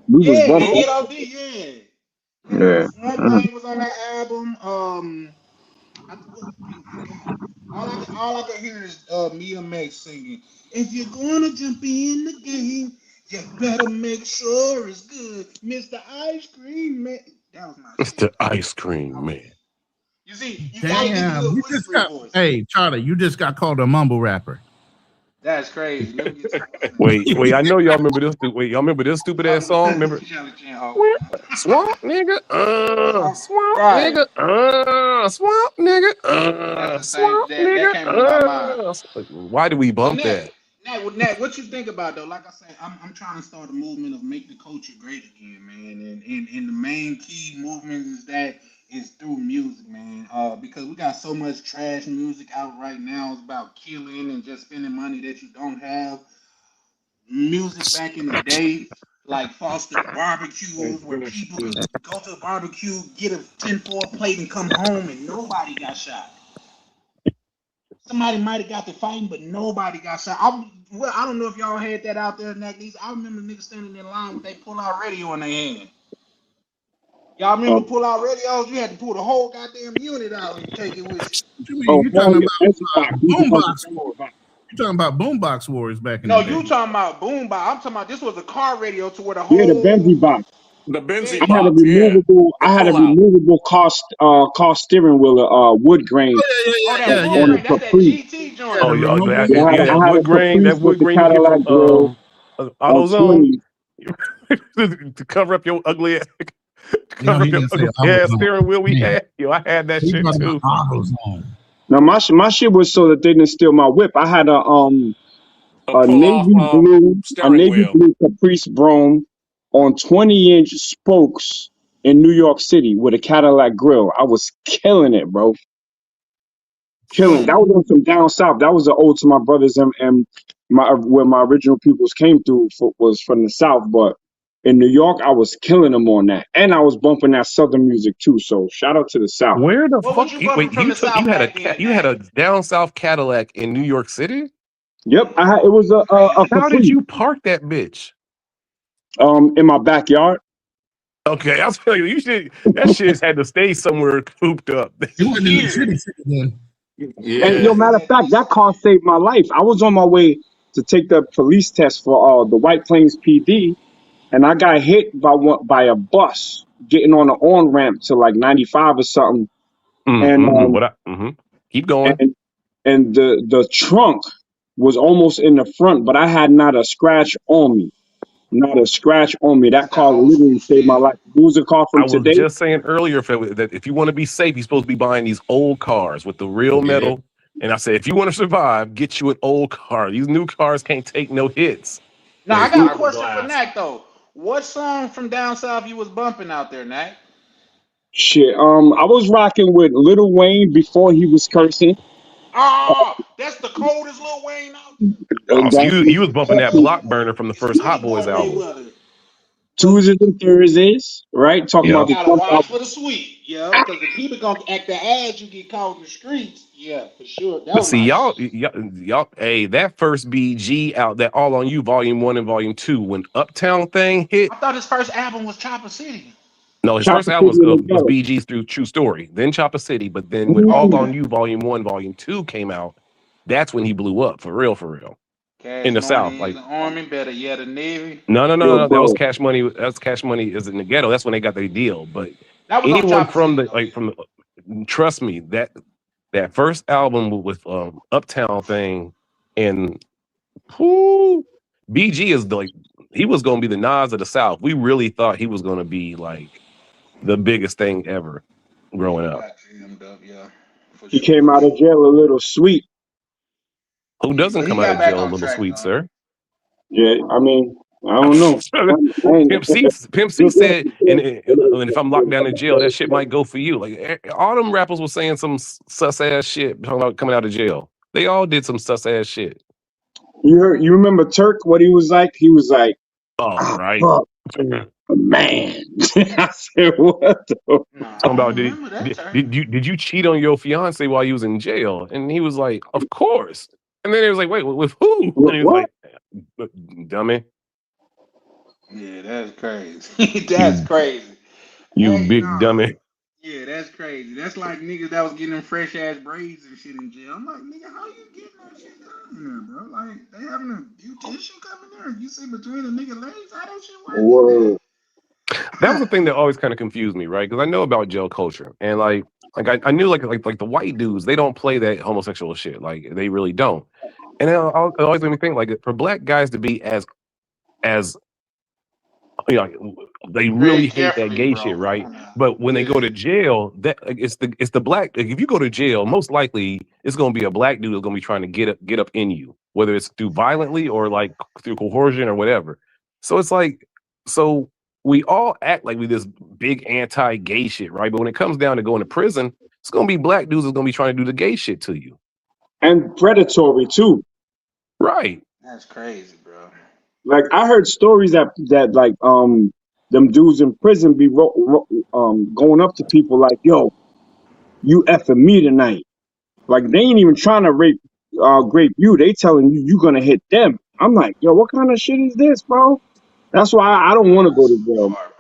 We was Yeah, and bumping. Get OD, yeah. Yeah. Swamp Thing was on that album. I forgot. All I can hear is Mia May singing. If you're gonna jump in the game, you better make sure it's good, Mr. Ice Cream Man. That was my It's shit. the Ice Cream Man. You see, you gotta get the Damn, good you just whispery got. voice. Hey, Charlie, you just got called a mumble rapper. That's crazy. Let me get to Wait. I know y'all remember this. Wait, y'all remember this stupid ass song? Remember? Charlie Chan Hall. Swamp nigga, Right. swamp nigga, That's the same. swamp That nigga. came to my mind. Why do we So bump that? Nat, what you think about though? Like I said, I'm trying to start a movement of make the culture great again, man. And the main key movement is through music, man. Because we got so much trash music out right now. It's about killing and just spending money that you don't have. Music back in the day, like Foster barbecues, where people could go to a barbecue, get a 10-4 plate, and come home, and nobody got shot. Somebody might have got to fighting, but nobody got shot. I don't know if y'all had that out there, Nagdies. I remember niggas standing in line with they pull out radio in their hand. Y'all remember pull out radios? You had to pull the whole goddamn unit out and take it with you. What you mean? Oh, You hell talking yeah. Benji about Box. Benji Box. boombox wars? You talking about boombox wars back in the No, day? you talking about boom box. I'm talking about this was a car radio to where the Yeah, the whole Benji Box. The yeah, Benzie I had a box, yeah. removable. The I had a pullout. removable car steering wheel, wood grain Oh oh that yeah. wood on the grain, that's that Capri. GT Yeah, joint. the Oh, removal. Yeah, yeah, I had a that Caprice with wood the grain you get Cadillac from grill on AutoZone 20. to cover up your ugly No, he didn't say ass AutoZone. steering wheel we Man, had. I had that he shit talking about too. AutoZone. Now my shit was so that they didn't steal my whip. I had A a pull off steering navy wheel. blue Caprice Brome on 20-inch spokes in New York City with a Cadillac grill. I was killing it, bro. Killing. That was on some down south. That was an ode to my brothers and my where my original peoples came through was from the south, but in New York, I was killing them on that, and I was bumping that southern music too. So shout out to the south. Where the What was fuck? you bumping from the south back then, You had Nat? a down south Cadillac in New York City? Yep, it was a Crazy. How did Capri you park that bitch? in my backyard. Okay, I'll tell you, that shit had to stay somewhere cooped up. It wasn't in the Secure. city then. And Yeah. yo, matter of fact, that car saved my life. I was on my way to take the police test for the White Plains PD, and I got hit by a bus getting on the on ramp to like 95 or something, and Keep going. and and the trunk was almost in the front, but I had not a scratch on me. not a scratch on me. That's That that car old school literally saved my feel. life. Lose a car I from was today. just saying earlier that if you want to be safe, you're supposed to be buying these old cars with the real Yeah. metal. And I said, if you want to survive, get you an old car. These new cars can't take no hits. Now I With got a question for fiberglass. Knack though. What song from down south you was bumping out there, Knack? Shit. I was rocking with Lil Wayne before he was cursing. Ah, that's the coldest Lil Wayne out Oh, so That you was bumping that block burner from the there. first Hot Sweet Boys boy album. Mayweather. But Tuesdays and Thursdays, right? Talking Yeah. about you the gotta Trump watch album. for the sweet, yeah, because the people gonna act their ass. You get caught in the streets, yeah, for sure. That But was see, my y'all, hey, that first BG out, that All on You, Volume 1 and Volume 2, when Uptown thing hit. I thought his first album was Chopper City. No, his first Chopper album City in the was ghetto. BG's through True Story, then Chopper City. But then when All Ooh. on You, Volume 1, Volume 2 came out, that's when he blew up for real, in Cash the South. Money is Like, the Army, better yeah, the Navy. no. Yo, That was bro. Cash Money. That's Cash Money is in the ghetto. That's when they got their deal. But That was on anyone Chopper from City the though, yeah. trust me, that first album with Uptown thing and whoo, BG is like he was gonna be the Nas of the South. We really thought he was gonna be like the biggest thing ever Yeah, growing he up. got jammed up, yeah, for He sure. came out of jail a little sweet. Who Yeah, doesn't but he come out got of back jail a on little track sweet, though. sir? Yeah, I mean, I don't know. Pimp C said, and if I'm locked down in jail, that shit might go for you. Like all them rappers was saying some sus ass shit talking about coming out of jail. They all did some sus ass shit. You remember Turk? What he was like? He was like, Oh, ah, right. fuck, man. I said, what the? No, Talking I about don't remember that turn. did you cheat on your fiance while you was in jail? And he was like, of course. And then he was like, wait, with who? And he was What? like, dummy, Yeah, that's crazy. That's you crazy. you Hey, big no. dummy. Yeah, that's crazy. That's like niggas that was getting them fresh ass braids and shit in jail. I'm like, nigga, how you getting that shit done in there, bro? Like, they having a beautician come in there. You see between the nigga legs, how that shit working, Word. That was man? the thing that always kind of confused me, right? Because I know about jail culture, and I knew like the white dudes, they don't play that homosexual shit, like they really don't. And it always made me think, like, for black guys to be as you know, they really Tread hate that carefully, gay bro. shit, Come right? on now. But when they Yeah. go to jail, that like, it's the black. Like, if you go to jail, most likely it's going to be a black dude who's going to be trying to get up in you, whether it's through violently or like through coercion or whatever. So it's like, so we all act like we this big anti-gay shit, right? But when it comes down to going to prison, it's going to be black dudes who's going to be trying to do the gay shit to you, And predatory too. right? That's crazy, bro. Like I heard stories that like them dudes in prison be going up to people like, yo, you effing me tonight. Like they ain't even trying to grape you. They telling you gonna hit them. I'm like, yo, what kind of shit is this, bro? That's why I don't want to go That's to too jail. far,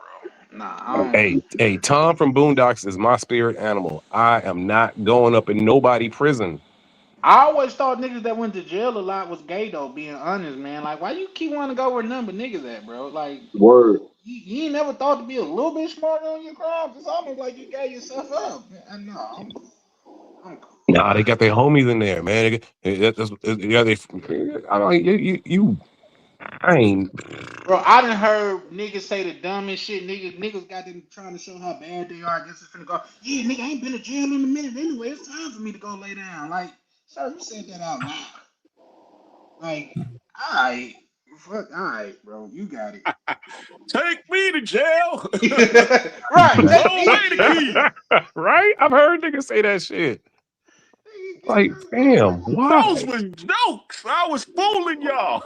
bro. Nah, I don't. Hey, Tom from Boondocks is my spirit animal. I am not going up in nobody prison. I always thought niggas that went to jail a lot was gay though. Being honest, man. Like, why you keep wanting to go where none but niggas at, bro? Like, Word. you ain't never thought to be a little bit smarter on your crimes. It's almost like you gave yourself up. And no, I'm cool. Nah, they got their homies in there, man. Yeah, I don't. I ain't. Bro, I done heard niggas say the dumbest shit. Niggas got them trying to show how bad they are. I guess it's finna go. Yeah, nigga, I ain't been to jail in a minute anyway. It's time for me to go lay down. Like, sir, you said that out loud. Like, alright, fuck, alright, bro, you got it. Take me to jail. Right, take Throw me away to the jail. key. Right? I've heard niggas say that shit. Like, damn, Those why? was jokes. I was fooling y'all.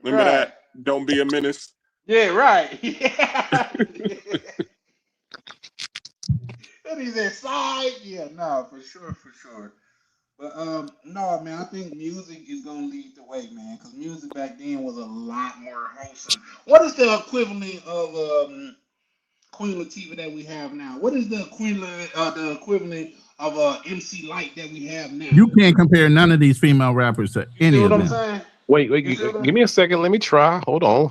Remember Right. that? Don't be a menace. Yeah, right. Yeah. And he said side. Yeah, no, for sure, for sure. But no, man, I think music is gonna lead the way, man, because music back then was a lot more wholesome. What is the equivalent of Queen Latifah that we have now? What is the equivalent of MC Light that we have now? You can't compare none of these female rappers to You see any what of I'm them. saying? Wait, You see what give me a second. Let me try. Hold on.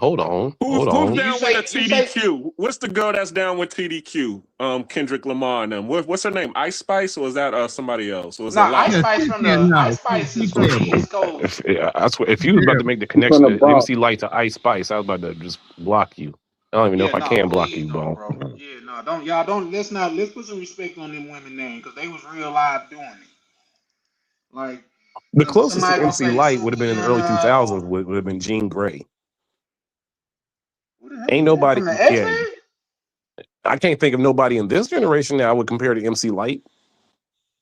Who's you down with the say you say TDQ? What's the girl that's down with TDQ? Kendrick Lamar and them. What's her name? Ice Spice, or is that somebody else? Or is it no Ice Yeah, Lala? Spice she from can't the know. Ice Spice She is from the terrible. East Coast. I swear, if you was about to Terrible. make the He's from connection the to Bronx. MC Light to Ice Spice, I was about to just block you. I don't even know Yeah, if I no, can block please you, don't, bro. bro. Yeah, no, don't y'all don't let's put some respect on them women name because they was real live doing it. Like, The cause closest to somebody gonna MC say Light would have been in the early Sukianna 2000s. or Would have been Jean Grey. who the hell Ain't is that nobody. from the X Yeah, Men? I can't think of nobody in this generation that I would compare to MC Light.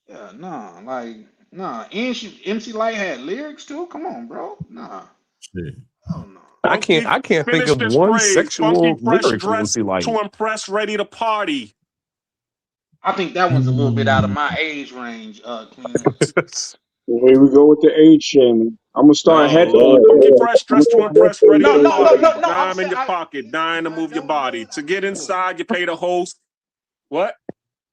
Yeah, nah, like nah. And MC Light had lyrics too. Come on, bro. Nah, Shit. oh no. Funky, I can't think finish of this one phrase. Funky sexual fresh lyric from dress MC Light. to impress, ready to party. I think that one's a little bit out of Mm. my age range, Clean. Here we go with the age shaming. I'm gonna start No, head. Lord. Funky fresh I'm gonna dress to start head impress, ready to No, no, no, party. no, no. I'm Dime in saying your I pocket, dying to if I move your don't know body. it, To I get don't know it. inside, you pay the host. What?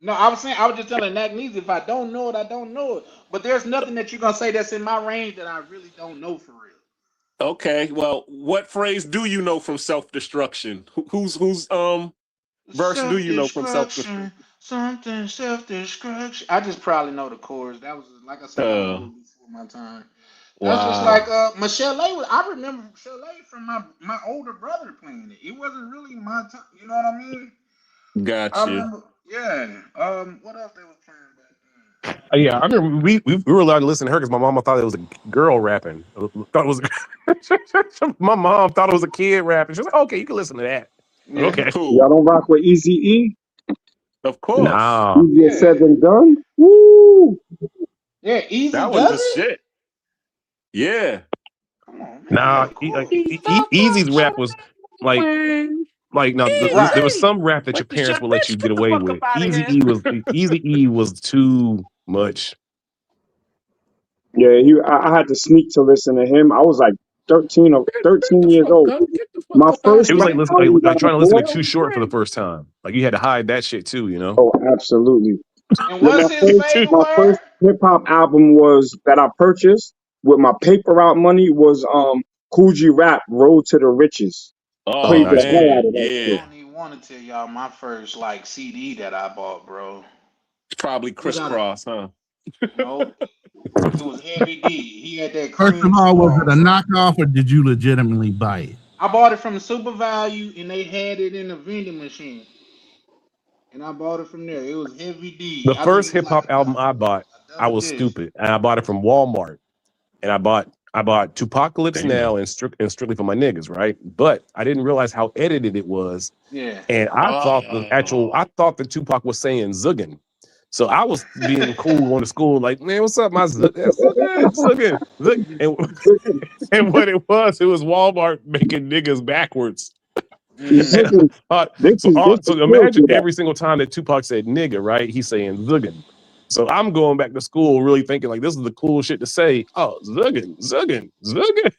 No, I was saying I was just telling Nagnesia if I don't know it, I don't know it. But there's nothing that you're gonna say that's in my range that I really don't know for real. Okay, well, what phrase do you know from Self Destruction? Whose verse do Self you know from Self Destruction? destruction, something self destruction. I just probably know the chorus. That was like I said, that was a Uh, little before my time. That's just wow, like Michelle A. I remember Michelle A. from my older brother playing it. It wasn't really my time. You know what I mean? I got you. remember. Yeah. What else they was playing back Yeah, I remember we were allowed to listen to her because my mama thought it was a girl rapping. Thought it was my mom thought it was a kid rapping. She was like, "Okay, you can listen to that." then? Like, Yeah. okay, Y'all Cool. don't rock with Easy E? Of course. nah, Easier Yeah. said than done? Woo! Yeah. Easy That was does the it. shit. Yeah. Come on, man. nah. That's cool. Easy's rap was like no. There Right. was some rap that your Like the parents shit, would let bitch. you get Get the away fuck up with. out of here. Easy E was too much. Yeah, I had to sneak to listen to him. I was like 13 years old. Get the fuck My up out of It first was here. album that like I trying to listen to bought. Too Short for the first time. Like you had to hide that shit too, you know. Oh, absolutely. And Yeah, what's his favorite my word? first hip hop album was that I purchased with my paper route money was Coogee Rap Road to the Riches. Oh, Oh Played the nice. hell out man, of that I shit. yeah. don't even want to tell y'all my first like CD that I bought, bro. It's probably It was out of crisscross, huh? no, it was Heavy D. He had that First of cream all, was it draw, a bro. knockoff or did you legitimately buy it? I bought it from Super Value and they had it in a vending machine. And I bought it from there. It was Heavy D. The I think first it was hip like hop album I bought, a I double was disc. stupid, and I bought it from Walmart. And I bought Tupacalypse Damn. Now and Strictly for My Niggas, right? But I didn't realize how edited it was, Yeah. and I Oh, thought the Tupac was saying Zuggin. So I was being cool going to school, like, man, what's up, my Zuggin, Zuggin, Zug. And, and what it was Walmart making niggas backwards. Mm. And I thought, This is so killed imagine you that. every single time that Tupac said nigga, right? He's saying Zuggin. So I'm going back to school really thinking like this is the cool shit to say. Oh, Zuggin, Zuggin, Zuggin.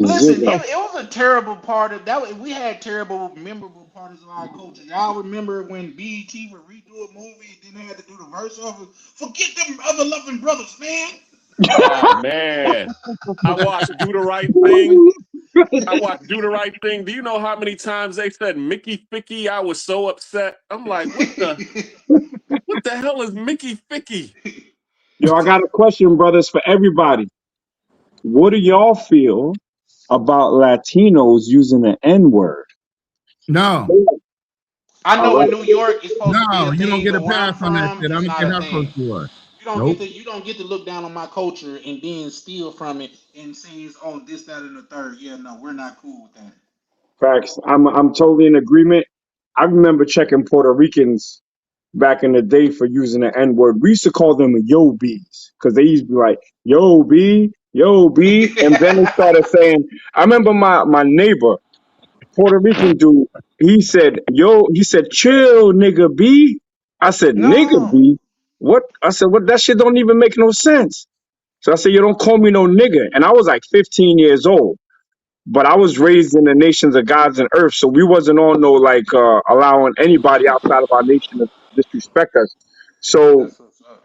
Listen, Zigga. it was a terrible part of that. We had terrible, memorable parts of our culture. Y'all remember when BET would redo a movie and then they had to do the verse of it? Forget them other loving brothers, man. oh man. I watched Do the Right Thing. I watched Do the Right Thing. Do you know how many times they said Mickey Ficky? I was so upset. I'm like, what the hell is Mickey Ficky? Yo, I got a question, brothers, for everybody. What do y'all feel about Latinos using the N word? No, I All know in right. New York it's supposed to be a no, you don't thing, get a but where I'm pass on that from, shit. I it's don't not care a how close thing. you are. You don't get Nope. to look down on my culture and then steal from it and say it's this, that, and the third. Yeah, no, we're not cool with that. Facts. I'm totally in agreement. I remember checking Puerto Ricans back in the day for using the N word. We used to call them yo B's because they used to be like yo B, and then they started saying. I remember my neighbor, Puerto Rican dude. He said chill nigga B. I said nigga No. B. What? I said what? That shit don't even make no sense. So I said you don't call me no nigga, and I was like 15 years old. But I was raised in the nations of gods and earth, so we wasn't on no like allowing anybody outside of our nation to disrespect us. So That's what's up.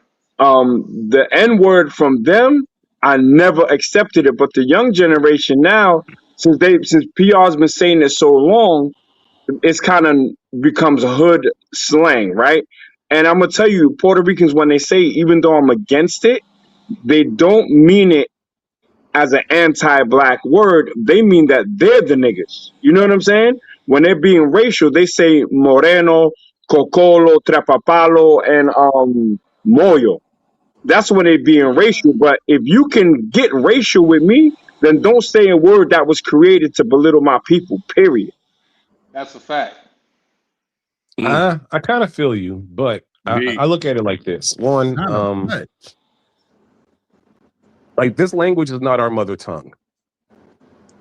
the N word from them, I never accepted it. But the young generation now, since PR's been saying it so long, it's kind of becomes hood slang, right? And I'm gonna tell you, Puerto Ricans, when they say, even though I'm against it, they don't mean it as an anti-black word. They mean that they're the niggas. You know what I'm saying? When they're being racial, they say moreno, cocolo, trapapalo, and moyo. That's when they're being racial. But if you can get racial with me, then don't say a word that was created to belittle my people. Period. That's a fact. I kind of feel you, but I look at it like this. One, like this language is not our mother tongue.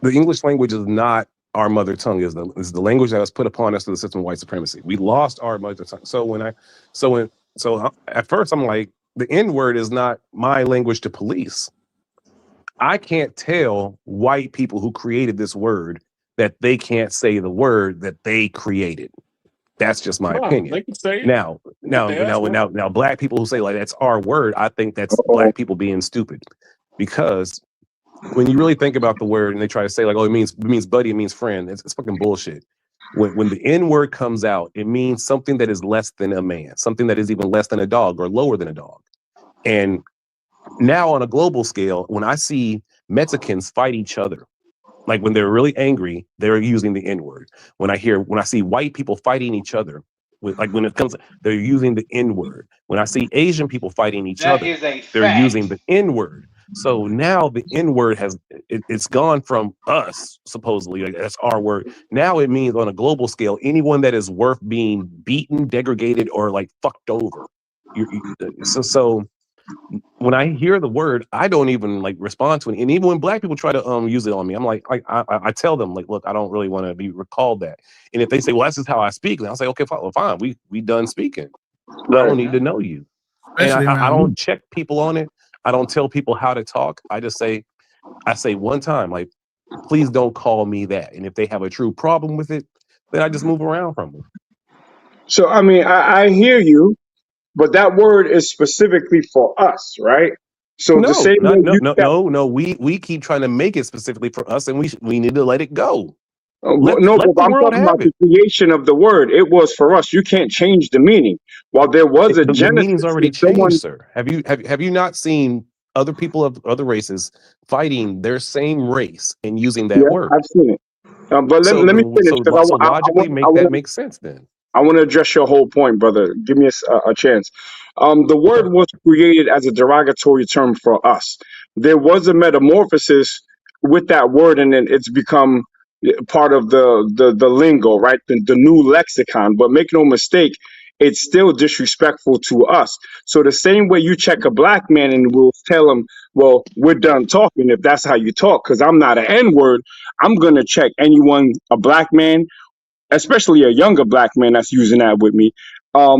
The English language is not our mother tongue. Is the language that was put upon us through the system of white supremacy. We lost our mother tongue. So at first I'm like, the N word is not my language to police. I can't tell white people who created this word that they can't say the word that they created. That's just my opinion. They can say it. Now, black people who say like that's our word, I think that's black people being stupid, because when you really think about the word and they try to say like, oh, it means buddy, it means friend, it's fucking bullshit. When the N word comes out, it means something that is less than a man, something that is even less than a dog or lower than a dog. And now on a global scale, when I see Mexicans fight each other, like when they're really angry, they're using the N word. When I see white people fighting each other, they're using the N word. When I see Asian people fighting each That other, is a they're fact. using the N word. So now the N word it's gone from us, supposedly, like that's our word. Now it means on a global scale, anyone that is worth being beaten, degraded, or like fucked over. So when I hear the word, I don't even like respond to it. And even when black people try to use it on me, I'm like, I tell them like, look, I don't really want to be recalled that. And if they say, well, that's just how I speak, then I'll say, okay, fine, we done speaking. I don't need to know you. Especially And I around me. don't check people on it. I don't tell people how to talk. I say one time, like, please don't call me that. And if they have a true problem with it, then I just move around from them. So I mean, I hear you, but that word is specifically for us, right? So the No, same way you no. We keep trying to make it specifically for us, and we need to let it go. But Let the I'm world talking have about the it. creation of the word. It was for us. You can't change the meaning. While there was a The meaning's genesis, already if someone, changed, sir. Have you not seen other people of other races fighting their same race and using that yeah, word? I've seen it. But let me finish because So logically, make that make sense then. I want to address your whole point, brother. Give me a chance. The Okay. word was created as a derogatory term for us. There was a metamorphosis with that word, and then it's become part of the lingo, right? The new lexicon. But make no mistake, it's still disrespectful to us. So the same way you check a black man and will tell him, well, we're done talking if that's how you talk, because I'm not an N word. I'm going to check anyone, a black man, especially a younger black man that's using that with me, or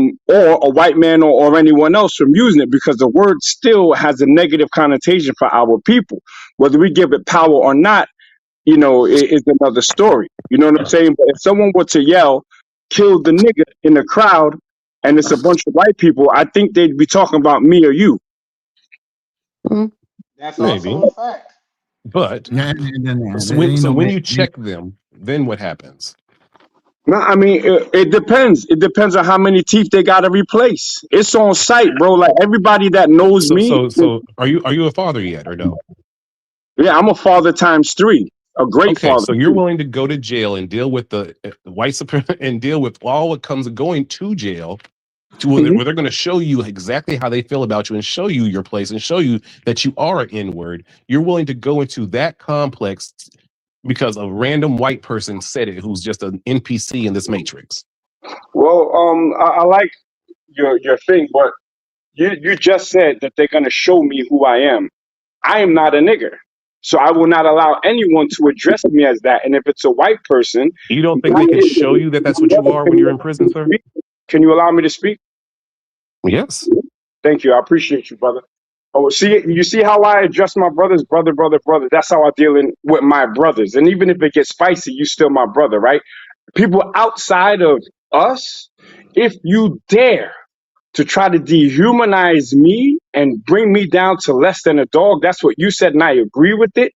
a white man or anyone else from using it, because the word still has a negative connotation for our people. Whether we give it power or not, is another story. You know what I'm saying? But if someone were to yell, kill the nigga in the crowd, and it's a bunch of white people, I think they'd be talking about me or you. That's Maybe, also a fact. but There ain't so no when man. you check them, then what happens? No, I mean, it depends. It depends on how many teeth they got to replace. It's on site, bro. Like everybody that knows me, So are you a father yet or no? yeah, I'm a father times three, a great Okay, father so you're too. willing to go to jail and deal with the white supremacy and deal with all what comes going to jail to where Mhm. they're going to show you exactly how they feel about you and show you your place and show you that you are an N-word. You're willing to go into that complex because a random white person said it who's just an NPC in this matrix. Well, I like your thing, but you just said that they're gonna show me who I am. I am not a nigger, so I will not allow anyone to address me as that. And if it's a white person, You don't think my they can name show you that that's what you are when you're in prison, sir? Can you allow me to speak? Yes. Thank you. I appreciate you, brother. Oh, you see how I address my brothers, brother, brother, brother. That's how I deal with my brothers. And even if it gets spicy, you still my brother, right? People outside of us, if you dare to try to dehumanize me and bring me down to less than a dog. That's what you said, and I agree with it.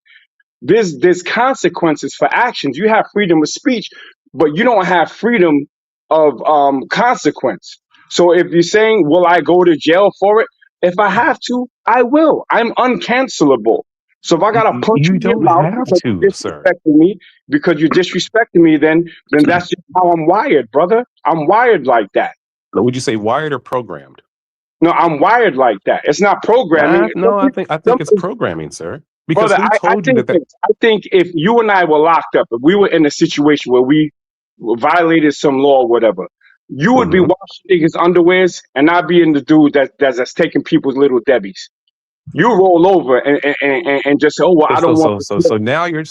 There's consequences for actions. You have freedom of speech, but you don't have freedom of consequence. So if you're saying, will I go to jail for it? If I have to, I will. I'm uncancelable. So if I gotta punch you You in your don't mouth have because to, you're sir. disrespecting me, then that's just how I'm wired, brother. I'm wired like that. Would you say wired or programmed? No, I'm wired like that. It's not programming. No, I think it's programming, sir. Because Brother, who I told you think that? this. I think if you and I were locked up, if we were in a situation where we violated some law or whatever, you would be Mhm. washing niggas' underwears, and I'd be in the dude that's taking people's little debbies. You roll over and just say, "Oh well, I don't want to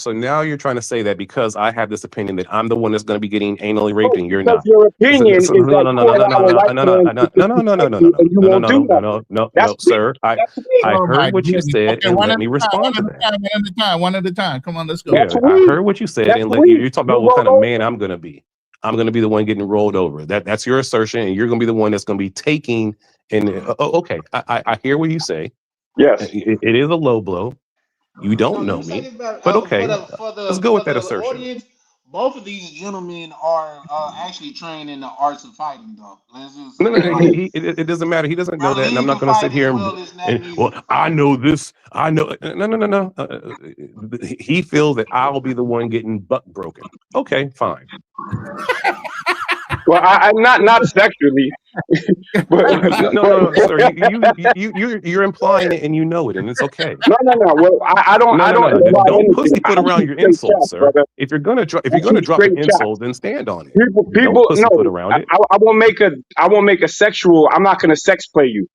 So now you're trying to say that because I have this opinion that I'm the one that's going to be getting anally raped and you're because not. your opinion is No, that no, no, you no, no, allow no, a no, white no, no, man no, to no, no, no, no, disrespect no, you no, and you no, no, won't no, do no, no, nothing. no, no, That's no, weak. sir. I That's weak. heard what you said Okay, and one let at me a time, respond one to at that. a time, one at a time, one at a time. Come on, let's go. That's Yeah, I weak. heard what you said That's and weak. you're talking You about what kind of roll man over. I'm going to be. I'm going to be the one getting rolled over. That's your assertion, and you're going to be the one that's going to be taking. And okay, I hear what you say. Yes. It is a low blow. You don't Let know me say me, this about but okay, let's go for with the that assertion. audience. Both of these gentlemen are actually trained in the arts of fighting, though. Let's just No, say no, that. Like, it doesn't matter. He doesn't know Brother that, and I'm Lee not can going to sit fight as here well as that and music. well, I know this. I know. No, no, no, no. He feels that I'll be the one getting butt broken. Okay, fine. Well, I'm not sexually, but No, no, no, sir. You're implying it, and you know it, and it's okay. no. Well, No, I no, no, don't no. imply Don't anything. pussyfoot I around shoot your straight insults, shots, sir. brother. If I you're gonna shoot drop an straight shots. insult, then stand on it. Don't People, no. pussyfoot around it, I won't make a sexual. I'm not gonna sex play you,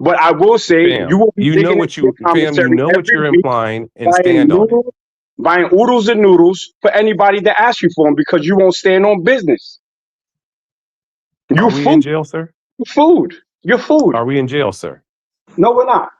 but I will say you fam. will be digging into your You commissary know what every you're week, implying, and buying stand on it. noodles, buying oodles and noodles for anybody that asks you for them because you won't stand on business. Are You we in food, jail, sir? You're food. Are we in jail, sir? No, we're not.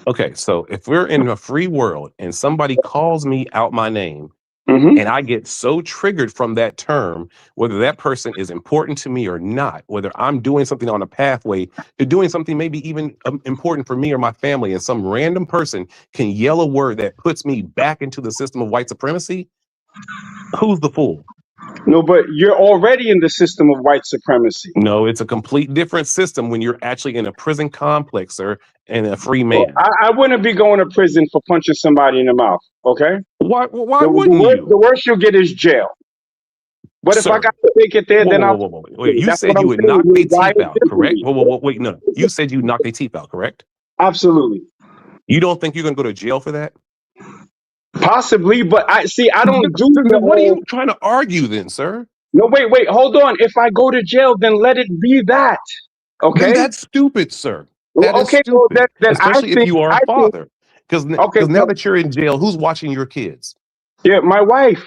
Okay, so if we're in a free world and somebody calls me out my name Mm-hmm. and I get so triggered from that term, whether that person is important to me or not, whether I'm doing something on a pathway to doing something maybe even important for me or my family, and some random person can yell a word that puts me back into the system of white supremacy, who's the fool? No, but you're already in the system of white supremacy. No, it's a complete different system when you're actually in a prison complex, sir, and a free Well, man. I wouldn't be going to prison for punching somebody in the mouth. Okay. Why wouldn't The you? worst you'll get is jail. But if I Sir, got to take it there, whoa, then whoa, I'll whoa, take whoa, whoa, it wait. there. You That's what said you I'm would saying. knock their You're teeth wired out, correct? differently. Whoa, whoa, whoa, wait, no. You said you knock their teeth out, correct? Absolutely. You don't think you're gonna go to jail for that? Possibly, but I don't do the Then what are whole. you trying to argue then, sir? No, wait, hold on. If I go to jail, then let it be that. Then Okay. that's stupid, sir. That Well, is okay. Well, stupid, then especially if you are a I think. father. Because Okay. now that you're in jail, who's watching your kids? Yeah, my wife.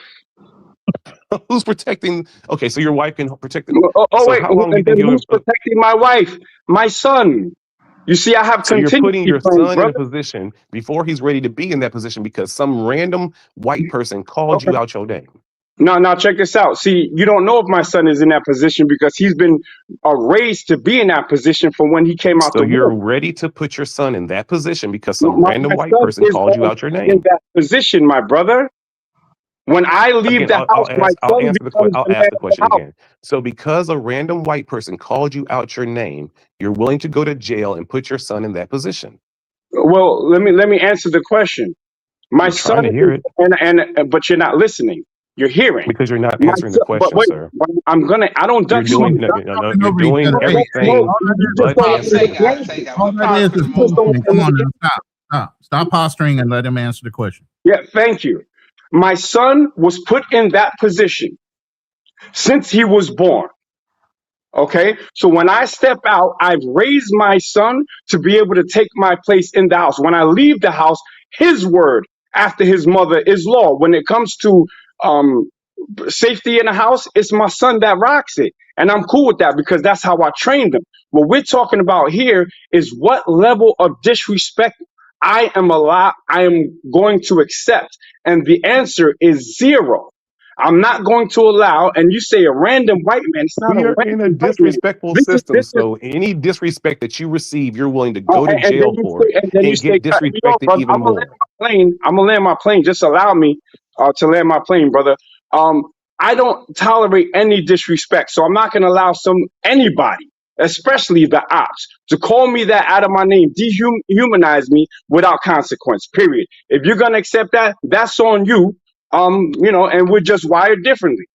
Who's protecting? Okay, so your wife can protect them. Oh So wait, how long do you and think then you're? who's protecting my wife? My son. You see, I have So you're putting contingency your plans, son in a brother. position before he's ready to be in that position because some random white person called Okay. you out your name. Now check this out. See, you don't know if my son is in that position because he's been raised to be in that position from when he came out So the you're womb. ready to put your son in that position because some My random white son person is called you out your already in name. that position, my brother. When I leave Again, the house, my I'll son answer becomes I'll the man ask the of the question house. again. So because a random white person called you out your name, you're willing to go to jail and put your son in that position. Well, let me answer the question. My I'm son trying to hear is, it but you're not listening. You're hearing. because you're not My answering the son, but question, wait, sir. I don't You're duck Come on, doing smoke. no, stop no, no, talking you're over each doing other. I Hey, don't hey, smoke. everything all that You is is just but don't let me answer Take the it get out. the Take question. it out. all We that is posturing You just don't moment. posturing. let Come me on get now, stop posturing and let him answer the question. Yeah, thank you. My son was put in that position since he was born. Okay. So when I step out, I've raised my son to be able to take my place in the house. When I leave the house, his word after his mother is law. When it comes to um, safety in the house, it's my son that rocks it. And I'm cool with that because that's how I trained him. What we're talking about here is what level of disrespect I am going to accept. And the answer is zero. I'm not going to allow, and you say a random white man, it's not a We are in a random white man. disrespectful This system. is, So any disrespect that you receive, you're willing to go to and then jail you for say, and get cut me off, disrespected brother. even more. I'm gonna land my plane. Just allow me to land my plane, brother. I don't tolerate any disrespect, so I'm not gonna allow anybody, especially the ops, to call me that out of my name, dehumanize me without consequence. Period. If you're gonna accept that, that's on you. And we're just wired differently.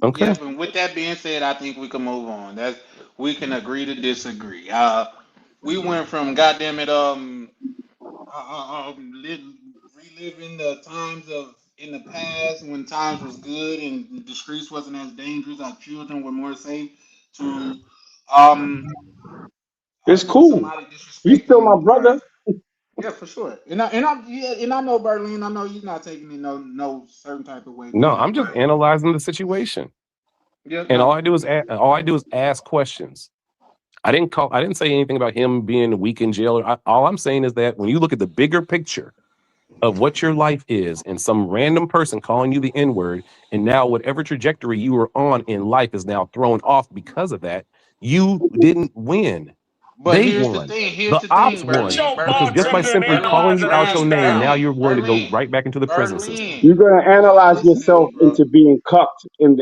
Okay. Yep. And with that being said, I think we can move on. We can agree to disagree. We went from goddamn it reliving the times of in the past when times was good and the streets wasn't as dangerous, our children were more safe, to um It's cool. somebody You still my disrespecting our brother. yeah, for sure. And I know Berlin, I know you're not taking it no certain type of way No, with it, I'm just but analyzing the situation. yeah, And all no. I do is ask questions. I didn't say anything about him being weak in jail. All I'm saying is that when you look at the bigger picture of what your life is and some random person calling you the N-word, and now whatever trajectory you were on in life is now thrown off because of that, you didn't win. But They here's the won. thing. Here's The the ops thing, won. Berlin. Because just by simply calling you out your name, now you're willing to go right back into the prison system. You're gonna analyze Listen to yourself me, bro. into being cucked in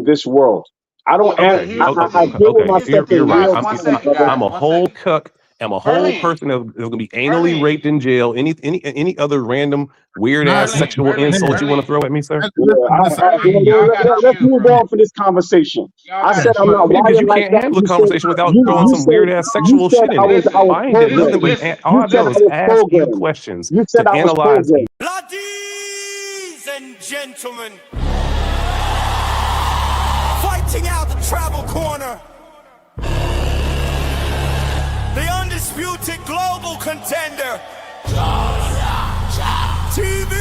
this world. I don't. Yeah, but Okay, here's the I thing. deal with okay. Here's the myself You're thing, in right. real guys. I'm One time, second, brother. guys. a One whole second. cuck. I'm a whole Berlin. person that's going to be anally Berlin. raped in jail. Any other random weird ass Not, Berlin. sexual Berlin. insult you want to Berlin. throw at me, sir? Berlin. Y'all gotta Let's chill, move bro. on for this conversation. Y'all I gotta said I'm chill. not Yeah, because wired you like can't that. handle a conversation without throwing some weird ass You sexual said shit in I it. was Listen. Fine, then listen. programmed. Listen. All You I've said done I is was ask you programmed. questions You said to I was analyze. programmed. Ladies and gentlemen, fighting out the travel corner, the undisputed global contender, TV.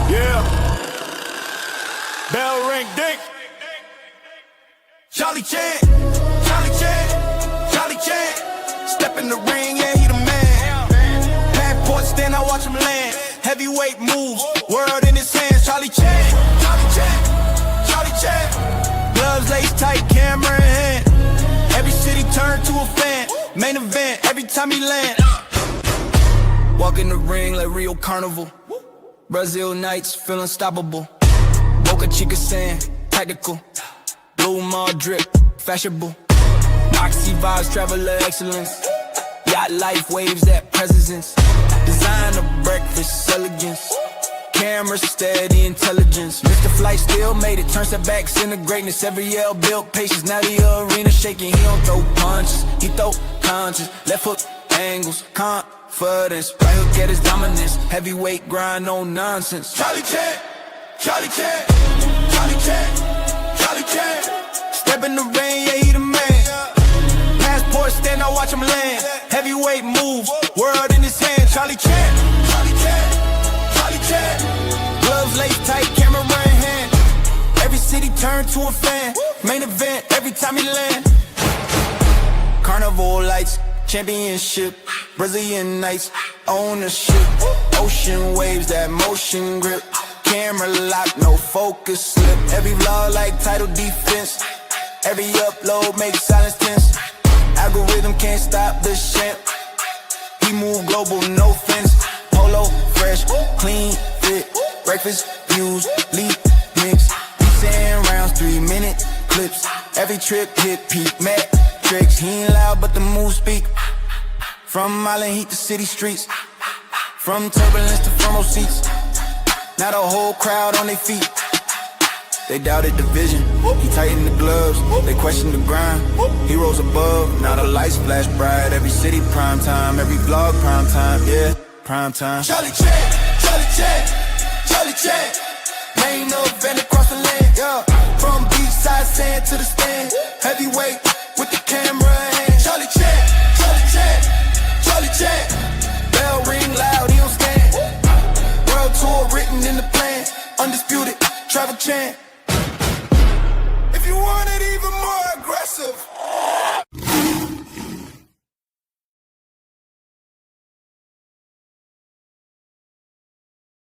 Yeah. Bell ring ding. Charlie Chan, Charlie Chan, Charlie Chan. Step in the ring, yeah, he the man. Passport stand, I watch him land. Heavyweight moves, world in his hands. Charlie Chan, Charlie Chan, Charlie Chan. Gloves laced tight, camera in hand. Every city turned to a fan. Main event, every time he land. Walk in the ring like Rio Carnival. Brazil nights, feel unstoppable. Boca Chica sand, tactical. Blue mall drip, fashionable. Oxy vibes, traveler excellence. Yacht life, waves that presence. Designer breakfast, elegance. Camera steady, intelligence. Mr. Flight still made it, turn setbacks into greatness. Every L built patience, now the arena shaking. He don't throw punches, he throw punches. Left hook angles, confidence. Right hook at his dominance. Heavyweight grind, no nonsense. Charlie Chan, Charlie Chan, Charlie Chan, Charlie Chan. Step in the rain, yeah, he the man. Passport stand, I watch him land. Heavyweight move, world in his hand. Charlie Chan, Charlie Chan, Charlie Chan. Gloves laced tight, camera in hand. Every city turned to a fan. Main event, every time he land. Carnival lights, championship. Brazilian nights, ownership. Ocean waves, that motion grip. Camera lock, no focus slip. Every vlog like title defense. Every upload makes silence tense. Algorithm can't stop the champ. He move global, no fence. Polo, fresh, clean, fit. Breakfast, views, lead, mix. We saying rounds, 3-minute clips. Every trip hit peak, metrics. He ain't loud, but the moves speak. From Island Heat to city streets. From turbulence to front row seats. Now the whole crowd on their feet. They doubted the vision, he tightened the gloves. They questioned the grind, he rose above. Now the lights flash bright, every city prime time. Every vlog prime time, yeah, prime time. Charlie Chan, Charlie Chan, Charlie Chan. Main event across the land, yeah. From beachside sand to the stand. Heavyweight with the camera in hand. Charlie Chan, Charlie Chan, Charlie Chan. Bell ring loud, he don't stand. World tour written in the plan. Undisputed, travel chant. If you want it even more aggressive,